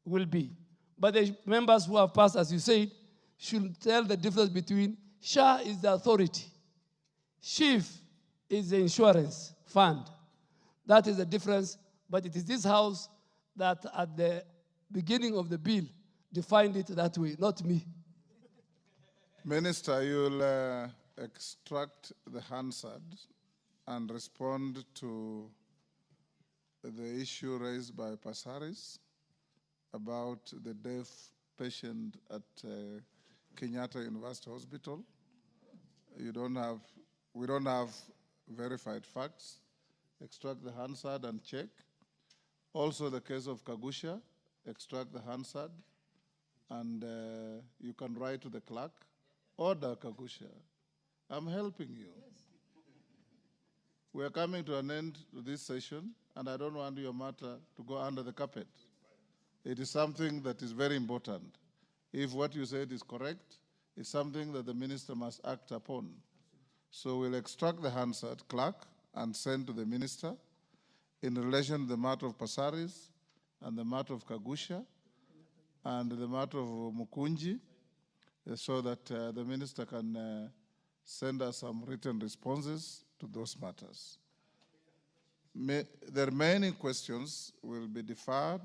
Speaker 5: will be. But the members who have passed, as you said, should tell the difference between SHA is the authority, SHIF is the insurance fund. That is the difference, but it is this House that at the beginning of the bill defined it that way, not me.
Speaker 2: Minister, you'll extract the Hansard and respond to the issue raised by Pasaris about the deaf patient at Kenyatta University Hospital. We don't have verified facts. Extract the Hansard and check. Also the case of Kagusha, extract the Hansard, and you can write to the clerk, order Kagusha. I'm helping you. We are coming to an end to this session, and I don't want your matter to go under the carpet. It is something that is very important. If what you said is correct, it's something that the minister must act upon. So we'll extract the Hansard clerk and send to the minister in relation to the matter of Pasaris and the matter of Kagusha and the matter of Mukunji, so that the minister can send us some written responses to those matters. The remaining questions will be deferred,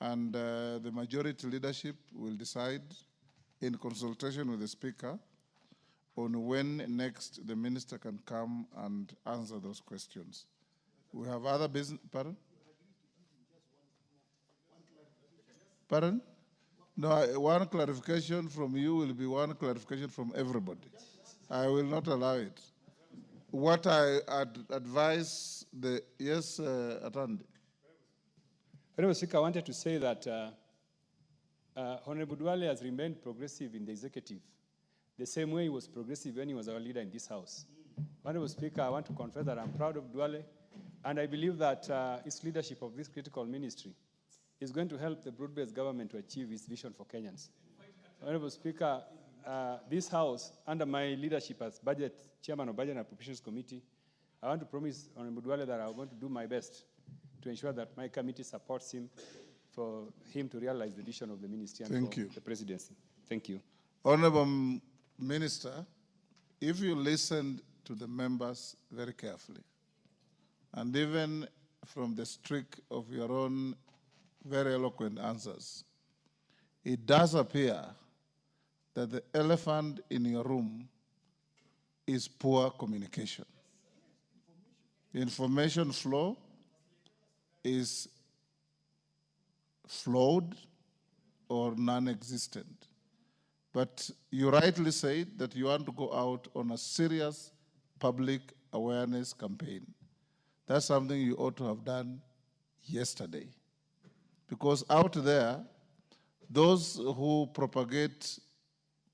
Speaker 2: and the majority leadership will decide in consultation with the Speaker on when next the minister can come and answer those questions. We have other business, pardon? Pardon? No, one clarification from you will be one clarification from everybody. I will not allow it. What I advise the, yes, Atandi.
Speaker 3: Honorable Speaker, I wanted to say that Honorable Duale has remained progressive in the executive, the same way he was progressive when he was our leader in this House. Honorable Speaker, I want to confess that I'm proud of Duale, and I believe that his leadership of this critical ministry is going to help the broad-based government to achieve its vision for Kenyans. Honorable Speaker, this House, under my leadership as Chairman of Budget and Appropriations Committee, I want to promise Honorable Duale that I'm going to do my best to ensure that my committee supports him for him to realize the vision of the ministry and the presidency. Thank you.
Speaker 2: Honorable Minister, if you listen to the members very carefully, and even from the streak of your own very eloquent answers, it does appear that the elephant in your room is poor communication. Information flow is flawed or non-existent. But you rightly said that you want to go out on a serious public awareness campaign. That's something you ought to have done yesterday. Because out there, those who propagate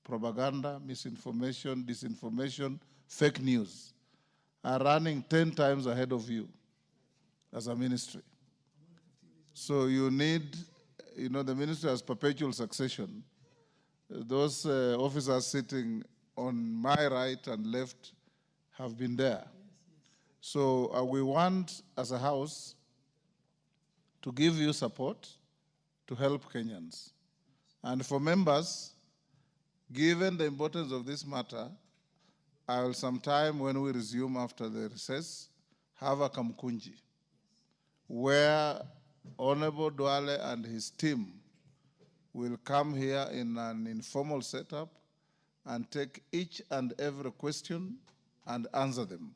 Speaker 2: propaganda, misinformation, disinformation, fake news are running 10 times ahead of you as a ministry. So you need, the ministry has perpetual succession. Those officers sitting on my right and left have been there. So we want, as a House, to give you support to help Kenyans. And for members, given the importance of this matter, I will sometime when we resume after the recess, have a Kamkunji, where Honorable Duale and his team will come here in an informal setup and take each and every question and answer them,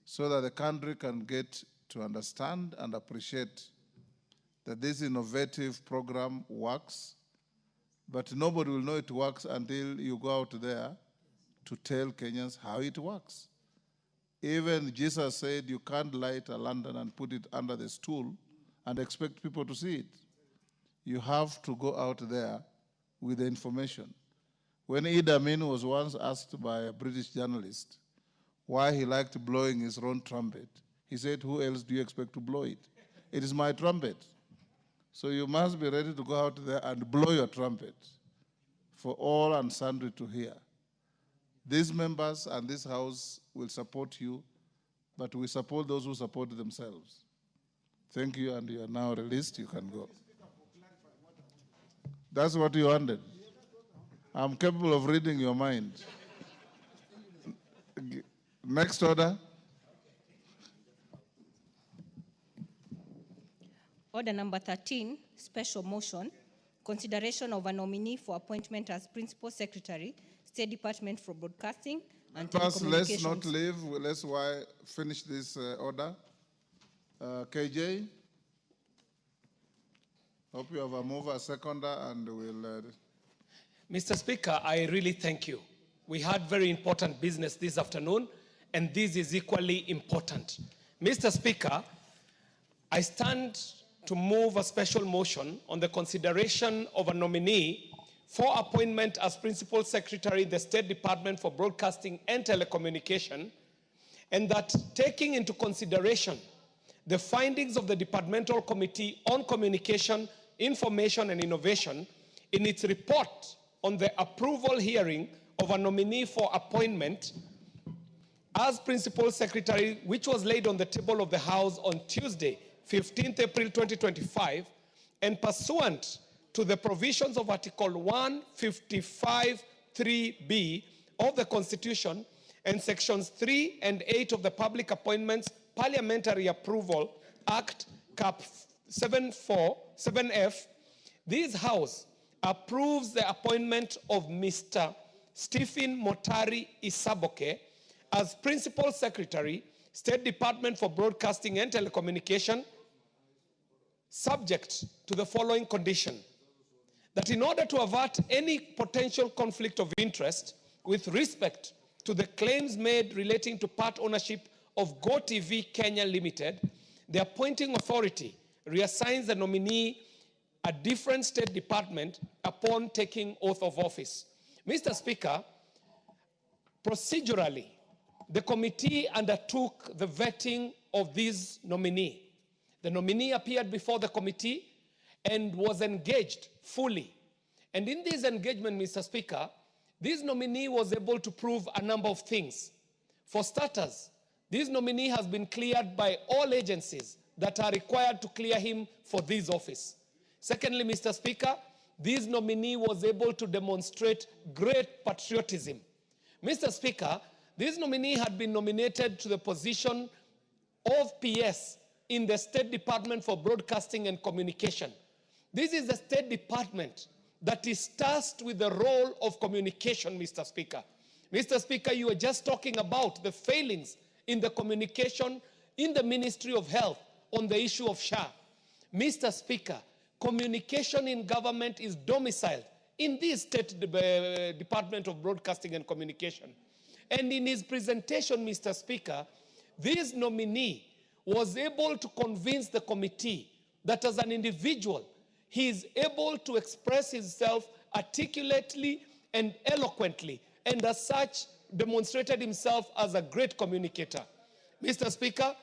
Speaker 2: so that the country can get to understand and appreciate that this innovative program works, but nobody will know it works until you go out there to tell Kenyans how it works. Even Jesus said you can't light a lantern and put it under the stool and expect people to see it. You have to go out there with the information. When Idi Amin was once asked by a British journalist why he liked blowing his own trumpet, he said, who else do you expect to blow it? It is my trumpet. So you must be ready to go out there and blow your trumpet for all and sundry to hear. These members and this House will support you, but we support those who support themselves. Thank you, and you are now released. You can go. That's what you wanted. I'm capable of reading your mind. Next order.
Speaker 11: Order number 13, special motion, consideration of a nominee for appointment as Principal Secretary, State Department for Broadcasting and Telecommunications.
Speaker 2: Let's not leave. Let's finish this order. KJ, hope you have a mover, seconder, and we'll...
Speaker 8: Mr. Speaker, I really thank you. We had very important business this afternoon, and this is equally important. Mr. Speaker, I stand to move a special motion on the consideration of a nominee for appointment as Principal Secretary in the State Department for Broadcasting and Telecommunication, and that taking into consideration the findings of the Departmental Committee on Communication, Information and Innovation in its report on the approval hearing of a nominee for appointment as Principal Secretary, which was laid on the table of the House on Tuesday, 15th April 2025, and pursuant to the provisions of Article 155(3)(b) of the Constitution and Sections 3 and 8 of the Public Appointments Parliamentary Approval Act, Cap 7F, this House approves the appointment of Mr. Stephen Motari Isaboke as Principal Secretary, State Department for Broadcasting and Telecommunication, subject to the following condition: that in order to avert any potential conflict of interest with respect to the claims made relating to part ownership of GoTV Kenya Limited, the appointing authority reassigns the nominee a different state department upon taking oath of office. Mr. Speaker, procedurally, the committee undertook the vetting of this nominee. The nominee appeared before the committee and was engaged fully. And in this engagement, Mr. Speaker, this nominee was able to prove a number of things. For starters, this nominee has been cleared by all agencies that are required to clear him for this office. Secondly, Mr. Speaker, this nominee was able to demonstrate great patriotism. Mr. Speaker, this nominee had been nominated to the position of PS in the State Department for Broadcasting and Communication. This is the State Department that is tasked with the role of communication, Mr. Speaker. Mr. Speaker, you were just talking about the failings in the communication in the Ministry of Health on the issue of SHA. Mr. Speaker, communication in government is domiciled in this State Department of Broadcasting and Communication. And in his presentation, Mr. Speaker, this nominee was able to convince the committee that as an individual, he is able to express himself articulately and eloquently, and as such, demonstrated himself as a great communicator. Mr. Speaker,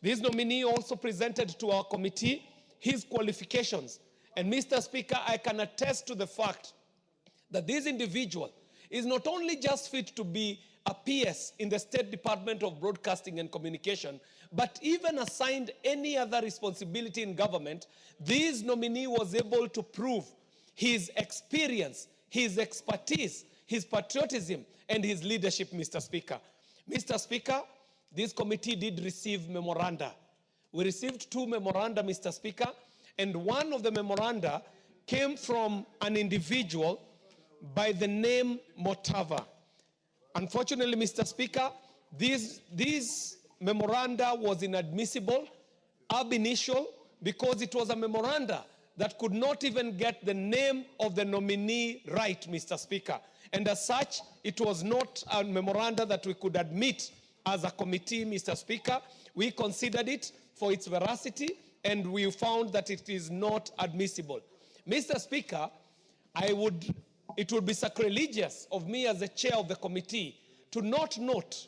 Speaker 8: this nominee also presented to our committee his qualifications. And Mr. Speaker, I can attest to the fact that this individual is not only just fit to be a PS in the State Department of Broadcasting and Communication, but even assigned any other responsibility in government, this nominee was able to prove his experience, his expertise, his patriotism, and his leadership, Mr. Speaker. Mr. Speaker, this committee did receive memoranda. We received 2 memoranda, Mr. Speaker, and one of the memoranda came from an individual by the name Motava. Unfortunately, Mr. Speaker, this memoranda was inadmissible ab initio because it was a memoranda that could not even get the name of the nominee right, Mr. Speaker. And as such, it was not a memoranda that we could admit as a committee, Mr. Speaker. We considered it for its veracity, and we found that it is not admissible. Mr. Speaker, it would be sacrilegious of me as the chair of the committee to not note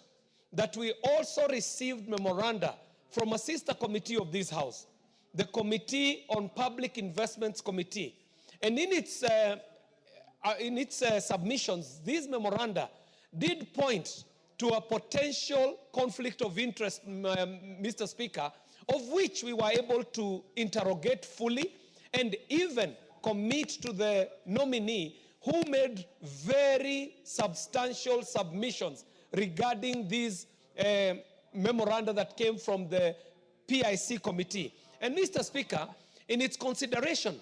Speaker 8: that we also received memoranda from a sister committee of this House, the Committee on Public Investments Committee. And in its submissions, these memoranda did point to a potential conflict of interest, Mr. Speaker, of which we were able to interrogate fully and even commit to the nominee who made very substantial submissions regarding these memoranda that came from the PIC committee. And Mr. Speaker, in its consideration,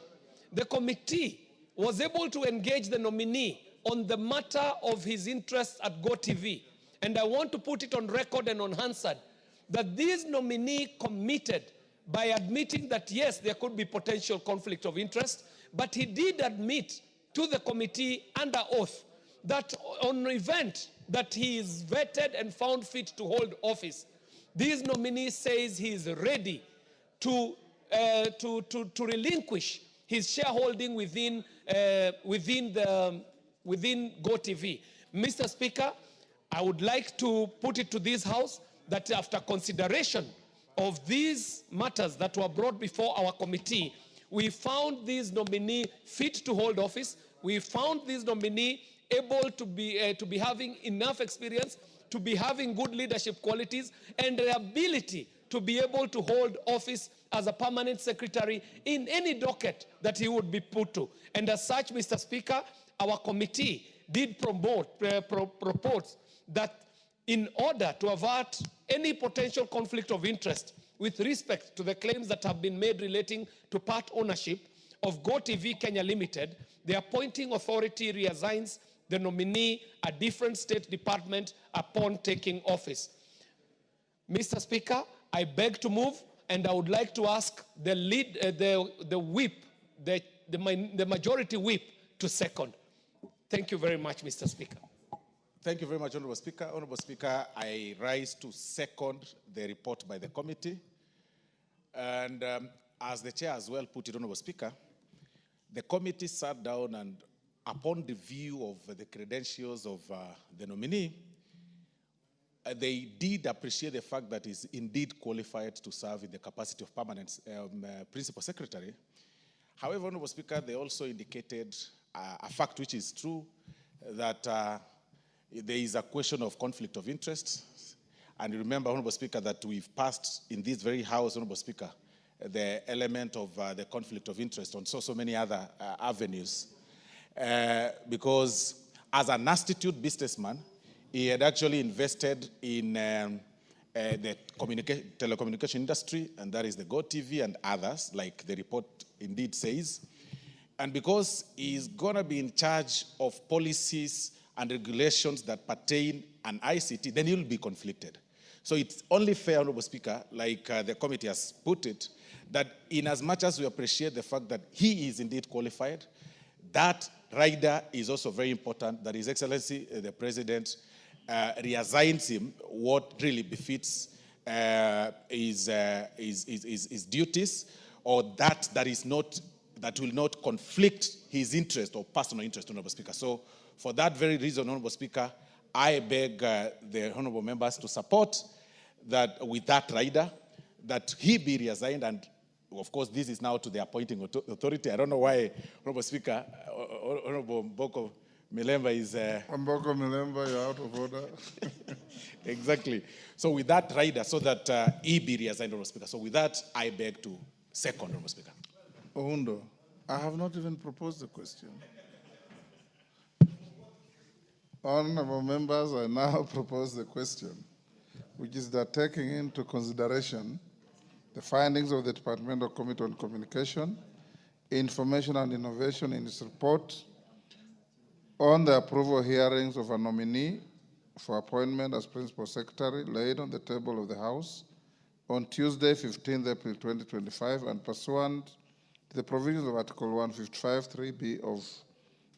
Speaker 8: the committee was able to engage the nominee on the matter of his interest at GoTV. And I want to put it on record and on Hansard that this nominee committed by admitting that, yes, there could be potential conflict of interest, but he did admit to the committee under oath that on event that he is vetted and found fit to hold office, this nominee says he is ready to relinquish his shareholding within GoTV. Mr. Speaker, I would like to put it to this House that after consideration of these matters that were brought before our committee, we found this nominee fit to hold office. We found this nominee able to be having enough experience, to be having good leadership qualities, and the ability to be able to hold office as a permanent secretary in any docket that he would be put to. And as such, Mr. Speaker, our committee did propose that in order to avert any potential conflict of interest with respect to the claims that have been made relating to part ownership of GoTV Kenya Limited, the appointing authority reassigns the nominee a different state department upon taking office. Mr. Speaker, I beg to move, and I would like to ask the majority whip to second. Thank you very much, Mr. Speaker.
Speaker 12: Thank you very much, Honorable Speaker. Honorable Speaker, I rise to second the report by the committee. And as the chair as well put it, Honorable Speaker, the committee sat down and upon the view of the credentials of the nominee, they did appreciate the fact that he's indeed qualified to serve in the capacity of permanent principal secretary. However, Honorable Speaker, they also indicated a fact which is true, that there is a question of conflict of interest. And remember, Honorable Speaker, that we've passed in this very House, Honorable Speaker, the element of the conflict of interest on so many other avenues. Because as an astute businessman, he had actually invested in the telecommunication industry, and that is the GoTV and others, like the report indeed says. And because he's going to be in charge of policies and regulations that pertain an ICT, then he'll be conflicted. So it's only fair, Honorable Speaker, like the committee has put it, that in as much as we appreciate the fact that he is indeed qualified, that rider is also very important, that His Excellency, the President, reassigns him what really befits his duties, or that will not conflict his interest or personal interest, Honorable Speaker. So for that very reason, Honorable Speaker, I beg the honorable members to support that with that rider, that he be reassigned, and of course this is now to the appointing authority. I don't know why, Honorable Speaker, Honorable Mboko Milemba is...
Speaker 2: Mboko Milemba, you're out of order.
Speaker 12: Exactly. So with that rider, so that he be reassigned, Honorable Speaker. So with that, I beg to second, Honorable Speaker.
Speaker 2: Oundo, I have not even proposed the question. Honorable members, I now propose the question. which is that taking into consideration the findings of the Departmental Committee on Communication, Information and Innovation in its report on the approval hearings of a nominee for appointment as Principal Secretary laid on the table of the House on Tuesday, 15th April 2025, and pursuant to the provisions of Article 155(3)(b) of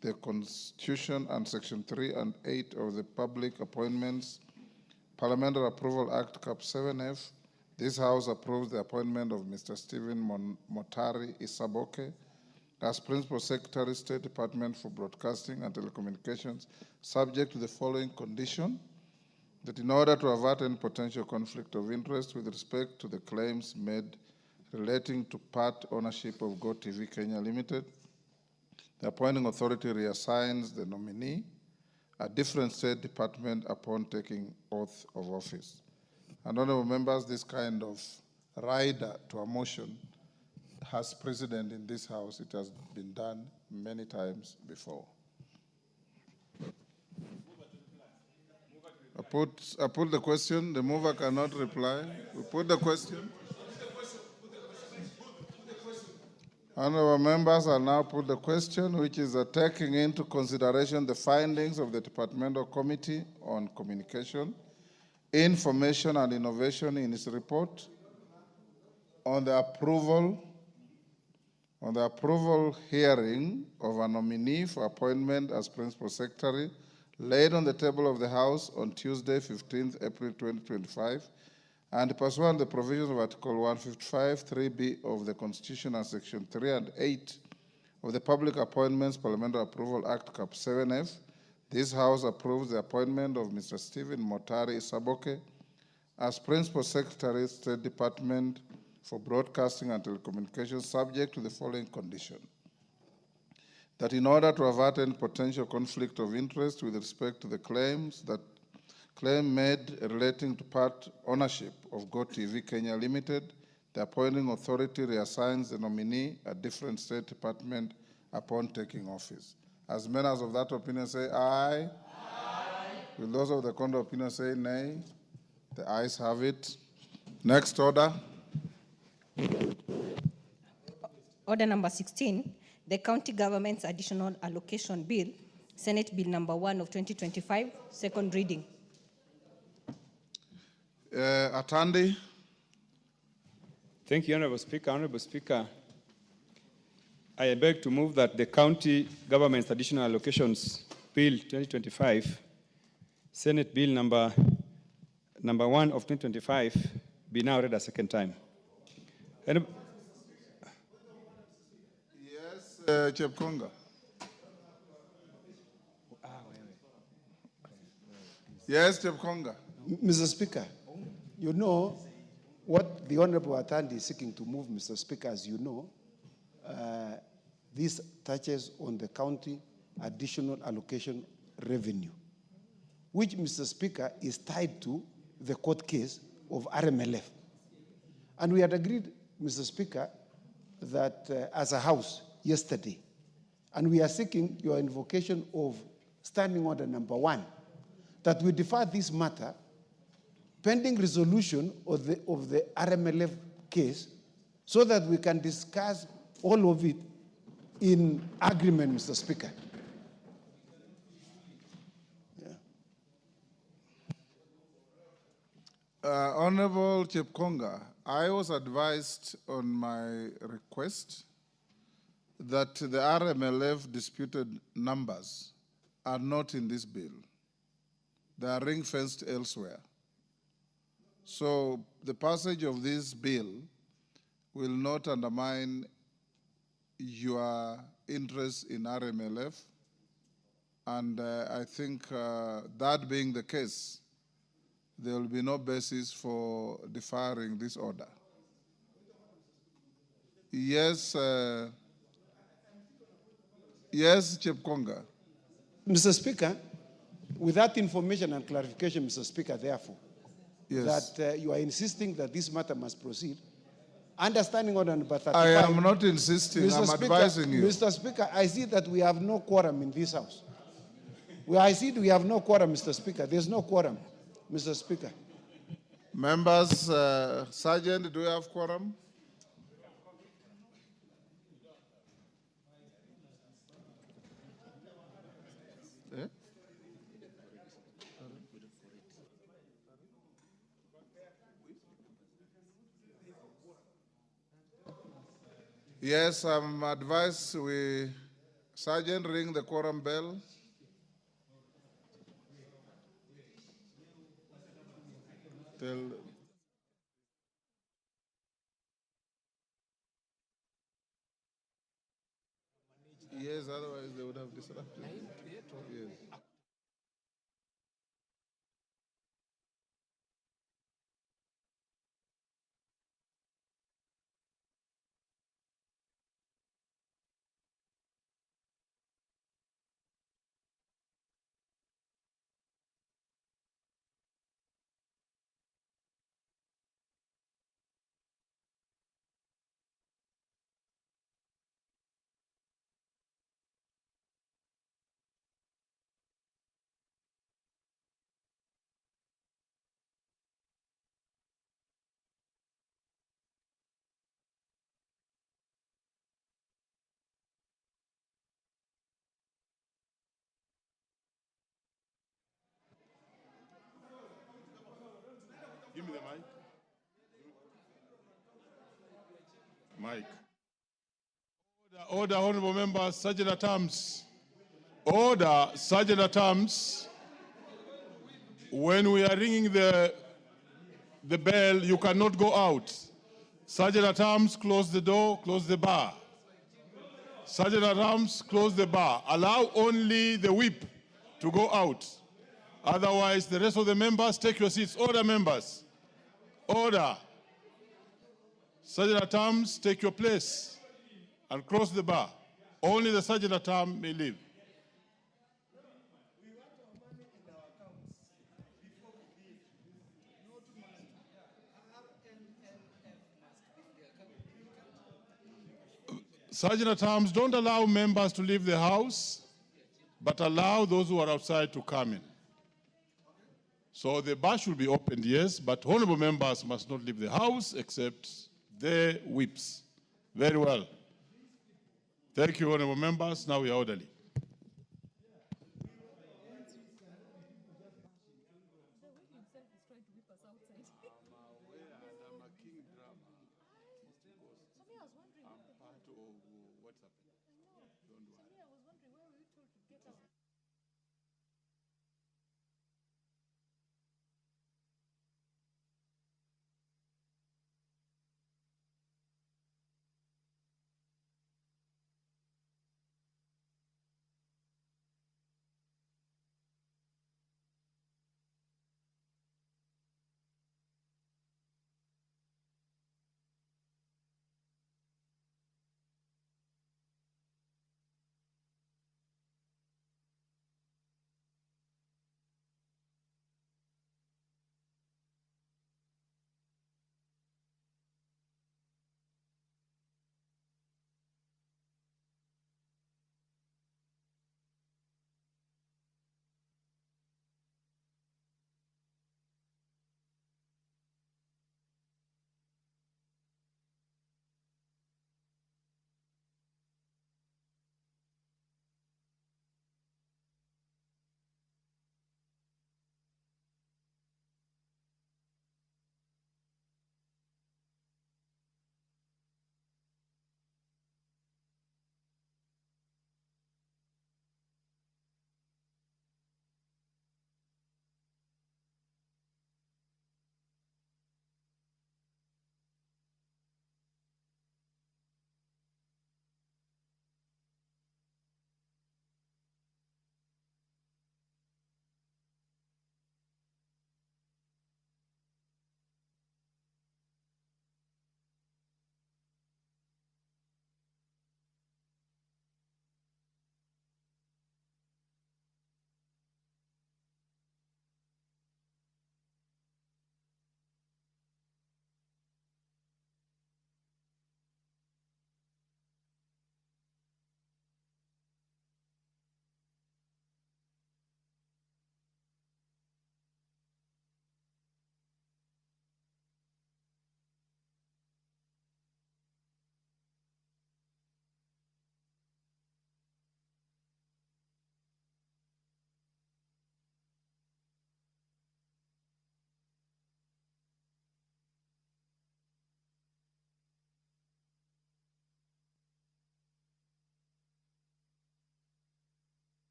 Speaker 2: the Constitution and Section 3 and 8 of the Public Appointments Parliamentary Approval Act, Cap 7F, this House approves the appointment of Mr. Stephen Motari Isaboke as Principal Secretary, State Department for Broadcasting and Telecommunications, subject to the following condition: that in order to avert any potential conflict of interest with respect to the claims made relating to part ownership of GoTV Kenya Limited, the appointing authority reassigns the nominee a different state department upon taking oath of office. And honorable members, this kind of rider to a motion has precedent in this House. It has been done many times before. I put the question. The mover cannot reply. We put the question. Honorable members, I now put the question, which is taking into consideration the findings of the Departmental Committee on Communication, Information and Innovation in its report on the approval hearing of a nominee for appointment as Principal Secretary laid on the table of the House on Tuesday, 15th April 2025, and pursuant to the provisions of Article 155(3)(b) of the Constitution and Section 3 and 8 of the Public Appointments Parliamentary Approval Act, Cap 7F, this House approves the appointment of Mr. Stephen Motari Isaboke as Principal Secretary, State Department for Broadcasting and Telecommunications, subject to the following condition: that in order to avert any potential conflict of interest with respect to the claim made relating to part ownership of GoTV Kenya Limited, the appointing authority reassigns the nominee a different state department upon taking office. As members of that opinion say aye. Aye. Will those of the contrary opinion say nay? The ayes have it. Next order.
Speaker 11: Order number 16, the County Government's Additional Allocation Bill, Senate Bill number 1 of 2025, second reading.
Speaker 2: Atandi.
Speaker 3: Thank you, Honorable Speaker. Honorable Speaker, I beg to move that the County Government's Additional Allocations Bill 2025, Senate Bill number 1 of 2025, be now read a second time.
Speaker 2: Yes, Chepkonga. Yes, Chepkonga.
Speaker 25: Mr. Speaker, you know what the Honorable Atandi is seeking to move, Mr. Speaker, as you know, this touches on the county additional allocation revenue, which, Mr. Speaker, is tied to the court case of RMLF. And we had agreed, Mr. Speaker, that as a House yesterday, and we are seeking your invocation of Standing Order number 1, that we defer this matter pending resolution of the RMLF case so that we can discuss all of it in agreement, Mr. Speaker.
Speaker 2: Honorable Chepkonga, I was advised on my request that the RMLF disputed numbers are not in this bill. They are ring-fenced elsewhere. So the passage of this bill will not undermine your interest in RMLF, and I think that being the case, there will be no basis for deferring this order. Yes, yes, Chepkonga.
Speaker 25: Mr. Speaker, with that information and clarification, Mr. Speaker, therefore,
Speaker 2: yes,
Speaker 25: that you are insisting that this matter must proceed, understanding order number 35.
Speaker 2: I am not insisting,
Speaker 25: Mr.
Speaker 2: I'm
Speaker 25: Speaker,
Speaker 2: advising you.
Speaker 25: Mr. Speaker, I see that we have no quorum in this House. I see we have no quorum, Mr. Speaker. There's no quorum, Mr. Speaker.
Speaker 2: Members, Sergeant, do you have quorum? Eh? Yes, I'm advised Sergeant, ring the quorum bell. Tell. Yes, otherwise they would have disrupted. Yes.
Speaker 14: Give me the mic. Mic. Order, honorable members, Sergeant at Arms. Order, Sergeant at Arms. When we are ringing the bell, you cannot go out. Sergeant at Arms, close the door, close the bar. Sergeant at Arms, close the bar. Allow only the whip to go out. Otherwise, the rest of the members, take your seats. Order, members. Order. Sergeant at Arms, take your place and close the bar. Only the Sergeant at Arms may leave. Sergeant at Arms, don't allow members to leave the house, but allow those who are outside to come in. So the bar should be opened, yes, but honorable members must not leave the house except their whips. Very well. Thank you, honorable members. Now we are orderly.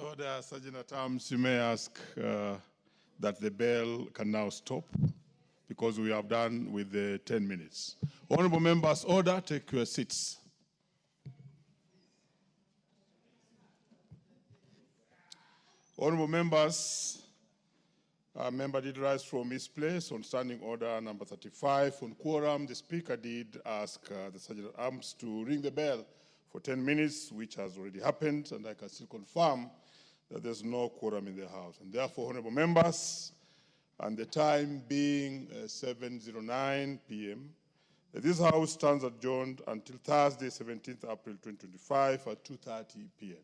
Speaker 14: Order, Sergeant at Arms, you may ask that the bell can now stop because we have done with the 10 minutes. Honorable members, order, take your seats. Honorable members, a member did rise from his place on standing order number 35. On quorum, the Speaker did ask the Sergeant at Arms to ring the bell for 10 minutes, which has already happened, and I can still confirm that there's no quorum in the House. And therefore, honorable members, and the time being 7:09 p.m., this House stands adjourned until Thursday, 17th April 2025 at 2:30 p.m.